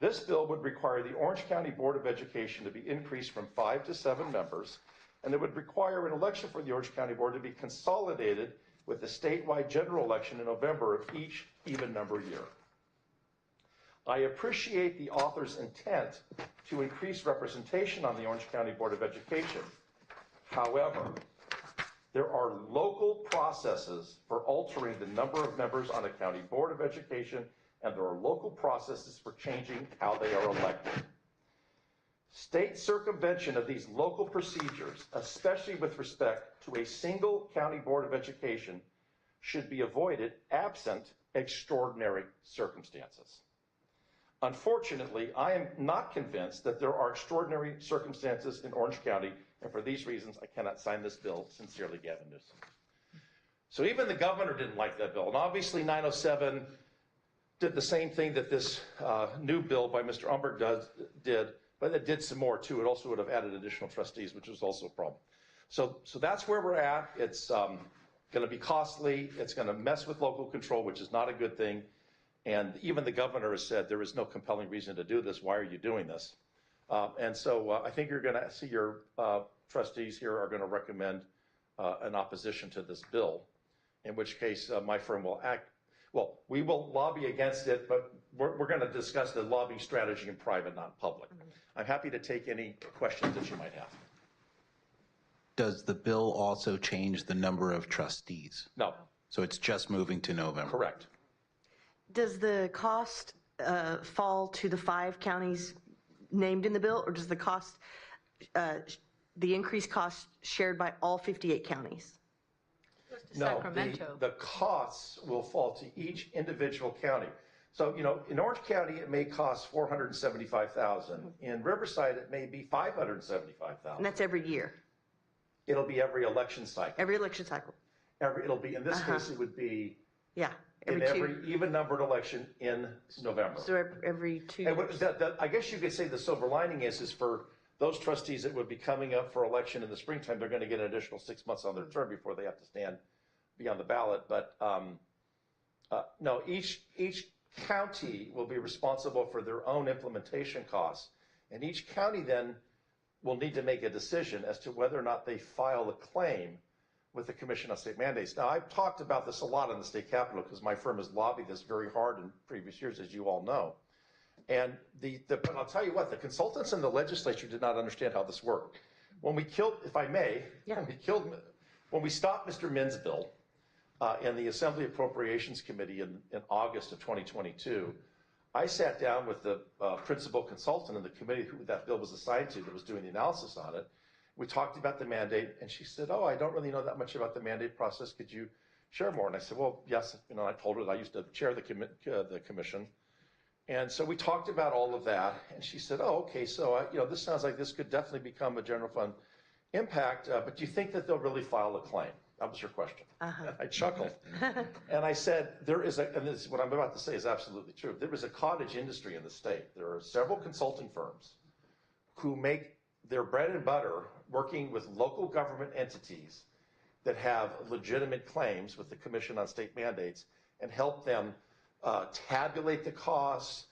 This bill would require the Orange County Board of Education to be increased from 5 to 7 members, and it would require an election for the Orange County Board to be consolidated with the statewide general election in November of each even number year. I appreciate the author's intent to increase representation on the Orange County Board of Education. However, there are local processes for altering the number of members on a county board of education, and there are local processes for changing how they are elected. State circumvention of these local procedures, especially with respect to a single county board of education, should be avoided absent extraordinary circumstances. Unfortunately, I am not convinced that there are extraordinary circumstances in Orange County, and for these reasons, I cannot sign this bill. Sincerely, Gavin Newsom. So even the governor didn't like that bill, and obviously 907 did the same thing that this new bill by Mr. Umberg did but it did some more too. It also would have added additional trustees, which was also a problem. So that's where we're at. It's going to be costly. It's going to mess with local control, which is not a good thing. And even the governor has said there is no compelling reason to do this. Why are you doing this? And so I think you're going to see your trustees here are going to recommend an opposition to this bill, in which case my firm will act. Well, we will lobby against it, but we're going to discuss the lobbying strategy in private, not public. I'm happy to take any questions that you might have. Does the bill also change the number of trustees? No. So it's just moving to November? Correct. Does the cost fall to the 5 counties named in the bill, or does the cost, the increased cost shared by all 58 counties? No, the costs will fall to each individual county. So, you know, in Orange County, it may cost $475,000. In Riverside, it may be $575,000. And that's every year? It'll be every election cycle. Every election cycle? It'll be, in this case, it would be every in every even-numbered election in November. So every 2 years? I guess you could say the silver lining is for those trustees that would be coming up for election in the springtime, they're going to get an additional 6 months on their term before they have to be on the ballot. But no, each county will be responsible for their own implementation costs. And each county then will need to make a decision as to whether or not they file a claim with the Commission on State Mandates. Now, I've talked about this a lot in the state capitol because my firm has lobbied this very hard in previous years, as you all know. And but I'll tell you what, the consultants in the legislature did not understand how this worked. When we killed, if I may, when we stopped Mr. Min's bill in the Assembly Appropriations Committee in August of 2022, I sat down with the principal consultant in the committee who that bill was assigned to that was doing the analysis on it. We talked about the mandate, and she said, "Oh, I don't really know that much about the mandate process. Could you share more?" And I said, "Well, yes." You know, I told her that I used to chair the commission. And so we talked about all of that, and she said, "Oh, okay, so you know, this sounds like this could definitely become a general fund impact, but do you think that they'll really file a claim?" That was your question. And I chuckled. And I said, and this is what I'm about to say is absolutely true. There is a cottage industry in the state. There are several consulting firms who make their bread and butter working with local government entities that have legitimate claims with the Commission on State Mandates and help them tabulate the costs,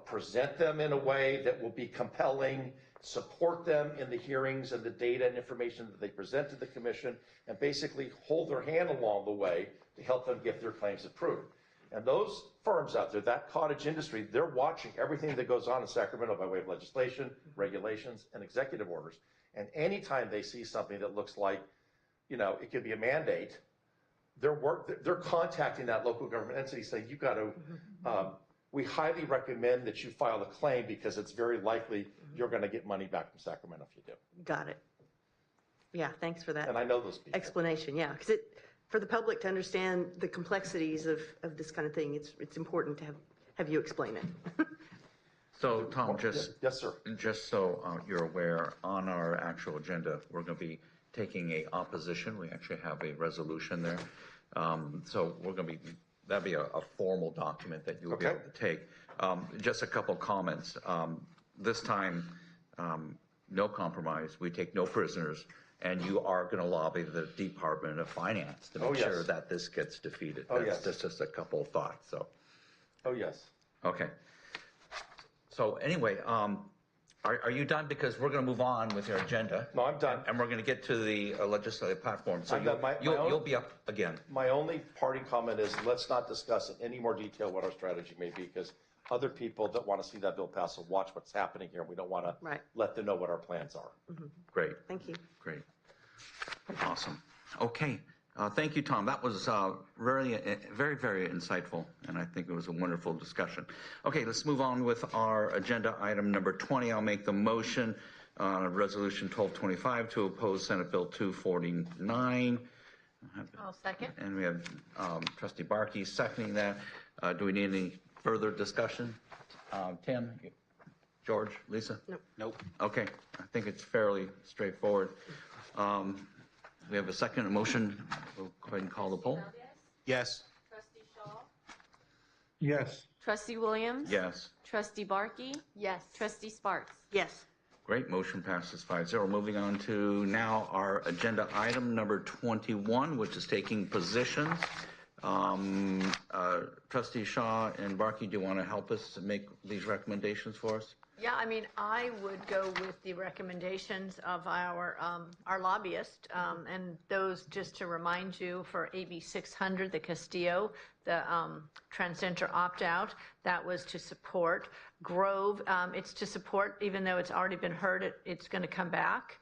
present them in a way that will be compelling, support them in the hearings and the data and information that they present to the commission, and basically hold their hand along the way to help them get their claims approved. And those firms out there, that cottage industry, they're watching everything that goes on in Sacramento by way of legislation, regulations, and executive orders. And anytime they see something that looks like, you know, it could be a mandate, they're contacting that local government entity saying, "You got to, we highly recommend that you file a claim because it's very likely you're going to get money back from Sacramento if you do." Got it. Yeah, thanks for that. And I know those people. Explanation, yeah, because for the public to understand the complexities of this kind of thing, it's important to have you explain it. So, Tom, yes, sir. Just so you're aware, on our actual agenda, we're going to be taking a opposition. We actually have a resolution there. So we're going to be, that'd be a formal document that you will be able to take. Just a couple comments. This time, no compromise. We take no prisoners. And you are going to lobby the Department of Finance to make sure that this gets defeated. That's just a couple of thoughts. So. Oh, yes. Okay. So anyway, are you done? Because we're going to move on with your agenda. No, I'm done. And we're going to get to the legislative platform. So you'll be up again. My only parting comment is let's not discuss in any more detail what our strategy may be, because other people that want to see that bill pass will watch what's happening here. We don't want to let them know what our plans are. Great. Thank you. Great. Awesome. Okay. Thank you, Tom. That was very, very insightful, and I think it was a wonderful discussion. Okay, let's move on with our agenda item number 20. I'll make the motion on Resolution 1225 to oppose Senate Bill 249. I'll second. And we have Trustee Barkey seconding that. Do we need any further discussion? Tim, George, Lisa? Nope. Okay, I think it's fairly straightforward. We have a second motion. We'll go ahead and call the poll. Yes. Trustee Shaw? Yes. Trustee Williams? Yes. Trustee Barkey? Yes. Trustee Sparks? Yes. Great, motion passes 5-0. Moving on to now our agenda item number 21, which is taking positions. Trustee Shaw and Barkey, do you want to help us make these recommendations for us? Yeah, I mean, I would go with the recommendations of our lobbyist, and those, just to remind you, for AB 600, the Castillo, the transgender opt-out, that was to support. Grove, it's to support, even though it's already been heard, it's going to come back.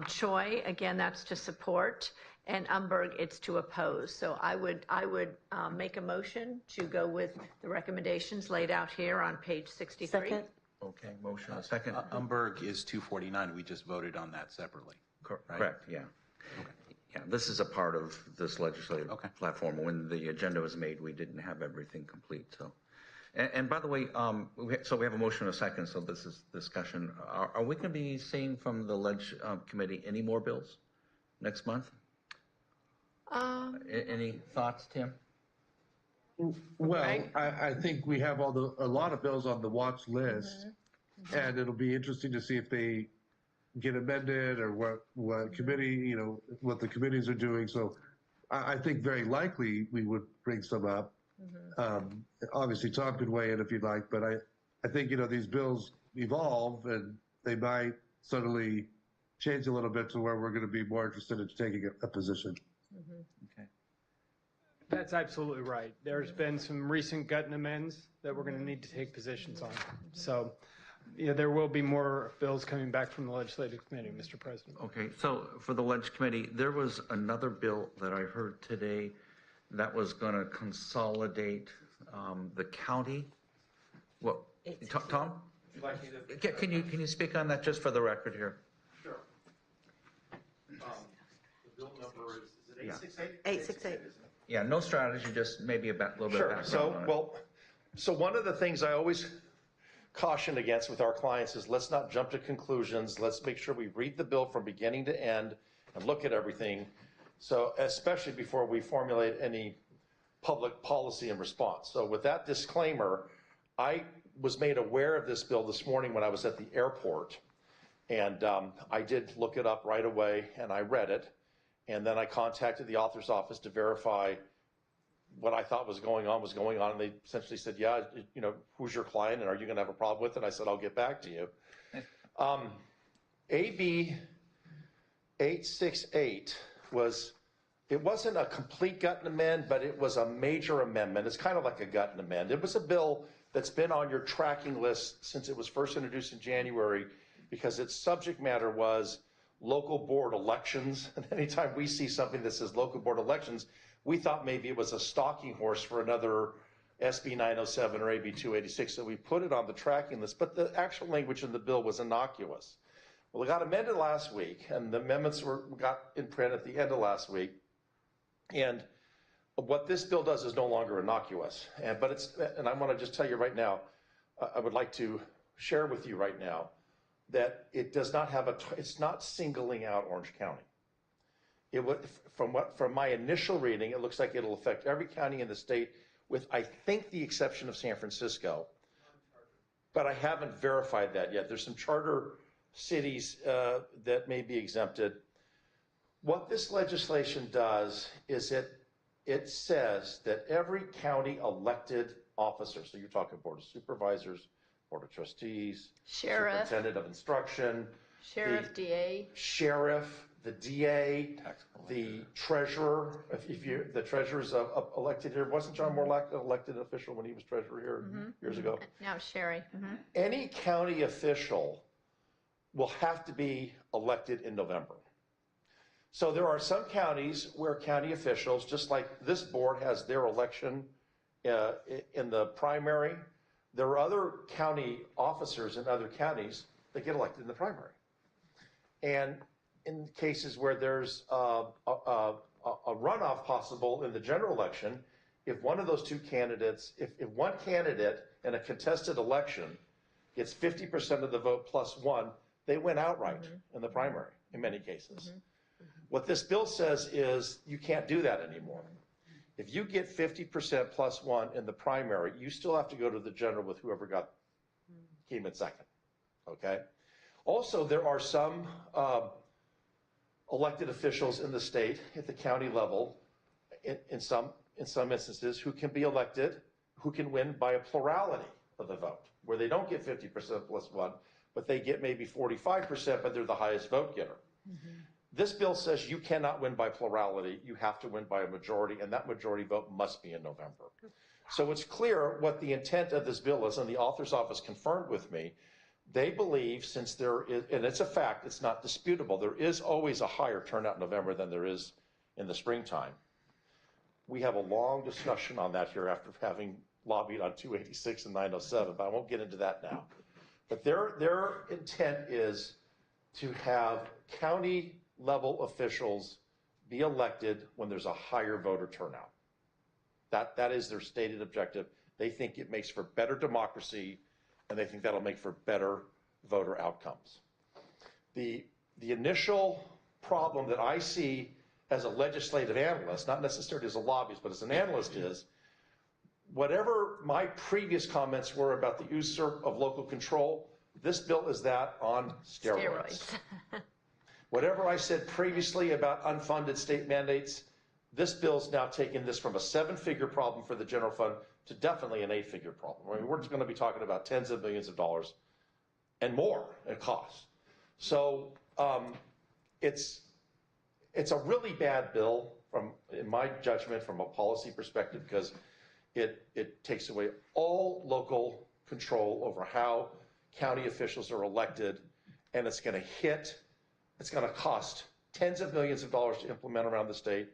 Choi, again, that's to support. And Umberg, it's to oppose. So I would make a motion to go with the recommendations laid out here on page 63. Second. Okay, motion a second. Umberg is 249. We just voted on that separately. Correct, yeah. Okay. Yeah, this is a part of this legislative platform. When the agenda was made, we didn't have everything complete. So, and by the way, so we have a motion and a second. So this is discussion. Are we going to be seeing from the committee any more bills next month? Any thoughts, Tim? Well, I think we have a lot of bills on the watch list, and it'll be interesting to see if they get amended or what committee, what the committees are doing. So I think very likely we would bring some up. Obviously, Tom could weigh in if you'd like, but I think, these bills evolve and they might suddenly change a little bit to where we're going to be more interested in taking a position. Okay. That's absolutely right. There's been some recent gut and amends that we're going to need to take positions on. So, there will be more bills coming back from the Legislative Committee, Mr. President. Okay, so for the Leg Committee, there was another bill that I heard today that was going to consolidate the county. What, Tom? Can you speak on that just for the record here? Sure. The bill number is it 868? 868. Yeah, no strategy, just maybe a little bit of background on it. So one of the things I always caution against with our clients is let's not jump to conclusions. Let's make sure we read the bill from beginning to end and look at everything. So especially before we formulate any public policy and response. So with that disclaimer, I was made aware of this bill this morning when I was at the airport. And I did look it up right away and I read it. And then I contacted the author's office to verify what I thought was going on. And they essentially said, yeah, who's your client and are you going to have a problem with it? And I said, I'll get back to you. AB 868 it wasn't a complete gut and amend, but it was a major amendment. It's kind of like a gut and amend. It was a bill that's been on your tracking list since it was first introduced in January because its subject matter was local board elections. And anytime we see something that says local board elections, we thought maybe it was a stalking horse for another SB 907 or AB 286. So we put it on the tracking list, but the actual language in the bill was innocuous. Well, it got amended last week and the amendments got in print at the end of last week. And what this bill does is no longer innocuous. And I want to just tell you right now, I would like to share with you right now that it does not have it's not singling out Orange County. It would, from my initial reading, it looks like it'll affect every county in the state with, I think, the exception of San Francisco. But I haven't verified that yet. There's some charter cities that may be exempted. What this legislation does is it says that every county elected officer, so you're talking Board of Supervisors, Board of Trustees, Sheriff, Superintendent of Instruction, Sheriff, DA, Sheriff, the DA, the treasurer. If the treasurer's elected here, wasn't John Morlack an elected official when he was treasurer here years ago? Now Sherry. Any county official will have to be elected in November. So there are some counties where county officials, just like this board has their election in the primary, there are other county officers in other counties that get elected in the primary. And in cases where there's a runoff possible in the general election, if one of those two candidates, if one candidate in a contested election gets 50% of the vote plus one, they win outright in the primary in many cases. What this bill says is you can't do that anymore. If you get 50% plus one in the primary, you still have to go to the general with whoever came in second. okay? Also, there are some elected officials in the state at the county level, in some instances, who can be elected, who can win by a plurality of the vote, where they don't get 50% plus one, but they get maybe 45%, but they're the highest vote getter. This bill says you cannot win by plurality, you have to win by a majority, and that majority vote must be in November. So it's clear what the intent of this bill is, and the author's office confirmed with me. They believe, since there is, and it's a fact, it's not disputable, there is always a higher turnout in November than there is in the springtime. We have a long discussion on that here after having lobbied on 286 and 907, but I won't get into that now. But their intent is to have county level officials be elected when there's a higher voter turnout. That is their stated objective. They think it makes for better democracy, and they think that'll make for better voter outcomes. The initial problem that I see as a legislative analyst, not necessarily as a lobbyist, but as an analyst, is whatever my previous comments were about the usurp of local control, this bill is that on steroids. Whatever I said previously about unfunded state mandates, this bill's now taken this from a 7-figure problem for the general fund to definitely an 8-figure problem. I mean, we're going to be talking about tens of millions of dollars and more in costs. So it's a really bad bill, in my judgment, from a policy perspective, because it takes away all local control over how county officials are elected, and it's going to cost tens of millions of dollars to implement around the state,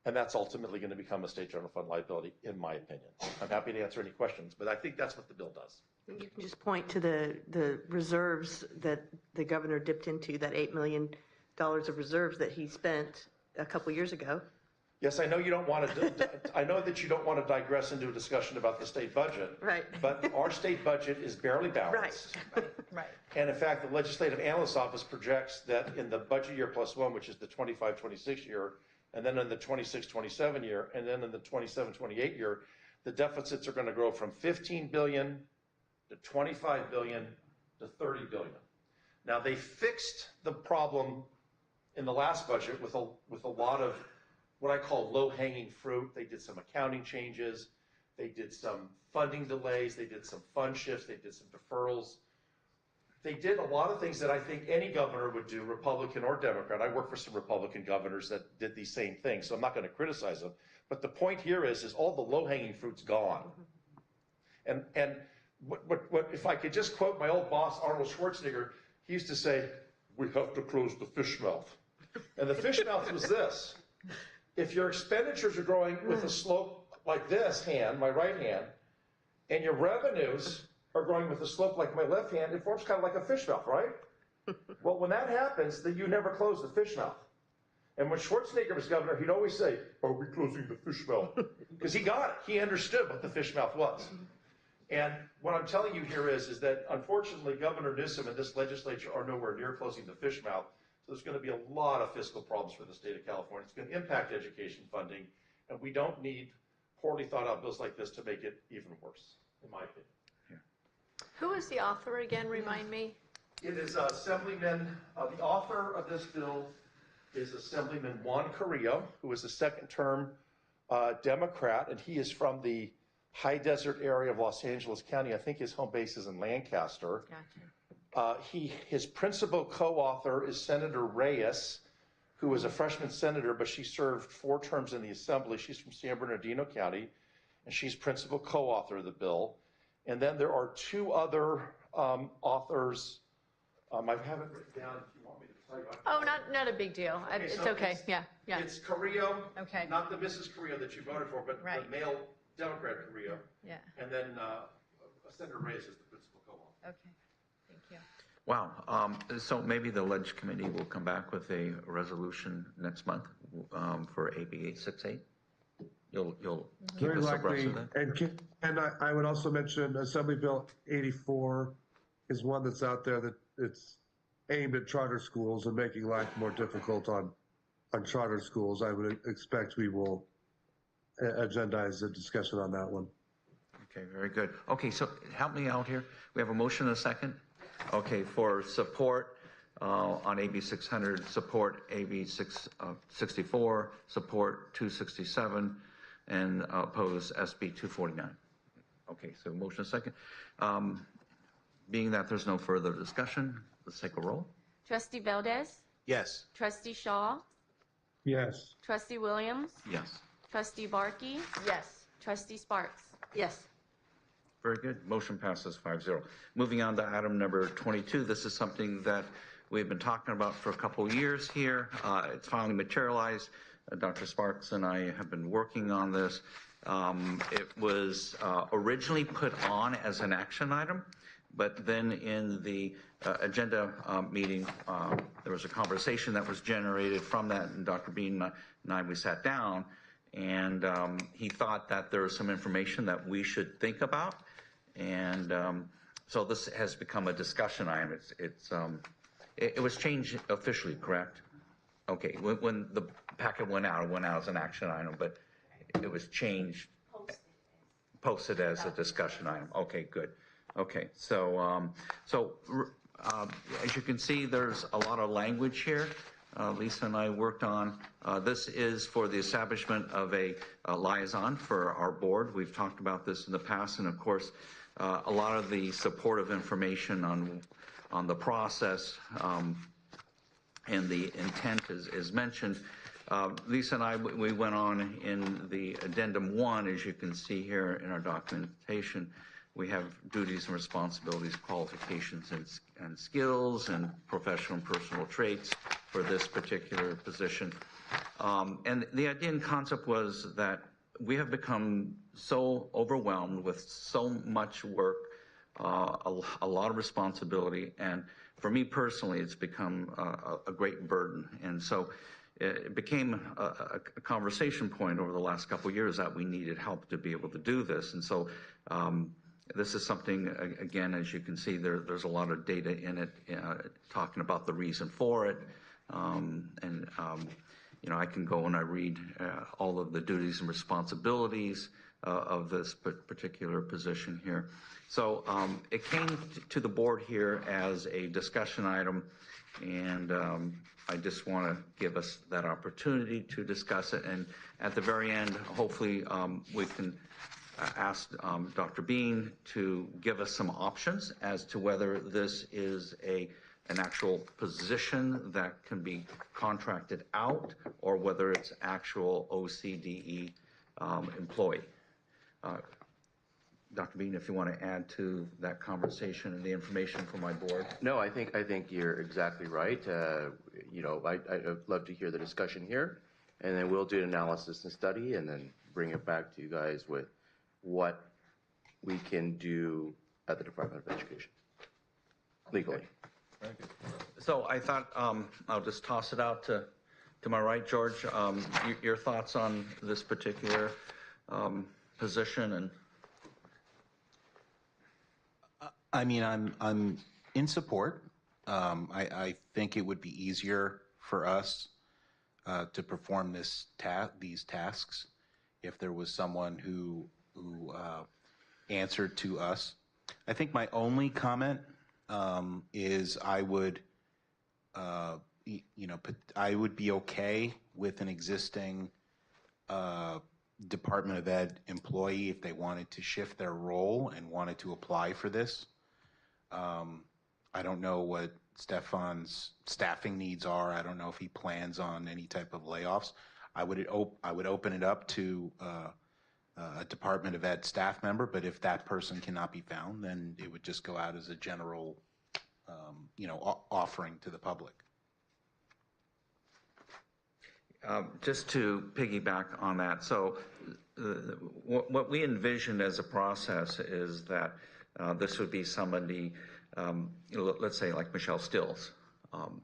and that's ultimately going to become a state general fund liability, in my opinion. I'm happy to answer any questions, but I think that's what the bill does. You can just point to the reserves that the governor dipped into, that $8 million of reserves that he spent a couple years ago. Yes, I know you don't want to. I know that you don't want to digress into a discussion about the state budget. Right. But our state budget is barely balanced. Right. And in fact, the Legislative Analyst's Office projects that in the budget year plus one, which is the 25-26 year, and then in the 26-27 year, and then in the 27-28 year, the deficits are going to grow from 15 billion to 25 billion to 30 billion. Now, they fixed the problem in the last budget with a lot of what I call low-hanging fruit. They did some accounting changes, they did some funding delays, they did some fund shifts, they did some deferrals. They did a lot of things that I think any governor would do, Republican or Democrat. I work for some Republican governors that did these same things, so I'm not going to criticize them. But the point here is all the low-hanging fruit's gone. And what if I could just quote my old boss, Arnold Schwarzenegger, he used to say, "We have to close the fish mouth." And the fish mouth was this. If your expenditures are growing with a slope like this hand, my right hand, and your revenues are growing with a slope like my left hand, it forms kind of like a fish mouth, right? Well, when that happens, then you never close the fish mouth. And when Schwarzenegger was governor, he'd always say, "Are we closing the fish mouth?" Because he got it. He understood what the fish mouth was. And what I'm telling you here is that unfortunately, Governor Newsom and this legislature are nowhere near closing the fish mouth. So there's going to be a lot of fiscal problems for the state of California. It's going to impact education funding, and we don't need poorly thought out bills like this to make it even worse, in my opinion. Who is the author again? Remind me. It is Assemblyman, the author of this bill is Assemblyman Juan Carrillo, who is a second-term Democrat, and he is from the high desert area of Los Angeles County. I think his home base is in Lancaster. Gotcha. His principal co-author is Senator Reyes, who is a freshman senator, but she served 4 terms in the Assembly. She's from San Bernardino County, and she's principal co-author of the bill. And then there are 2 other authors. I have it written down if you want me to tell you. Oh, not a big deal. It's okay. Yeah. It's Carrillo, okay. Not the Mrs. Carrillo that you voted for, but the male Democrat Carrillo. Yeah. And then Senator Reyes is the principal co-author. Okay. Thank you. Wow. So maybe the Ledge Committee will come back with a resolution next month for AB 868? You'll keep Very us abreast likely. of that? And I would also mention Assembly Bill 84 is one that's out there that it's aimed at charter schools and making life more difficult on charter schools. I would expect we will agendize a discussion on that one. Okay, very good. Okay, so help me out here. We have a motion and a second. Okay, for support on AB 600, support AB 664, support 267, and oppose SB 249. Okay, so motion second. Being that there's no further discussion, let's take a roll. Trustee Valdez? Yes. Trustee Shaw? Yes. Trustee Williams? Yes. Trustee Barkey? Yes. Trustee Sparks? Yes. Very good. Motion passes 5-0. Moving on to item number 22. This is something that we've been talking about for a couple of years here. It's finally materialized. Dr. Sparks and I have been working on this. It was originally put on as an action item, but then in the agenda meeting, there was a conversation that was generated from that, and Dr. Bean and I, we sat down, and he thought that there was some information that we should think about, and so this has become a discussion item. It was changed officially, correct? Okay, when the packet went out, it went out as an action item, but it was changed, posted as a discussion item. Okay, good. Okay, so as you can see, there's a lot of language here. Lisa and I worked on. This is for the establishment of a liaison for our board. We've talked about this in the past, and of course, a lot of the supportive information on the process and the intent is mentioned. Lisa and I, we went on in the addendum 1, as you can see here in our documentation. We have duties and responsibilities, qualifications and skills, and professional and personal traits for this particular position. And the idea and concept was that we have become so overwhelmed with so much work, a lot of responsibility, and for me personally, it's become a great burden. And so it became a conversation point over the last couple of years that we needed help to be able to do this. And so this is something, again, as you can see, there's a lot of data in it talking about the reason for it. You know, I can go and I read all of the duties and responsibilities of this particular position here. So it came to the board here as a discussion item, and I just want to give us that opportunity to discuss it. And at the very end, hopefully we can ask Dr. Bean to give us some options as to whether this is an actual position that can be contracted out or whether it's actual OCDE employee. Dr. Bean, if you want to add to that conversation and the information for my board. No, I think you're exactly right. You know, I'd love to hear the discussion here, and then we'll do an analysis and study and then bring it back to you guys with what we can do at the Department of Education legally. Okay. Very good. So I thought I'll just toss it out to my right, George. Your thoughts on this particular position? And I mean, I'm in support. I think it would be easier for us to perform these tasks if there was someone who answered to us. I think my only comment is I would be okay with an existing Department of Ed employee if they wanted to shift their role and wanted to apply for this. I don't know what Stefan's staffing needs are. I don't know if he plans on any type of layoffs. I would open it up to a Department of Ed staff member, but if that person cannot be found, then it would just go out as a general, offering to the public. Just to piggyback on that, so what we envisioned as a process is that this would be somebody, let's say like Michelle Still's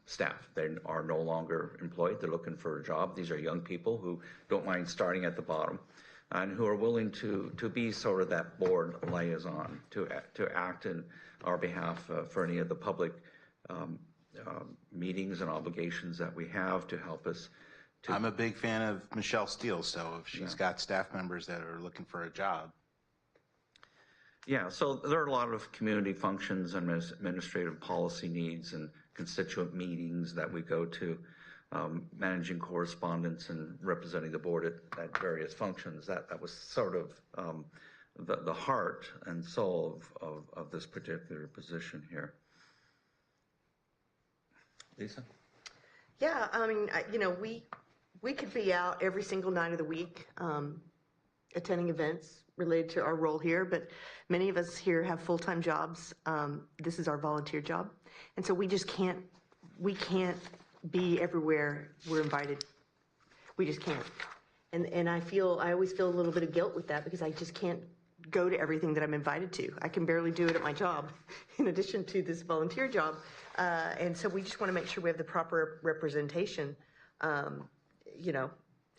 staff. They are no longer employed. They're looking for a job. These are young people who don't mind starting at the bottom and who are willing to be sort of that board liaison to act in our behalf for any of the public meetings and obligations that we have to help us. I'm a big fan of Michelle Steele, so if she's got staff members that are looking for a job. Yeah, so there are a lot of community functions and administrative policy needs and constituent meetings that we go to, managing correspondence and representing the board at various functions. That was sort of the heart and soul of this particular position here. Lisa? Yeah, I mean, we could be out every single night of the week attending events related to our role here, but many of us here have full-time jobs. This is our volunteer job. And so we can't be everywhere we're invited. We just can't. And I always feel a little bit of guilt with that because I just can't go to everything that I'm invited to. I can barely do it at my job in addition to this volunteer job. And so we just want to make sure we have the proper representation,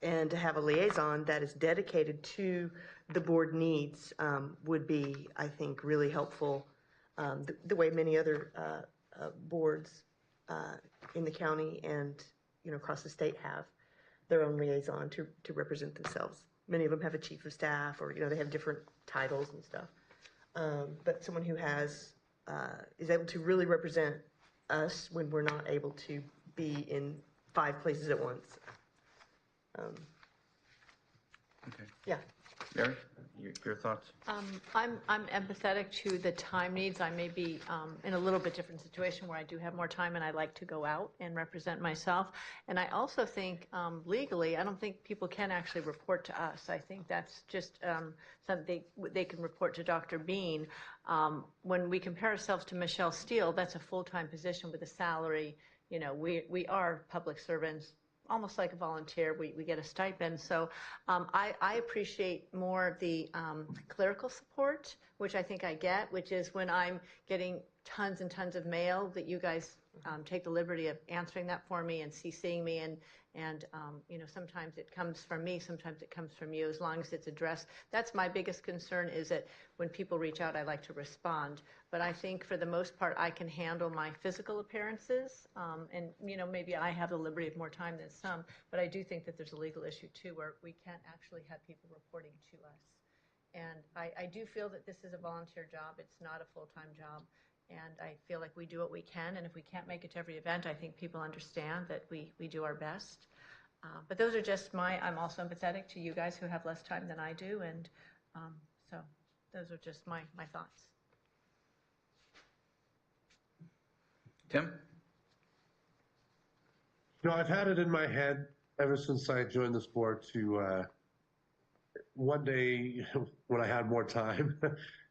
and to have a liaison that is dedicated to the board needs would be, I think, really helpful, the way many other boards in the county and across the state have their own liaison to represent themselves. Many of them have a chief of staff, or they have different titles and stuff. But someone who is able to really represent us when we're not able to be in 5 places at once. Okay. Yeah. Mary, your thoughts? I'm empathetic to the time needs. I may be in a little bit different situation where I do have more time and I like to go out and represent myself. And I also think legally, I don't think people can actually report to us. I think that's just something they can report to Dr. Bean. When we compare ourselves to Michelle Steele, that's a full-time position with a salary. We are public servants. Almost like a volunteer, we get a stipend. So I appreciate more the clerical support, which I think I get, which is when I'm getting tons and tons of mail that you guys take the liberty of answering that for me and CCing me, and sometimes it comes from me, sometimes it comes from you, as long as it's addressed. That's my biggest concern, is that when people reach out, I like to respond. But I think for the most part, I can handle my physical appearances, and maybe I have the liberty of more time than some, but I do think that there's a legal issue too, where we can't actually have people reporting to us. And I do feel that this is a volunteer job. It's not a full-time job. And I feel like we do what we can. And if we can't make it to every event, I think people understand that we do our best. But those are just I'm also empathetic to you guys who have less time than I do. And so those are just my thoughts. Tim? I've had it in my head ever since I joined this board to one day when I had more time,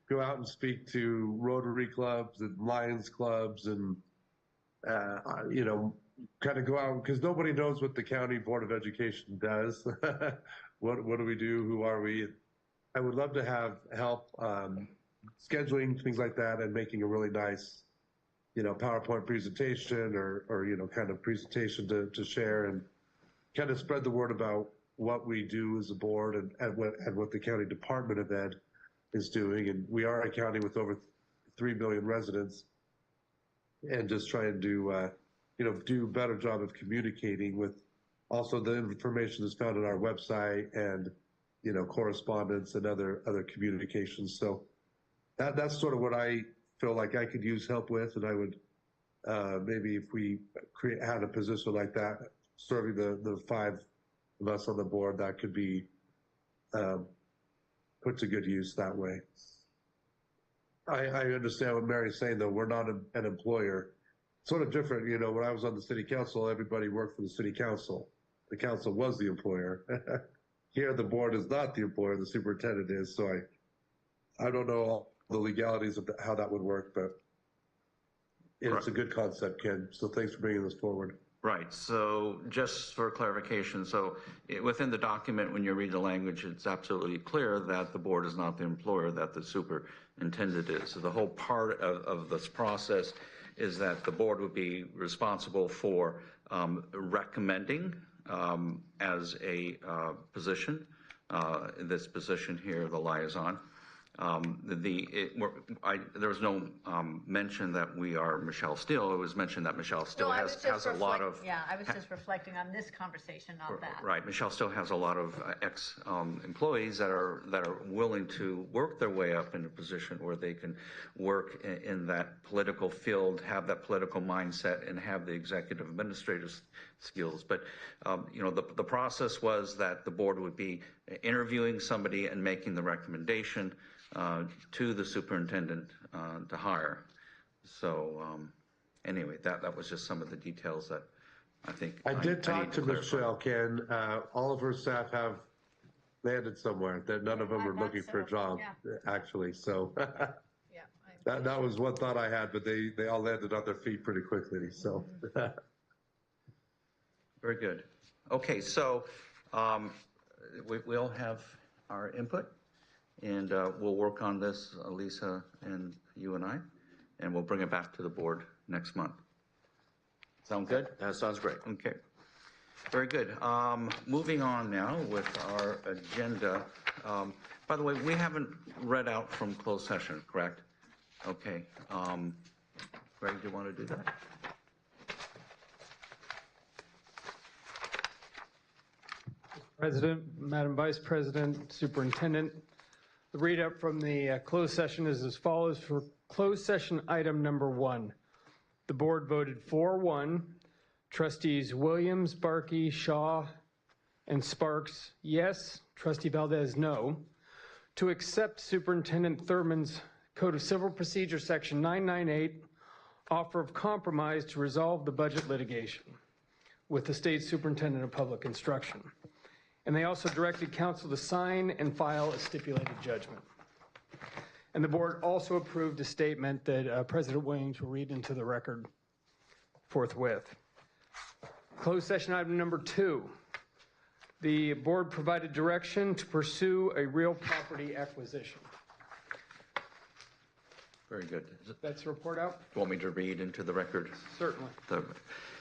go out and speak to Rotary clubs and Lions clubs and, kind of go out, because nobody knows what the County Board of Education does. What do we do? Who are we? I would love to have help scheduling things like that and making a really nice, PowerPoint presentation or kind of presentation to share and kind of spread the word about what we do as a board and what the County Department of Ed is doing. And we are a county with over 3 million residents, and just trying to, do a better job of communicating with also the information that's found on our website and, correspondence and other communications. So that's sort of what I feel like I could use help with. And I would, maybe if we had a position like that, serving the 5 of us on the board, that could be put to good use that way. I understand what Mary's saying, though. We're not an employer. Sort of different, when I was on the city council, everybody worked for the city council. The council was the employer. Here, the board is not the employer, the superintendent is. So I don't know all the legalities of how that would work, but it's a good concept, Ken. So thanks for bringing this forward. Right. So just for clarification, so within the document, when you read the language, it's absolutely clear that the board is not the employer, that the superintendent is. So the whole part of this process is that the board would be responsible for recommending as a position, this position here, the liaison, There was no mention that we are Michelle Steele. It was mentioned that Michelle Steele No, I was has just a lot of. Yeah, I was just reflecting on this conversation, not that. Right, Michelle still has a lot of ex-employees that are willing to work their way up in a position where they can work in that political field, have that political mindset, and have the executive administrative skills. But the process was that the board would be interviewing somebody and making the recommendation to the superintendent to hire. So anyway, that was just some of the details that I think I did talk need to clarify. Michelle, Ken. All of her staff have landed somewhere. That none of them are looking for a job, actually. So that was one thought I had, but they all landed on their feet pretty quickly. So very good. Okay, so we'll have our input, and we'll work on this, Lisa and you and I, and we'll bring it back to the board next month. Sound good? That sounds great. Okay. Very good. Moving on now with our agenda. By the way, we haven't read out from closed session, correct? Okay. Greg, do you want to do that? President, Madam Vice President, Superintendent, the read up from the closed session is as follows. For closed session item number 1, the board voted 4-1. Trustees Williams, Barkey, Shaw, and Sparks, yes. Trustee Valdez, no. To accept Superintendent Thurman's Code of Civil Procedure, Section 998, offer of compromise to resolve the budget litigation with the State Superintendent of Public Instruction. And they also directed council to sign and file a stipulated judgment. And the board also approved a statement that President Williams will read into the record forthwith. Closed session item number 2. The board provided direction to pursue a real property acquisition. Very good. That's the report out? Do you want me to read into the record? Certainly.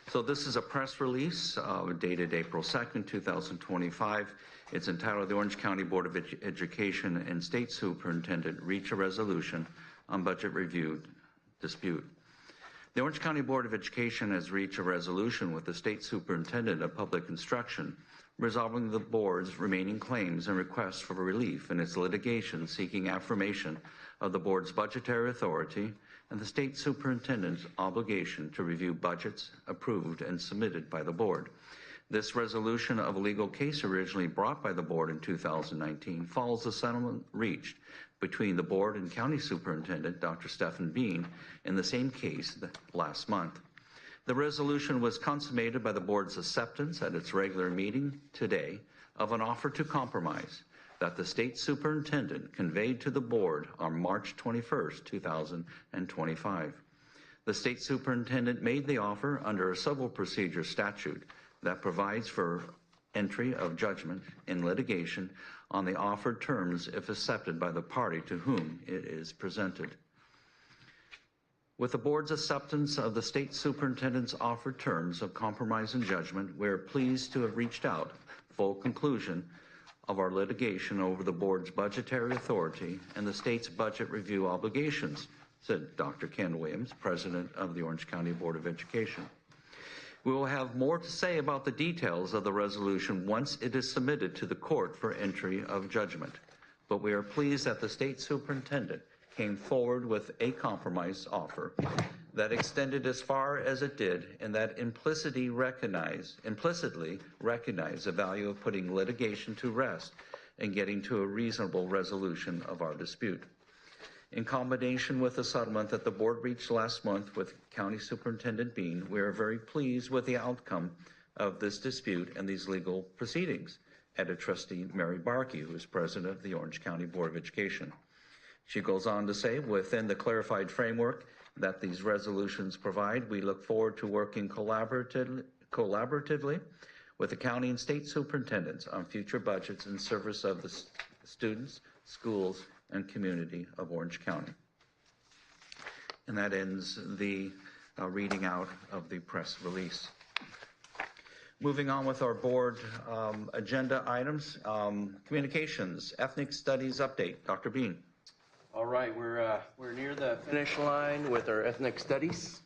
So this is a press release dated April 2nd, 2025. It's entitled, "The Orange County Board of Education and State Superintendent Reach a Resolution on Budget Review Dispute." The Orange County Board of Education has reached a resolution with the State Superintendent of Public Instruction resolving the board's remaining claims and requests for relief in its litigation seeking affirmation of the board's budgetary authority and the state superintendent's obligation to review budgets approved and submitted by the board. This resolution of a legal case originally brought by the board in 2019 follows the settlement reached between the board and County Superintendent Dr. Stephen Bean in the same case last month. The resolution was consummated by the board's acceptance at its regular meeting today of an offer to compromise that the state superintendent conveyed to the board on March 21st, 2025. The state superintendent made the offer under a civil procedure statute that provides for entry of judgment in litigation on the offered terms if accepted by the party to whom it is presented. With the board's acceptance of the state superintendent's offered terms of compromise and judgment, we are pleased to have reached out full conclusion of our litigation over the board's budgetary authority and the state's budget review obligations, said Dr. Ken Williams, president of the Orange County Board of Education. We will have more to say about the details of the resolution once it is submitted to the court for entry of judgment, but we are pleased that the state superintendent came forward with a compromise offer that extended as far as it did and that implicitly recognized the value of putting litigation to rest and getting to a reasonable resolution of our dispute. In combination with the settlement that the board reached last month with County Superintendent Bean, we are very pleased with the outcome of this dispute and these legal proceedings, added Trustee Mary Barkey, who is president of the Orange County Board of Education. She goes on to say, within the clarified framework that these resolutions provide, we look forward to working collaboratively with the county and state superintendents on future budgets in service of the students, schools, and community of Orange County. And that ends the reading out of the press release. Moving on with our board agenda items, communications, ethnic studies update. Dr. Bean. All right, we're near the finish line with our ethnic studies.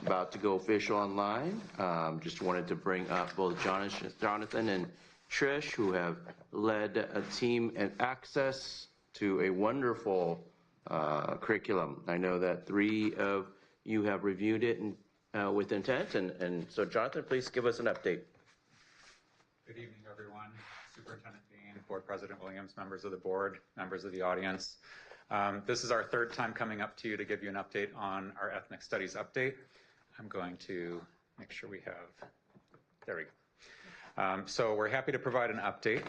About to go official online. Just wanted to bring up both Jonathan and Trish, who have led a team and access to a wonderful curriculum. I know that 3 of you have reviewed it with intent, and so Jonathan, please give us an update. Good evening, everyone. Superintendent Dean, Board President Williams, members of the board, members of the audience. This is our 3rd time coming up to you to give you an update on our ethnic studies update. I'm going to make sure we have, there we go. So we're happy to provide an update.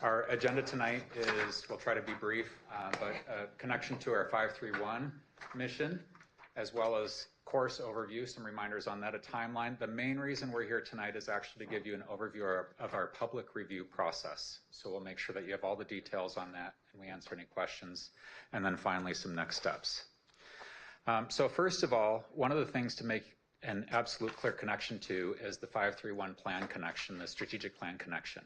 Our agenda tonight is, we'll try to be brief, but a connection to our 531 mission, as well as course overview, some reminders on that, a timeline. The main reason we're here tonight is actually to give you an overview of our public review process. So we'll make sure that you have all the details on that and we answer any questions. And then finally, some next steps. So first of all, one of the things to make an absolute clear connection to is the 531 plan connection, the strategic plan connection.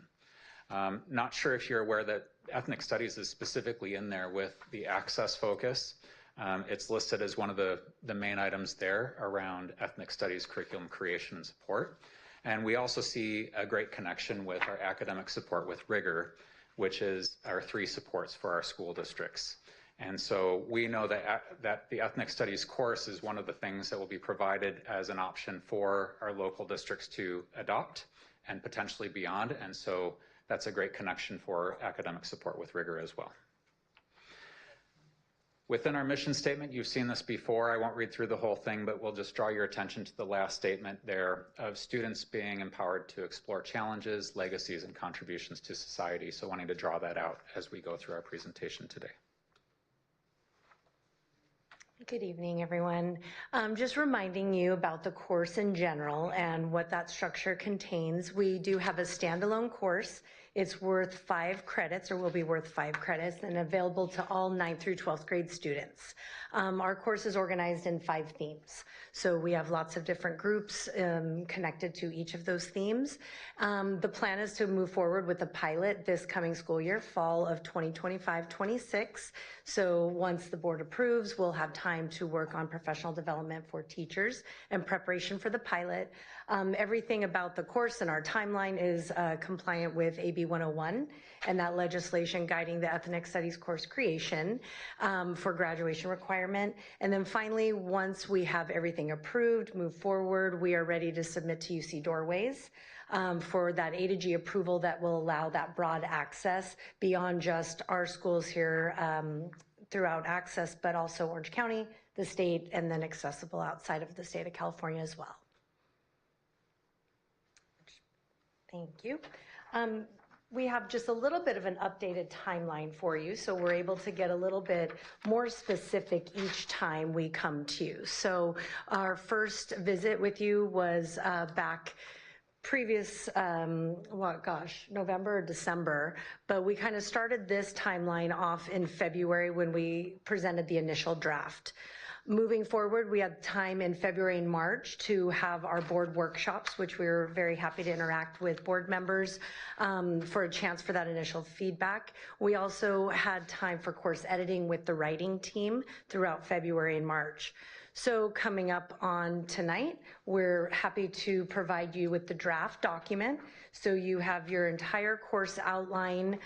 Not sure if you're aware that ethnic studies is specifically in there with the access focus. It's listed as one of the main items there around ethnic studies curriculum creation and support. And we also see a great connection with our academic support with rigor, which is our 3 supports for our school districts. And so we know that the ethnic studies course is one of the things that will be provided as an option for our local districts to adopt and potentially beyond. And so that's a great connection for academic support with rigor as well. Within our mission statement, you've seen this before. I won't read through the whole thing, but we'll just draw your attention to the last statement there of students being empowered to explore challenges, legacies, and contributions to society. So wanting to draw that out as we go through our presentation today. Good evening, everyone. Just reminding you about the course in general and what that structure contains. We do have a standalone course. It's worth 5 credits, or will be worth 5 credits, and available to all 9th through 12th grade students. Our course is organized in 5 themes. So we have lots of different groups connected to each of those themes. The plan is to move forward with the pilot this coming school year, fall of 2025-26. So once the board approves, we'll have time to work on professional development for teachers and preparation for the pilot. Everything about the course and our timeline is compliant with AB 101 and that legislation guiding the ethnic studies course creation for graduation requirement. And then finally, once we have everything approved, move forward, we are ready to submit to UC Doorways for that A to G approval that will allow that broad access beyond just our schools here throughout access, but also Orange County, the state, and then accessible outside of the state of California as well. Thank you. We have just a little bit of an updated timeline for you, so we're able to get a little bit more specific each time we come to you. So our first visit with you was back previous, November or December, but we kind of started this timeline off in February when we presented the initial draft. Moving forward, we had time in February and March to have our board workshops, which we were very happy to interact with board members for a chance for that initial feedback. We also had time for course editing with the writing team throughout February and March. So coming up on tonight, we're happy to provide you with the draft document. So you have your entire course outline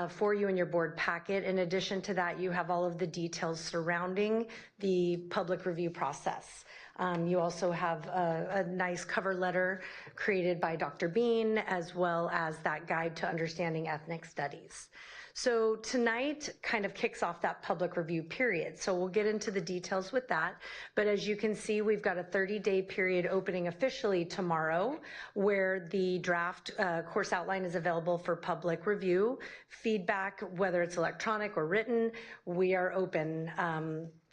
for you in your board packet. In addition to that, you have all of the details surrounding the public review process. You also have a nice cover letter created by Dr. Bean, as well as that guide to understanding ethnic studies. So tonight kind of kicks off that public review period. So we'll get into the details with that. But as you can see, we've got a 30-day period opening officially tomorrow, where the draft course outline is available for public review. Feedback, whether it's electronic or written, we are open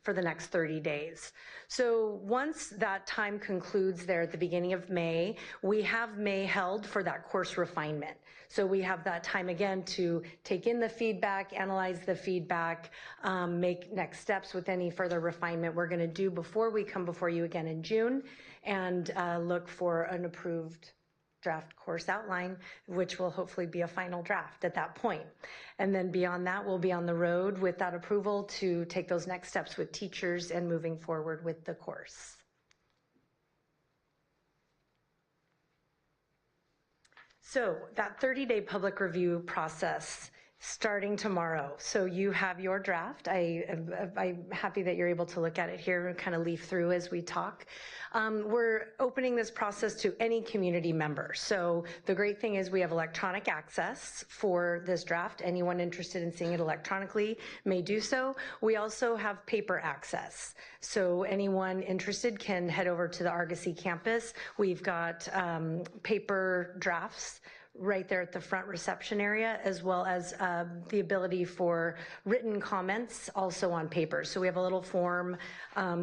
for the next 30 days. So once that time concludes there at the beginning of May, we have May held for that course refinement. So we have that time again to take in the feedback, analyze the feedback, make next steps with any further refinement we're gonna do before we come before you again in June, and look for an approved draft course outline, which will hopefully be a final draft at that point. And then beyond that, we'll be on the road with that approval to take those next steps with teachers and moving forward with the course. So that 30-day public review process starting tomorrow. So you have your draft. I'm happy that you're able to look at it here and kind of leaf through as we talk. We're opening this process to any community member. So the great thing is we have electronic access for this draft. Anyone interested in seeing it electronically may do so. We also have paper access. So anyone interested can head over to the Argosy campus. We've got paper drafts right there at the front reception area, as well as the ability for written comments also on paper. So we have a little form,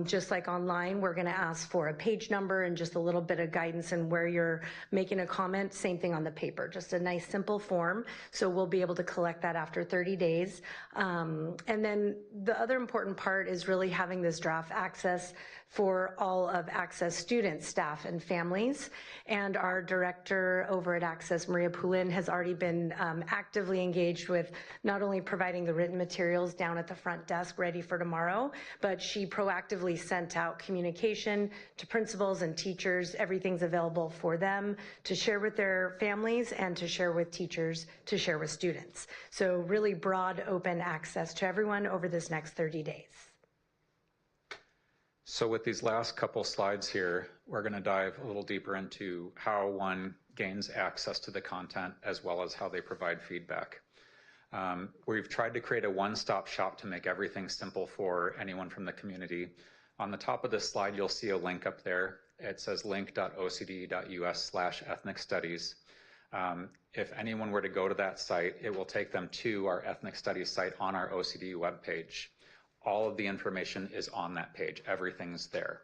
just like online. We're gonna ask for a page number and just a little bit of guidance in where you're making a comment. Same thing on the paper, just a nice simple form. So we'll be able to collect that after 30 days. And then the other important part is really having this draft access for all of Access students, staff, and families. And our director over at Access, Maria Poulin, has already been actively engaged with not only providing the written materials down at the front desk ready for tomorrow, but she proactively sent out communication to principals and teachers. Everything's available for them to share with their families and to share with teachers, to share with students. So really broad, open access to everyone over this next 30 days. So with these last couple slides here, we're going to dive a little deeper into how one gains access to the content as well as how they provide feedback. We've tried to create a one-stop shop to make everything simple for anyone from the community. On the top of this slide, you'll see a link up there. It says link.ocd.us/ethnic studies. If anyone were to go to that site, it will take them to our ethnic studies site on our OCD webpage. All of the information is on that page. Everything's there.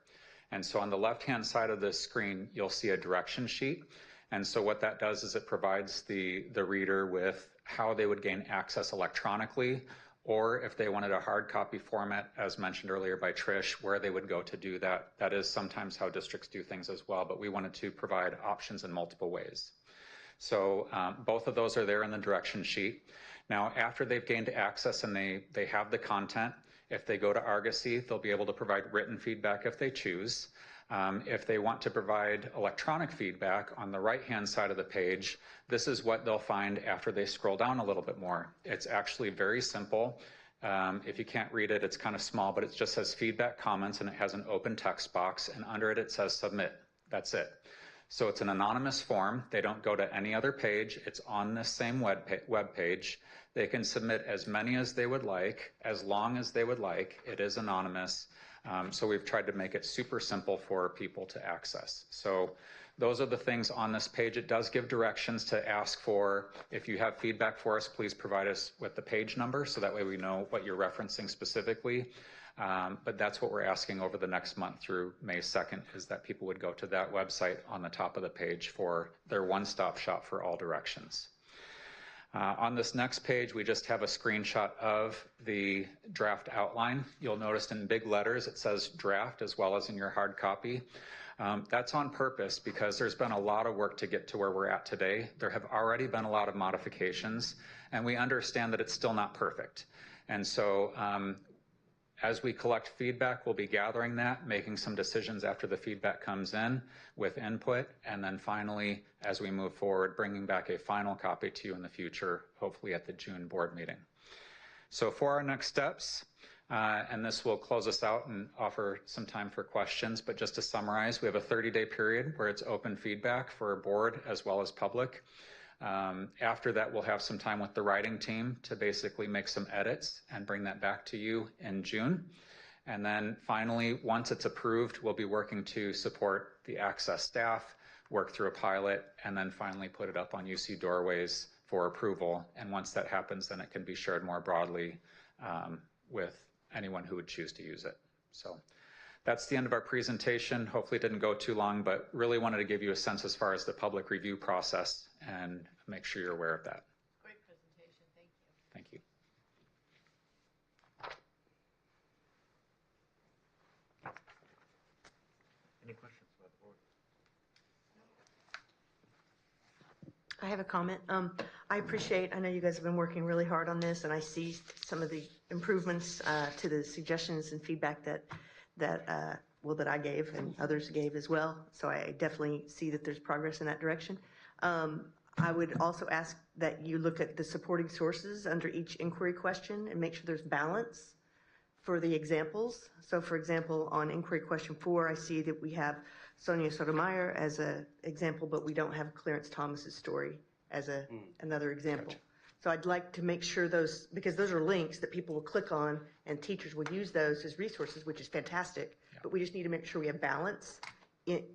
And so on the left-hand side of this screen, you'll see a direction sheet. And so what that does is it provides the reader with how they would gain access electronically, or if they wanted a hard copy format, as mentioned earlier by Trish, where they would go to do that. That is sometimes how districts do things as well, but we wanted to provide options in multiple ways. So both of those are there in the direction sheet. Now, after they've gained access and they have the content, if they go to Argosy, they'll be able to provide written feedback if they choose. If they want to provide electronic feedback on the right-hand side of the page, this is what they'll find after they scroll down a little bit more. It's actually very simple. If you can't read it, it's kind of small, but it just says feedback comments and it has an open text box, and under it, it says submit. That's it. So it's an anonymous form. They don't go to any other page. It's on this same web page. They can submit as many as they would like, as long as they would like. It is anonymous. So we've tried to make it super simple for people to access. So those are the things on this page. It does give directions to ask for, if you have feedback for us, please provide us with the page number so that way we know what you're referencing specifically. But that's what we're asking over the next month through May 2nd, is that people would go to that website on the top of the page for their one-stop shop for all directions. On this next page, we just have a screenshot of the draft outline. You'll notice in big letters it says draft as well as in your hard copy. That's on purpose because there's been a lot of work to get to where we're at today. There have already been a lot of modifications, and we understand that it's still not perfect. And so as we collect feedback, we'll be gathering that, making some decisions after the feedback comes in with input, and then finally, as we move forward, bringing back a final copy to you in the future, hopefully at the June board meeting. So for our next steps, and this will close us out and offer some time for questions, but just to summarize, we have a 30-day period where it's open feedback for board as well as public. After that, we'll have some time with the writing team to basically make some edits and bring that back to you in June. And then finally, once it's approved, we'll be working to support the Access staff, work through a pilot, and then finally put it up on UC Doorways for approval. And once that happens, then it can be shared more broadly with anyone who would choose to use it. So that's the end of our presentation. Hopefully it didn't go too long, but really wanted to give you a sense as far as the public review process and make sure you're aware of that. Great presentation, thank you. Thank you. Any questions about the board? I have a comment. I know you guys have been working really hard on this, and I see some of the improvements to the suggestions and feedback that I gave and others gave as well. So I definitely see that there's progress in that direction. I would also ask that you look at the supporting sources under each inquiry question and make sure there's balance for the examples. So for example, on inquiry question 4, I see that we have Sonia Sotomayor as an example, but we don't have Clarence Thomas's story as another example. Gotcha. So I'd like to make sure those, because those are links that people will click on and teachers will use those as resources, which is fantastic, but we just need to make sure we have balance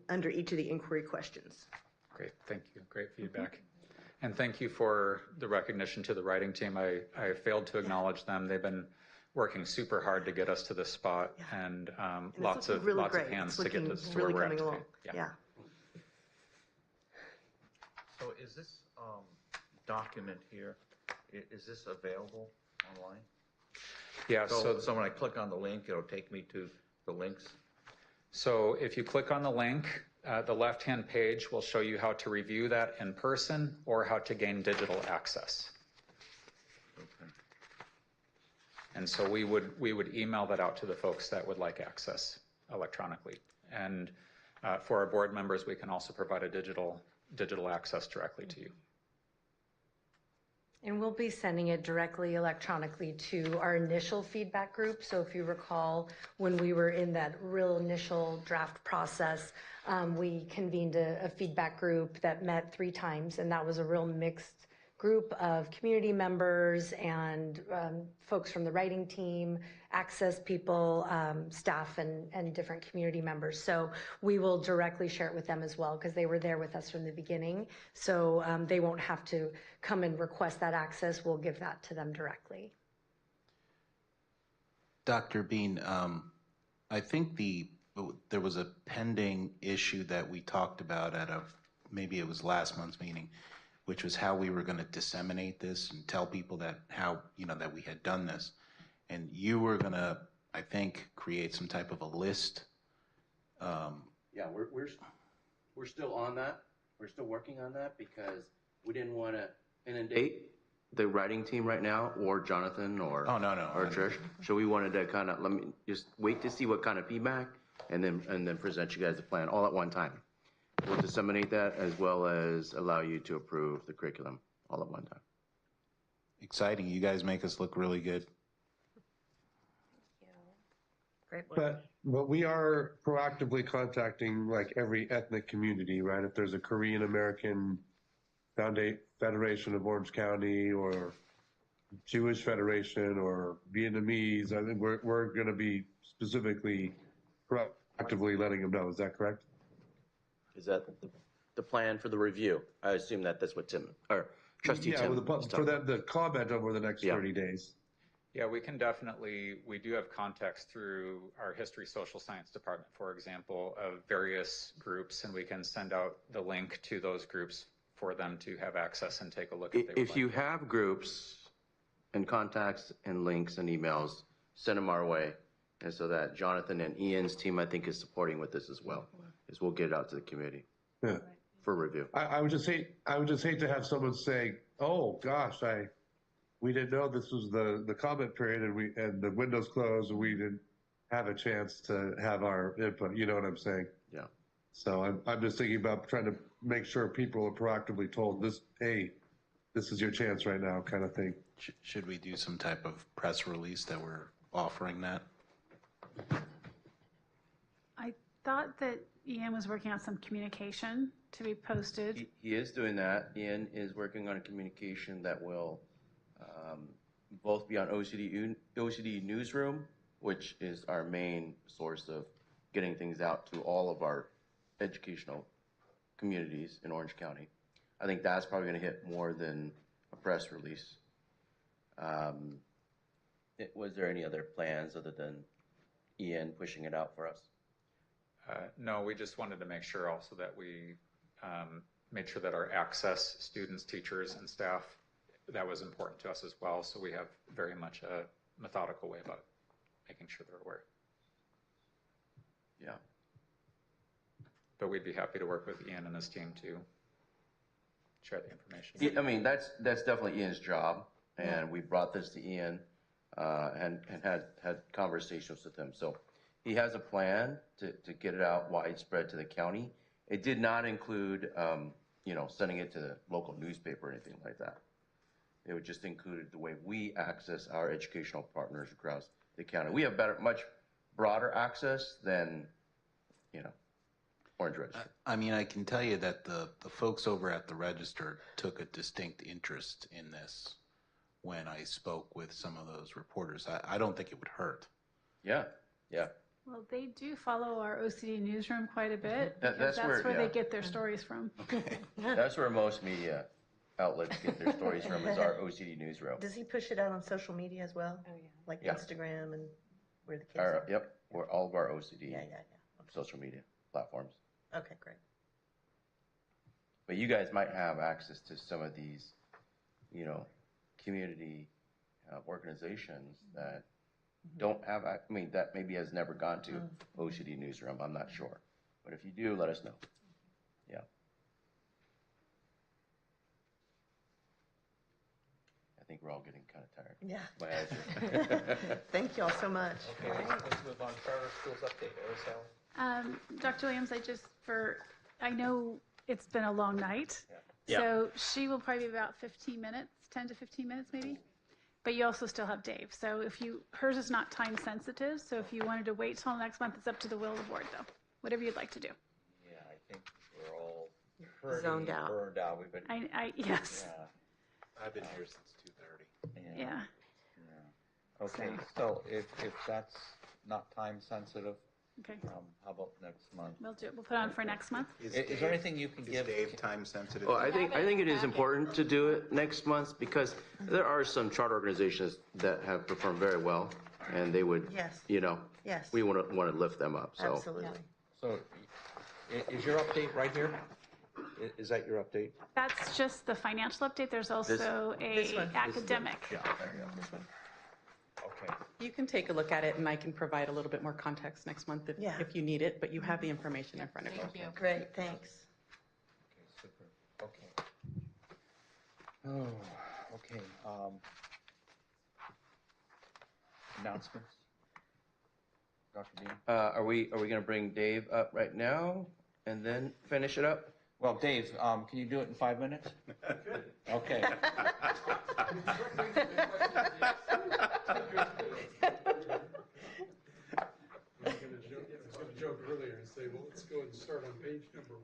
under each of the inquiry questions. Great, thank you, great feedback. And thank you for the recognition to the writing team. I failed to acknowledge them. They've been working super hard to get us to this spot, and lots of hands to get this to where we're at today. Yeah. So is this document here, is this available online? Yeah. So when I click on the link, it'll take me to the links? So if you click on the link, the left-hand page will show you how to review that in person or how to gain digital access. Okay. And so we would email that out to the folks that would like access electronically. And for our board members, we can also provide a digital access directly to you. And we'll be sending it directly electronically to our initial feedback group. So if you recall, when we were in that real initial draft process, we convened a feedback group that met 3 times, and that was a real mixed group of community members and folks from the writing team, access people, staff, and different community members. So we will directly share it with them as well, because they were there with us from the beginning. So they won't have to come and request that access. We'll give that to them directly. Dr. Bean, I think there was a pending issue that we talked about maybe it was last month's meeting, which was how we were going to disseminate this and tell people that that we had done this. And you were going to, I think, create some type of a list. Yeah, we're still on that. We're still working on that because we didn't want to inundate the writing team right now, or Jonathan, or or Trish. So we wanted to kind of just wait to see what kind of feedback, and then present you guys a plan all at one time. We'll disseminate that as well as allow you to approve the curriculum all at one time. Exciting. You guys make us look really good. Great. But we are proactively contacting like every ethnic community, right? If there's a Korean American Federation of Orange County, or Jewish Federation, or Vietnamese, I think we're going to be specifically proactively letting them know. Is that correct? Is that the plan for the review? I assume that's what Tim, or Trustee Tim. Yeah, for them to comment over the next 30 days. Yeah, we do have contacts through our history social science department, for example, of various groups, and we can send out the link to those groups for them to have access and take a look at. If you have groups and contacts and links and emails, send them our way. And so that Jonathan and Ian's team, I think, is supporting with this as well, is we'll get it out to the community for review. I would just hate to have someone say, "Oh gosh, we didn't know this was the comment period, and the window's closed, and we didn't have a chance to have our input." You know what I'm saying? Yeah. So I'm just thinking about trying to make sure people are proactively told this is your chance right now, kind of thing. Should we do some type of press release that we're offering that? I thought that Ian was working on some communication to be posted. He is doing that. Ian is working on a communication that will both be on OCD Newsroom, which is our main source of getting things out to all of our educational communities in Orange County. I think that's probably going to hit more than a press release. Was there any other plans other than Ian pushing it out for us? No, we just wanted to make sure also that we made sure that our access, students, teachers, and staff, that was important to us as well. So we have very much a methodical way about making sure they're aware. Yeah. But we'd be happy to work with Ian and his team too. share the information. Yeah, I mean, that's definitely Ian's job, and we brought this to Ian and had conversations with him. So he has a plan to get it out widespread to the county. It did not include, sending it to the local newspaper or anything like that. It would just include the way we access our educational partners across the county. We have much broader access than, Orange Register. I mean, I can tell you that the folks over at the Register took a distinct interest in this when I spoke with some of those reporters. I don't think it would hurt. Yeah. Well, they do follow our OCD newsroom quite a bit, because That's that's where where- they get their stories from. That's where most media outlets get their stories from, is our OCD newsroom. Does he push it out on social media as well? Oh, yeah. Like Yeah. Instagram and where the kids are? Yep, we're all of our OCD Yeah. social media platforms. Okay, great. But you guys might have access to some of these, community organizations that don't have, that maybe has never gone to OCD newsroom, I'm not sure. But if you do, let us know. Yeah. I think we're all getting kind of tired. Yeah. My eyes are- Thank you all so much. Okay, let's move on. Charter schools update, OSL. Dr. Williams, I know it's been a long night, so she will probably be about 15 minutes, 10 to 15 minutes maybe. But you also still have Dave. So hers is not time sensitive, so if you wanted to wait till next month, it's up to the will of the board though. Whatever you'd like to do. Yeah, I think we're all pretty Zoned out. burned out. We've been. Yes. Yeah. I've been here since 2:30. Yeah. Okay, so if that's not time sensitive, Okay. how about next month? We'll do it. We'll put it on for next month. Is there anything you can give? Dave time sensitive? Well, I think it is important to do it next month, because there are some charter organizations that have performed very well, and they would, Yes. Yes. we want to lift them up. So Absolutely. So is your update right here? Is that your update? That's just the financial update. There's also This a one. academic. Yeah, there you go. Okay. You can take a look at it, and I can provide a little bit more context next month if you need it, but you have the information in front of you. Thank you. Great, thanks. Okay, super. Okay. Oh, okay. Announcements? Dr. Dean? are we going to bring Dave up right now and then finish it up? Well, Dave, can you do it in 5 minutes? Okay. Joke earlier and say, well, let's go and start on page number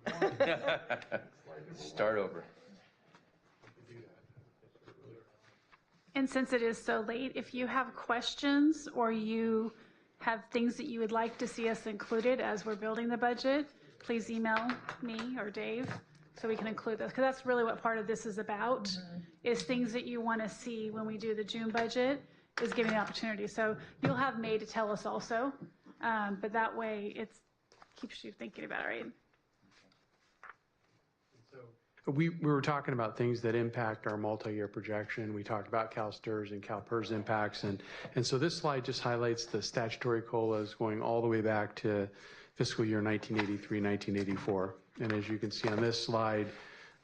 1. Start over. And since it is so late, if you have questions or you have things that you would like to see us included as we're building the budget, please email me or Dave so we can include those. Because that's really what part of this is about, is things that you want to see when we do the June budget, is giving the opportunity. So you'll have May to tell us also, but that way it keeps you thinking about it, right? We were talking about things that impact our multi-year projection. We talked about CalSTRS and CalPERS impacts. And so this slide just highlights the statutory COLAs going all the way back to fiscal year 1983, 1984. And as you can see on this slide,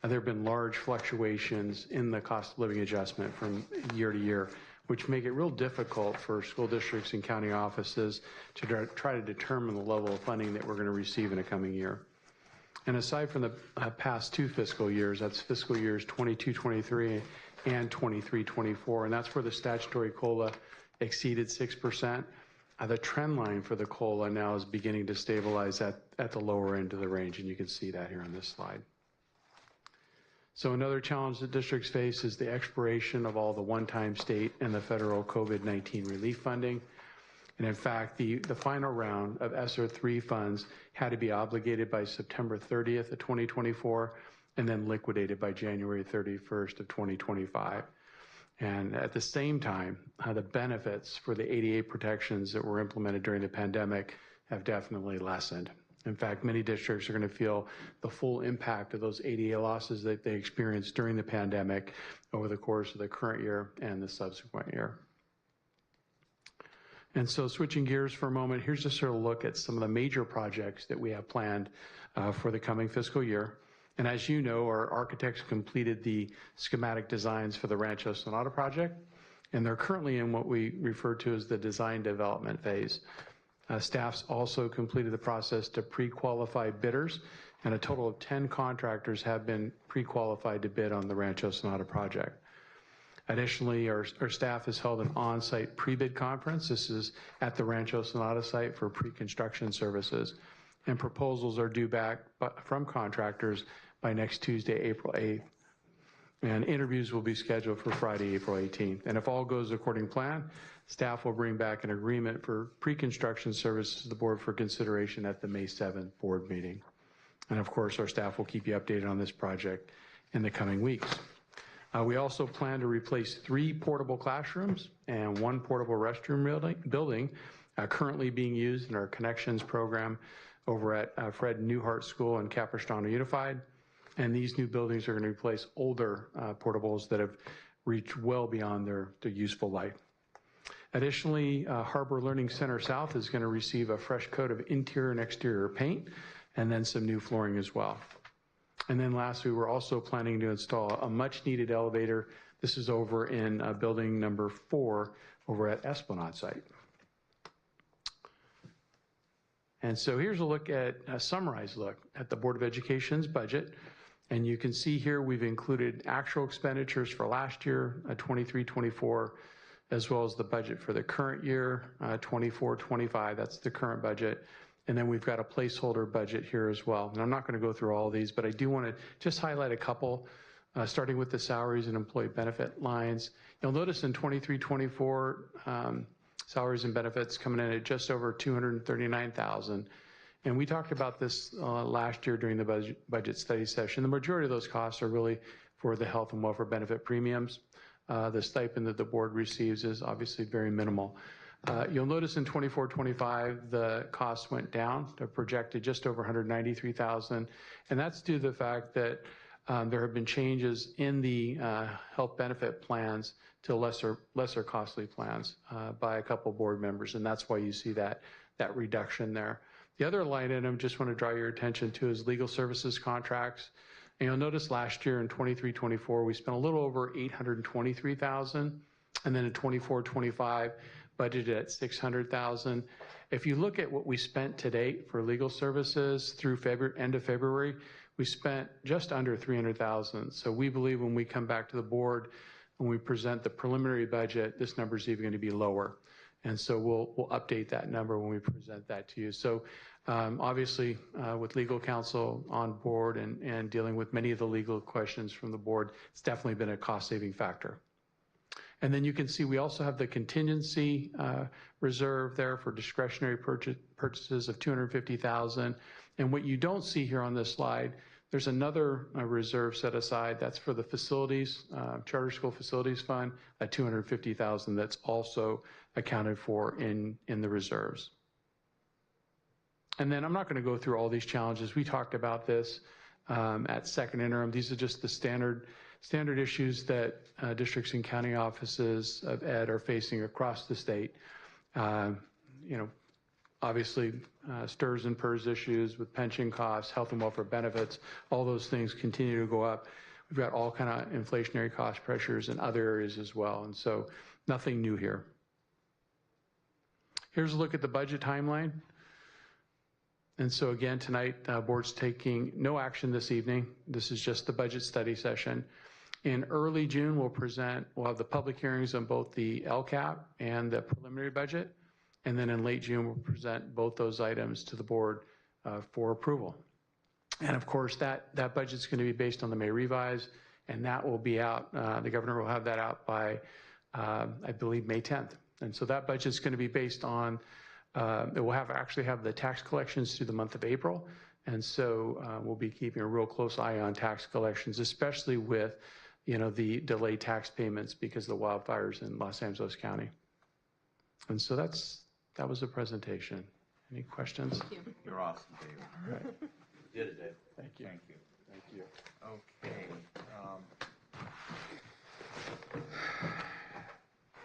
there have been large fluctuations in the cost of living adjustment from year to year, which make it real difficult for school districts and county offices to try to determine the level of funding that we're going to receive in a coming year. And aside from the past 2 fiscal years, that's fiscal years 22-23 and 23-24, and that's where the statutory COLA exceeded 6%. The trend line for the COLA now is beginning to stabilize at the lower end of the range, and you can see that here on this slide. So another challenge that districts face is the expiration of all the one-time state and the federal COVID-19 relief funding. And in fact, the final round of ESSER 3 funds had to be obligated by September 30th of 2024 and then liquidated by January 31st of 2025. And at the same time, the benefits for the ADA protections that were implemented during the pandemic have definitely lessened. In fact, many districts are going to feel the full impact of those ADA losses that they experienced during the pandemic over the course of the current year and the subsequent year. And so switching gears for a moment, here's just sort of a look at some of the major projects that we have planned for the coming fiscal year. And as you know, our architects completed the schematic designs for the Rancho Sonata project, and they're currently in what we refer to as the design development phase. Staff's also completed the process to pre-qualify bidders, and a total of 10 contractors have been pre-qualified to bid on the Rancho Sonata project. Additionally, our staff has held an on-site pre-bid conference. This is at the Rancho Sonata site for pre-construction services, and proposals are due back from contractors by next Tuesday, April 8th. And interviews will be scheduled for Friday, April 18th. And if all goes according to plan, staff will bring back an agreement for pre-construction services to the board for consideration at the May 7th board meeting. And of course, our staff will keep you updated on this project in the coming weeks. We also plan to replace 3 portable classrooms and 1 portable restroom building currently being used in our Connections program over at Fred Newhart School and Capistrano Unified. And these new buildings are going to replace older portables that have reached well beyond their useful life. Additionally, Harbor Learning Center South is going to receive a fresh coat of interior and exterior paint, and then some new flooring as well. And then lastly, we're also planning to install a much-needed elevator. This is over in building number 4 over at Esplanade site. And so here's a look at a summarized look at the Board of Education's budget. And you can see here we've included actual expenditures for last year, 23-24, as well as the budget for the current year, 24-25. That's the current budget. And then we've got a placeholder budget here as well. And I'm not going to go through all of these, but I do want to just highlight a couple, starting with the salaries and employee benefit lines. You'll notice in 23-24, salaries and benefits coming in at just over $239,000. And we talked about this last year during the budget study session. The majority of those costs are really for the health and welfare benefit premiums. The stipend that the board receives is obviously very minimal. You'll notice in 24-25, the costs went down to projected just over $193,000. And that's due to the fact that there have been changes in the health benefit plans to lesser costly plans by a couple board members. And that's why you see that reduction there. The other line item, just want to draw your attention to, is legal services contracts. And you'll notice last year in 23-24, we spent a little over $823,000. And then in 24-25, budgeted at $600,000. If you look at what we spent to date for legal services through end of February, we spent just under $300,000. So we believe when we come back to the board, when we present the preliminary budget, this number is even going to be lower. And so we'll update that number when we present that to you. So obviously with legal counsel on board and dealing with many of the legal questions from the board, it's definitely been a cost-saving factor. And then you can see we also have the contingency reserve there for discretionary purchases of $250,000. And what you don't see here on this slide, there's another reserve set aside. That's for the facilities, charter school facilities fund, at $250,000 that's also accounted for in the reserves. And then I'm not going to go through all these challenges. We talked about this at second interim. These are just the standard issues that districts and county offices of ed are facing across the state. Obviously, STRS and PERS issues with pension costs, health and welfare benefits, all those things continue to go up. We've got all kind of inflationary cost pressures in other areas as well, and so nothing new here. Here's a look at the budget timeline. And so again, tonight, board's taking no action this evening. This is just the budget study session. In early June, we'll have the public hearings on both the LCAP and the preliminary budget. And then in late June, we'll present both those items to the board for approval. And of course, that budget's going to be based on the May revise, and that will be out. The governor will have that out by, I believe, May 10th. And so that budget's going to be based on, it will actually have the tax collections through the month of April. And so we'll be keeping a real close eye on tax collections, especially with the delayed tax payments because of the wildfires in Los Angeles County. And so that was the presentation. Any questions? Thank you. You're awesome, Dave. All right. You did it, Dave. Thank you. Thank you. Thank you. Okay.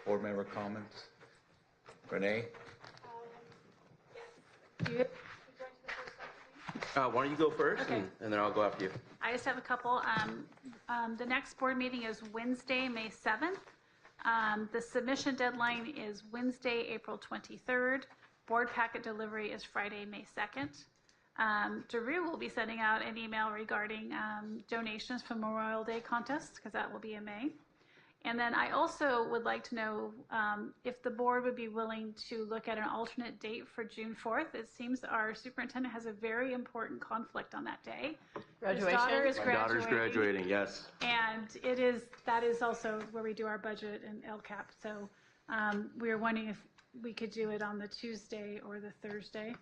Board member comments? Renee? Why don't you go first, and then I'll go after you. I just have a couple. The next board meeting is Wednesday, May 7th. The submission deadline is Wednesday, April 23rd. Board packet delivery is Friday, May 2nd. Drew will be sending out an email regarding donations for Memorial Day contest, because that will be in May. And then I also would like to know if the board would be willing to look at an alternate date for June 4th. It seems our superintendent has a very important conflict on that day. His daughter is My graduating. daughter's graduating, yes. And that is also where we do our budget and LCAP. So we were wondering if we could do it on the Tuesday or the Thursday.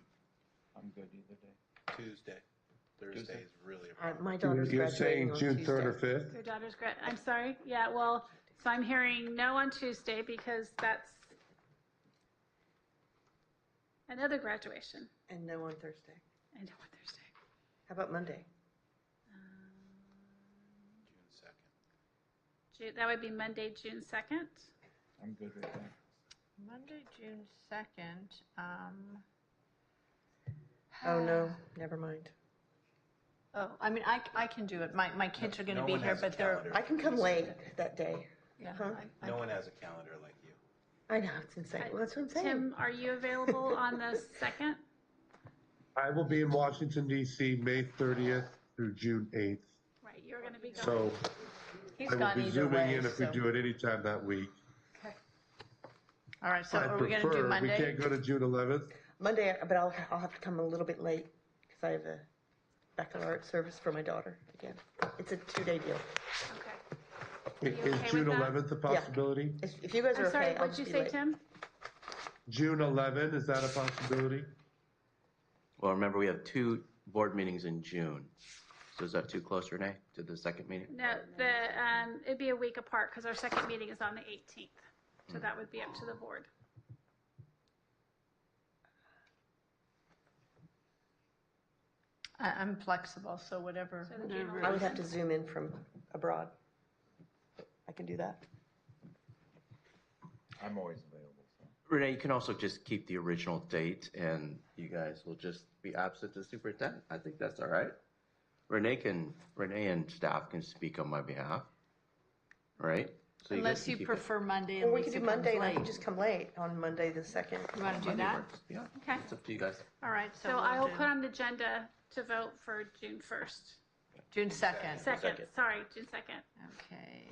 I'm good either day. Tuesday. Thursday is really a My problem. daughter's You're graduating saying on June Tuesday. 3rd or 5th? Your daughter's I'm sorry. Yeah, well, so I'm hearing no on Tuesday because that's another graduation. And no on Thursday. And no on Thursday. How about Monday? That would be Monday, June 2nd. I'm good with that. Monday, June 2nd. Oh, no, never mind. Oh, I mean, I can do it. My kids are going to No be one here, has a but they're. calendar. I can come late that day. Yeah, Huh? No one has a calendar like you. I know, it's insane. Well, that's what I'm saying. Tim, are you available on the 2nd? I will be in Washington, D.C., May 30th through June 8th. Right, you're going to be going. So He's I will gone be either zooming way. in if we so- do it anytime that week. All right, so I are we going to do prefer, we Monday? can't go to June 11th. Monday, but I'll have to come a little bit late because I have a baccalaureate service for my daughter again. It's a 2-day deal. Okay. Is okay June with that? 11th a possibility? If you guys are I'm sorry, okay, I'll what'd you just be say, late. Tim? June 11, is that a possibility? Well, remember, we have 2 board meetings in June. So is that too close, Renee, to the second meeting? No, it'd be a week apart because our second meeting is on the 18th. So that would be up to the board. I'm flexible, so whatever. I would have to zoom in from abroad. I can do that. I'm always available. So. Renee, you can also just keep the original date and you guys will just be absent as superintendent. I think that's all right. Renee and staff can speak on my behalf, right? So Unless guys you can keep it. prefer Monday Or and we could Lisa do comes Monday and I late. can just come late on Monday the 2nd. You want to do Monday that? works. Yeah, Okay. it's up to you guys. All right, so So we'll I will do put on the agenda to vote for June 1st. June 2nd. Second, sorry, June 2nd. Okay.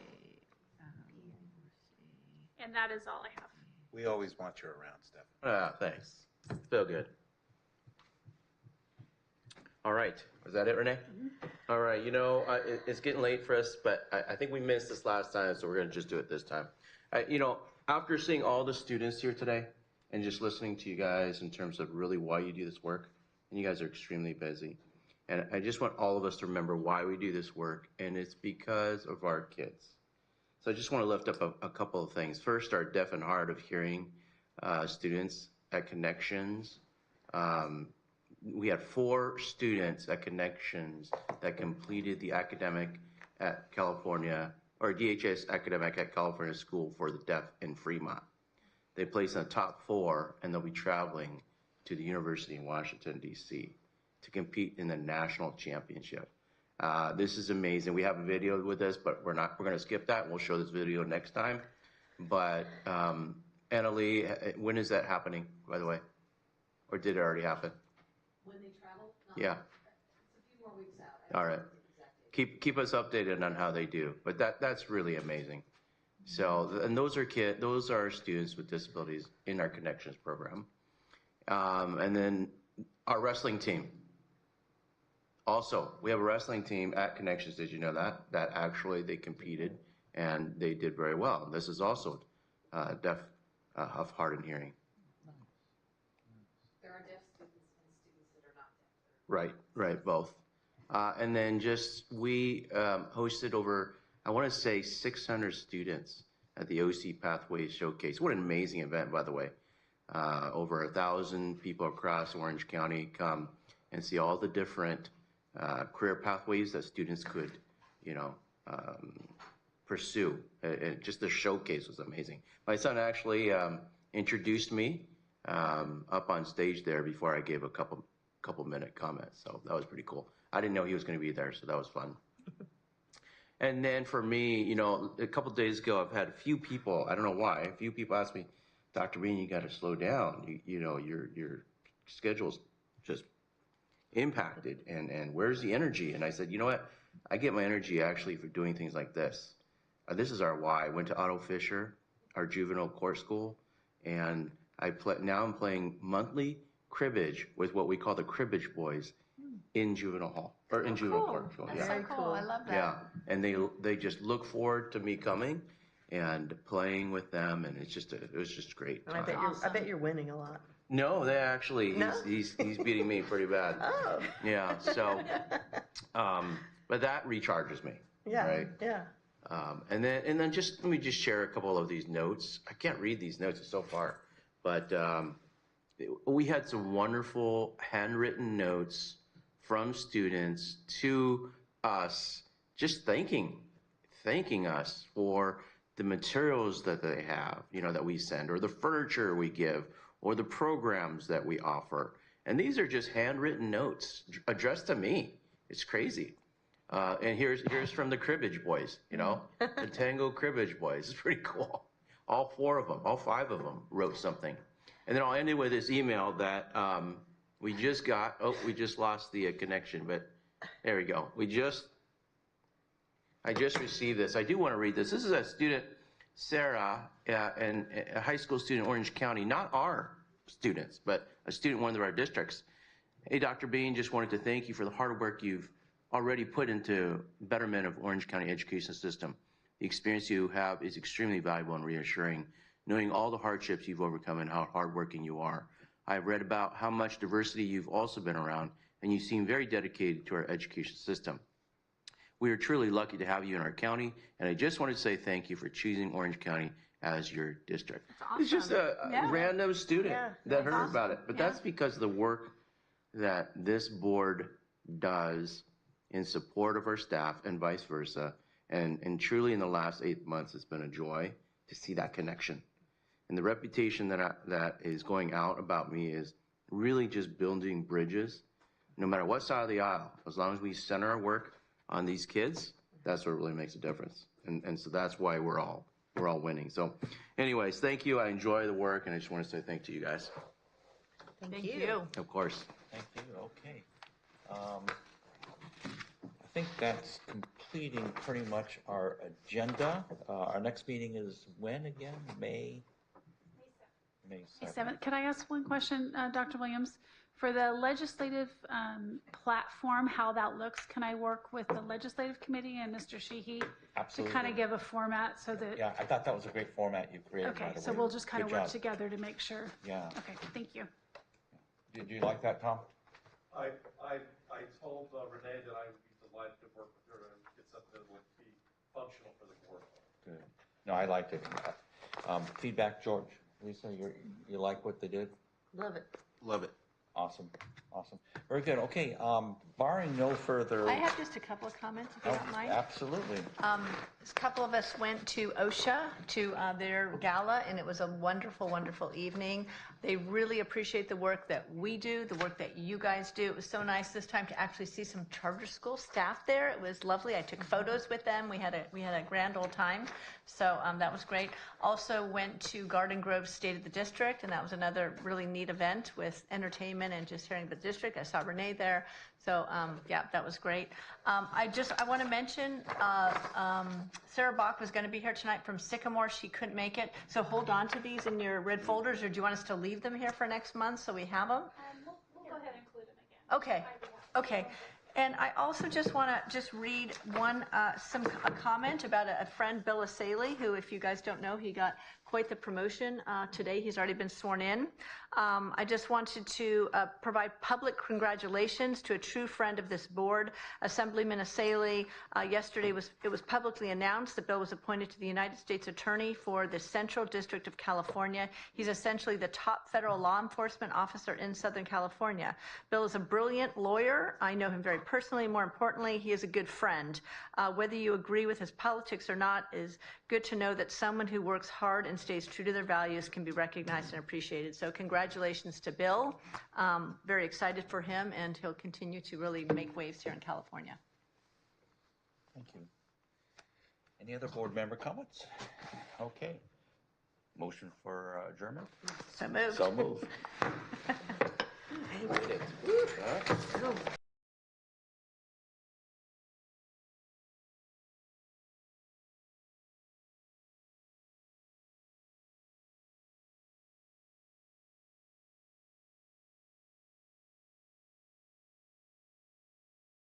And that is all I have. We always want you around, Steph. Thanks. Feel good. All right. Is that it, Renee? All right. It's getting late for us, but I think we missed this last time, so we're going to just do it this time. After seeing all the students here today and just listening to you guys in terms of really why you do this work, and you guys are extremely busy, and I just want all of us to remember why we do this work, and it's because of our kids. So I just want to lift up a couple of things. First, our deaf and hard of hearing students at Connections. We had 4 students at Connections that completed the academic at California, or DHS academic at California School for the Deaf in Fremont. They placed in the top 4, and they'll be traveling to the University in Washington, D.C. to compete in the national championship. This is amazing. We have a video with this, but we're going to skip that, and we'll show this video next time. But Annalee, when is that happening, by the way? Or did it already happen? When they travel? Yeah. It's a few more weeks out. All right. Keep us updated on how they do. But that's really amazing. So, and those are students with disabilities in our Connections program. And then our wrestling team. Also, we have a wrestling team at Connections. Did you know that actually they competed and they did very well. This is also deaf, of hard and hearing. There are deaf students and students that are not deaf. Right, both. And then we hosted over, I want to say 600 students at the OC Pathways Showcase. What an amazing event, by the way. Over 1,000 people across Orange County come and see all the different career pathways that students could, pursue. Just the showcase was amazing. My son actually introduced me up on stage there before I gave a couple minute comments. So that was pretty cool. I didn't know he was going to be there, so that was fun. And then for me, you know, a couple of days ago, I've had a few people, I don't know why, a few people ask me, Dr. Bean, you got to slow down. You know, your schedule's just impacted, and where's the energy? And I said, you know what? I get my energy actually for doing things like this. This is our why. I went to Otto Fisher, our juvenile court school, and now I'm playing monthly cribbage with what we call the cribbage boys in juvenile hall, or in juvenile court school. That's so cool. I love that. Yeah, and they just look forward to me coming and playing with them, and it was just great. And I bet you're winning a lot. No, they actually he's beating me pretty bad. Oh. Yeah. So, but that recharges me. Yeah. Right. Yeah. And then just let me just share a couple of these notes. I can't read these notes so far, but we had some wonderful handwritten notes from students to us, just thanking us for the materials that they have, you know, that we send, or the furniture we give, or the programs that we offer. And these are just handwritten notes addressed to me. It's crazy. And here's from the cribbage boys, you know, the Tango cribbage boys. It's pretty cool. All 4 of them, all 5 of them wrote something. And then I'll end it with this email that we just got. Oh, we just lost the connection, but there we go. I just received this. I do want to read this. This is a student, Sarah, and a high school student in Orange County, not our students, but a student in one of our districts. Hey, Dr. Bean, just wanted to thank you for the hard work you've already put into betterment of Orange County education system. The experience you have is extremely valuable and reassuring, knowing all the hardships you've overcome and how hardworking you are. I've read about how much diversity you've also been around, and you seem very dedicated to our education system. We are truly lucky to have you in our county, and I just wanted to say thank you for choosing Orange County as your district. Awesome. It's just a random student that heard about it, but that's because of the work that this board does in support of our staff and vice versa. And truly in the last 8 months, it's been a joy to see that connection. And the reputation that is going out about me is really just building bridges, no matter what side of the aisle. As long as we center our work on these kids, that's what really makes a difference. And so that's why we're all winning. So anyways, thank you. I enjoy the work, and I just want to say thank you guys. Thank you. Of course. Thank you. Okay. I think that's completing pretty much our agenda. Our next meeting is when again? May 7th. Could I ask one question, Dr. Williams? For the legislative platform, how that looks, can I work with the legislative committee and Mr. Sheehy to kind of give a format so that... Yeah, I thought that was a great format you created. Okay, so we'll just kind of work together to make sure. Yeah. Okay, thank you. Did you like that, Tom? I told Renee that I would be delighted to work with her and get something that will be functional for the board. Good. No, I liked it. Feedback, George. Lisa, you like what they did? Love it. Love it. Awesome. Very good. Okay, barring no further... I have just a couple of comments, if you don't mind. Absolutely. A couple of us went to OSHA, to their gala, and it was a wonderful, wonderful evening. They really appreciate the work that we do, the work that you guys do. It was so nice this time to actually see some charter school staff there. It was lovely. I took photos with them. We had a grand old time. So that was great. Also went to Garden Grove State of the District, and that was another really neat event with entertainment and just hearing the district. I saw Renee there. So yeah, that was great. I want to mention Sarah Bach was going to be here tonight from Sycamore. She couldn't make it. So hold on to these in your red folders, or do you want us to leave them here for next month so we have them? We'll go ahead and include them again. Okay. Okay. And I also just want to read a comment about a friend, Bill Asaley, who, if you guys don't know, he got quite the promotion today. He's already been sworn in. I just wanted to provide public congratulations to a true friend of this board, Assemblyman Asaley. Yesterday it was publicly announced that Bill was appointed to the United States Attorney for the Central District of California. He's essentially the top federal law enforcement officer in Southern California. Bill is a brilliant lawyer. I know him very personally. More importantly, he is a good friend. Whether you agree with his politics or not, is good to know that someone who works hard and stays true to their values can be recognized and appreciated. So congratulations to Bill. Very excited for him, and he'll continue to really make waves here in California. Thank you. Any other board member comments? Okay. Motion for adjournment? So moved. So moved. I did it.